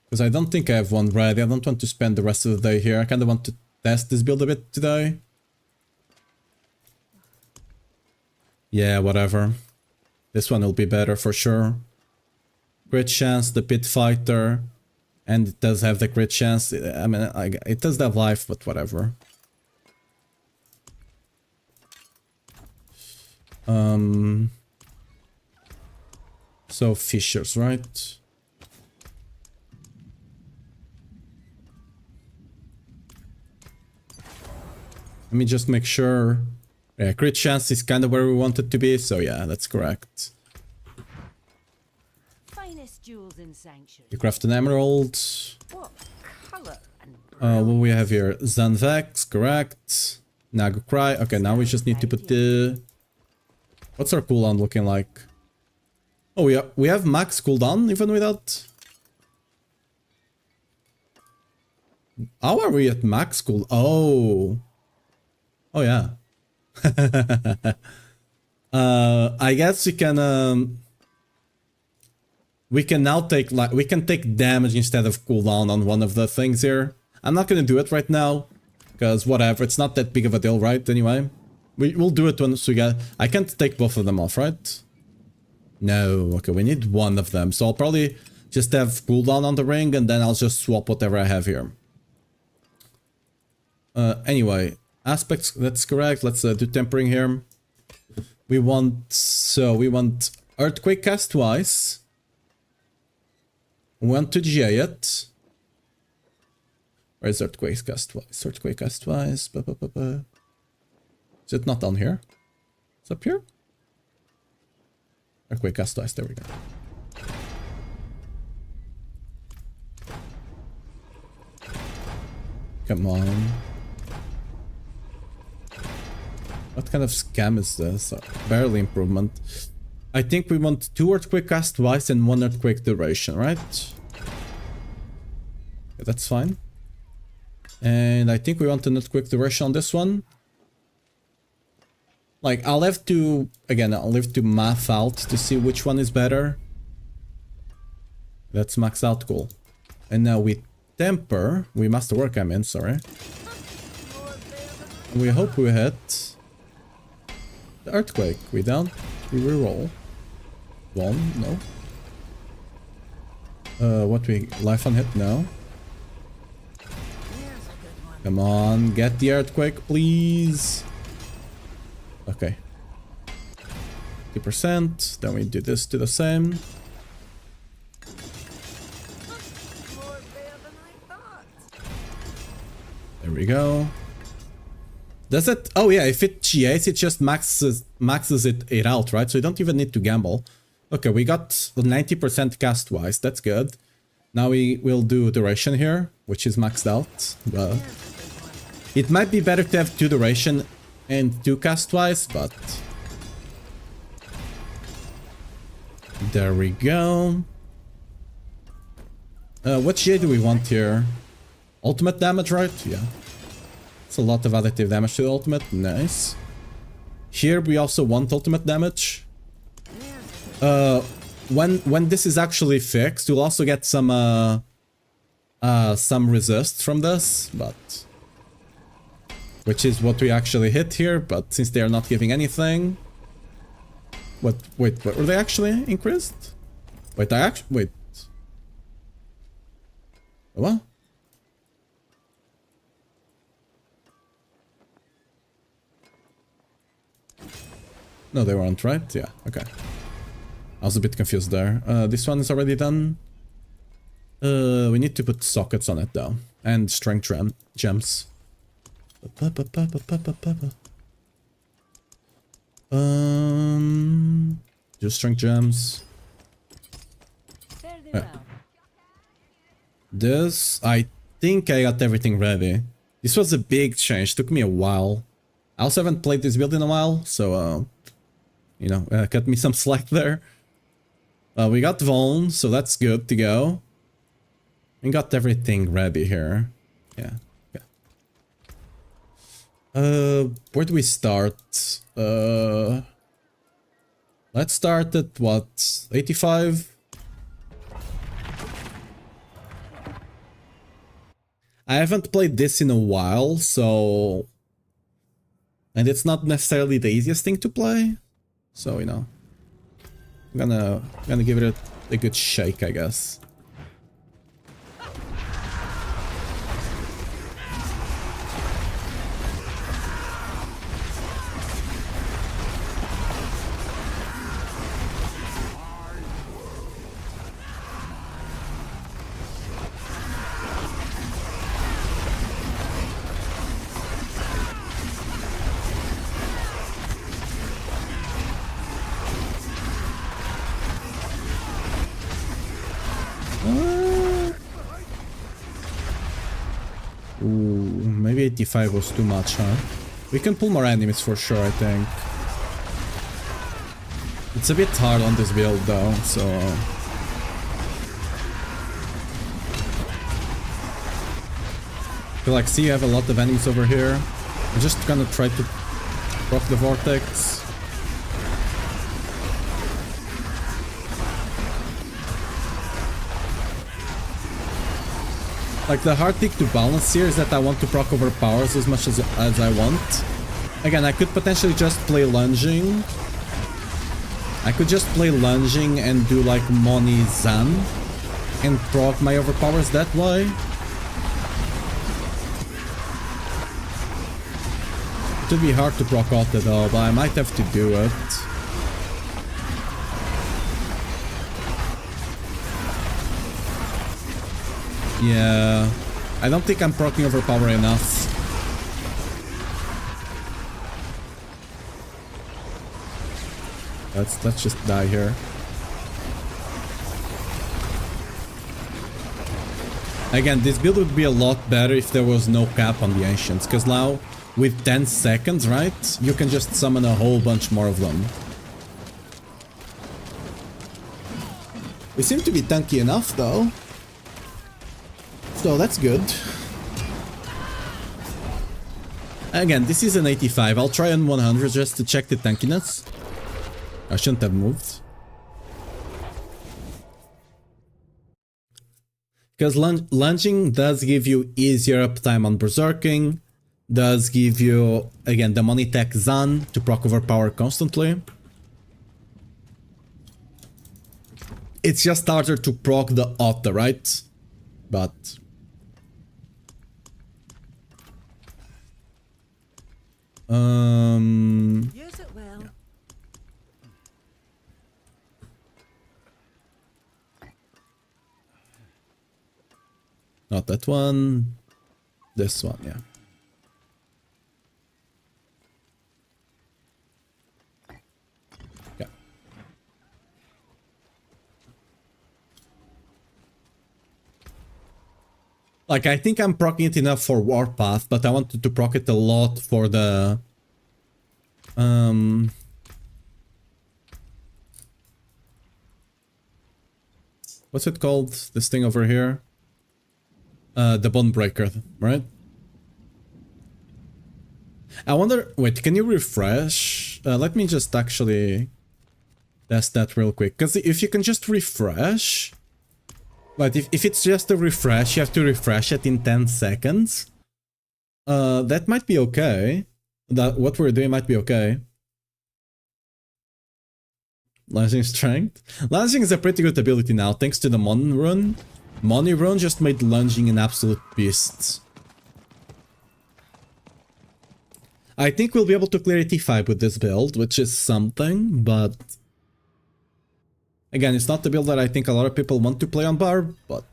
Because I don't think I have one ready. I don't want to spend the rest of the day here. I kinda want to test this build a bit today. Yeah, whatever. This one will be better for sure. Crit chance, the pit fighter. And it does have the crit chance. I mean, it does have life, but whatever. So fissures, right? Let me just make sure. Yeah, crit chance is kind of where we want it to be, so yeah, that's correct. Finest jewels in Sanctuary. You craft an emerald. What colour and What we have here? Zanvex, correct. Nagu Cry. Okay, now we just need to put the... What's our cooldown looking like? Oh, we have max cooldown even without... How are we at max cooldown? Oh. Oh, yeah. I guess we can now take we can take damage instead of cooldown on one of the things here. I'm not gonna do it right now because whatever, it's not that big of a deal, right? Anyway, we'll do it once we get. I can't take both of them off, right? No. Okay, we need one of them, so I'll probably just have cooldown on the ring and then I'll just swap whatever I have here. Anyway. Aspects, that's correct. Let's do tempering here. We want Earthquake cast twice. We want to GA it. Where's Earthquake cast twice? Earthquake cast twice. Is it not down here? It's up here? Earthquake cast twice, there we go. Come on. What kind of scam is this? Barely improvement. I think we want 2 earthquake cast twice and 1 earthquake duration, right? Okay, that's fine. And I think we want to not quick duration on this one. Like, I'll have to, again, I'll have to math out to see which one is better. Let's max out, cool. And now we temper, we masterwork, I mean, sorry. And we hope we hit the earthquake. We down, we reroll. One, no. What we, life on hit, no. Come on, get the earthquake, please. Okay. 50%, then we do this to the same. There we go. Does it? Oh yeah, if it GAs, it just maxes it out, right? So you don't even need to gamble. Okay, we got 90% cast-wise, that's good. Now we will do duration here, which is maxed out, but it might be better to have 2 duration and 2 cast-wise, but there we go. What GA do we want here? Ultimate damage, right? Yeah. It's a lot of additive damage to the ultimate. Nice. Here we also want ultimate damage. When this is actually fixed, you'll also get some resist from this, but which is what we actually hit here. But since they are not giving anything, what were they actually increased? Wait, wait. What? No, they weren't, right? Yeah, okay. I was a bit confused there. This one is already done. We need to put sockets on it though. And strength gems. Just strength gems. This, I think I got everything ready. This was a big change, took me a while. I also haven't played this build in a while, so you know, cut me some slack there. We got Vuln, so that's good to go. We got everything ready here. Yeah. Where do we start? Let's start at what? 85? I haven't played this in a while, so... And it's not necessarily the easiest thing to play. So, you know, I'm gonna give it a good shake, I guess. Maybe 85 was too much, huh? We can pull more enemies for sure, I think. It's a bit hard on this build though, so... I feel like, see, you have a lot of enemies over here. I'm just gonna try to proc the vortex. Like, the hard thing to balance here is that I want to proc over powers as much as I want. Again, I could potentially just play lunging. I could just play lunging and do like Moni Zan and proc my overpowers that way. It would be hard to proc Alta though, but I might have to do it. Yeah, I don't think I'm proccing overpower enough. Let's just die here. Again, this build would be a lot better if there was no cap on the Ancients, because now, with 10 seconds, right, you can just summon a whole bunch more of them. We seem to be tanky enough, though. So that's good. Again, this is an 85. I'll try on 100 just to check the tankiness. I shouldn't have moved. Because lunging does give you easier uptime on berserking. Does give you, again, the money tech Zan to proc overpower constantly. It's just harder to proc the Otta, right? But... Use it well. Yeah. Not that one. This one, yeah. Yeah. Like, I think I'm proccing it enough for Warpath, but I wanted to proc it a lot for the... What's it called? This thing over here? The Bone Breaker, right? I wonder... Wait, can you refresh? Let me just actually test that real quick. Because if you can just refresh... But if it's just a refresh, you have to refresh it in 10 seconds. That might be okay. That what we're doing might be okay. Lunging strength. Lunging is a pretty good ability now, thanks to the Mon rune. Money rune just made lunging an absolute beast. I think we'll be able to clear 85 with this build, which is something, but... Again, it's not the build that I think a lot of people want to play on Barb, but...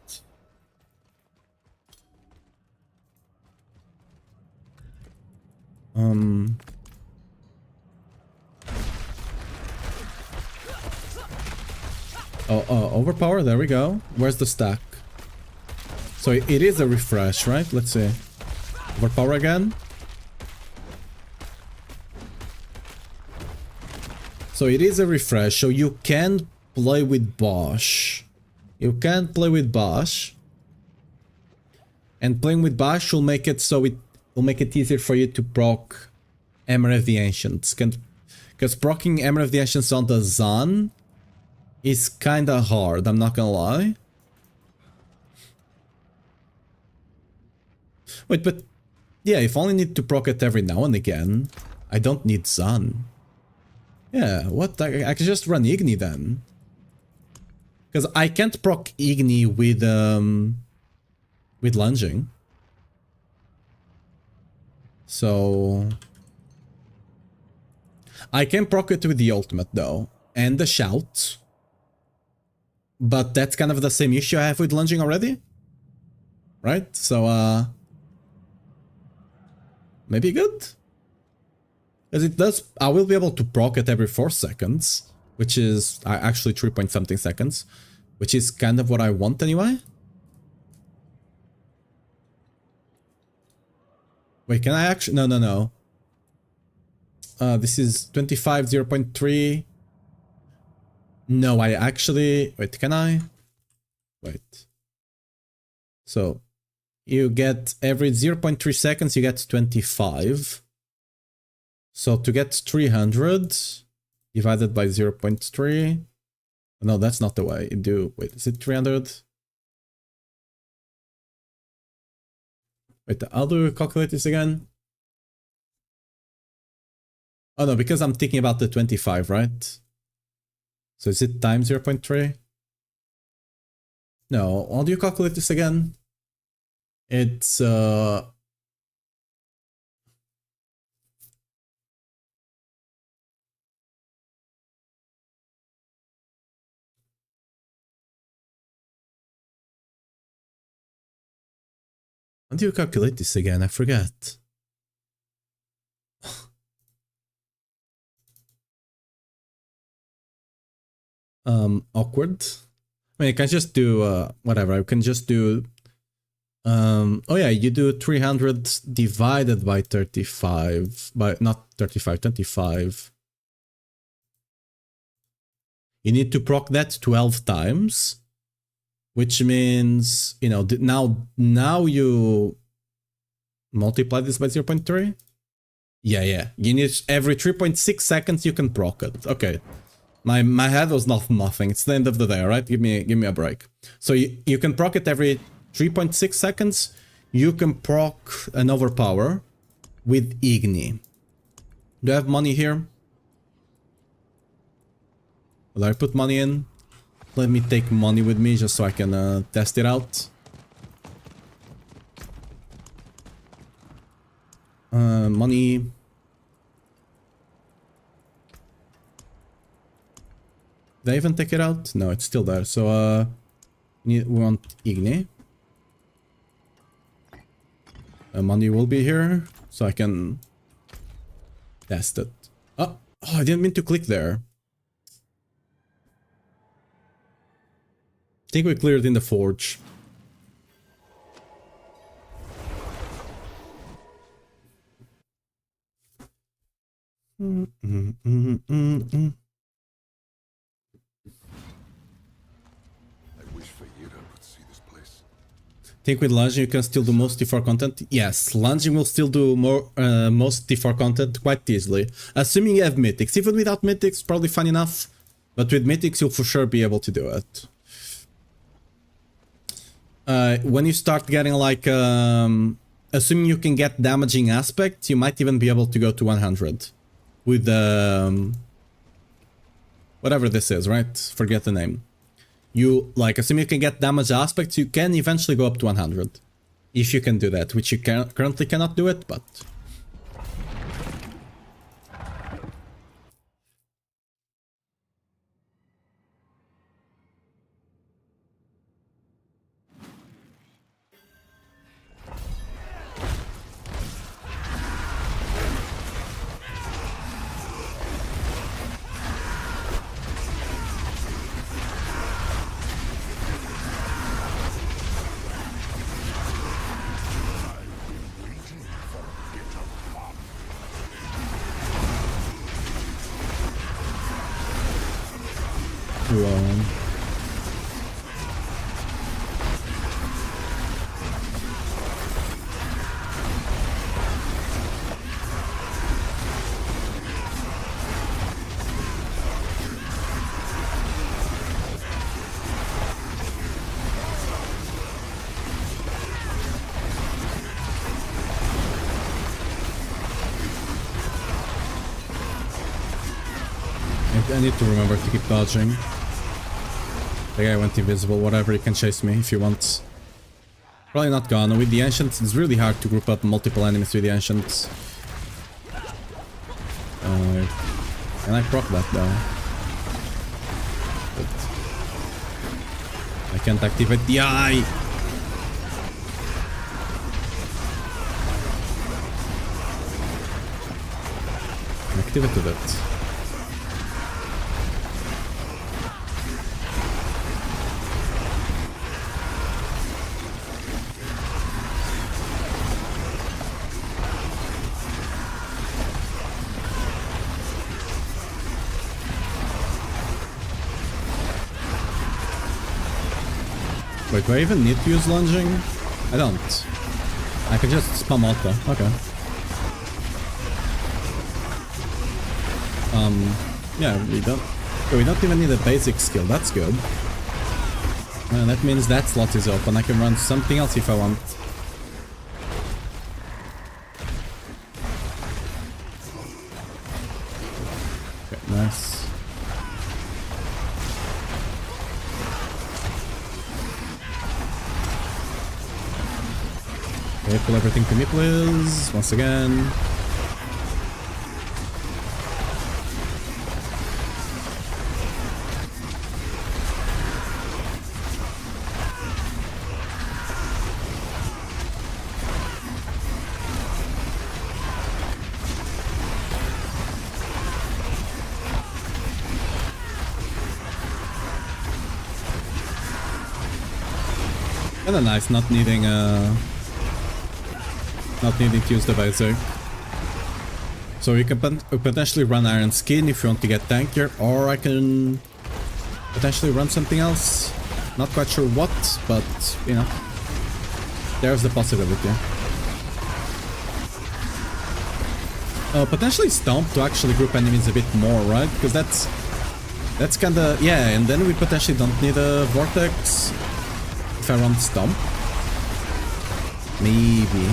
Overpower, there we go. Where's the stack? So it is a refresh, right? Let's see. Overpower again. So it is a refresh, so you can play with Bosch. You can play with Bosch. And playing with Bosch will make it so it will make it easier for you to proc Hammer of the Ancients. Because proccing Hammer of the Ancients on the Zan is kinda hard, I'm not gonna lie. Wait, but... Yeah, if I only need to proc it every now and again, I don't need Zan. Yeah, what? I can just run Igni then. Because I can't proc Igni with lunging. So... I can proc it with the ultimate though. And the shout. But that's kind of the same issue I have with lunging already. Right? So, maybe good? Because it does... I will be able to proc it every 4 seconds. Which is actually 3 point something seconds. Which is kind of what I want anyway. Wait, can I actually... No. This is 25, 0.3. No, I actually... Wait, can I? Wait. So, you get every 0.3 seconds, you get 25. So, to get 300 divided by 0.3... No, that's not the way you do... Wait, is it 300? Wait, I'll do calculate this again. Oh no, because I'm thinking about the 25, right? So is it times 0.3? No, how do you calculate this again? It's how do you calculate this again? I forget. Awkward. I mean, I can just do whatever. I can just do oh yeah, you do 300 divided by 35, by not 35, 25. You need to proc that 12 times, which means, you know, now you multiply this by 0.3. Yeah. You need every 3.6 seconds you can proc it. Okay. My head was not nothing. It's the end of the day, alright? Give me a break. So you can proc it every 3.6 seconds. You can proc an overpower with Igni. Do I have money here? Will I put money in? Let me take money with me just so I can test it out. Money. Did I even take it out? No, it's still there. So we want Igni. Money will be here, so I can test it. Oh, I didn't mean to click there. I think we cleared in the forge. I wish Fajita could see this place. Think with lunging you can still do most D4 content? Yes, lunging will still do more most D4 content quite easily. Assuming you have mythics. Even without mythics, probably fun enough. But with mythics, you'll for sure be able to do it. When you start getting like... assuming you can get damaging aspects, you might even be able to go to 100. With whatever this is, right? Forget the name. You, like, assuming you can get damage aspects, you can eventually go up to 100. If you can do that, which you currently cannot do it, but... I need to remember to keep dodging. The guy went invisible, whatever, he can chase me if he wants. Probably not gonna. With the Ancients, it's really hard to group up multiple enemies with the Ancients. Can I proc that though? But I can't activate the eye! Activated it. Wait, do I even need to use lunging? I don't. I can just spam auto. Okay. Yeah, we don't even need a basic skill. That's good. That means that slot is open. I can run something else if I want. Okay, nice. Okay, pull everything to me, please. Once again. Kinda nice, not needing to use the basic. So you can potentially run Iron Skin if you want to get tankier, or I can potentially run something else. Not quite sure what, but you know, there's the possibility. Potentially Stomp to actually group enemies a bit more, right? Because that's kinda... Yeah, and then we potentially don't need a Vortex if I run Stomp. Maybe.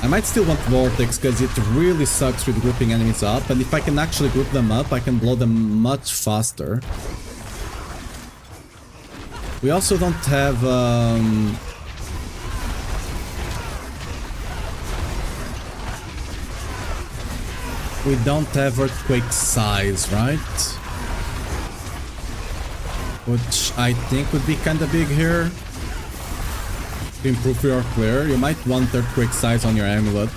I might still want Vortex because it really sucks with grouping enemies up, and if I can actually group them up, I can blow them much faster. We also don't have... we don't have Earthquake Size, right? Which I think would be kinda big here. To improve your clear, you might want Earthquake Size on your amulet.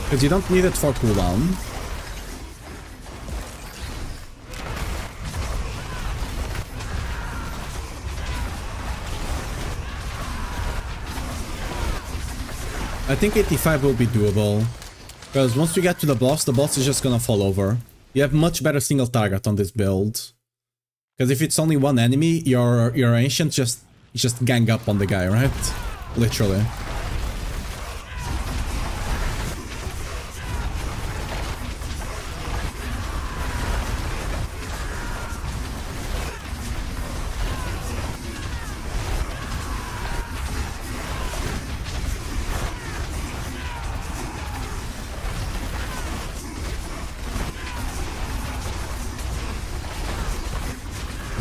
Because you don't need it for cooldown. I think 85 will be doable. Because once we get to the boss is just gonna fall over. You have much better single target on this build. Because if it's only one enemy, your ancient just gang up on the guy, right? Literally.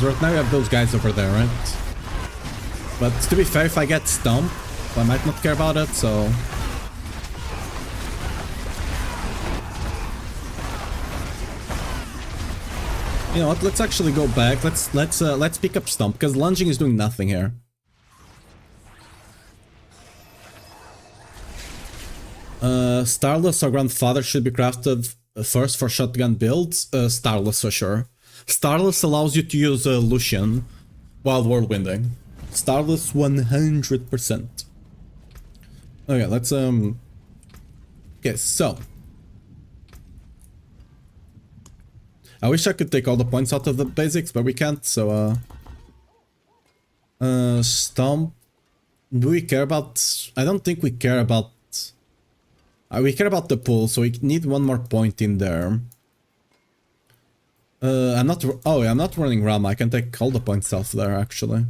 Right now you have those guys over there, right? But to be fair, if I get Stomp, I might not care about it, so... You know what, let's actually go back. Let's pick up Stomp, because lunging is doing nothing here. Starless or Grandfather should be crafted first for shotgun builds. Starless for sure. Starless allows you to use Lucian while whirlwinding. Starless 100%. Okay, let's okay, so I wish I could take all the points out of the basics, but we can't, so Stomp. Do we care about... I don't think we care about... we care about the pool, so we need one more point in there. I'm not... Oh, I'm not running Ram. I can take all the points off there, actually.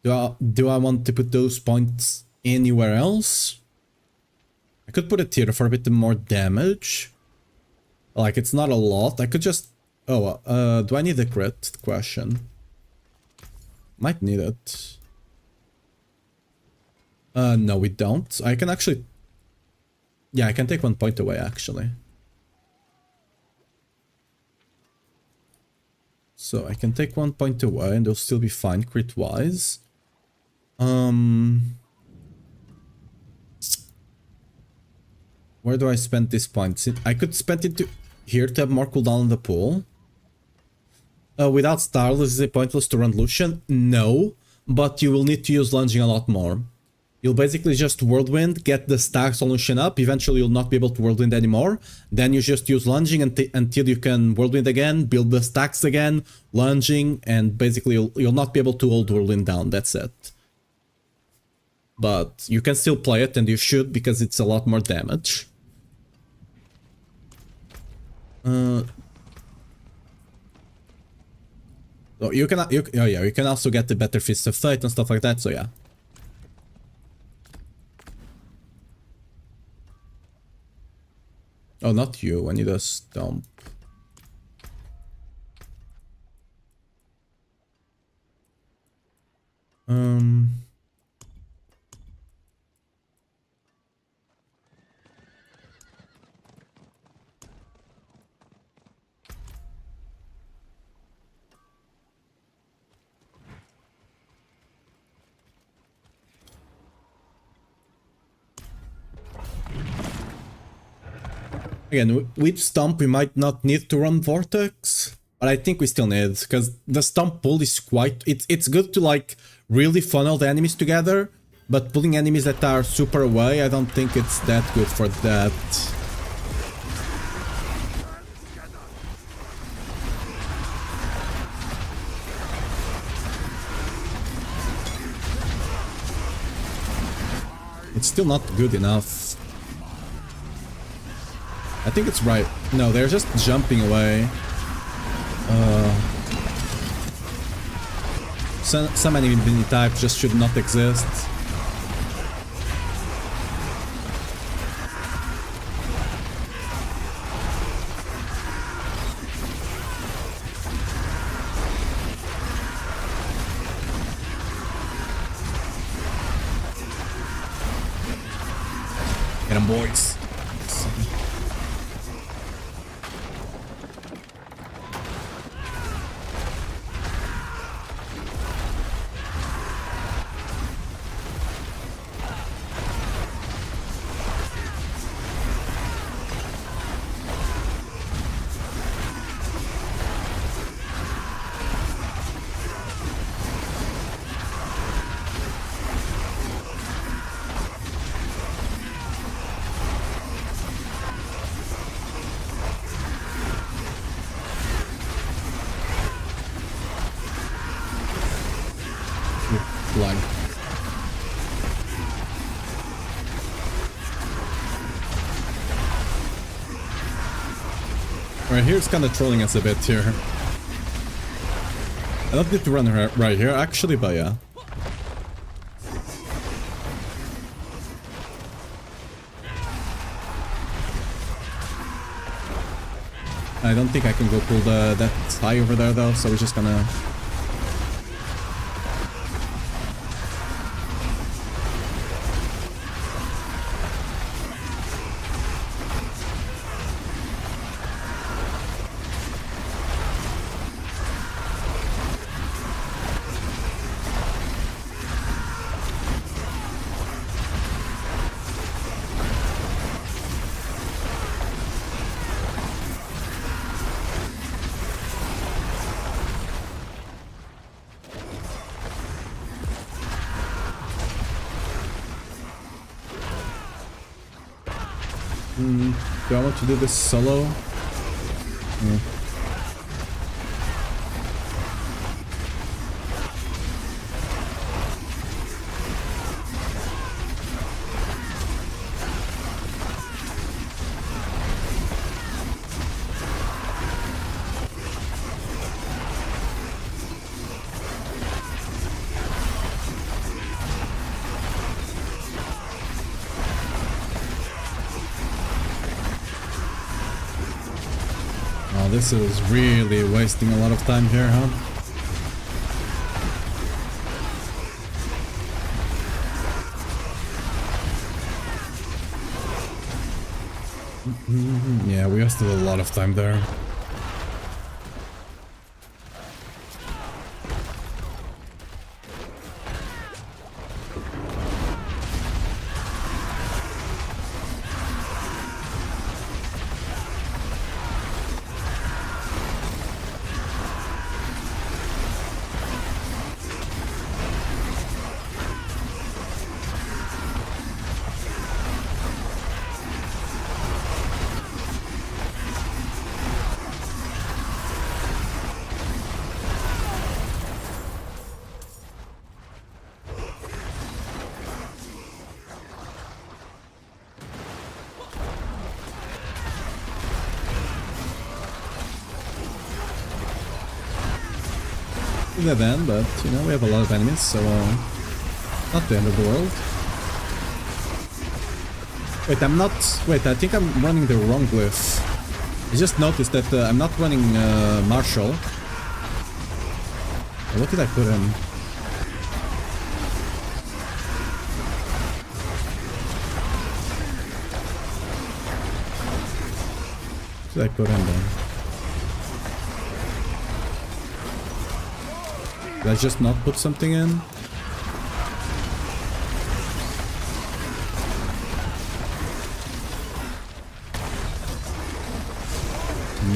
Do I want to put those points anywhere else? I could put it here for a bit more damage. Like, it's not a lot. I could just... Oh, do I need a crit? Question. Might need it. No, we don't. I can actually... Yeah, I can take 1 point away, actually. So I can take 1 point away and they'll still be fine crit-wise. Where do I spend this point? I could spend it here to have more cooldown in the pool. Without Starless, is it pointless to run Lucian? No, but you will need to use lunging a lot more. You'll basically just whirlwind, get the stacks on Lucian up, eventually you'll not be able to whirlwind anymore. Then you just use lunging until you can whirlwind again, build the stacks again, lunging, and basically you'll not be able to hold whirlwind down, that's it. But you can still play it, and you should, because it's a lot more damage. Oh, you can also get the better Fist of Fate and stuff like that, so yeah. Oh, not you, I need a Stomp. Again, with Stomp we might not need to run Vortex, but I think we still need, because the Stomp pull is quite... It's good to like really funnel the enemies together, but pulling enemies that are super away, I don't think it's that good for that. it's still not good enough. I think it's right. No, they're just jumping away. Some enemy type just should not exist. Get 'em, boys. Lag. Alright, here it's kind of trolling us a bit here. I don't need to run right here, actually, but yeah. I don't think I can go pull that high over there though, so we're just gonna... Do I want to do this solo? Yeah. This is really wasting a lot of time here, huh? Yeah, we wasted a lot of time there. Dead end, but you know, we have a lot of enemies, so not the end of the world. Wait, I'm not... Wait, I think I'm running the wrong glyph. I just noticed that I'm not running Marshall. What did I put in? What did I put in then? Did I just not put something in?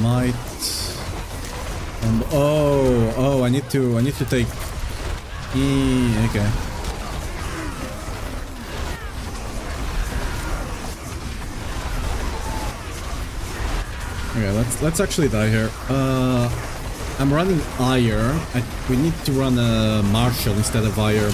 Might. Oh, I need to take. Okay. Okay, let's actually die here. I'm running Ire. We need to run a Marshall instead of Ire.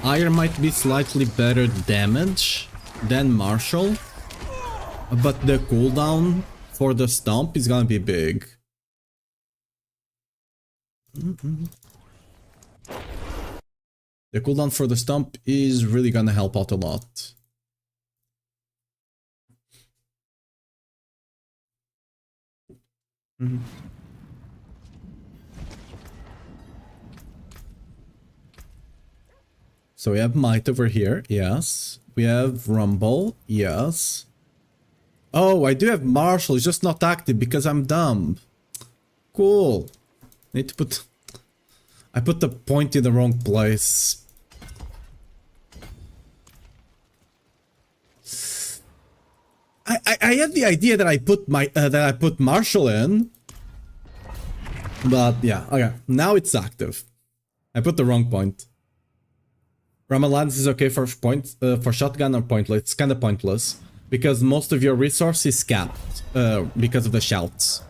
Iron might be slightly better damage than Martial, but the cooldown for the stomp is gonna be big. The cooldown for the stomp is really gonna help out a lot. So we have Might over here, yes. We have Rumble, yes. Oh, I do have Martial, it's just not active because I'm dumb. Cool. Need to put... I put the point in the wrong place. I had the idea that I put Martial in, but yeah, okay. Now it's active. I put the wrong point. Ramalans is okay for for shotgun or pointless. It's kind of pointless because most of your resource is capped because of the shouts.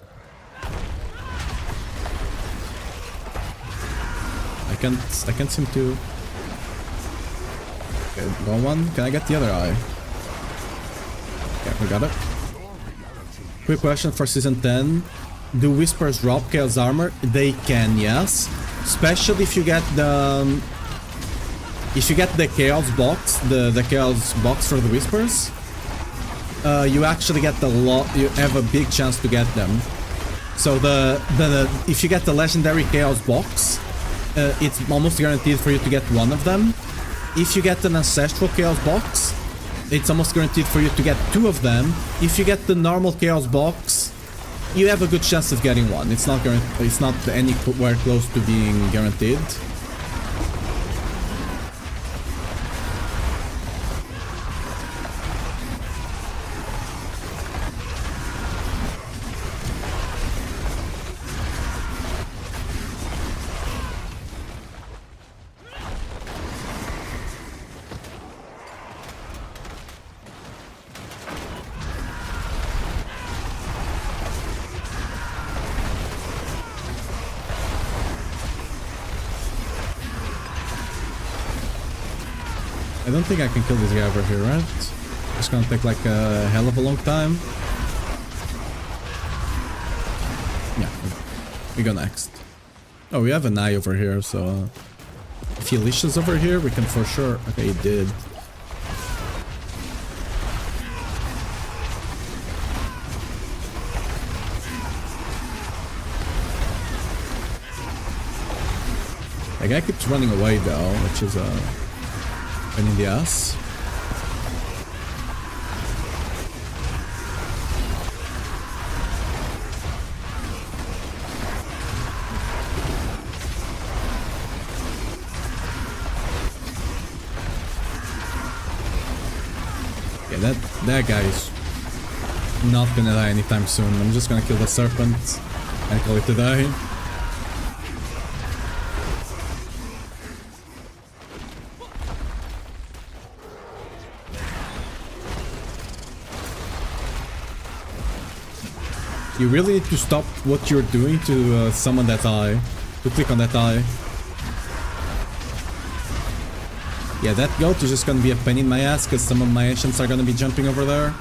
I can't seem to. Okay, go one. Can I get the other eye? Okay, we got it. Quick question for season 10. Do Whispers drop Chaos Armor? They can, yes. Especially if you get the... If you get the Chaos box, the Chaos box for the Whispers, you actually get you have a big chance to get them. So if you get the Legendary Chaos box, it's almost guaranteed for you to get one of them. If you get an Ancestral Chaos box, it's almost guaranteed for you to get two of them. If you get the normal Chaos box, you have a good chance of getting one. It's not anywhere close to being guaranteed. I don't think I can kill this guy over here, right? It's gonna take like a hell of a long time. Yeah, we go next. Oh, we have an eye over here, so if he leashes over here, we can for sure... Okay, he did. The guy keeps running away though, which is pain in the ass. Yeah, that guy is not gonna die anytime soon. I'm just gonna kill the serpent and call it a day. You really need to stop what you're doing to summon that eye. To click on that eye. Yeah, that goat is just gonna be a pain in my ass because some of my ancients are gonna be jumping over there.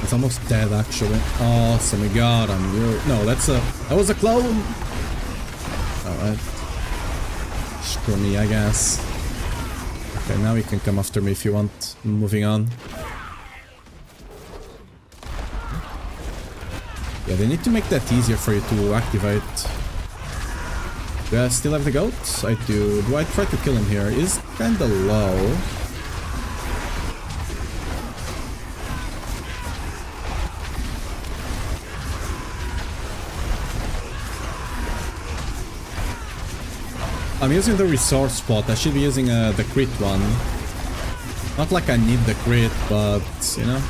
It's almost dead, actually. Awesome, we got him. No, that was a clone. Alright. Screw me, I guess. Okay, now you can come after me if you want. Moving on. Yeah, they need to make that easier for you to activate. Do I still have the goat? I do. Do I try to kill him here? He's kinda low. I'm using the resource spot. I should be using the crit one. Not like I need the crit, but, you know.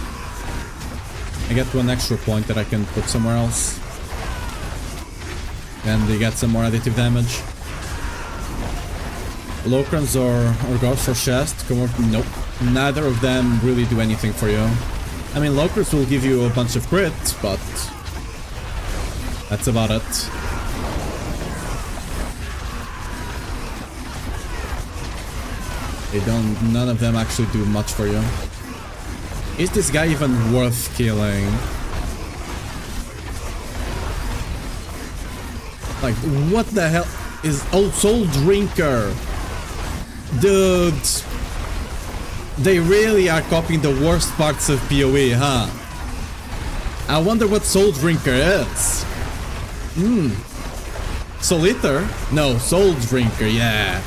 I get one extra point that I can put somewhere else. And you get some more additive damage. Locrons or Ghost for Chest. Nope. Neither of them really do anything for you. I mean, Locrons will give you a bunch of crits, but that's about it. They don't. None of them actually do much for you. Is this guy even worth killing? Like, what the hell is Soul Drinker? Dude, they really are copying the worst parts of PoE, huh? I wonder what Soul Drinker is. Soul Eater? No, Soul Drinker, yeah.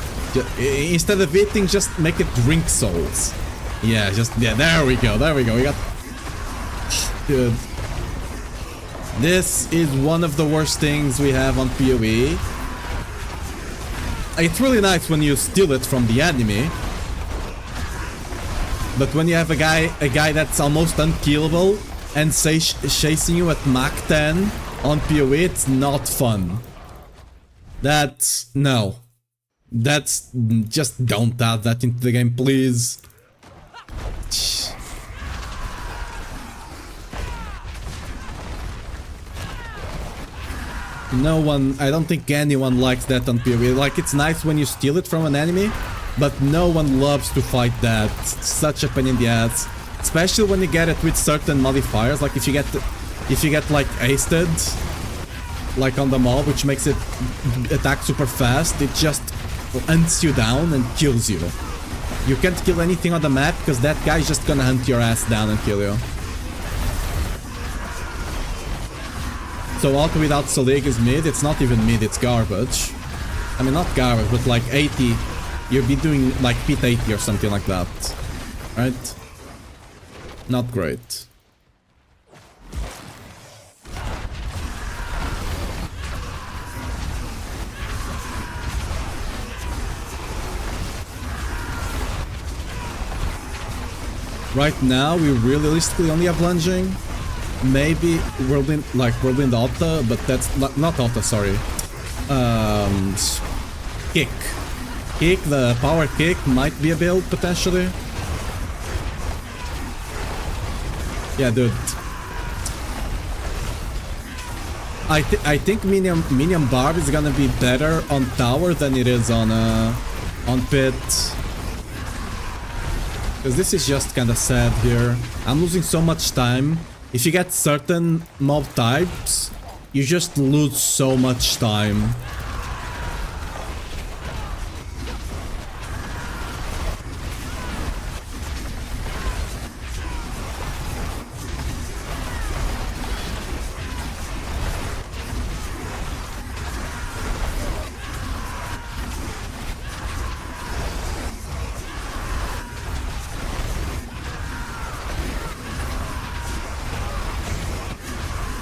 Instead of eating, just make it drink souls. Yeah, there we go, we got... Dude. This is one of the worst things we have on PoE. It's really nice when you steal it from the enemy. But when you have a guy that's almost unkillable and chasing you at Mach 10 on PoE, it's not fun. No. Just don't add that into the game, please. No one, I don't think anyone likes that on PoE. Like, it's nice when you steal it from an enemy, but no one loves to fight that. It's such a pain in the ass. Especially when you get it with certain modifiers, like if you get like hasted, like on the mob, which makes it attack super fast, it just hunts you down and kills you. You can't kill anything on the map because that guy's just gonna hunt your ass down and kill you. So auto without Solig is mid. It's not even mid, it's garbage. I mean, not garbage, but like 80. You'll be doing like pit 80 or something like that. Right? Not great. Right now, we realistically only have lunging. Maybe Whirlwind Alta, but that's not Alta, sorry. Kick. Kick, the power kick might be a build, potentially. Yeah, dude. I think Minion Barb is gonna be better on tower than it is on pit. Because this is just kinda sad here. I'm losing so much time. If you get certain mob types, you just lose so much time.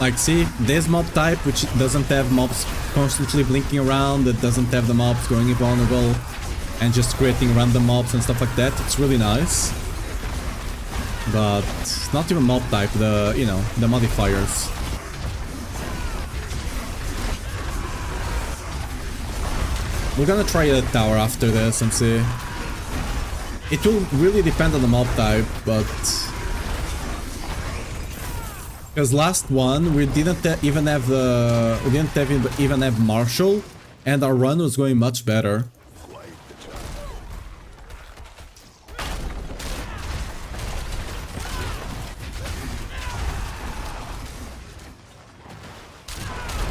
Like, see, this mob type, which doesn't have mobs constantly blinking around, that doesn't have the mobs going invulnerable, and just creating random mobs and stuff like that, it's really nice. But it's not even mob type, the modifiers. We're gonna try a tower after this and see. It will really depend on the mob type, but... Because last one we didn't even have Marshall, and our run was going much better.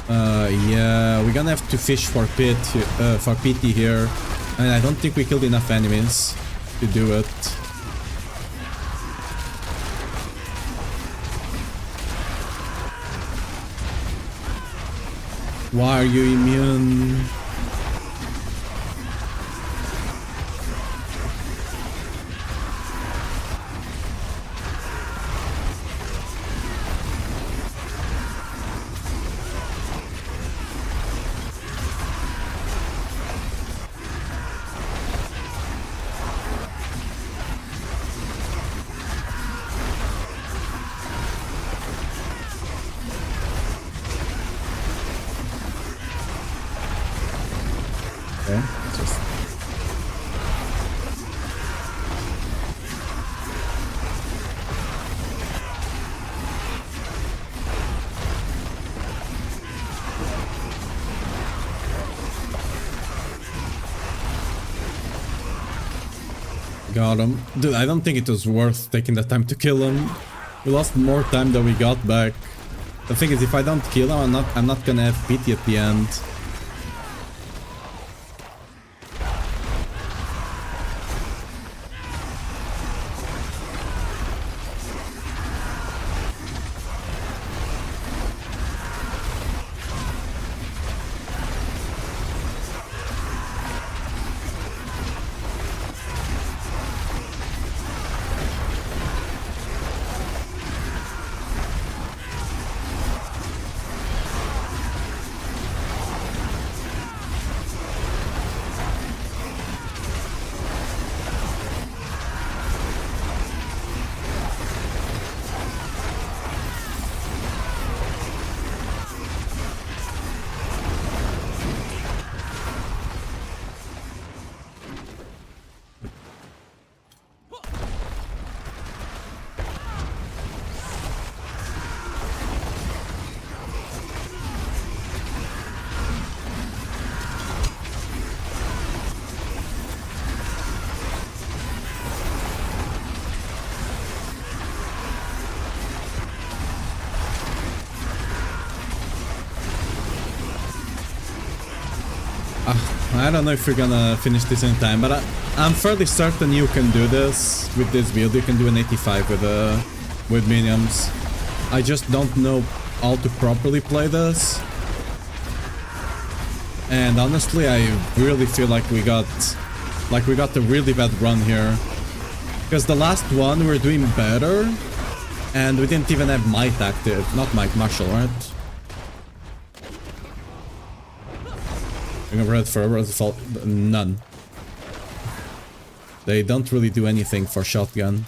Yeah, we're gonna have to fish for PT here, and I don't think we killed enough enemies to do it. Why are you immune? Got him. Dude, I don't think it was worth taking the time to kill him. We lost more time than we got back. The thing is, if I don't kill him, I'm not gonna have pity at the end. I don't know if we're gonna finish this in time, but I'm fairly certain you can do this with this build. You can do an 85 with minions. I just don't know how to properly play this. And honestly, I really feel like we got a really bad run here. Because the last one we were doing better, and we didn't even have might active. Not might, martial, right? Red forever fault, none. They don't really do anything for shotgun.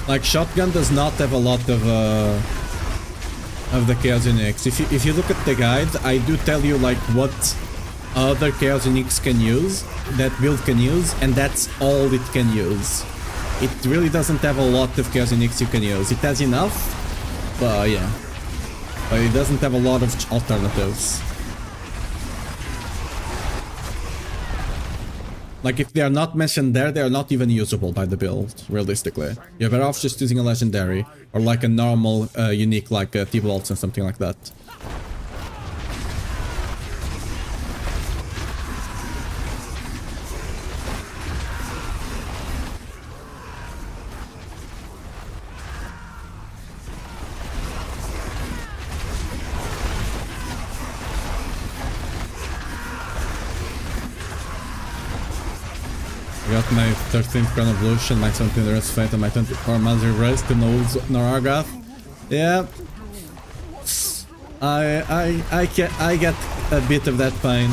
Like shotgun does not have a lot of the Chaos Unix. If you look at the guide, I do tell you like what other Chaos Unix can use, that build can use, and that's all it can use. It really doesn't have a lot of Chaos Unix you can use. It has enough, but yeah. But it doesn't have a lot of alternatives. Like if they are not mentioned there, they are not even usable by the build, realistically. You're better off just using a legendary, or like a normal unique like T-Bolts and something like that. I got my 13th Crown Evolution, my 17th Rest Fate, and my 24th Mother Rest to Norargath. Yeah. I get a bit of that pain.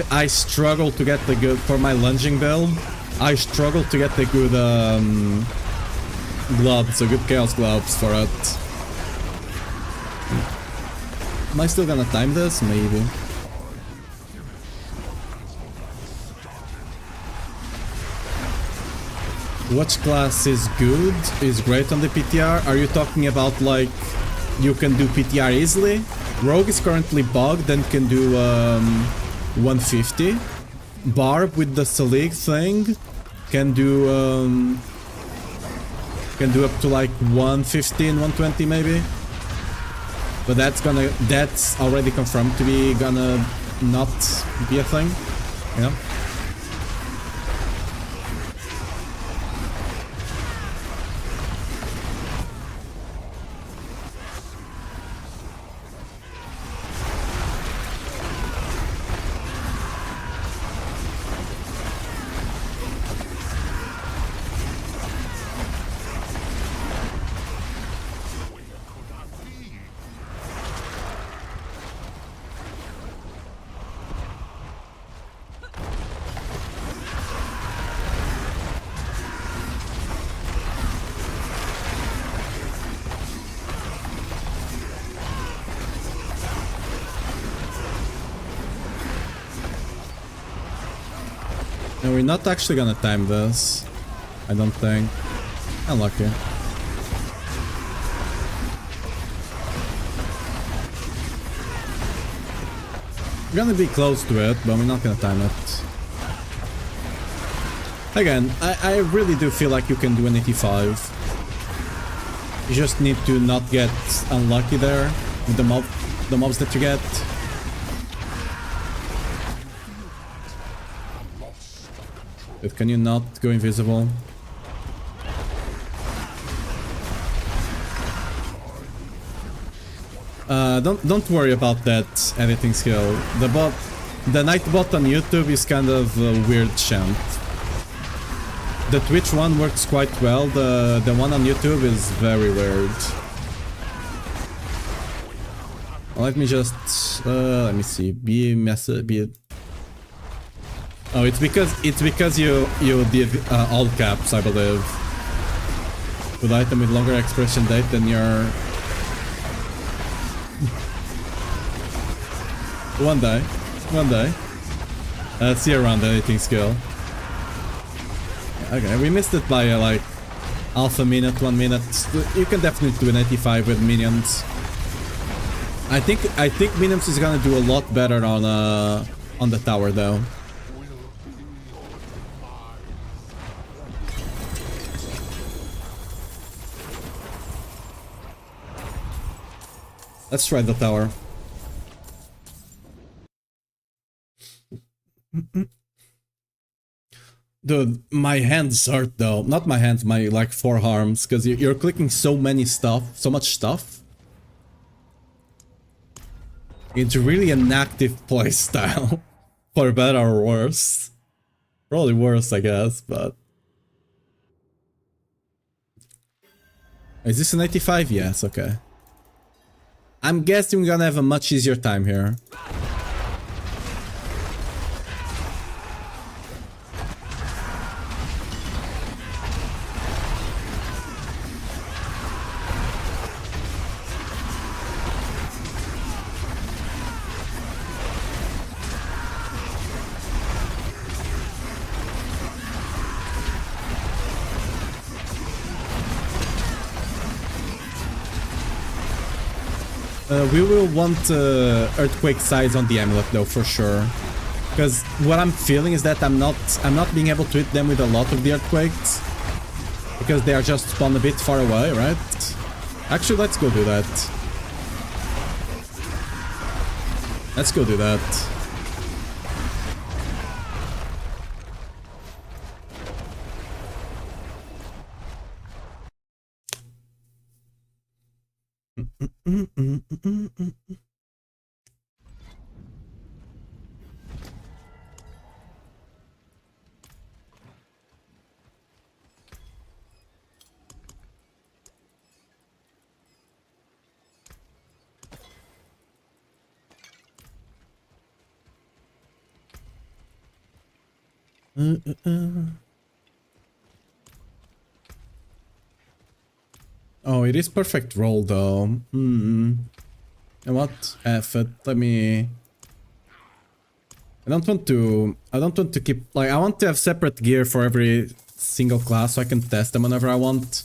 I struggle to get the good, for my lunging build, I struggle to get the good gloves, the good Chaos gloves for it. Am I still gonna time this? Maybe. Which class is good, is great on the PTR? Are you talking about like you can do PTR easily? Rogue is currently bugged and can do 150. Barb with the Selig thing can do up to like 115, 120 maybe. But that's already confirmed to be gonna not be a thing, you know? No, we're not actually gonna time this. I don't think. Unlucky. gonna be close to it, but we're not gonna time it. Again, I really do feel like you can do an 85. You just need to not get unlucky there with the mobs that you get. But can you not go invisible? Don't worry about that editing skill. The Nightbot on YouTube is kind of a weird chant. The Twitch one works quite well. The one on YouTube is very weird. Let me just let me see. Oh, it's because you did all caps, I believe. With item with longer expiration date than your one day. See around the editing skill. Okay, we missed it by like half a minute, 1 minute. You can definitely do an 85 with minions. I think minions is gonna do a lot better on the tower though. Let's try the tower. Dude, my hands hurt though. Not my hands, my like forearms, because you're clicking so much stuff. It's really an active playstyle, for better or worse. Probably worse, I guess, but... Is this an 85? Yes, okay. I'm guessing we're gonna have a much easier time here. We will want earthquake size on the amulet though, for sure. Because what I'm feeling is that I'm not being able to hit them with a lot of the earthquakes. Because they are just spawned a bit far away, right? Actually, let's go do that. Let's go do that. Oh, it is perfect roll though. And what? Effort. Let me... I don't want to keep... Like, I want to have separate gear for every single class so I can test them whenever I want.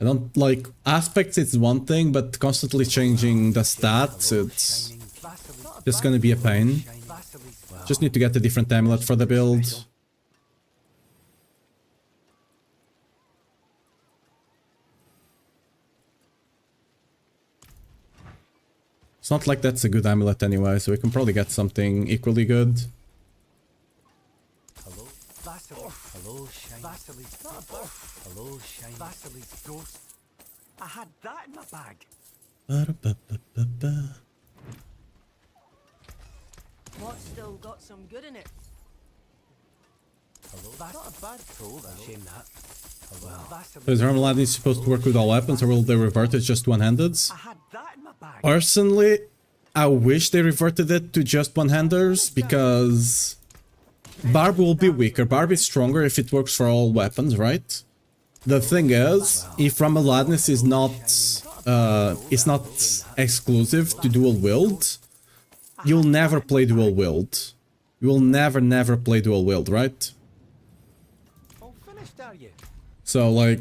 I don't... Like, aspects it's one thing, but constantly changing the stats, it's just gonna be a pain. Just need to get a different amulet for the build. It's not like that's a good amulet anyway, so we can probably get something equally good. Hello, hello, hello, Vasily's ghost. I had that in my bag. What's still got some good in it? Hello, that's not a bad tool. Shame that. Well, So is Armaladi supposed to work with all weapons, or will they revert it just one-handeds? I had that in my bag. Personally, I wish they reverted it to just one-handers, because Barb will be weaker. Barb is stronger if it works for all weapons, right? The thing is, if Ramaladness is not exclusive to dual wield, you'll never play dual wield. You will never play dual wield, right? All finished, are you? So, like,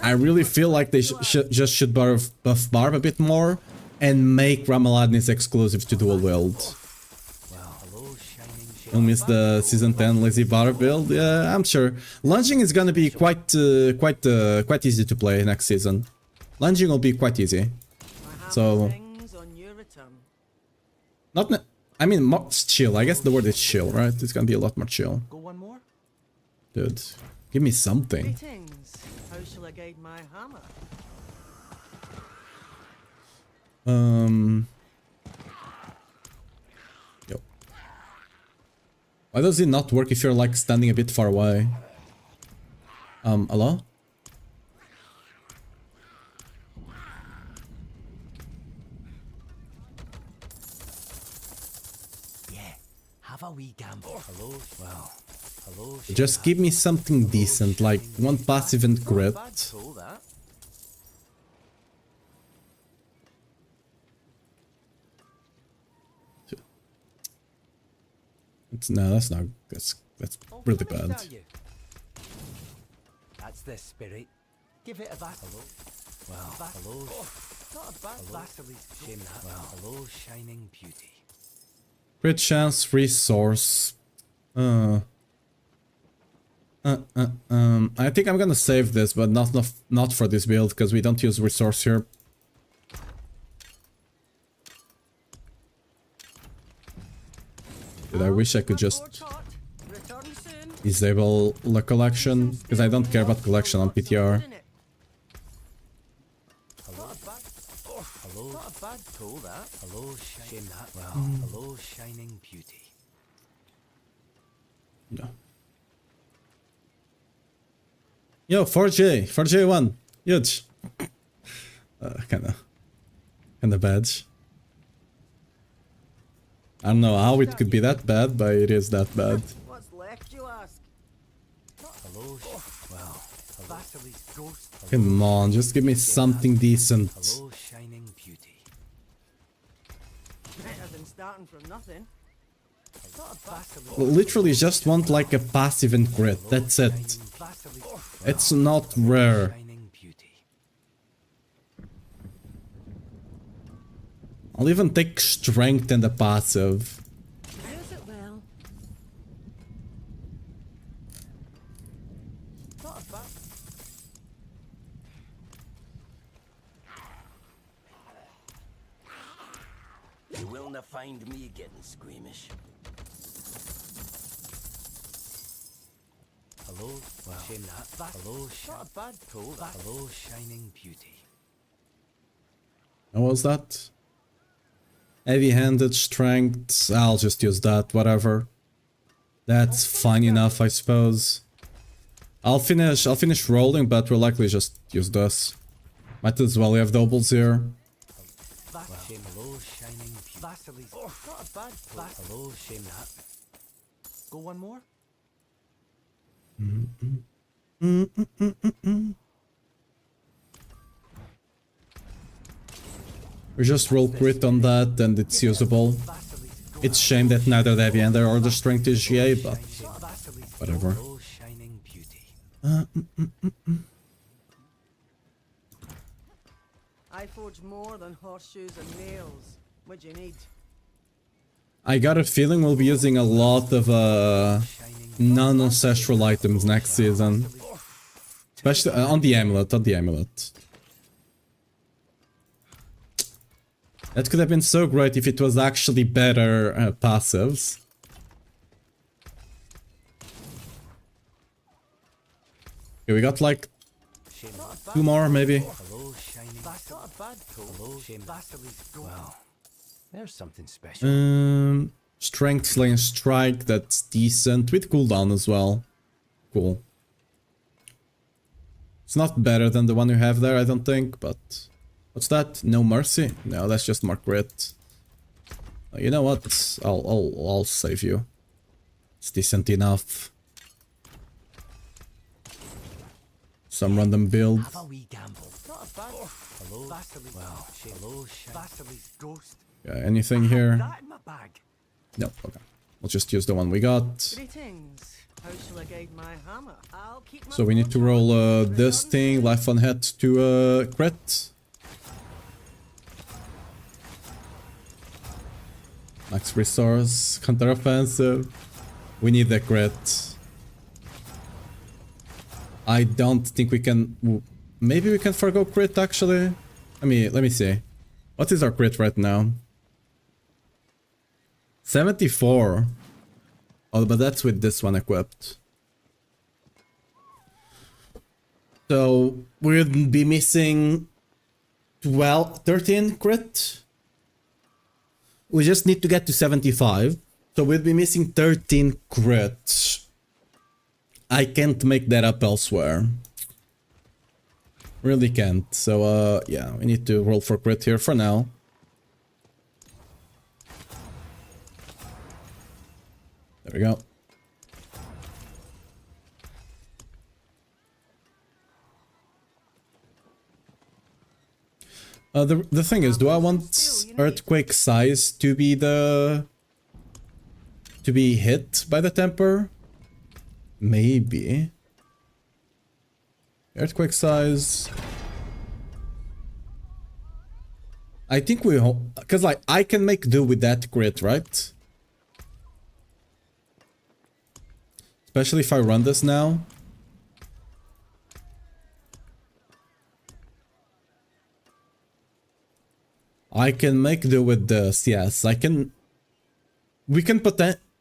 I really feel like they should buff Barb a bit more and make Ramaladnis exclusive to dual wield. You'll miss the season 10 lazy bar build. Yeah, I'm sure. Lunging is gonna be quite easy to play next season. Lunging will be quite easy. My hammer So- sings on your return. Not. I mean, more chill. I guess the word is chill, right? It's gonna be a lot more chill, Go one more? dude. Give me something. Greetings. How shall I guide my hammer? Yo. Why does it not work if you're like standing a bit far away? Hello? Yeah. Have a wee gamble. Hello? Well, hello. Just give me something decent, like one passive and crit. Cool, that. No, that's not. That's really bad. That's the spirit. Give it a bash. Hello. Well, hello. Not a bad Vassal's shame that. Well, hello, shining beauty. Crit chance, resource. I think I'm gonna save this, but not for this build because we don't use resource here. Dude, I wish I could just Return soon. disable the collection because I don't care about collection on PTR. Hello. Not a bad tool, that. Hello, shame that. Well, hello, shining beauty. No. Yo, 4J1, huge. Kinda badge. I don't know how it could be that bad, but it is that bad. What's left, you ask? Hello, well, Vassal's ghost. Come on, just give me something decent. Hello, shining beauty. Better than starting from nothing. Literally just want like a passive and crit, that's it. It's not rare. Shining beauty. I'll even take strength and a passive. Use it well. Not a bad. You will not find me getting squeamish. Hello, well, shame that. Hello, not a bad tool. Hello, shining beauty. What was that? Heavy-handed strength. I'll just use that, whatever. That's fine enough, I suppose. I'll finish rolling, but we'll likely just use this. Might as well have doubles here. Shame, hello, shining beauty. Vassal's not a bad tool. Hello, shame that. Go one more. We just roll crit on that and it's usable. It's shame that neither the heavy hander or the strength is GA, but whatever. Hello, shining beauty. I forge more than horseshoes and nails. What do you need? I got a feeling we'll be using a lot of non-ancestral items next season. Especially on the amulet, That could have been so great if it was actually better passives. Okay, we got like 2 more maybe. Hello, shining. That's not a bad tool. Hello, shame. Vassal's go. Well, there's something special. Strength, Slaying Strike, that's decent, with cooldown as well. Cool. It's not better than the one you have there, I don't think, but... What's that? No Mercy? No, that's just more crit. You know what? I'll save you. It's decent enough. Some random build. Have a wee gamble. Not a bad. Hello, Vassal's. Well, hello, Vassal's ghost. Yeah, anything here? That in my bag. No, okay. We'll just use the one we got. Greetings. How shall I guide my hammer? I'll keep my So we need to roll this thing, life on head to crit. Max resource, counter offensive. We need the crit. I don't think we can. Maybe we can forgo crit actually. Let me see. What is our crit right now? 74. Oh, but that's with this one equipped. So we'll be missing 13 crit. We just need to get to 75. So we'll be missing 13 crit. I can't make that up elsewhere. Really can't. So yeah, we need to roll for crit here for now. There we go. The thing is, do I want earthquake size to be hit by the temper? Maybe. Earthquake size. I think we hope, because like I can make do with that crit, right? Especially if I run this now. I can make do with this, yes. We can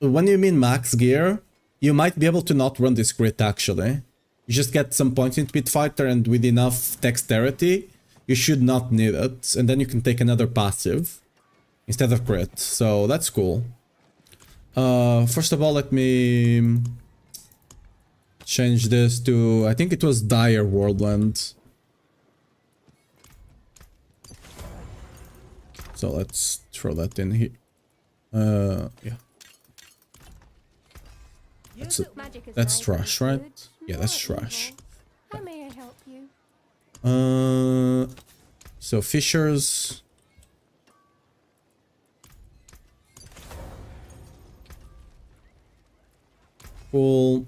when you mean max gear, you might be able to not run this crit actually. You just get some points in Pit Fighter and with enough dexterity, you should not need it. And then you can take another passive instead of crit. So that's cool. First of all, let me change this to, I think it was Dire Whirlwind. So let's throw that in here. Yeah. That's trash, right? Yeah, that's trash. How may I help you? So fissures. Cool.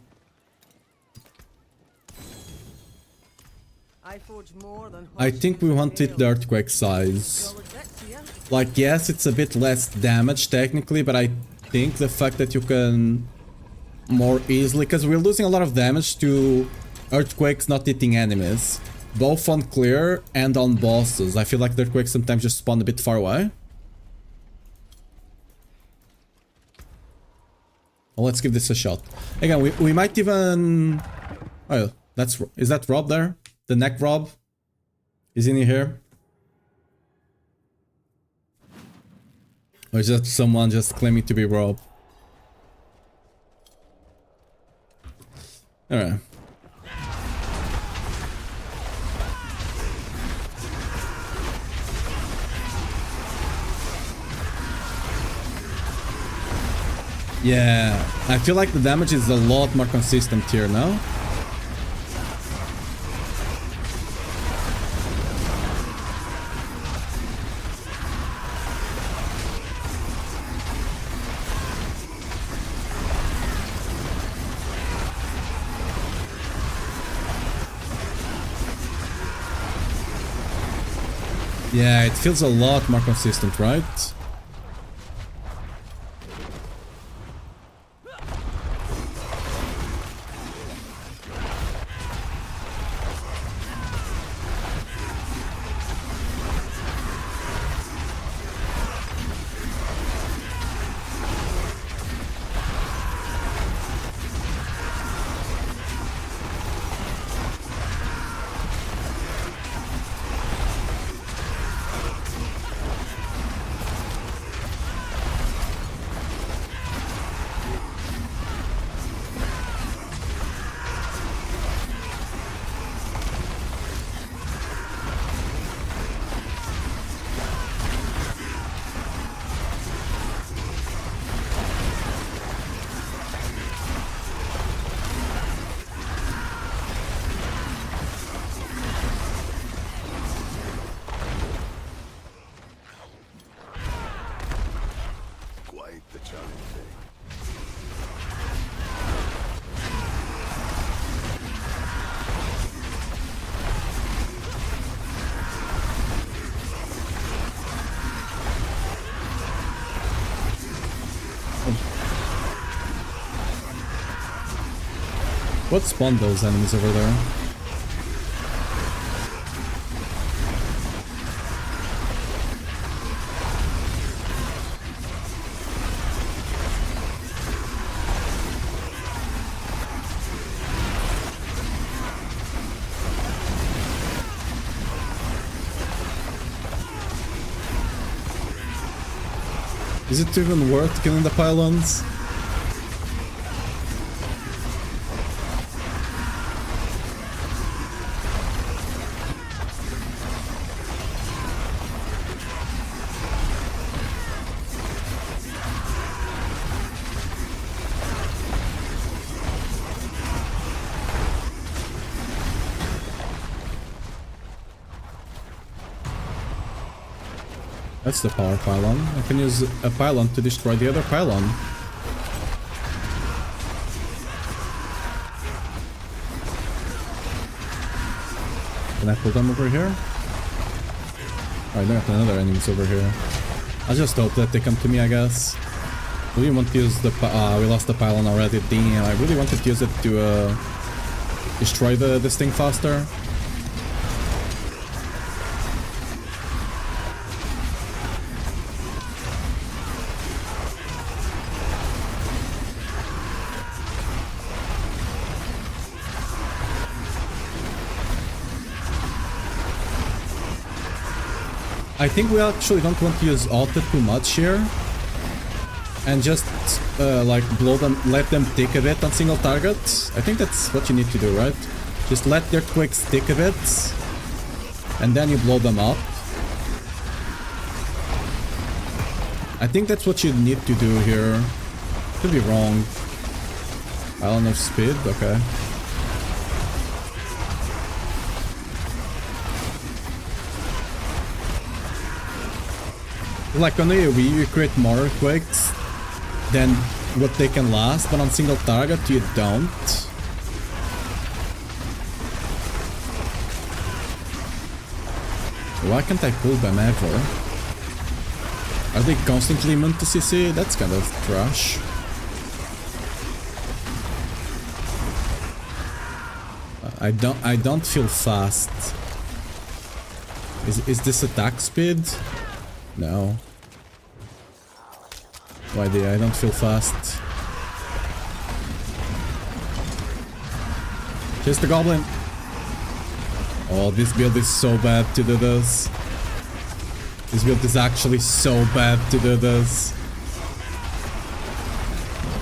I think we wanted the earthquake size. Like, yes, it's a bit less damage technically, but I think the fact that you can more easily, because we're losing a lot of damage to earthquakes not hitting enemies, both on clear and on bosses. I feel like the earthquakes sometimes just spawn a bit far away. Well, let's give this a shot. Again, we might even... Oh, is that Rob there? The neck Rob? Is he in here? Or is that someone just claiming to be Rob? Alright. Yeah, I feel like the damage is a lot more consistent here now. Yeah, it feels a lot more consistent, right? What spawned those enemies over there? Is it even worth killing the pylons? That's the power pylon. I can use a pylon to destroy the other pylon. Can I pull them over here? Oh, I don't have another enemies over here. I just hope that they come to me, I guess. I really want to use the we lost the pylon already. Damn, I really wanted to use it to destroy this thing faster. I think we actually don't want to use auto too much here. And just like blow them, let them tick a bit on single targets. I think that's what you need to do, right? Just let their twigs tick a bit. And then you blow them up. I think that's what you need to do here. Could be wrong. I don't know speed, okay. Like on AoE you create more quakes than what they can last, but on single target you don't. Why can't I pull them ever? Are they constantly immune to CC? That's kind of trash. I don't feel fast. Is this attack speed? No. Why I don't feel fast. Chase the goblin. Oh, this build is so bad to do this. This build is actually so bad to do this.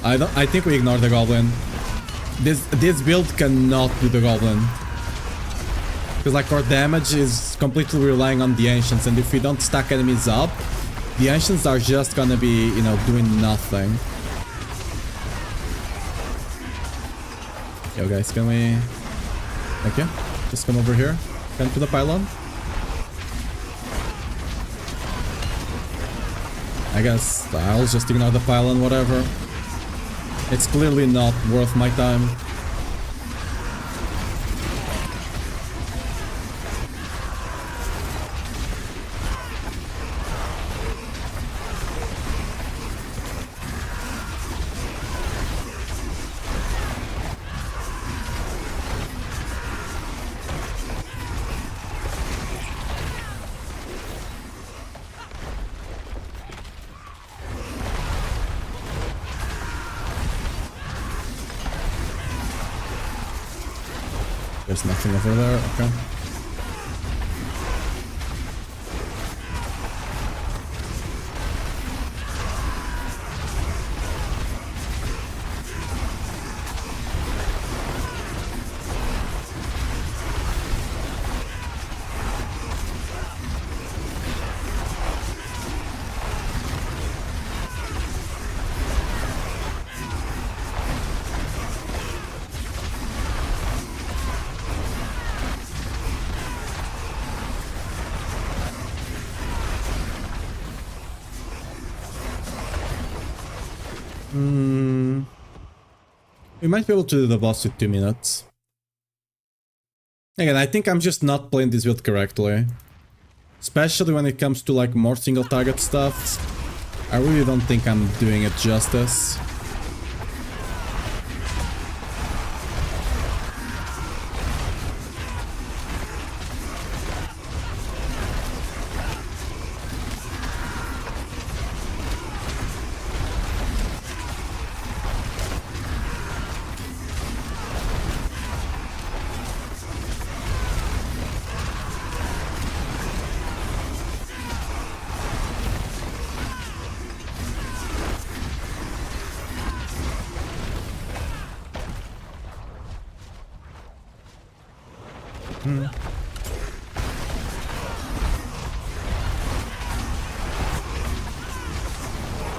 I think we ignore the goblin. This build cannot do the goblin. Because like our damage is completely relying on the ancients, and if we don't stack enemies up, the ancients are just gonna be, you know, doing nothing. Yo guys, can we... Thank you. Just come over here. Come to the pylon. I guess I'll just ignore the pylon, whatever. It's clearly not worth my time. There's nothing over there, okay. We might be able to do the boss with 2 minutes. Again, I think I'm just not playing this build correctly. Especially when it comes to like more single target stuff. I really don't think I'm doing it justice.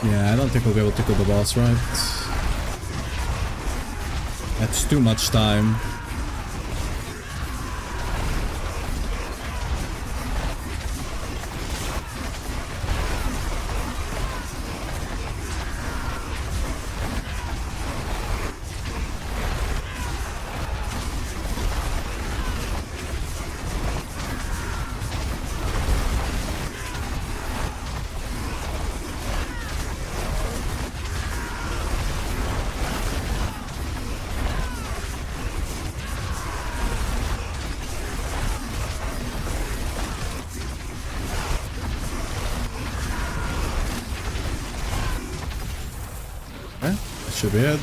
Yeah, I don't think we'll be able to kill the boss, right? That's too much time. Should be it.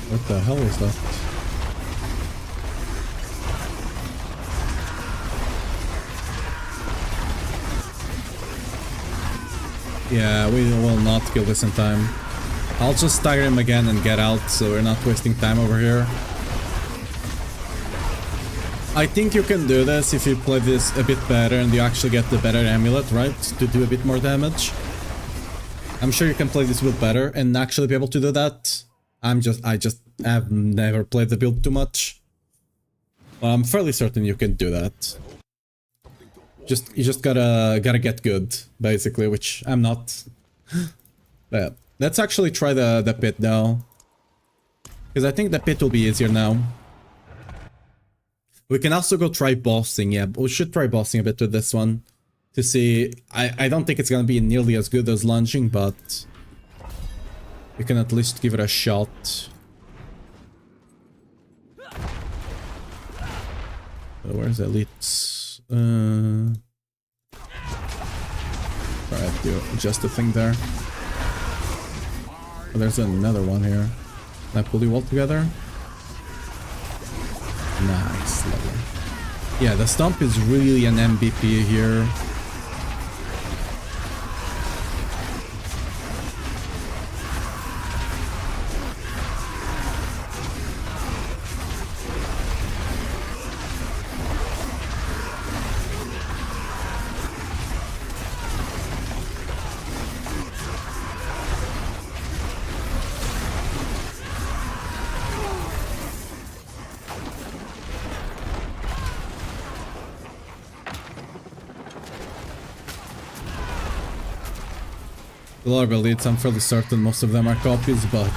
What the hell is that? Yeah, we will not kill this in time. I'll just stagger him again and get out so we're not wasting time over here. I think you can do this if you play this a bit better and you actually get the better amulet, right? To do a bit more damage. I'm sure you can play this build better and actually be able to do that. I just have never played the build too much. Well, I'm fairly certain you can do that. You just gotta get good, basically, which I'm not. But let's actually try the pit though. Because I think the pit will be easier now. We can also go try bossing, yeah, we should try bossing a bit with this one. To see, I don't think it's gonna be nearly as good as lunging, but we can at least give it a shot. Where's elites? Alright, do just a thing there. Oh, there's another one here. Can I pull you all together? Nice, lovely. Yeah, the stomp is really an MVP here. A lot of elites, I'm fairly certain most of them are copies, but...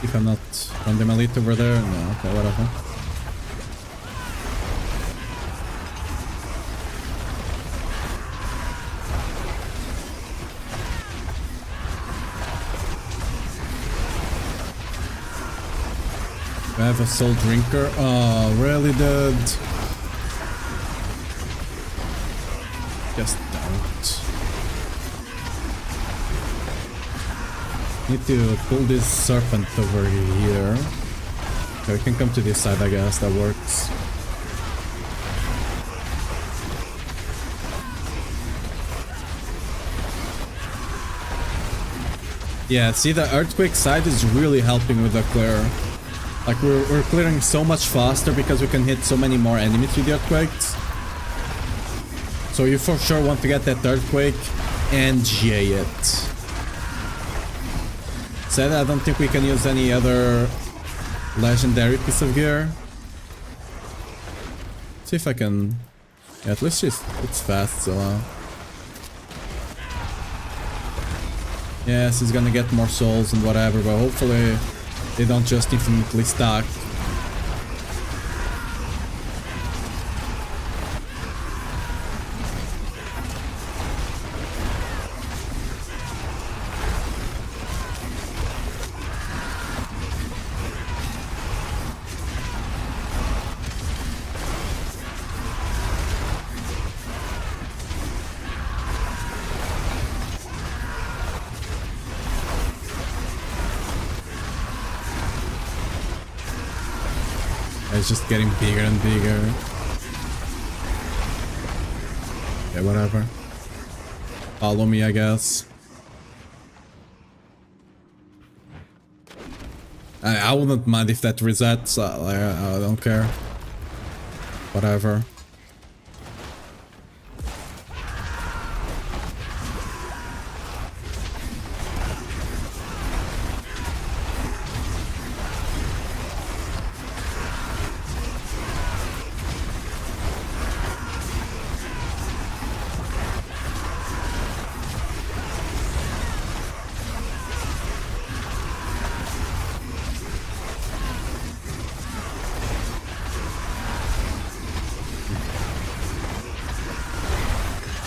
If I'm not on the elite over there, no, okay, whatever. I have a soul drinker. Oh, really, dude? Just don't. Need to pull this serpent over here. Okay, we can come to this side, I guess. That works. Yeah, see, the earthquake side is really helping with the clear. Like, we're clearing so much faster because we can hit so many more enemies with the earthquakes. So you for sure want to get that earthquake and J it. Said I don't think we can use any other legendary piece of gear. See if I can... Yeah, at least it's fast, so... Yes, he's gonna get more souls and whatever, but hopefully they don't just infinitely stack. It's just getting bigger and bigger. Okay, whatever. Follow me, I guess. I wouldn't mind if that resets. I don't care. Whatever.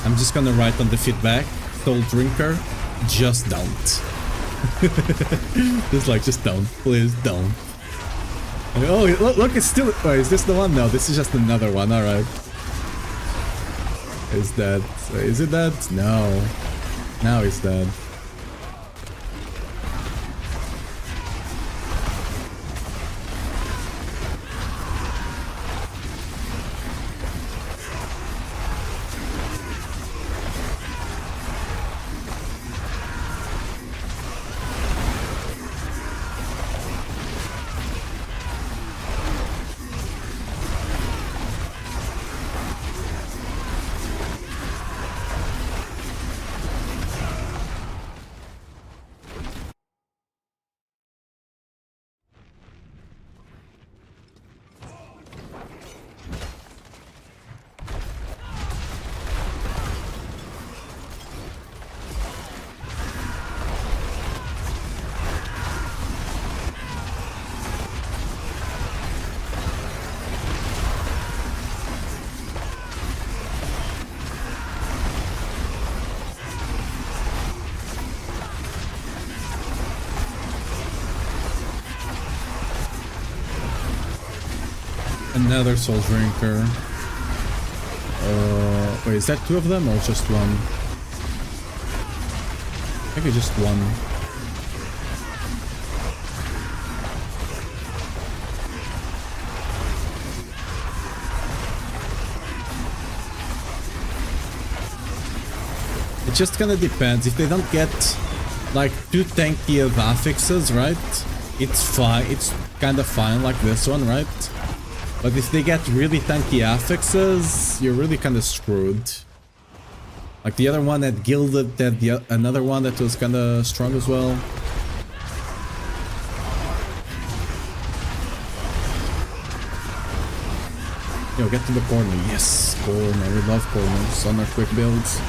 I'm just gonna write on the feedback, Soul Drinker, just don't. Just don't. Please don't. Oh, look, it's still... Oh, is this the one? No, this is just another one, alright. Is that... Is it that? No. Now it's dead. Another Soul Drinker. Wait, is that two of them or just one? I think it's just one. It just kinda depends. If they don't get like too tanky of affixes, right? It's fine. It's kinda fine like this one, right? But if they get really tanky affixes, you're really kind of screwed. Like the other one that gilded, that another one that was kind of strong as well. Yo, get to the corner. Yes, corner. We love corners on our quick builds.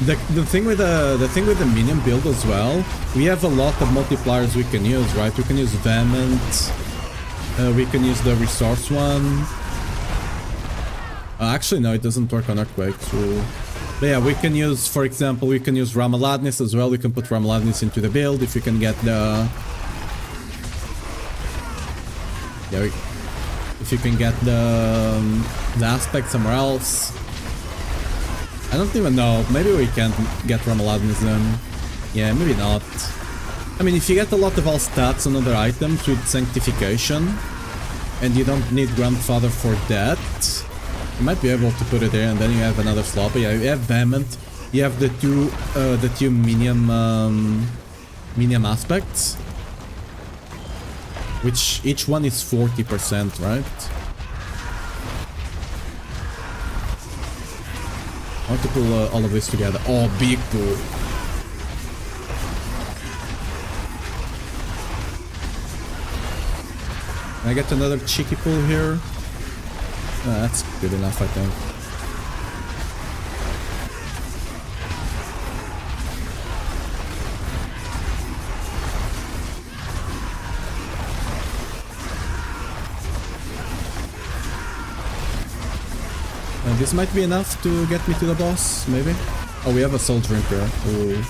The thing with the minion build as well, we have a lot of multipliers we can use, right? We can use Vehement, we can use the resource one. Actually, no, it doesn't work on Earthquake. So, but yeah, we can use, for example, we can use Ramaladness as well. We can put Ramaladness into the build if we can get the... Yeah, if you can get the aspect somewhere else. I don't even know. Maybe we can't get Ramaladness then. Yeah, maybe not. I mean, if you get a lot of all stats on other items with Sanctification, and you don't need Grandfather for that, you might be able to put it there, and then you have another slot. But yeah, you have Vehement, you have the two minion aspects, which each one is 40%, right? I want to pull all of this together. Oh, big pull. Can I get another cheeky pull here? That's good enough, I think. This might be enough to get me to the boss, maybe? Oh, we have a soul drinker. Ooh.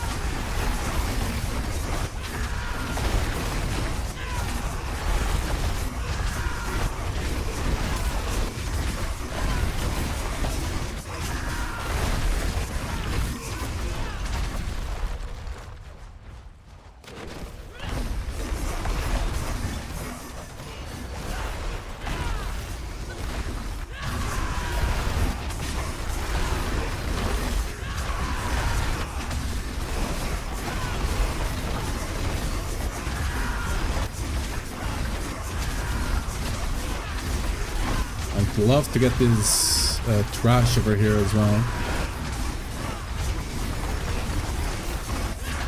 I'd love to get this trash over here as well.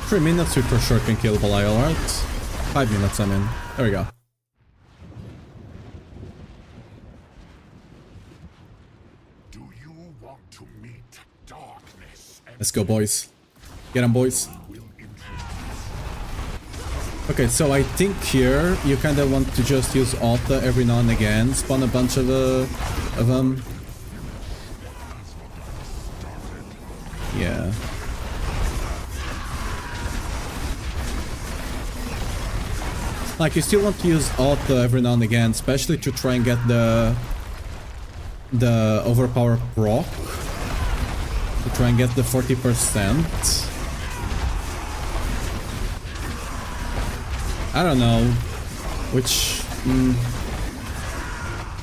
3 minutes we for sure can kill Belial, right? 5 minutes, I mean. There we go. Do you want to meet darkness? Let's go, boys. Get 'em, boys. Okay, so I think here you kind of want to just use Alta every now and again, spawn a bunch of them. Yeah. Like, you still want to use Alta every now and again, especially to try and get the overpower proc. To try and get the 40%. I don't know. Which...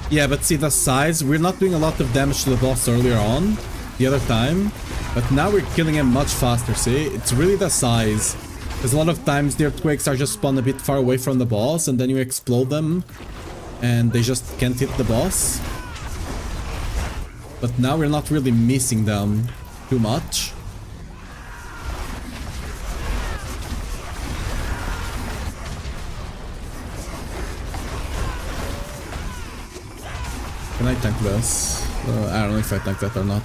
Yeah, but see the size, we're not doing a lot of damage to the boss earlier on, the other time. But now we're killing him much faster, see? It's really the size. Because a lot of times the earthquakes are just spawned a bit far away from the boss, and then you explode them, and they just can't hit the boss. But now we're not really missing them too much. Can I tank this? I don't know if I tank that or not.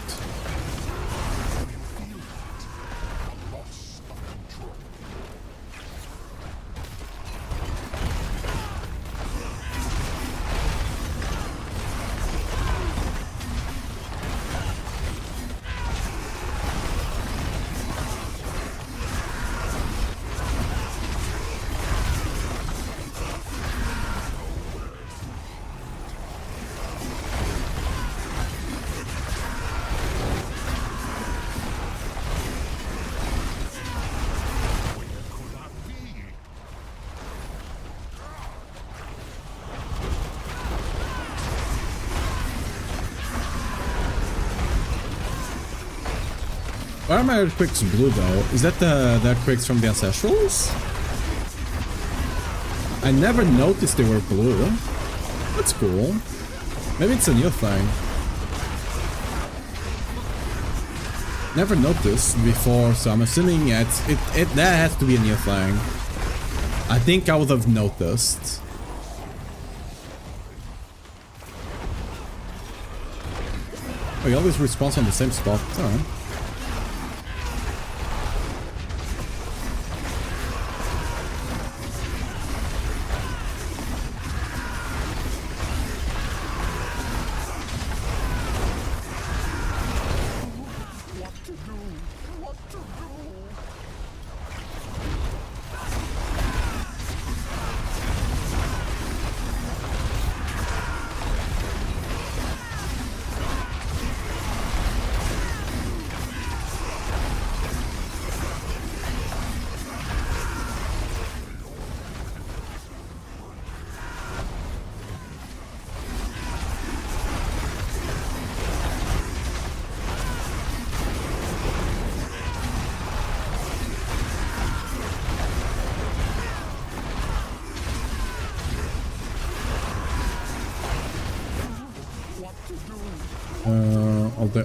Why are my earthquakes blue though? Is that the earthquakes from the Ancestrals? I never noticed they were blue. That's cool. Maybe it's a new thing. Never noticed before, so I'm assuming that has to be a new thing. I think I would have noticed. Oh, he always respawns on the same spot. Alright.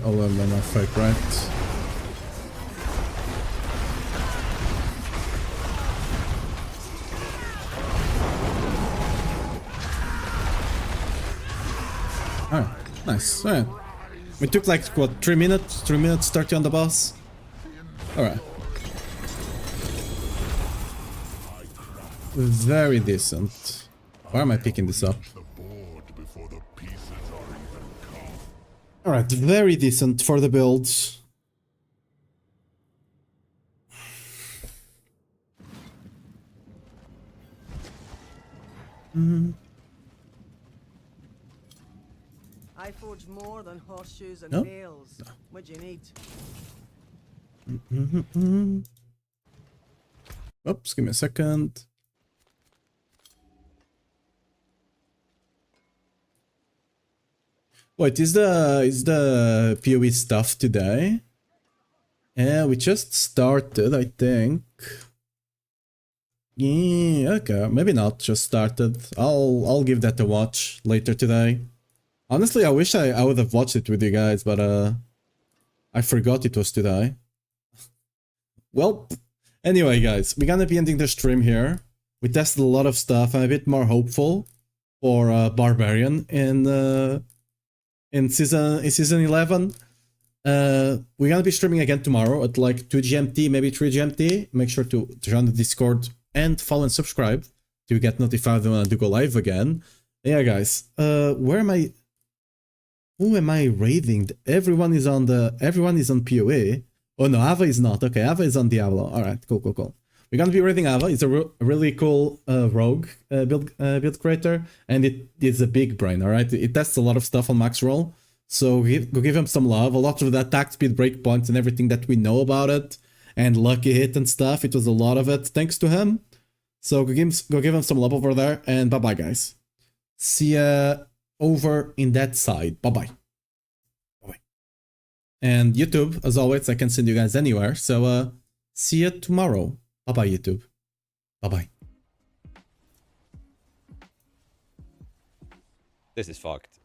All of them are fake, right? Nice. Alright. We took like, what, 3 minutes? 3 minutes 30 on the boss? Alright. Very decent. Why am I picking this up? Alright, very decent for the builds. I forge more than horseshoes and No. nails. What do you need? Oops, give me a second. Wait, is the PoE stuff today? Yeah, we just started, I think. Yeah, okay, maybe not. Just started. I'll give that a watch later today. Honestly, I wish I would have watched it with you guys, but I forgot it was today. Well, anyway, guys, we're gonna be ending the stream here. We tested a lot of stuff. I'm a bit more hopeful for Barbarian in season 11. We're gonna be streaming again tomorrow at like 2 GMT, maybe 3 GMT. Make sure to join the Discord and follow and subscribe to get notified when I do go live again. Yeah, guys. Where am I? Who am I raiding? Everyone is on PoE. Oh no, Ava is not. Okay, Ava is on Diablo. All right, cool. We're gonna be raiding Ava. It's a really cool rogue build creator, and it is a big brain. All right, it tests a lot of stuff on max roll. So go give him some love. A lot of the attack speed breakpoints and everything that we know about it, and lucky hit and stuff. It was a lot of it thanks to him. So go give him some love over there. And bye bye, guys. See ya over in that side. Bye bye. And YouTube, as always, I can send you guys anywhere. So see you tomorrow. Bye bye, YouTube. Bye bye. This is fucked.